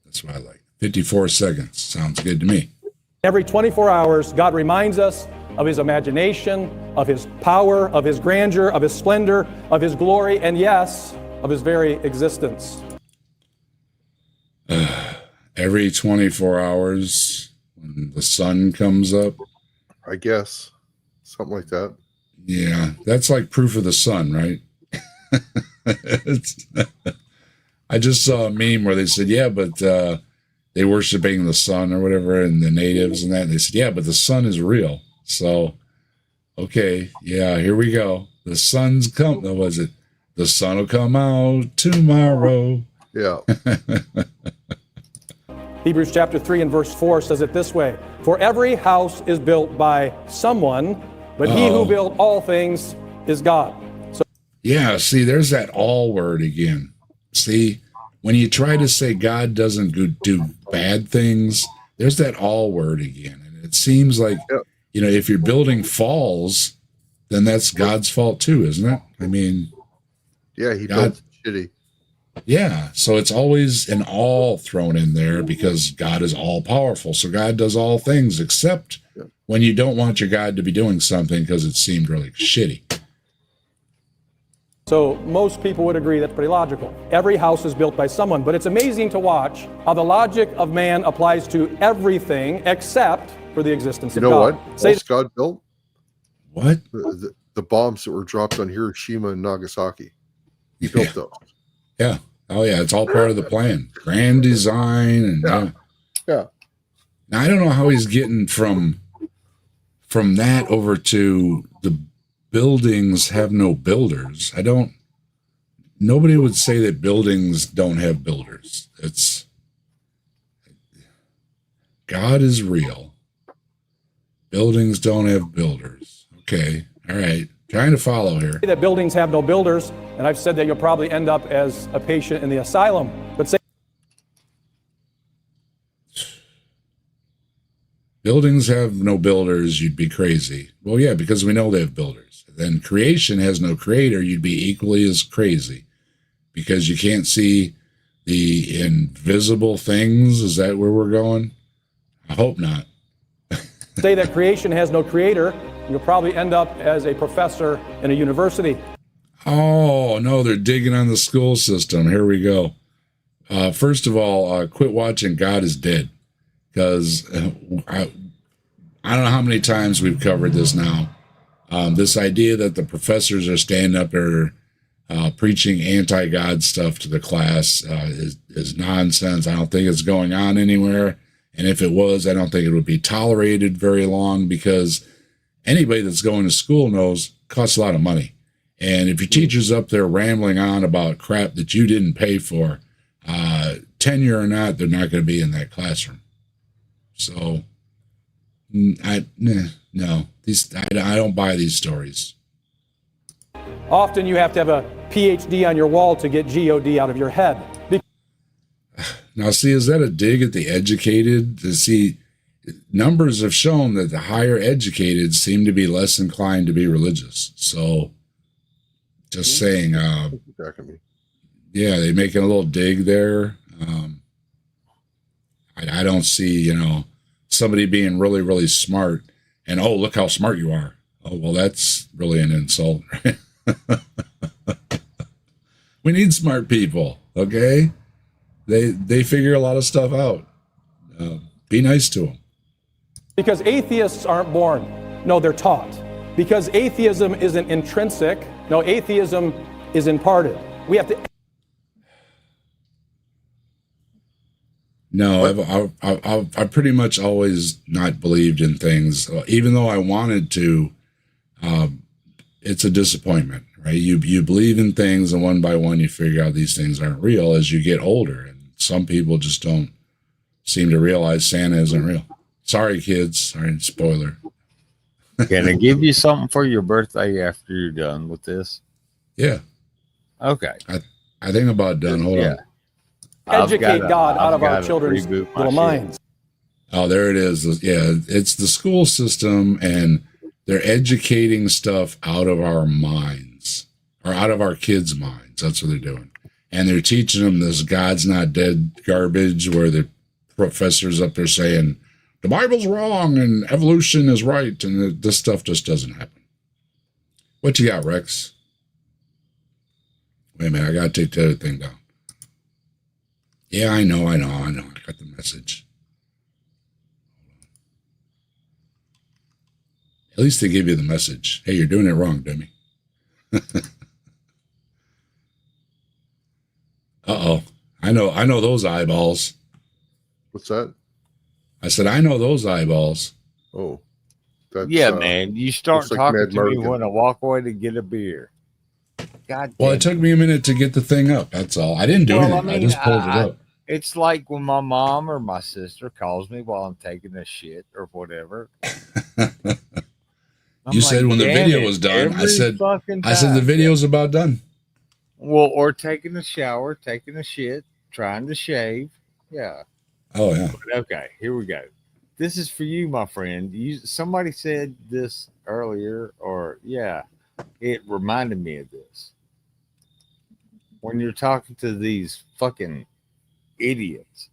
That's what I like. 54 seconds. Sounds good to me. Every 24 hours, God reminds us of his imagination, of his power, of his grandeur, of his splendor, of his glory, and yes, of his very existence. Every 24 hours when the sun comes up. I guess. Something like that. Yeah, that's like proof of the sun, right? I just saw a meme where they said, yeah, but they worshiping the sun or whatever, and the natives and that. And they said, yeah, but the sun is real. So, okay, yeah, here we go. The sun's come. What was it? The sun will come out tomorrow. Yeah. Hebrews chapter 3 and verse 4 says it this way: for every house is built by someone, but he who built all things is God. So, yeah, see, there's that all word again. See, when you try to say God doesn't do bad things, there's that all word again. And it seems like, you know, if your building falls, then that's God's fault too, isn't it? I mean, yeah, he built shitty. Yeah, so it's always an all thrown in there because God is all powerful. So God does all things, except when you don't want your God to be doing something because it seemed really shitty. So most people would agree that's pretty logical. Every house is built by someone, but it's amazing to watch how the logic of man applies to everything except for the existence of God. You know what else God built? What? The bombs that were dropped on Hiroshima and Nagasaki. He built those. Yeah. Oh, yeah. It's all part of the plan. Grand design. And yeah. Now, I don't know how he's getting from that over to the buildings have no builders. Nobody would say that buildings don't have builders. God is real. Buildings don't have builders. Okay. All right. Trying to follow here. That buildings have no builders, and I've said that you'll probably end up as a patient in the asylum. But say buildings have no builders, you'd be crazy. Well, yeah, because we know they have builders. Then creation has no creator, you'd be equally as crazy because you can't see the invisible things. Is that where we're going? I hope not. say that creation has no creator, you'll probably end up as a professor in a university. Oh, no, they're digging on the school system. Here we go. First of all, quit watching God is Dead, because I don't know how many times we've covered this now. This idea that the professors are standing up there preaching anti-God stuff to the class is nonsense. I don't think it's going on anywhere. And if it was, I don't think it would be tolerated very long, because anybody that's going to school knows it costs a lot of money. And if your teacher's up there rambling on about crap that you didn't pay for, tenure or not, they're not going to be in that classroom. So, no, I don't buy these stories. Often you have to have a PhD on your wall to get God out of your head. Now, see, is that a dig at the educated? To see, numbers have shown that the higher educated seem to be less inclined to be religious. So, just saying, yeah, they making a little dig there. I don't see, somebody being really, really smart and, oh, look how smart you are. Oh, well, that's really an insult, right? We need smart people, okay? They figure a lot of stuff out. Be nice to them. Because atheists aren't born. No, they're taught. Because atheism isn't intrinsic. No, atheism is imparted. We have to... No, I've pretty much always not believed in things, even though I wanted to. It's a disappointment, right? You believe in things, and one by one you figure out these things aren't real as you get older. And some people just don't seem to realize Santa isn't real. Sorry, kids. Sorry, spoiler. Can I give you something for your birthday after you're done with this? Yeah. Okay. I think I'm about done. Hold on. Educate God out of our children's little minds. Oh, there it is. Yeah, it's the school system, and they're educating stuff out of our minds, or out of our kids' minds. That's what they're doing. And they're teaching them this God's not dead garbage, where the professor's up there saying, the Bible's wrong and evolution is right, and this stuff just doesn't happen. What you got, Rex? Wait a minute, I got to take the other thing down. Yeah, I know. I got the message. At least they give you the message. Hey, you're doing it wrong, dummy. Uh-oh. I know those eyeballs. What's that? I said, I know those eyeballs. Oh. That's, yeah, man. You start talking like to me when I walk away to get a beer. God well, it took me a minute to get the thing up. That's all. I didn't do anything. I just pulled it up. It's like when my mom or my sister calls me while I'm taking a shit or whatever. You said when the video was done, I said the video's about done. Well, or taking a shower, taking a shit, trying to shave. Yeah. Oh, yeah. But okay, here we go. This is for you, my friend. Somebody said this earlier, or it reminded me of this. When you're talking to these fucking idiots.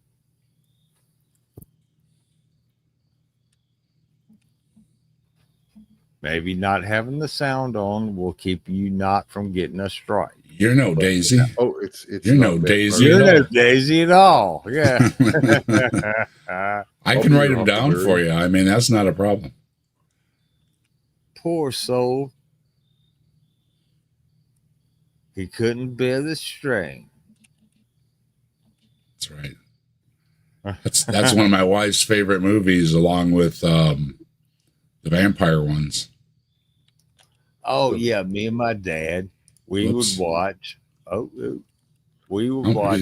Maybe not having the sound on will keep you not from getting a strike. You're no Daisy. Oh, it's you're no Daisy. You're no Daisy at all. Yeah. I can write them down for you. I mean, that's not a problem. Poor soul. He couldn't bear the strain. That's right. That's one of my wife's favorite movies, along with the vampire ones. Oh yeah, me and my dad, we would watch. We would watch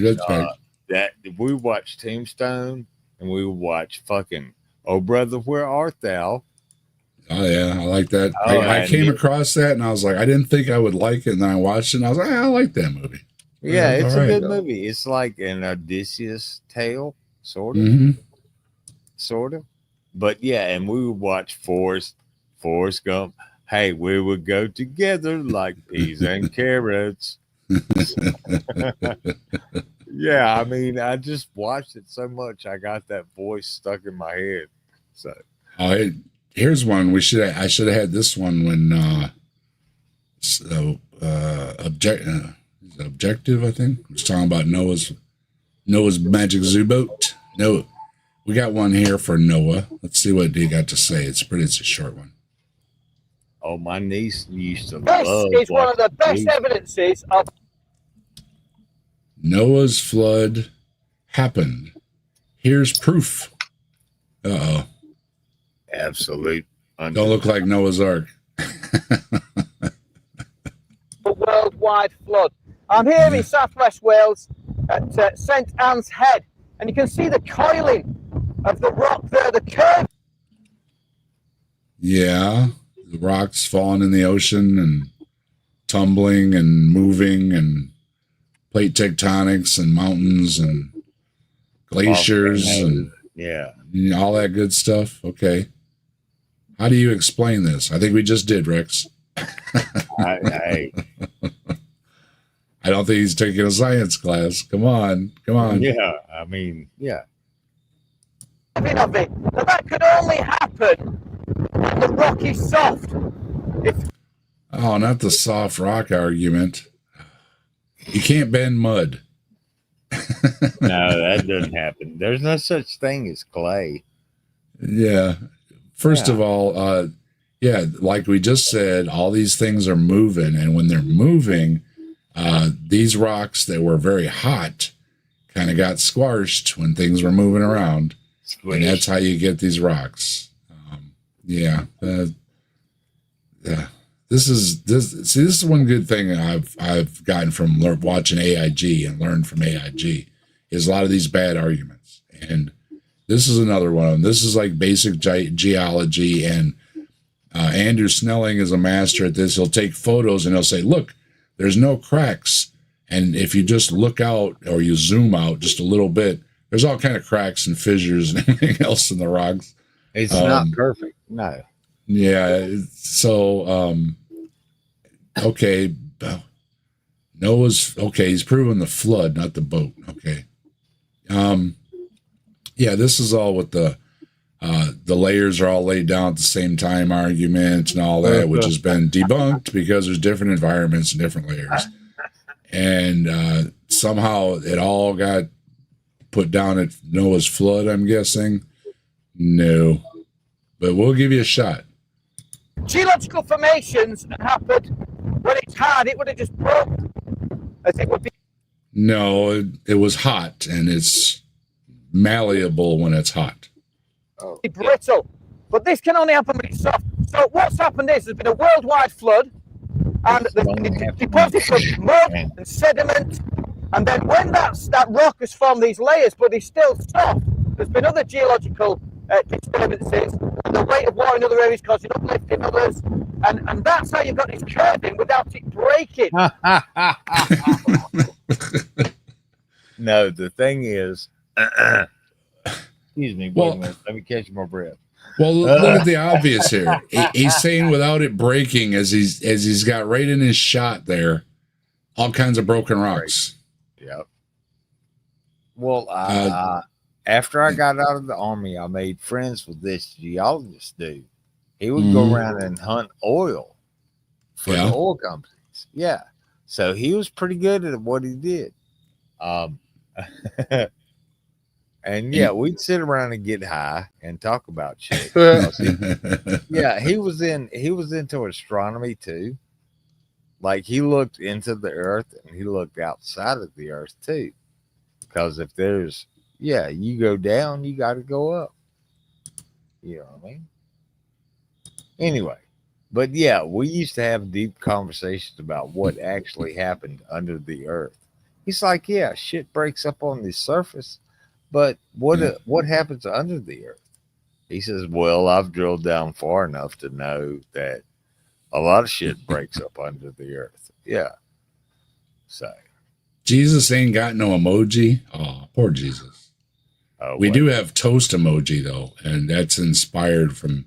that. We watched Tombstone, and we would watch fucking Oh Brother, Where Art Thou? Oh yeah, I like that. I came across that, and I was like, I didn't think I would like it, and then I watched it, and I was like, I like that movie. Yeah, it's a good movie. It's like an Odysseus tale, sort of. Mm-hmm. Sort of. But yeah, and we would watch Forrest Gump. Hey, we would go together like peas and carrots. Yeah, I mean, I just watched it so much, I got that voice stuck in my head. So here's one. I should have had this one when objective, I think. It's talking about Noah's magic zoo boat. No, we got one here for Noah. Let's see what he got to say. It's a short one. Oh, my niece used to This love is one of the watching best movies. evidences of Noah's flood happened. Here's proof. Uh-oh. Absolute. Don't look like Noah's Ark. a worldwide flood. I'm here in southwest Wales at St Anne's Head, and you can see the coiling of the rock there, the curve. Yeah, the rocks falling in the ocean and tumbling and moving and plate tectonics and mountains and glaciers and all that good stuff. Okay. How do you explain this? I think we just did, Rex. I don't think he's taking a science class. Come on. Yeah, I mean, yeah. Of it, that could only happen when the rock is soft. Oh, not the soft rock argument. You can't bend mud. No, that doesn't happen. There's no such thing as clay. Yeah. First of all, like we just said, all these things are moving, and when they're moving, these rocks that were very hot kind of got squashed when things were moving around, and that's how you get these rocks. This is one good thing I've gotten from watching AIG and learned from AIG is a lot of these bad arguments, and this is another one of them. This is like basic geology, and Andrew Snelling is a master at this. He'll take photos and he'll say, look, there's no cracks. And if you just look out or you zoom out just a little bit, there's all kind of cracks and fissures and everything else in the rocks. It's not perfect. No. Yeah. So, okay. Noah's, okay, he's proven the flood, not the boat. Okay. Yeah, this is all with the layers are all laid down at the same time argument and all that, which has been debunked because there's different environments and different layers. And somehow it all got put down at Noah's flood, I'm guessing. No, but we'll give you a shot. Geological formations happened when it's hard. It would have just broke, as it would be. No, it was hot, and it's malleable when it's hot. Brittle, but this can only happen when it's soft. So what's happened is there's been a worldwide flood, and there's been deposits of mud and sediment, and then when that rock has formed these layers, but it's still soft, there's been other geological disturbances, and the rate of water in other areas causing uplift in others, and that's how you've got this curving without it breaking. No, the thing is, excuse me, wait a minute, let me catch my breath. Well, look at the obvious here. He's saying without it breaking, as he's got right in his shot there, all kinds of broken rocks. Yep. Well, after I got out of the Army, I made friends with this geologist dude. He would go around and hunt oil for the oil companies. Yeah. So he was pretty good at what he did. And yeah, we'd sit around and get high and talk about shit. He was into astronomy too. Like he looked into the earth and he looked outside of the earth too. Because if there's you go down, you got to go up. You know what I mean? Anyway, but yeah, we used to have deep conversations about what actually happened under the earth. He's like, yeah, shit breaks up on the surface, but what happens under the earth? He says, well, I've drilled down far enough to know that a lot of shit breaks up under the earth. Yeah. So Jesus ain't got no emoji. Oh, poor Jesus. We do have toast emoji though, and that's inspired from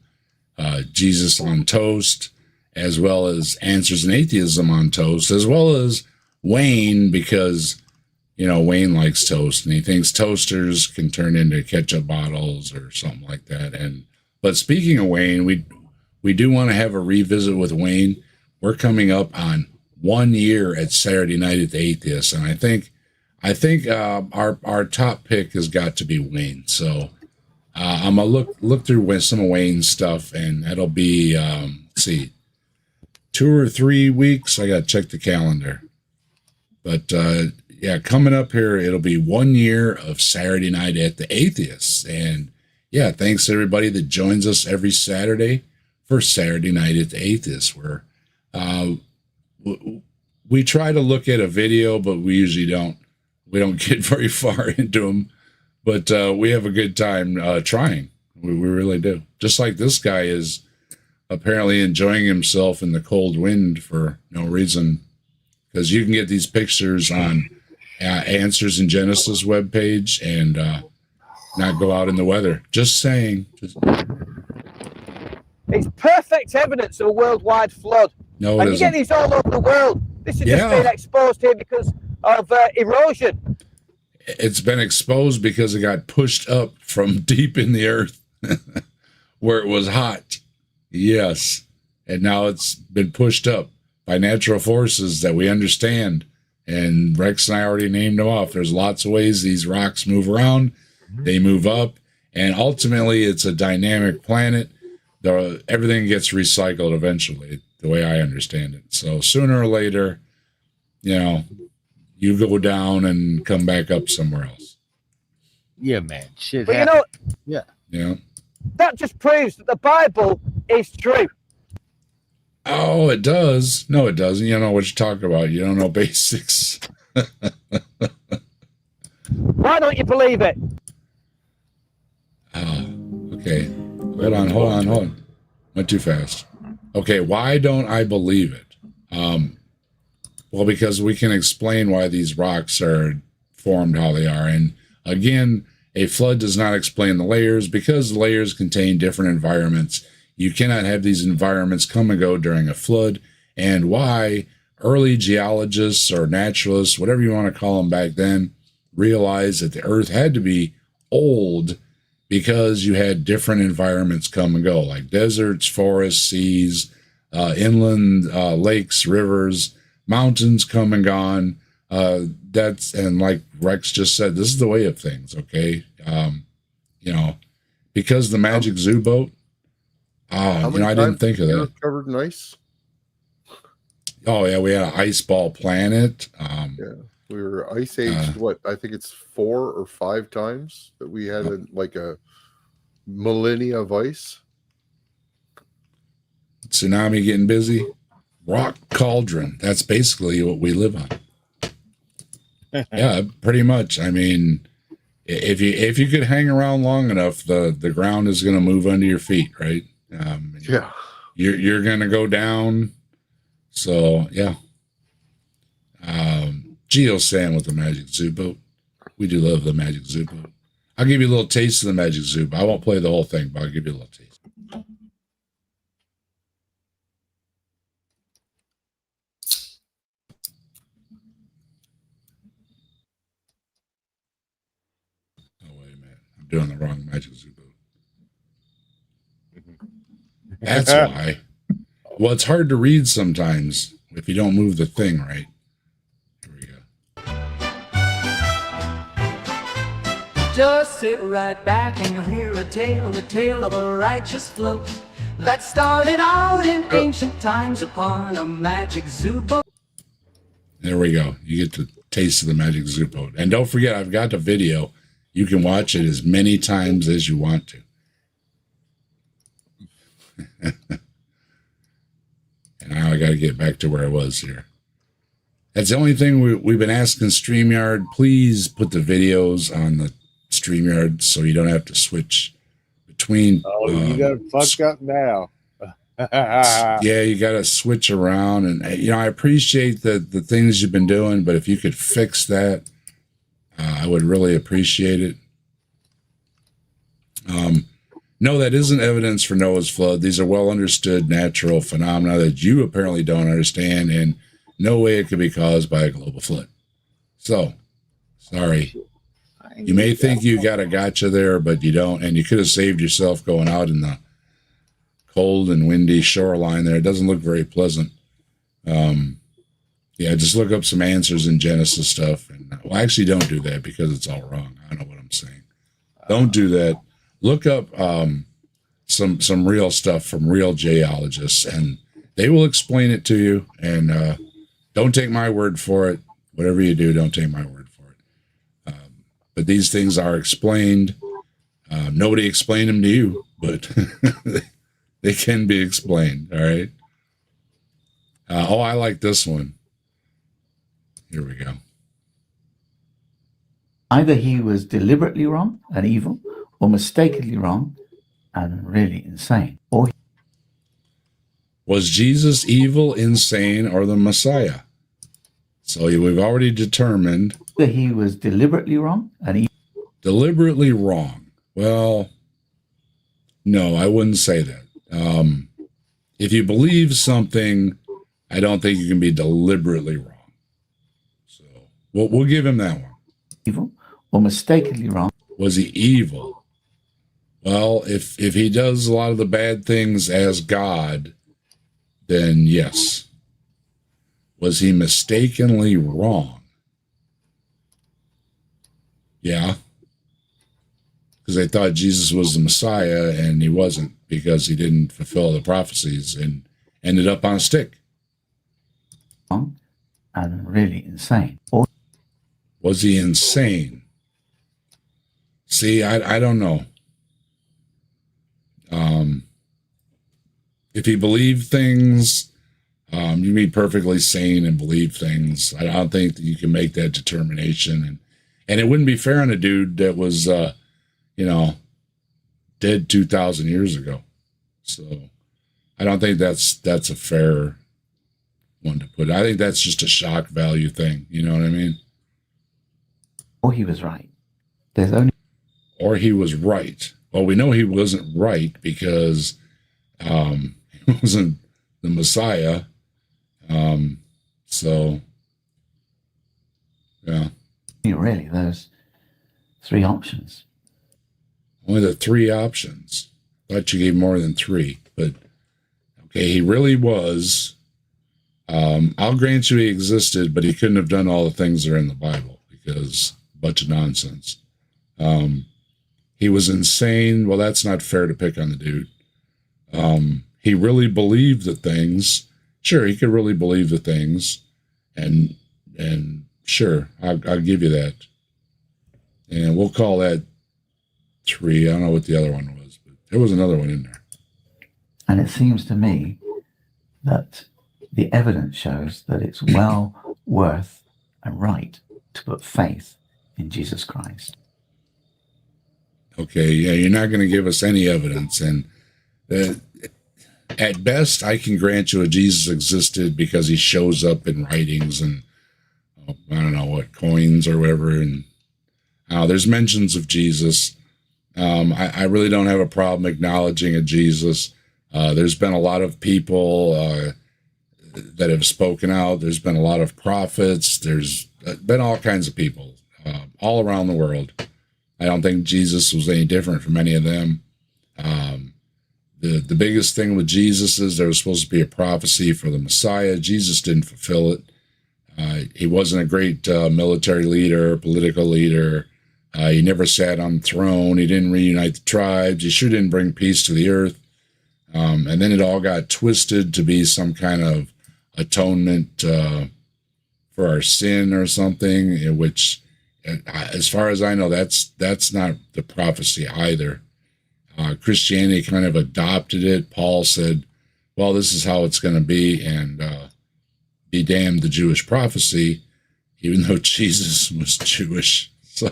Jesus on Toast, as well as Answers in Atheism on Toast, as well as Wayne, because Wayne likes toast and he thinks toasters can turn into ketchup bottles or something like that. But speaking of Wayne, we do want to have a revisit with Wayne. we're coming up on 1 year at Saturday Night at the Atheist, and I think our top pick has got to be Wayne. So I'm gonna look through some of Wayne's stuff, and that'll be let's see, 2 or 3 weeks. I gotta check the calendar, but yeah, coming up here, it'll be 1 year of Saturday Night at the Atheist, and yeah, thanks to everybody that joins us every Saturday for Saturday Night at the Atheist, where we try to look at a video, but we usually don't. We don't get very far into them, but we have a good time trying. We really do. Just like this guy is apparently enjoying himself in the cold wind for no reason, because you can get these pictures on Answers in Genesis webpage and not go out in the weather. Just saying. It's perfect evidence of a worldwide flood. No, and you get these all over the world. This is just being exposed here because of erosion. It's been exposed because it got pushed up from deep in the earth where it was hot. Yes. And now it's been pushed up by natural forces that we understand. And Rex and I already named them off. There's lots of ways these rocks move around. They move up. And ultimately, it's a dynamic planet. Everything gets recycled eventually, the way I understand it. So sooner or later, you know, you go down and come back up somewhere else. Yeah, man. Shit. But you know, Yeah. that just proves that the Bible is true. Oh, it does. No, it doesn't. You don't know what you're talking about. You don't know basics. Why don't you believe it? Okay. Hold on. Went too fast. Okay, why don't I believe it? Well, because we can explain why these rocks are formed how they are. And again, a flood does not explain the layers because the layers contain different environments. You cannot have these environments come and go during a flood. And why early geologists or naturalists, whatever you want to call them back then, realized that the earth had to be old because you had different environments come and go, like deserts, forests, seas, inland lakes, rivers, mountains come and gone. And like Rex just said, this is the way of things. Okay. You know, because the Magic Zoo boat, I didn't think of that. Covered in ice. Oh yeah. We had an ice ball planet. Yeah. We were ice aged, I think it's 4 or 5 times that we had a millennia of ice. Tsunami getting busy. Rock cauldron. That's basically what we live on. Yeah, pretty much. I mean, if you could hang around long enough, the ground is going to move under your feet, right? Yeah. You're going to go down. So, yeah. Geo Sam with the Magic Zoo boat. We do love the Magic Zoo boat. I'll give you a little taste of the Magic Zoo. I won't play the whole thing, but I'll give you a little taste. Oh, wait a minute. I'm doing the wrong Magic Zoo boat. That's why. Well, it's hard to read sometimes if you don't move the thing right. Just sit right back and you'll hear the tale of a righteous float that started out in ancient times upon a magic zoo boat. There we go. You get the taste of the Magic Zoo boat. And don't forget, I've got the video. You can watch it as many times as you want to. And now I got to get back to where I was here. That's the only thing we've been asking StreamYard. Please put the videos on the StreamYard so you don't have to switch between. Oh, you got it fucked up now. Yeah, you got to switch around. And, I appreciate the things you've been doing, but if you could fix that, I would really appreciate it. No, that isn't evidence for Noah's flood. These are well understood natural phenomena that you apparently don't understand, and no way it could be caused by a global flood. So, sorry. You may think you got a gotcha there, but you don't, and you could have saved yourself going out in the cold and windy shoreline there. It doesn't look very pleasant. Yeah, just look up some answers in Genesis stuff. And well, actually, don't do that because it's all wrong. I know what I'm saying. Don't do that. Look up some real stuff from real geologists, and they will explain it to you. And don't take my word for it. Whatever you do, don't take my word for it. But these things are explained. Nobody explained them to you, but they can be explained. All right. Oh, I like this one. Here we go. Either he was deliberately wrong and evil, or mistakenly wrong and really insane. Or was Jesus evil, insane, or the Messiah? So we've already determined that he was deliberately wrong and evil. Deliberately wrong. Well, no, I wouldn't say that. If you believe something, I don't think you can be deliberately wrong. So we'll give him that one. Evil or mistakenly wrong. Was he evil? Well, if he does a lot of the bad things as God, then yes. Was he mistakenly wrong? Yeah. Because they thought Jesus was the Messiah, and he wasn't, because he didn't fulfill the prophecies and ended up on a stick. And really insane. Or was he insane? See, I don't know. If he believed things, you be perfectly sane and believe things. I don't think that you can make that determination, and it wouldn't be fair on a dude that was, dead 2,000 years ago. So I don't think that's a fair one to put. I think that's just a shock value thing. You know what I mean? Or he was right. Or he was right. Well, we know he wasn't right because he wasn't the Messiah. So, yeah. Really, there's three options. Only the three options. Thought you gave more than three, but okay, he really was. I'll grant you he existed, but he couldn't have done all the things that are in the Bible because a bunch of nonsense. He was insane. Well, that's not fair to pick on the dude. He really believed the things. Sure, he could really believe the things, and sure, I'll give you that. And we'll call that 3. I don't know what the other one was, but there was another one in there. And it seems to me that the evidence shows that it's well worth and right to put faith in Jesus Christ. Okay, yeah, you're not going to give us any evidence. And at best, I can grant you a Jesus existed because he shows up in writings and, I don't know what, coins or whatever. And there's mentions of Jesus. I really don't have a problem acknowledging a Jesus. There's been a lot of people that have spoken out. There's been a lot of prophets. There's been all kinds of people all around the world. I don't think Jesus was any different from any of them. The biggest thing with Jesus is there was supposed to be a prophecy for the Messiah. Jesus didn't fulfill it. He wasn't a great military leader, political leader. He never sat on the throne. He didn't reunite the tribes. He sure didn't bring peace to the earth. And then it all got twisted to be some kind of atonement for our sin or something, which, as far as I know, that's not the prophecy either. Christianity kind of adopted it. Paul said, well, this is how it's going to be, and be damned the Jewish prophecy, even though Jesus was Jewish. So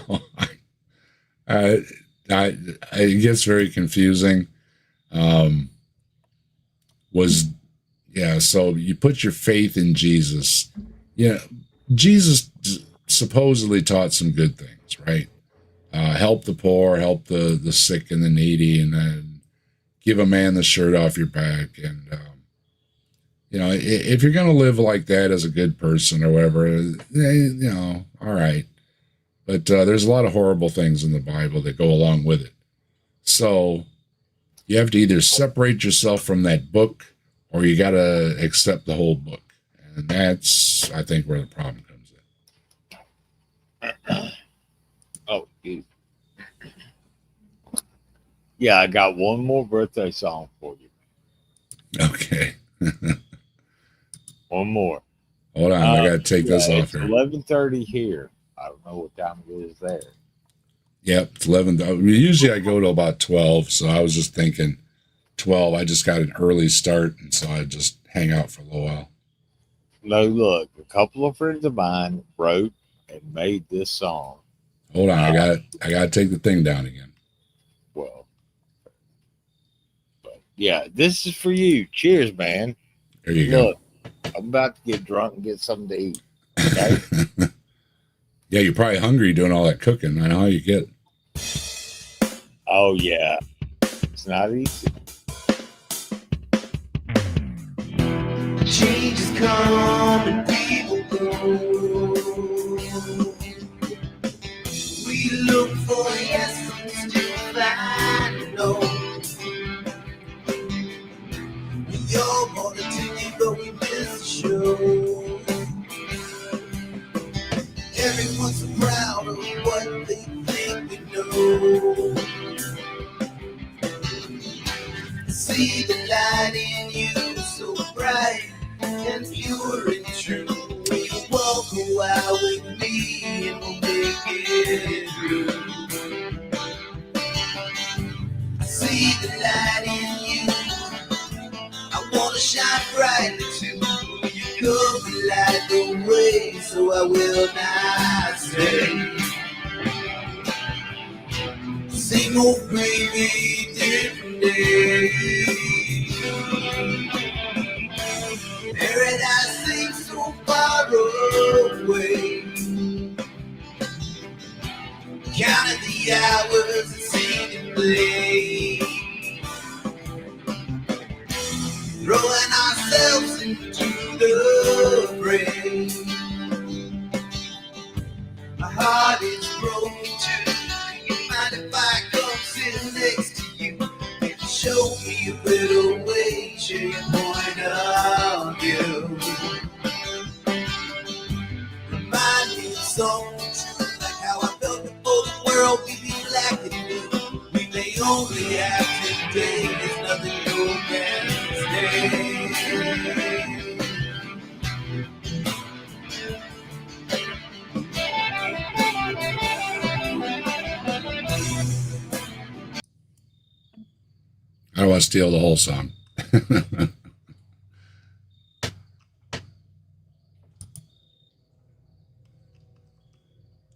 it gets very confusing. So you put your faith in Jesus. Yeah, Jesus supposedly taught some good things, right? Help the poor, help the sick and the needy, and then give a man the shirt off your back. And, if you're going to live like that as a good person or whatever, all right. But there's a lot of horrible things in the Bible that go along with it. So you have to either separate yourself from that book or you got to accept the whole book. And that's, I think, where the problem comes in. Oh, dude. Yeah, I got one more birthday song for you. Okay. One more. Hold on, I got to take this off it's here. 11:30 here. I don't know what time it is there. Yep, it's 11. Usually I go to about 12, so I was just thinking 12. I just got an early start, and so I just hang out for a little while. No, look, a couple of friends of mine wrote and made this song. Hold on, I got to take the thing down again. Well, but yeah, this is for you. Cheers, man. There you look, I'm about to get drunk and get something to eat. Okay. Yeah, you're probably hungry doing all that cooking. I know how you get. Oh yeah, it's not easy. Change is come and people go. We look for yes to find no. You're more than ticket, but we miss the show. Everyone's so proud of what they think we know. See the light in you so bright and pure and true. Will you walk a while with me and we'll make it through? See the light in you. I wanna shine brightly too. Will you come and light the way so I will not stay? Same old baby, different day. Paradise seems so far away. Counting the hours and seeing it play. Throwing ourselves into the fray. My heart is broken too. Do you mind if I come sit next to you? Maybe show me a better way. Share your point of view. Remind me of songs like how I felt before the world we be black and blue. We may only have today. There's nothing no can stay. I don't want to steal the whole song.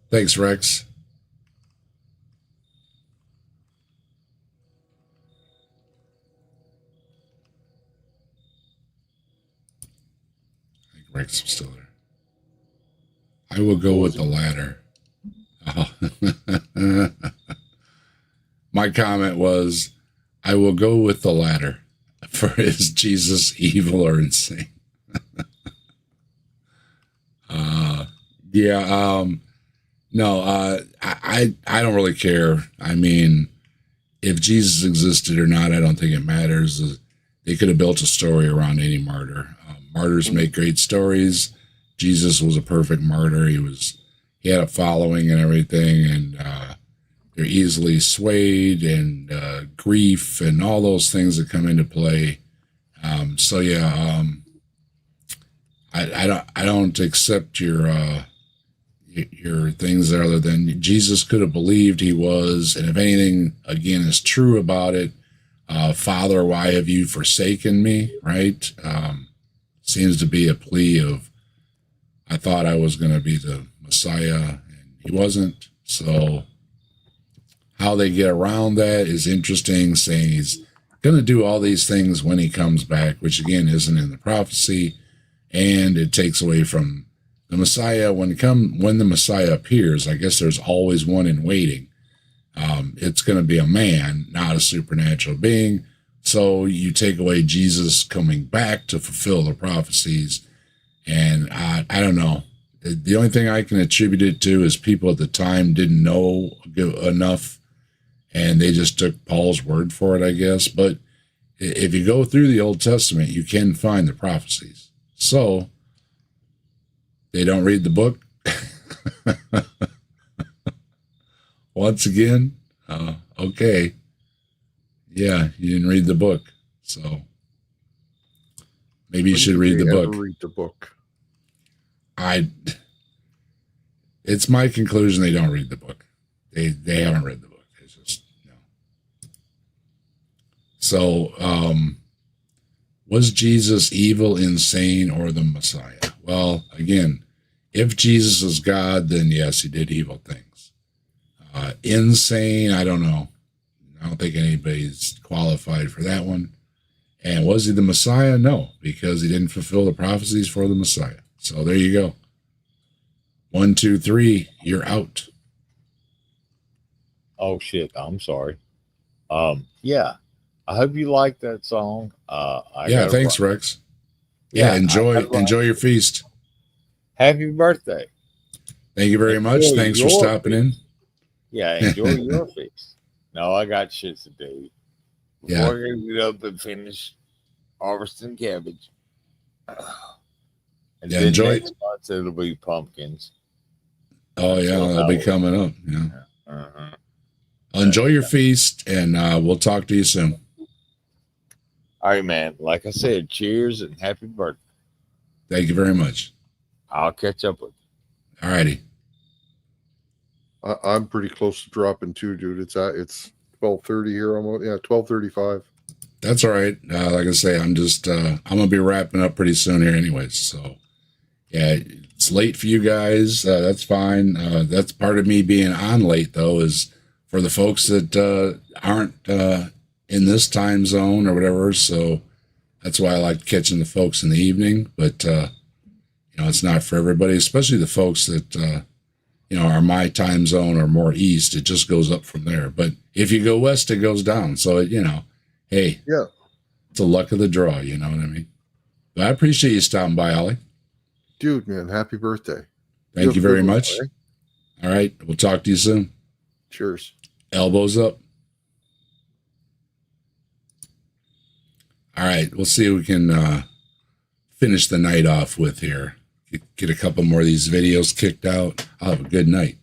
Thanks, Rex. I think Rex is still there. I will go with the latter. Oh. My comment was, I will go with the latter. For is Jesus evil or insane? I don't really care. I mean, if Jesus existed or not, I don't think it matters. They could have built a story around any martyr. Martyrs make great stories. Jesus was a perfect martyr. He had a following and everything, and they're easily swayed, and grief and all those things that come into play. I don't accept your things other than Jesus could have believed he was, and if anything again is true about it, Father, why have you forsaken me? Right? Seems to be a plea of, I thought I was going to be the Messiah, and he wasn't. So how they get around that is interesting, saying he's going to do all these things when he comes back, which again isn't in the prophecy, and it takes away from the Messiah. When the Messiah appears, I guess there's always one in waiting. It's going to be a man, not a supernatural being. So you take away Jesus coming back to fulfill the prophecies, and I don't know. The only thing I can attribute it to is people at the time didn't know enough, and they just took Paul's word for it, I guess. But if you go through the Old Testament, you can find the prophecies. So They don't read the book. Once again, okay. Yeah, you didn't read the book, so maybe you should read the book. Read the book. It's my conclusion they don't read the book. They haven't read the book. It's just So, was Jesus evil, insane, or the Messiah? Well, again, if Jesus is God, then yes, he did evil things. Insane, I don't know. I don't think anybody's qualified for that one. And was he the Messiah? No, because he didn't fulfill the prophecies for the Messiah. So there you go. 1, 2, 3, you're out. Oh shit, I'm sorry. Yeah. I hope you like that song. Yeah, thanks, Rex. Yeah, enjoy your feast. Happy birthday. Thank you very much. Thanks for stopping in. Yeah, enjoy your feast. No, I got shit to do. Before I get up and finish harvesting cabbage. And then enjoy. Next month it'll be pumpkins. Oh yeah, that'll be coming up. Yeah. Enjoy your feast, and we'll talk to you soon. All right, man. Like I said, cheers and happy birthday. Thank you very much. I'll catch up with you. All righty. I'm pretty close to dropping too, dude. It's 12:30 here almost. Yeah, 12:35. That's all right. Like I say, I'm gonna be wrapping up pretty soon here, anyways. So yeah, it's late for you guys. That's fine. That's part of me being on late, though, is for the folks that aren't in this time zone or whatever. So that's why I like catching the folks in the evening. But it's not for everybody, especially the folks that are my time zone or more east. It just goes up from there. But if you go west, it goes down. So hey, yeah, it's a luck of the draw. You know what I mean? But I appreciate you stopping by, Ollie. Dude, man, happy birthday. Thank you very much. All right, we'll talk to you soon. Cheers. Elbows up. All right, we'll see what we can finish the night off with here. Get a couple more of these videos kicked out. I'll have a good night.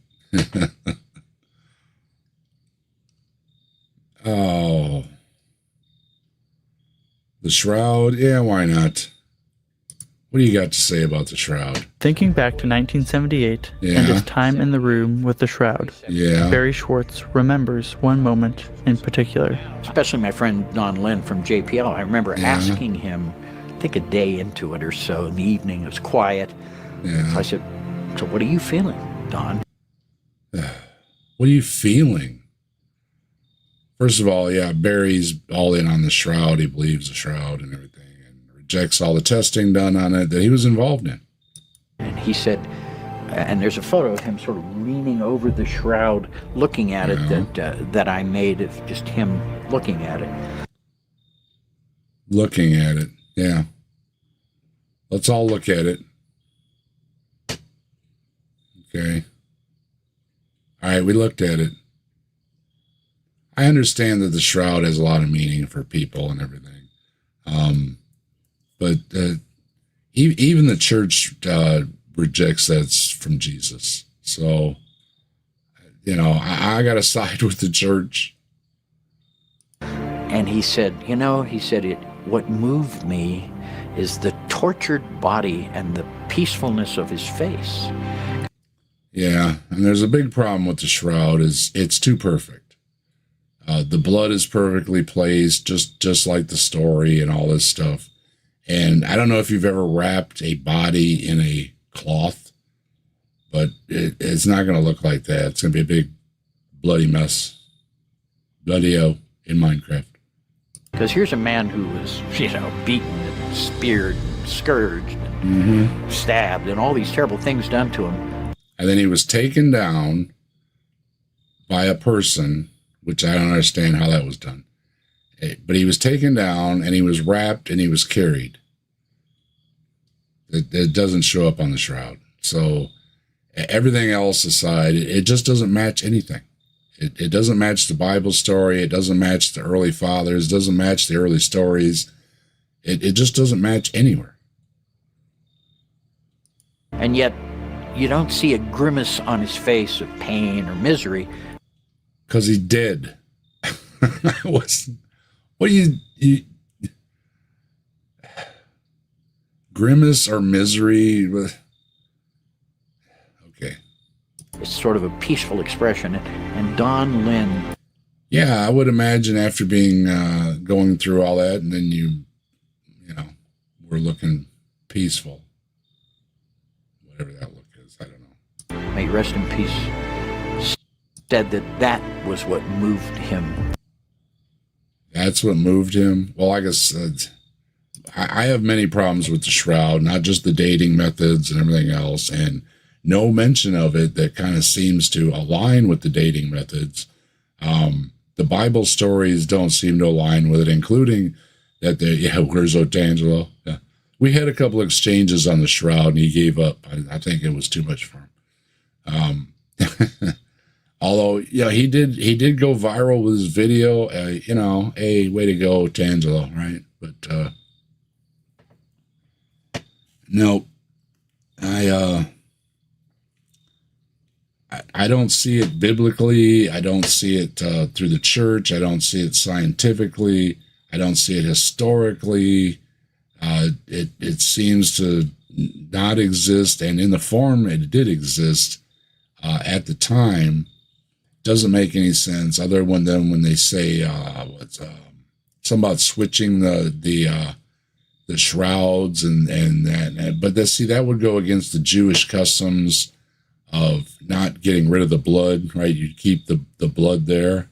Oh. The Shroud? Yeah, why not? What do you got to say about the Shroud? Thinking back to 1978 and his time in the room with the Shroud, Barry Schwartz remembers one moment in particular. Especially my friend Don Lynn from JPL. I remember asking him, I think a day into it or so, in the evening, it was quiet. So I said, so what are you feeling, Don? What are you feeling? First of all, Barry's all in on the Shroud. He believes the Shroud and everything, and rejects all the testing done on it that he was involved in. And he said, and there's a photo of him sort of leaning over the Shroud, looking at it that I made of just him looking at it. Looking at it, yeah. Let's all look at it. Okay. All right, we looked at it. I understand that the Shroud has a lot of meaning for people and everything. But even the church rejects that's from Jesus. So, I got to side with the church. And he said, what moved me is the tortured body and the peacefulness of his face. Yeah, and there's a big problem with the Shroud is it's too perfect. The blood is perfectly placed, just like the story and all this stuff. And I don't know if you've ever wrapped a body in a cloth, but it's not going to look like that. It's going to be a big bloody mess. Bloody-o in Minecraft. Because here's a man who was, beaten and speared, and scourged, and stabbed, and all these terrible things done to him. And then he was taken down by a person, which I don't understand how that was done. But he was taken down, and he was wrapped, and he was carried. It doesn't show up on the Shroud. So everything else aside, it just doesn't match anything. It doesn't match the Bible story. It doesn't match the early fathers. It doesn't match the early stories. It just doesn't match anywhere. And yet you don't see a grimace on his face of pain or misery. Because he did. What do you grimace or misery? Okay. It's sort of a peaceful expression. And Don Lynn. Yeah, I would imagine after being going through all that, and then you know, we're looking peaceful. Whatever that look is, I don't know. May he rest in peace. Said that was what moved him. That's what moved him. Well, I guess I have many problems with the shroud, not just the dating methods and everything else, and no mention of it that kind of seems to align with the dating methods. The Bible stories don't seem to align with it, including that where's Otangelo? Yeah. We had a couple of exchanges on the shroud, and he gave up. I think it was too much for him. Although, yeah, he did go viral with his video. You know, hey, way to go, Otangelo, right? But no, I don't see it biblically. I don't see it through the church. I don't see it scientifically. I don't see it historically. It seems to not exist, and in the form it did exist at the time, doesn't make any sense other than when they say something about switching the shrouds and that. But that would go against the Jewish customs of not getting rid of the blood, right? You keep the blood there.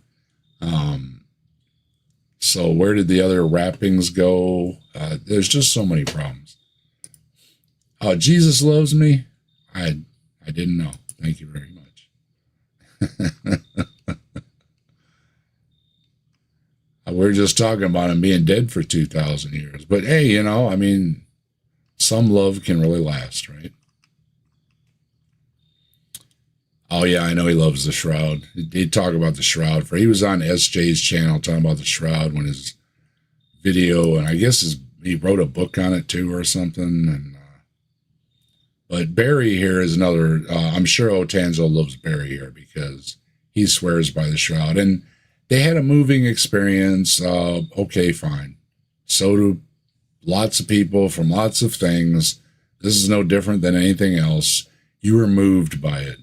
So where did the other wrappings go? There's just so many problems. Jesus loves me. I didn't know. Thank you very much. We're just talking about him being dead for 2,000 years. But hey, you know, I mean, some love can really last, right? Oh, yeah, I know he loves the shroud. He'd talk about the shroud. He was on SJ's channel talking about the shroud when his video, and I guess he wrote a book on it too or something. And but Barry here is another, I'm sure Otangelo loves Barry here because he swears by the shroud. And they had a moving experience. Okay, fine. So do lots of people from lots of things. This is no different than anything else. You were moved by it.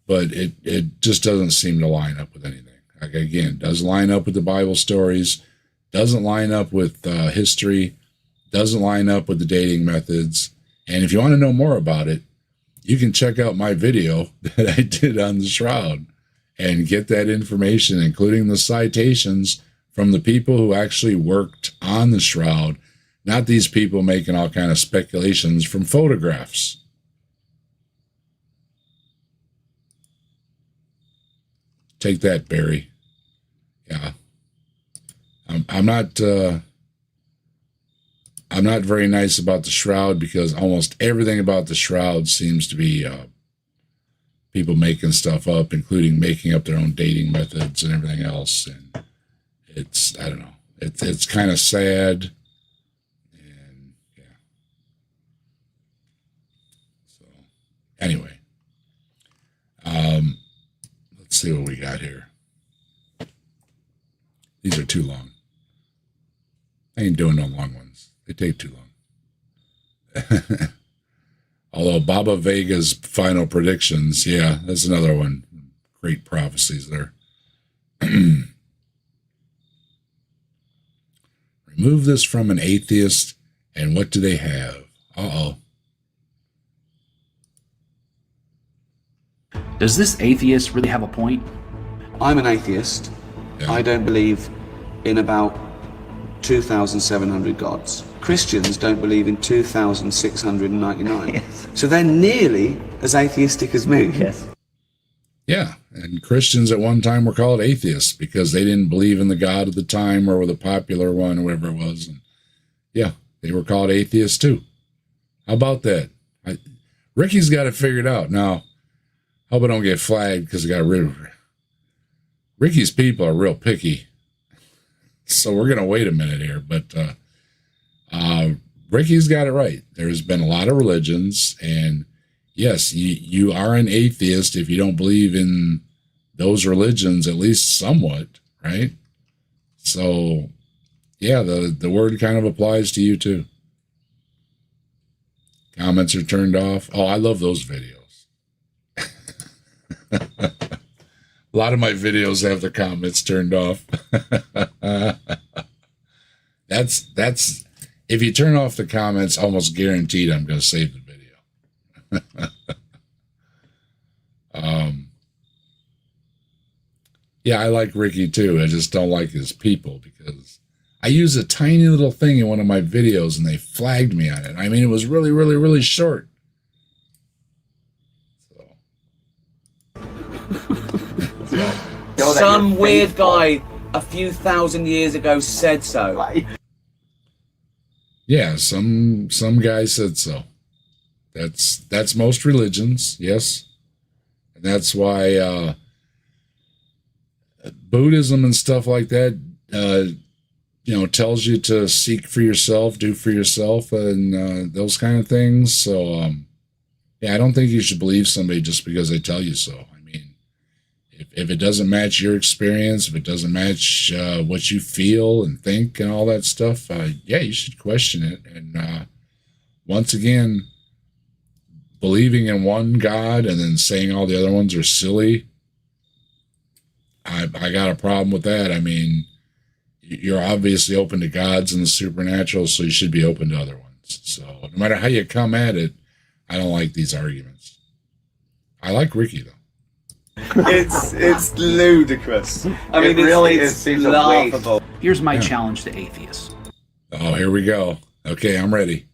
But it just doesn't seem to line up with anything. Like, again, doesn't line up with the Bible stories, doesn't line up with history, doesn't line up with the dating methods. And if you want to know more about it, you can check out my video that I did on the shroud and get that information, including the citations from the people who actually worked on the shroud, not these people making all kind of speculations from photographs. Take that, Barry. Yeah. I'm not very nice about the shroud because almost everything about the shroud seems to be people making stuff up, including making up their own dating methods and everything else. And it's, I don't know, it's kind of sad. And yeah. So anyway, let's see what we got here. These are too long. I ain't doing no long ones. They take too long. Although Baba Vega's final predictions, yeah, that's another one. Great prophecies there. Remove this from an atheist, and what do they have? Uh-oh. Does this atheist really have a point? I'm an atheist. Yeah. I don't believe in about 2,700 gods. Christians don't believe in 2,699. Yes. So they're nearly as atheistic as me. Yes. Yeah, and Christians at one time were called atheists because they didn't believe in the God of the time or the popular one or whatever it was. And yeah, they were called atheists too. How about that? Ricky's got it figured out. Now, hope I don't get flagged because I got rid of her. Ricky's people are real picky. So we're going to wait a minute here. But Ricky's got it right. There's been a lot of religions, and yes, you are an atheist if you don't believe in those religions, at least somewhat, right? So, yeah, the word kind of applies to you too. Comments are turned off. Oh, I love those videos. A lot of my videos have the comments turned off. That's if you turn off the comments, almost guaranteed I'm going to save the video. Yeah, I like Ricky too. I just don't like his people because I use a tiny little thing in one of my videos and they flagged me on it. I mean, it was really, really, really short. Some weird guy a few thousand years ago said so. Yeah, some guy said so. That's most religions, yes. And that's why Buddhism and stuff like that, tells you to seek for yourself, do for yourself, and those kind of things. So, yeah, I don't think you should believe somebody just because they tell you so. I mean, if it doesn't match your experience, if it doesn't match what you feel and think and all that stuff, yeah, you should question it. And once again, believing in one God and then saying all the other ones are silly, I got a problem with that. I mean, you're obviously open to gods and the supernatural, so you should be open to other ones. So no matter how you come at it, I don't like these arguments. I like Ricky, though. It's ludicrous. I mean, it's laughable. Here's my challenge to atheists. Oh, here we go. Okay, I'm ready.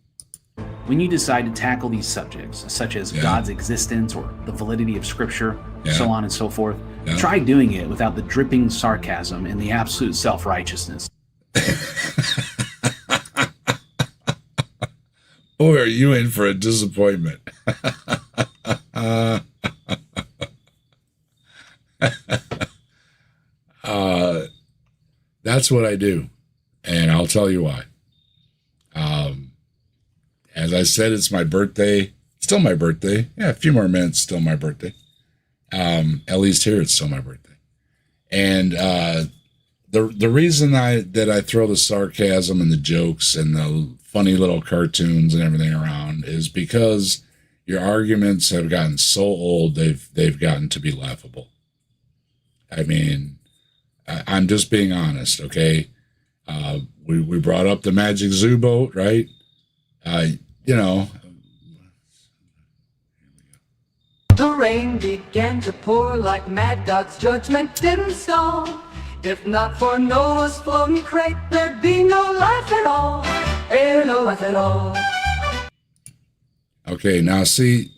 When you decide to tackle these subjects, such as God's existence or the validity of Scripture, so on and so forth, try doing it without the dripping sarcasm and the absolute self-righteousness. Boy, are you in for a disappointment. That's what I do, and I'll tell you why. As I said, it's my birthday. Still my birthday. Yeah, a few more minutes, still my birthday. At least here, it's still my birthday. And the reason that I throw the sarcasm and the jokes and the funny little cartoons and everything around is because your arguments have gotten so old they've gotten to be laughable. I mean, I'm just being honest, okay? We brought up the Magic Zoo boat, right? The rain began to pour like mad. God's judgment didn't stall. If not for Noah's floating crate, there'd be no life at all. No life at all. Okay, now see,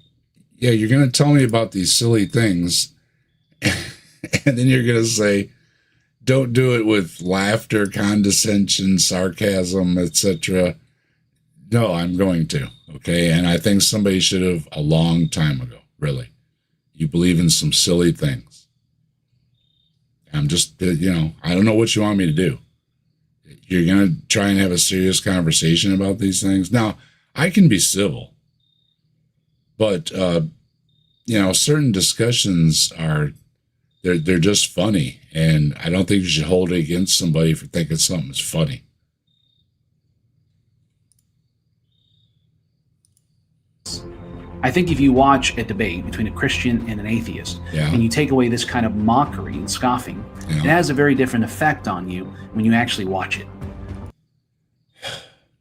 yeah, you're going to tell me about these silly things, and then you're going to say, don't do it with laughter, condescension, sarcasm, etc. No, I'm going to, okay? And I think somebody should have a long time ago, really. You believe in some silly things. I'm just, I don't know what you want me to do. You're going to try and have a serious conversation about these things. Now, I can be civil, but, certain discussions they're just funny, and I don't think you should hold it against somebody for thinking something is funny. I think if you watch a debate between a Christian and an atheist, and you take away this kind of mockery and scoffing, it has a very different effect on you when you actually watch it.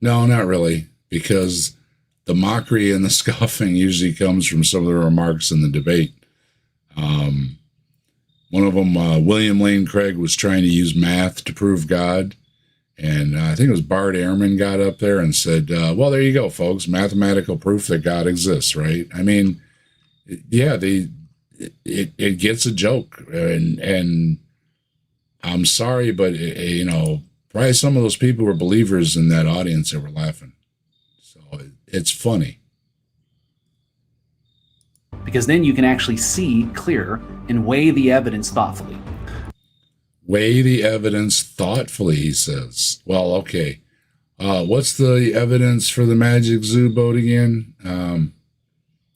No, not really, because the mockery and the scoffing usually comes from some of the remarks in the debate. One of them, William Lane Craig, was trying to use math to prove God. And I think it was Bart Ehrman got up there and said, well, there you go, folks, mathematical proof that God exists, right? I mean, yeah, it gets a joke. And I'm sorry, but, probably some of those people were believers in that audience that were laughing. So it's funny. Because then you can actually see clearer and weigh the evidence thoughtfully. Weigh the evidence thoughtfully, he says. Well, okay. What's the evidence for the Magic Zoo boat again?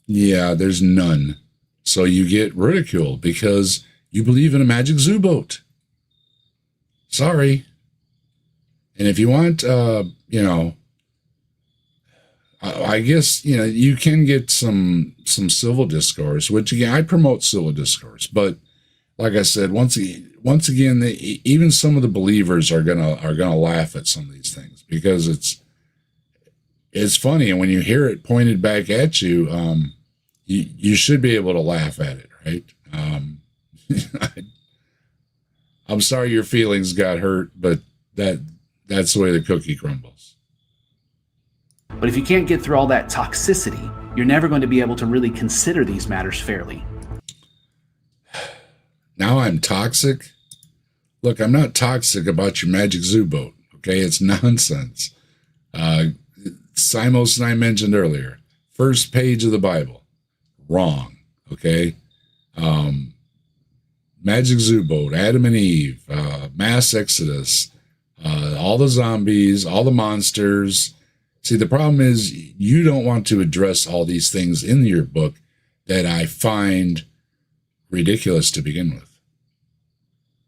Yeah, there's none. So you get ridiculed because you believe in a magic zoo boat. Sorry. And if you want, I guess, you can get some civil discourse, which again, I promote civil discourse, but like I said, once again, even some of the believers are gonna laugh at some of these things because it's funny, and when you hear it pointed back at you, you should be able to laugh at it, right? I'm sorry your feelings got hurt, but that's the way the cookie crumbles. But if you can't get through all that toxicity, you're never going to be able to really consider these matters fairly. Now I'm toxic? Look, I'm not toxic about your magic zoo boat, okay? It's nonsense. Simos and I mentioned earlier, first page of the Bible, wrong, okay? Magic zoo boat, Adam and Eve, mass exodus, all the zombies, all the monsters. See, the problem is you don't want to address all these things in your book that I find ridiculous to begin with.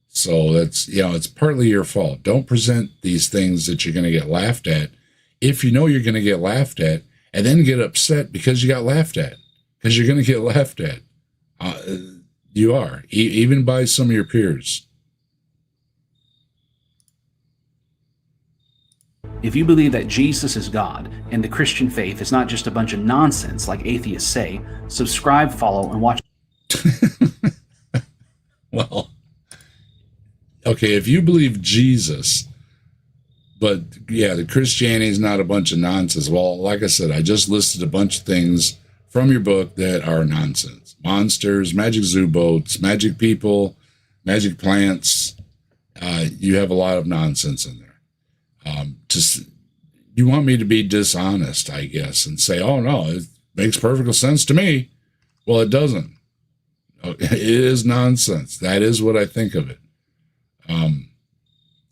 So that's, it's partly your fault. Don't present these things that you're going to get laughed at if you know you're going to get laughed at, and then get upset because you got laughed at, because you're going to get laughed at. You are, even by some of your peers. If you believe that Jesus is God and the Christian faith is not just a bunch of nonsense like atheists say, subscribe, follow, and watch. Well, okay, if you believe Jesus, but yeah, the Christianity is not a bunch of nonsense. Well, like I said, I just listed a bunch of things from your book that are nonsense. Monsters, magic zoo boats, magic people, magic plants. You have a lot of nonsense in there. You want me to be dishonest, I guess, and say, oh no, it makes perfect sense to me. Well, it doesn't. It is nonsense. That is what I think of it.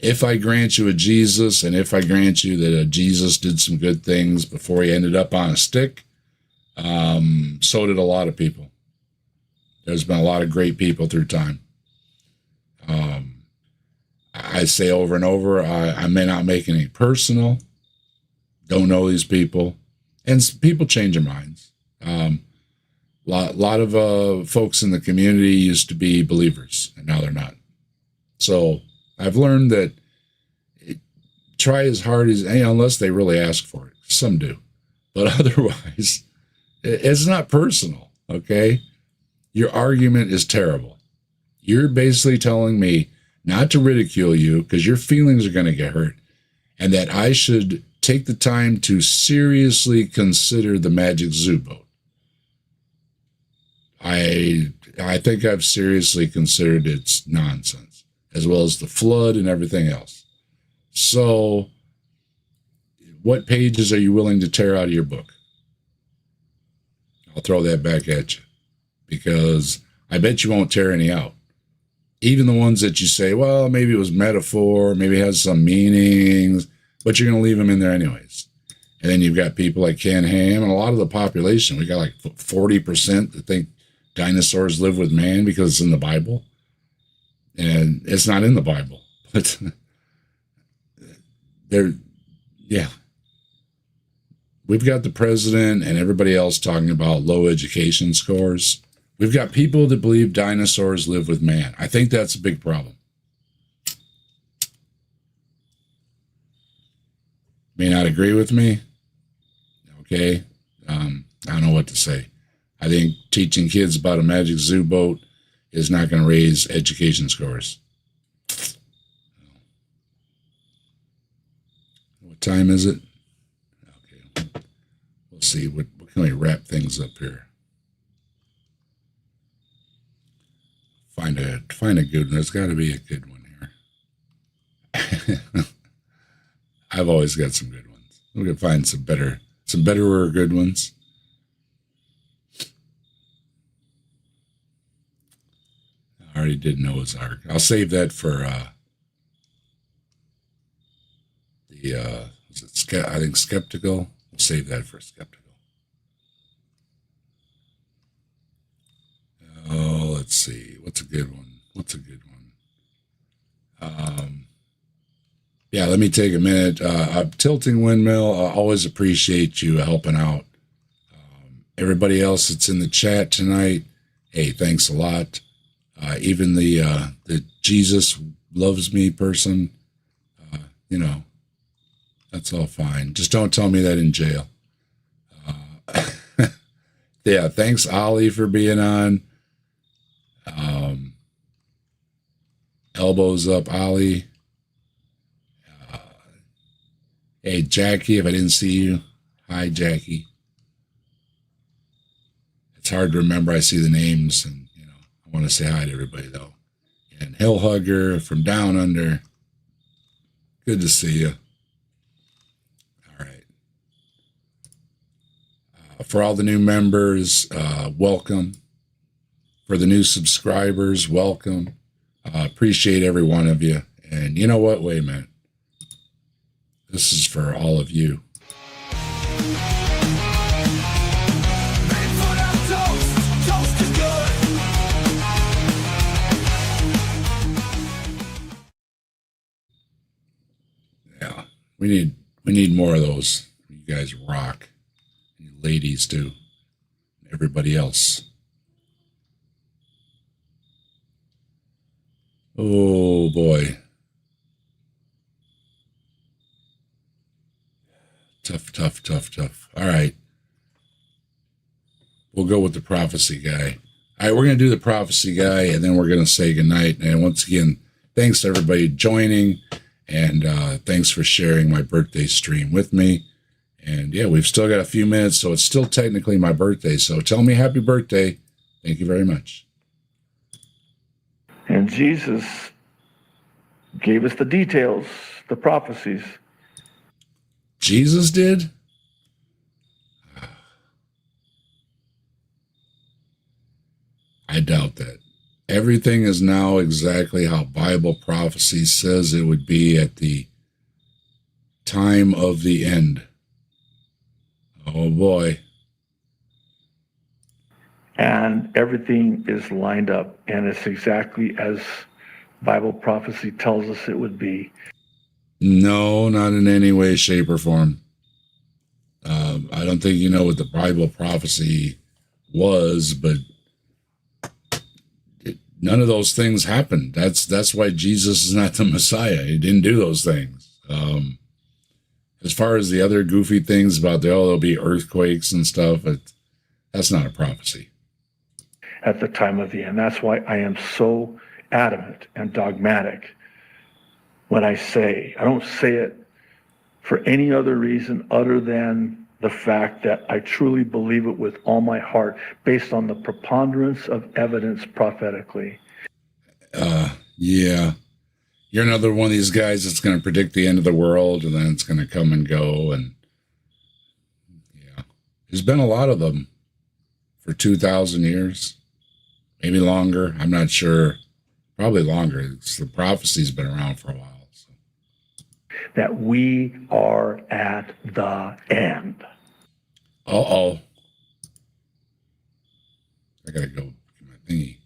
If I grant you a Jesus, and if I grant you that Jesus did some good things before he ended up on a stick, so did a lot of people. There's been a lot of great people through time. I say over and over, I may not make any personal, don't know these people, and people change their minds. Lot of folks in the community used to be believers, and now they're not. So I've learned that try as hard as, unless they really ask for it. Some do. But otherwise, it's not personal, okay? Your argument is terrible. You're basically telling me not to ridicule you because your feelings are going to get hurt, and that I should take the time to seriously consider the magic zoo boat. I think I've seriously considered its nonsense, as well as the flood and everything else. So, what pages are you willing to tear out of your book? I'll throw that back at you, because I bet you won't tear any out. Even the ones that you say, well, maybe it was metaphor, maybe it has some meanings, but you're going to leave them in there anyways. And then you've got people like Ken Ham and a lot of the population. We got like 40% that think dinosaurs live with man because it's in the Bible. And it's not in the Bible. But yeah. We've got the president and everybody else talking about low education scores. We've got people that believe dinosaurs live with man. I think that's a big problem. May not agree with me. Okay. I don't know what to say. I think teaching kids about a magic zoo boat is not going to raise education scores. What time is it? Okay. We'll see. What can we wrap things up here? Find a good one. There's got to be a good one here. I've always got some good ones. We can find some better or good ones. I already did Noah's Ark. I'll save that for I think skeptical. We'll save that for skeptical. let's see. What's a good one? Yeah, let me take a minute. Tilting Windmill, I always appreciate you helping out. Everybody else that's in the chat tonight, hey, thanks a lot. Even the Jesus loves me person, that's all fine. Just don't tell me that in jail. Yeah, thanks, Ollie, for being on. Elbows up, Ollie. Hey, Jackie, if I didn't see you, hi, Jackie. It's hard to remember. I see the names, and I want to say hi to everybody though. And Hill Hugger from Down Under. Good to see you. All right. For all the new members, welcome. For the new subscribers, welcome. Appreciate every one of you. And you know what? Wait a minute. This is for all of you. Yeah, we need more of those. You guys rock. You ladies do. Everybody else. Oh boy. Tough. All right. We'll go with the prophecy guy. All right, we're going to do the prophecy guy, and then we're going to say goodnight. And once again, thanks to everybody joining, and thanks for sharing my birthday stream with me. And yeah, we've still got a few minutes, so it's still technically my birthday. So tell me happy birthday. Thank you very much. And Jesus gave us the details, the prophecies. Jesus did? I doubt that. Everything is now exactly how Bible prophecy says it would be at the time of the end. Oh boy. And everything is lined up, and it's exactly as Bible prophecy tells us it would be. No, not in any way, shape, or form. I don't think you know what the Bible prophecy was, but none of those things happened. That's why Jesus is not the Messiah. He didn't do those things. As far as the other goofy things about there'll be earthquakes and stuff, that's not a prophecy. At the time of the end. That's why I am so adamant and dogmatic when I don't say it for any other reason other than the fact that I truly believe it with all my heart based on the preponderance of evidence prophetically. Yeah. You're another one of these guys that's going to predict the end of the world, and then it's going to come and go. And yeah, there's been a lot of them for 2,000 years, maybe longer. I'm not sure. Probably longer. The prophecy's been around for a while. So. That we are at the end. Uh-oh. I got to go get my thingy.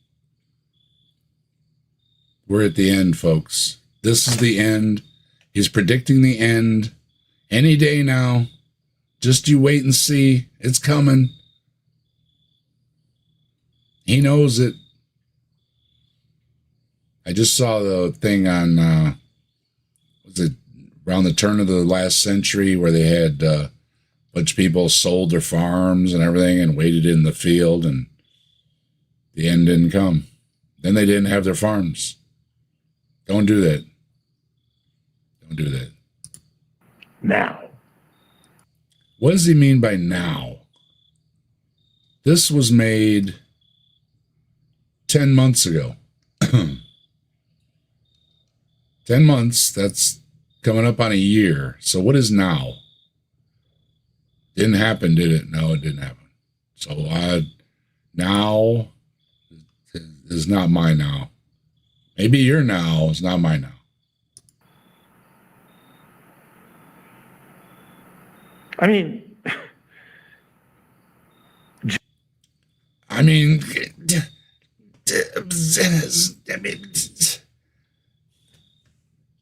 We're at the end, folks. This is the end. He's predicting the end any day now. Just you wait and see. It's coming. He knows it. I just saw the thing on, was it around the turn of the last century where they had a bunch of people sold their farms and everything and waited in the field, and the end didn't come. Then they didn't have their farms. Don't do that. Don't do that. Now. What does he mean by now? This was made 10 months ago. 10 months, that's coming up on a year. So what is now? Didn't happen, did it? No, it didn't happen. So now is not my now. Maybe your now is not my now.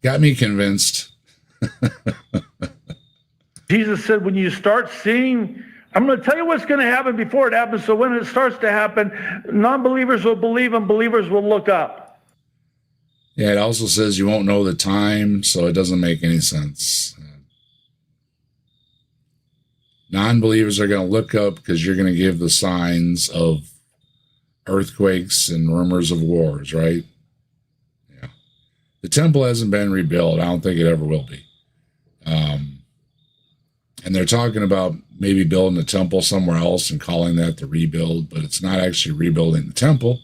got me convinced. Jesus said, when you start seeing, I'm going to tell you what's going to happen before it happens. So when it starts to happen, non-believers will believe and believers will look up. Yeah, it also says you won't know the time, so it doesn't make any sense. Non-believers are going to look up because you're going to give the signs of earthquakes and rumors of wars, right? Yeah. The temple hasn't been rebuilt. I don't think it ever will be. And they're talking about maybe building a temple somewhere else and calling that the rebuild, but it's not actually rebuilding the temple.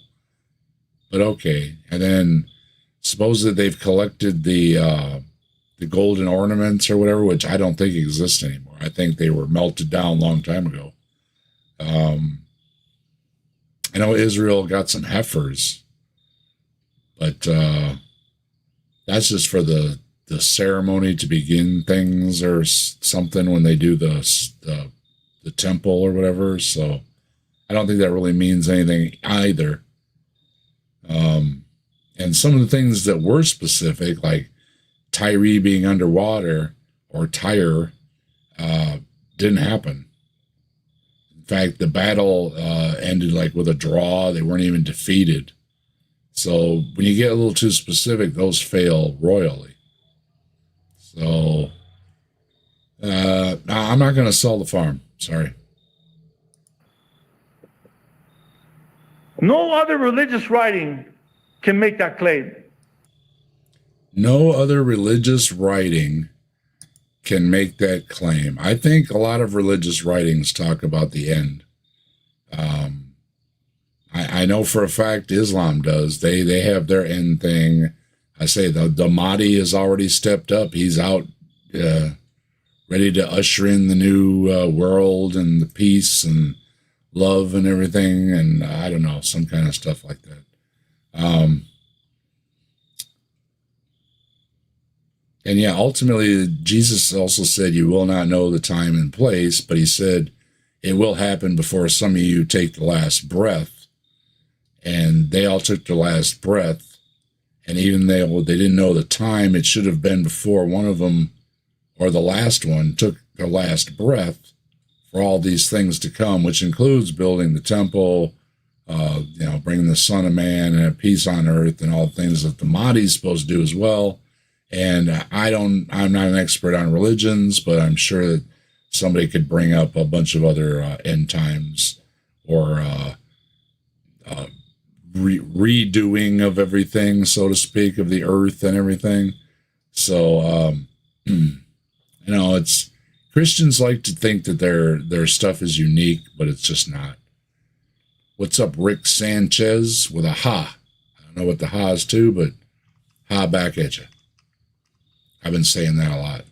But okay. And then supposedly they've collected the golden ornaments or whatever, which I don't think exist anymore. I think they were melted down a long time ago. I know Israel got some heifers, but that's just for the ceremony to begin things or something when they do the temple or whatever. So I don't think that really means anything either. And some of the things that were specific, like Tyre being underwater or Tyre, didn't happen. In fact, the battle ended like with a draw. They weren't even defeated. So when you get a little too specific, those fail royally. So I'm not going to sell the farm. Sorry. No other religious writing can make that claim. No other religious writing can make that claim. I think a lot of religious writings talk about the end. I know for a fact Islam does. They have their end thing. I say the Mahdi has already stepped up. He's out ready to usher in the new world and the peace and love and everything. And I don't know, some kind of stuff like that. And yeah, ultimately, Jesus also said, you will not know the time and place, but he said it will happen before some of you take the last breath. And they all took their last breath. And even they didn't know the time, it should have been before one of them, or the last one, took their last breath for all these things to come, which includes building the temple, bringing the Son of Man and have peace on earth and all the things that the Mahdi is supposed to do as well. And I'm not an expert on religions, but I'm sure that somebody could bring up a bunch of other end times or redoing of everything, so to speak, of the earth and everything. So, it's Christians like to think that their stuff is unique, but it's just not. What's up, Rick Sanchez with a ha? I don't know what the ha is too, but ha back at you. I've been saying that a lot.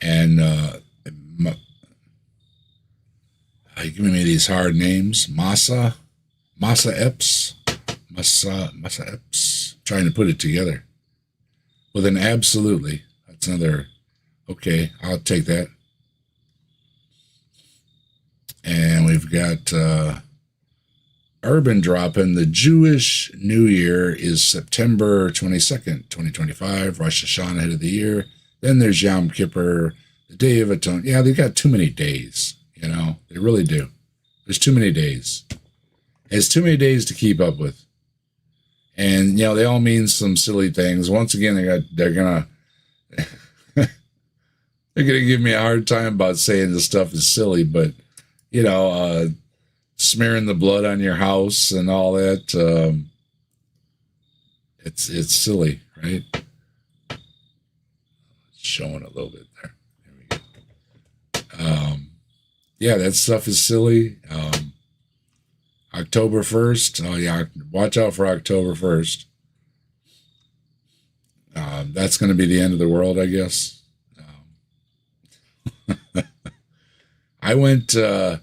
And you're giving me these hard names. Masa Epps. Trying to put it together. Well, then absolutely. That's another, okay, I'll take that. And we've got Urban dropping. The Jewish New Year is September 22nd, 2025. Rosh Hashanah, head of the year. Then there's Yom Kippur, the Day of Atonement. Yeah, they've got too many days, They really do. There's too many days. It's too many days to keep up with. And, they all mean some silly things. Once again, they're gonna give me a hard time about saying this stuff is silly, but, smearing the blood on your house and all that, it's silly, right? Showing a little bit there. There we go. Yeah, that stuff is silly. October 1st. Oh, yeah, watch out for October 1st. That's going to be the end of the world, I guess. I went to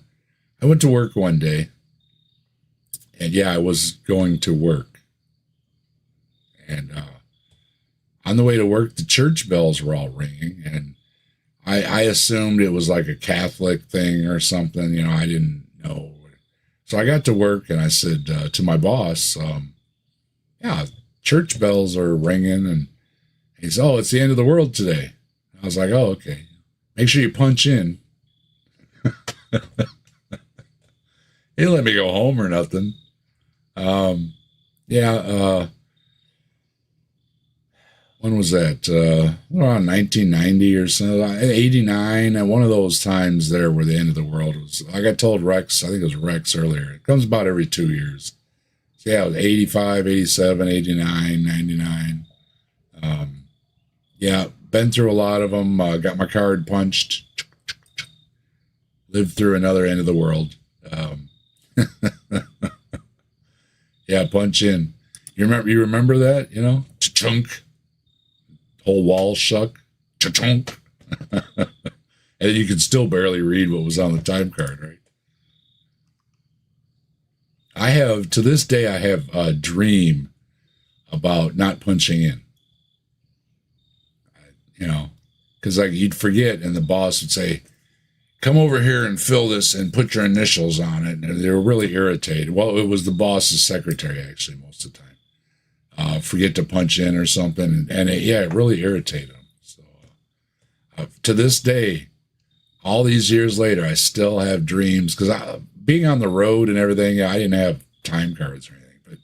work one day, and yeah, I was going to work. And on the way to work, the church bells were all ringing, and I assumed it was like a Catholic thing or something. I didn't know. So I got to work and I said to my boss, yeah, church bells are ringing. And he said, oh, it's the end of the world today. I was like, oh, okay. Make sure you punch in. He let me go home or nothing. When was that? Around 1990 or so, 89. And one of those times there where the end of the world was, like I told Rex, I think it was Rex earlier, it comes about every 2 years. So yeah, it was 85, 87, 89, 99. Yeah, been through a lot of them. Got my card punched. Lived through another end of the world. Yeah, punch in. You remember that? You know, chunk. Whole wall shook. Chunk. And you could still barely read what was on the time card, right? I have, to this day, I have a dream about not punching in. You know, because like you'd forget, and the boss would say, "Come over here and fill this and put your initials on it." And they were really irritated. Well, it was the boss's secretary actually most of the time. Forget to punch in or something, and it really irritated them. So to this day, all these years later, I still have dreams because being on the road and everything, I didn't have time cards or anything. But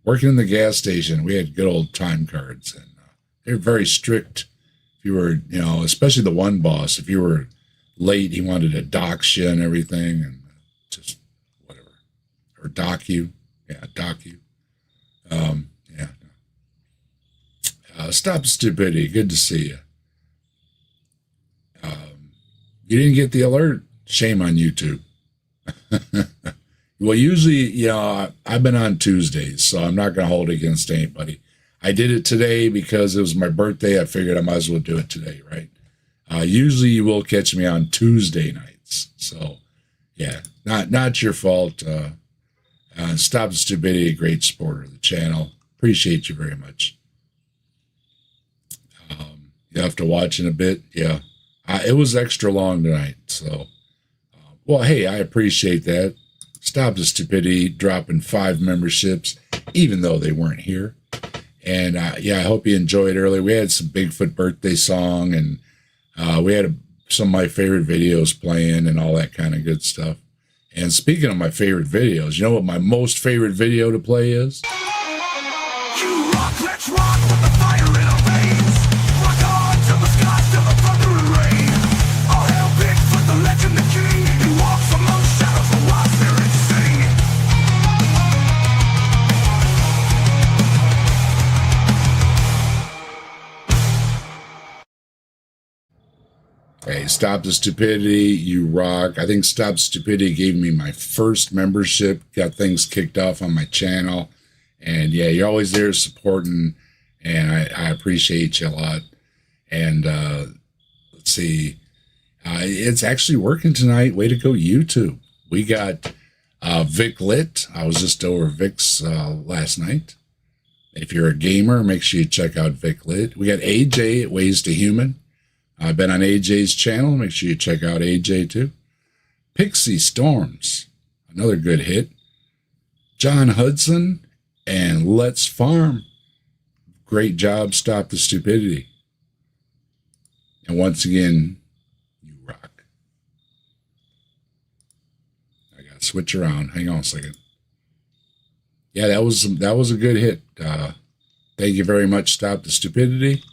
working in the gas station, we had good old time cards, and they were very strict. If you were, you know, especially the one boss, if you were late, he wanted to dox you and everything, and just whatever, or dock you. Yeah, dock you. Stop stupidity. Good to see you. You didn't get the alert. Shame on YouTube. Well, usually, you know, I've been on Tuesdays, so I'm not going to hold it against anybody. I did it today because it was my birthday. I figured I might as well do it today, right? Usually you will catch me on Tuesday nights. So, yeah, not your fault. Stop the Stupidity, a great supporter of the channel. Appreciate you very much. You have to watch in a bit. Yeah, it was extra long tonight. So, well, hey, I appreciate that. Stop the Stupidity dropping 5 memberships, even though they weren't here. And yeah, I hope you enjoyed earlier. We had some Bigfoot birthday song, and we had some of my favorite videos playing and all that kind of good stuff. And speaking of my favorite videos, you know what my most favorite video to play is? You rock, let's rock with the fire in our veins. Rock on till the skies, till the thunder and rain. All hail Bigfoot, the legend, the king. He walks among shadows, the wild spirits sing. Hey, Stop the Stupidity, you rock. I think Stop Stupidity gave me my first membership, got things kicked off on my channel. And yeah, you're always there supporting, and I appreciate you a lot. And let's see, it's actually working tonight. Way to go, YouTube. We got Vic Lit. I was just over Vic's last night. If you're a gamer, make sure you check out Vic Lit. We got AJ at Ways to Human. I've been on AJ's channel. Make sure you check out AJ too. Pixie Storms, another good hit. John Hudson and Let's Farm. Great job, Stop the Stupidity. And once again, you rock. I got to switch around. Hang on a second. Yeah, that was a good hit. Thank you very much, Stop the Stupidity.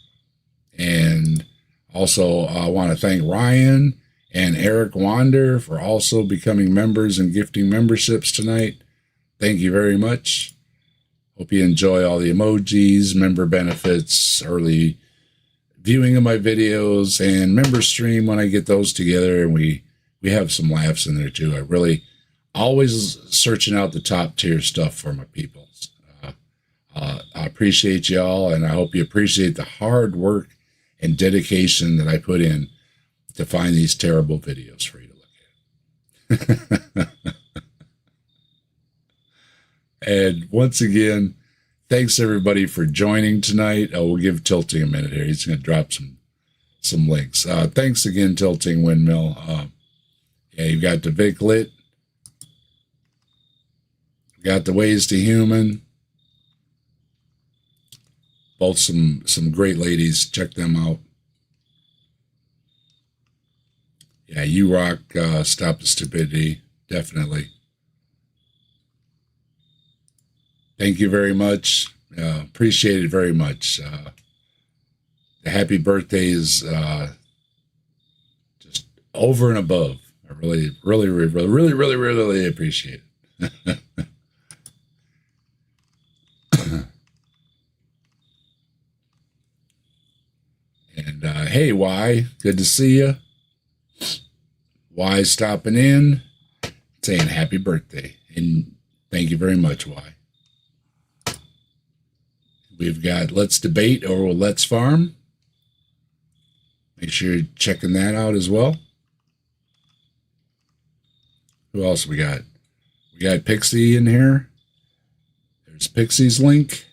And also, I want to thank Ryan and Eric Wander for also becoming members and gifting memberships tonight. Thank you very much. Hope you enjoy all the emojis, member benefits, early viewing of my videos, and member stream when I get those together. And we have some laughs in there too. I really always searching out the top tier stuff for my peoples. I appreciate y'all, and I hope you appreciate the hard work and dedication that I put in to find these terrible videos for you to look at. And once again, thanks everybody for joining tonight. We'll give Tilting a minute here. He's going to drop some links. Thanks again, Tilting Windmill. Yeah, you got the Vic Lit. We got the Ways to Human. Both some great ladies. Check them out. Yeah, you rock. Stop the Stupidity. Definitely. Thank you very much. Appreciate it very much. The happy birthday is just over and above. I really appreciate it. And hey, Y, good to see you. Y stopping in, saying happy birthday. And thank you very much, Y. We've got Let's Debate or Let's Farm. Make sure you're checking that out as well. Who else we got? We got Pixie in here. There's Pixie's link.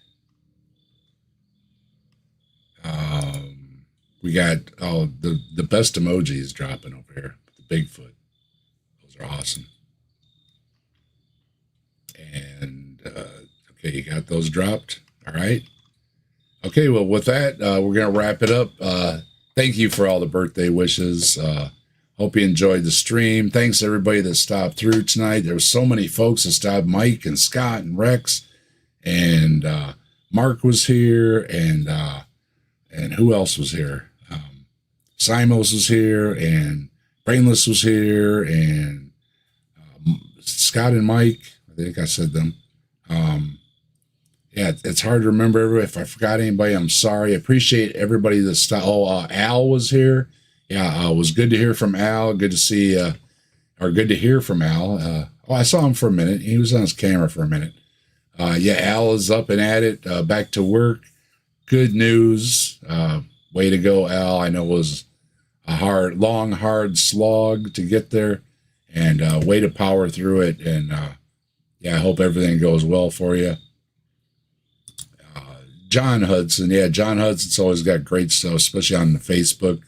We got the best emojis dropping over here. The Bigfoot. Those are awesome. And okay, you got those dropped. All right. Okay, well, with that, we're going to wrap it up. Thank you for all the birthday wishes. Hope you enjoyed the stream. Thanks everybody that stopped through tonight. There were so many folks that stopped. Mike and Scott and Rex and Mark was here, and who else was here? Simos was here, and Brainless was here, and Scott and Mike. I think I said them. Yeah, it's hard to remember. If I forgot anybody, I'm sorry. I appreciate everybody that stopped. Al was here. Yeah, it was good to hear from Al. Good to see, or good to hear from Al. I saw him for a minute. He was on his camera for a minute. Yeah, Al is up and at it, back to work. Good news. Way to go, Al. I know it was a long, hard slog to get there, and way to power through it. And yeah, I hope everything goes well for you. John Hudson. Yeah, John Hudson's always got great stuff, especially on the Facebook.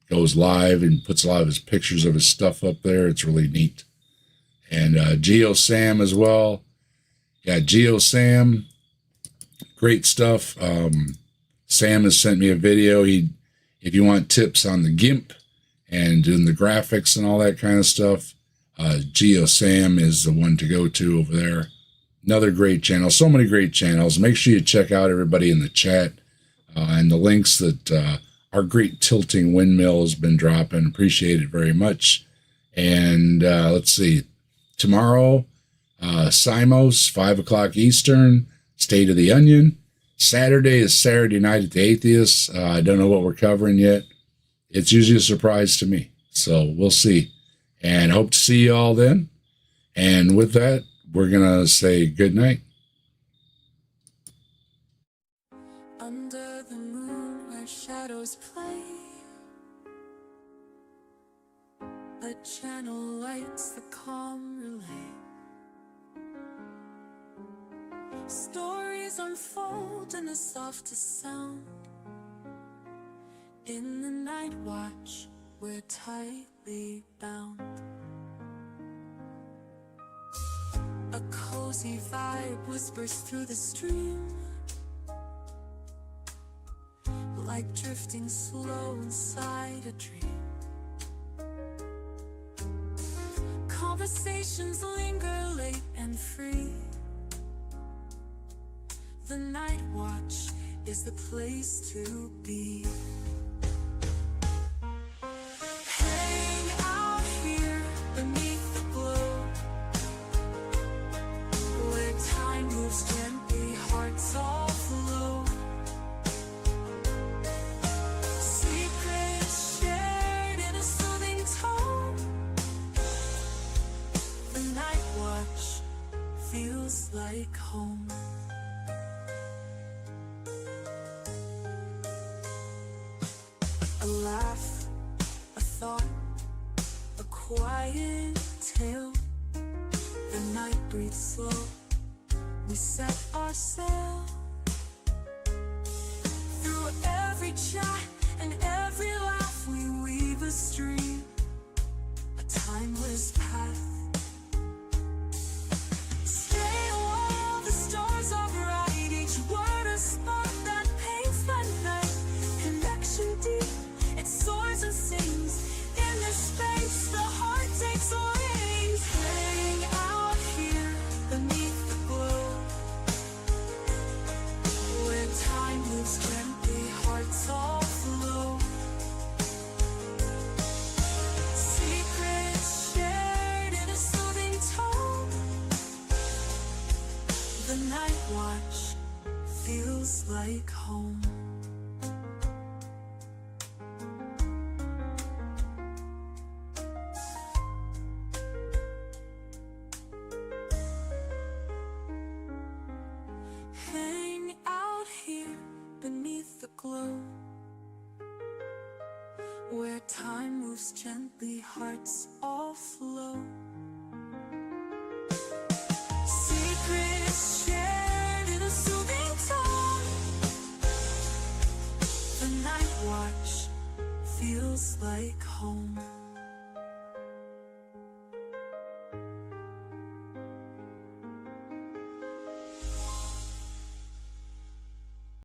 Goes live and puts a lot of his pictures of his stuff up there. It's really neat. And Geo Sam as well. Yeah, Geo Sam. Great stuff. Sam has sent me a video. If you want tips on the GIMP and doing the graphics and all that kind of stuff, Geo Sam is the one to go to over there. Another great channel. So many great channels. Make sure you check out everybody in the chat and the links that our great tilting windmill has been dropping. Appreciate it very much. And let's see. Tomorrow, Simos, 5 o'clock Eastern, State of the Onion. Saturday is Saturday Night at the Atheist. I don't know what we're covering yet. It's usually a surprise to me. So we'll see. And hope to see you all then. And with that, we're going to say good night. Under the moon where shadows play, a channel lights the calm relay. Stories unfold in the softest sound. In the night watch, we're tightly bound. A cozy vibe whispers through the stream, like drifting slow inside a dream. Conversations linger late and free. The night watch is the place to be. Hang out here beneath the glow, where time moves gently, hearts all flow. Secrets shared in a soothing tone. The night watch feels like home. A laugh, a thought, a quiet tale. The night breathes slow, we set our sail. Through every chat and every laugh, we weave a stream, a timeless path. Stay The night watch feels like home. Hang out here beneath the glow, where time moves gently, hearts all flow. Secrets share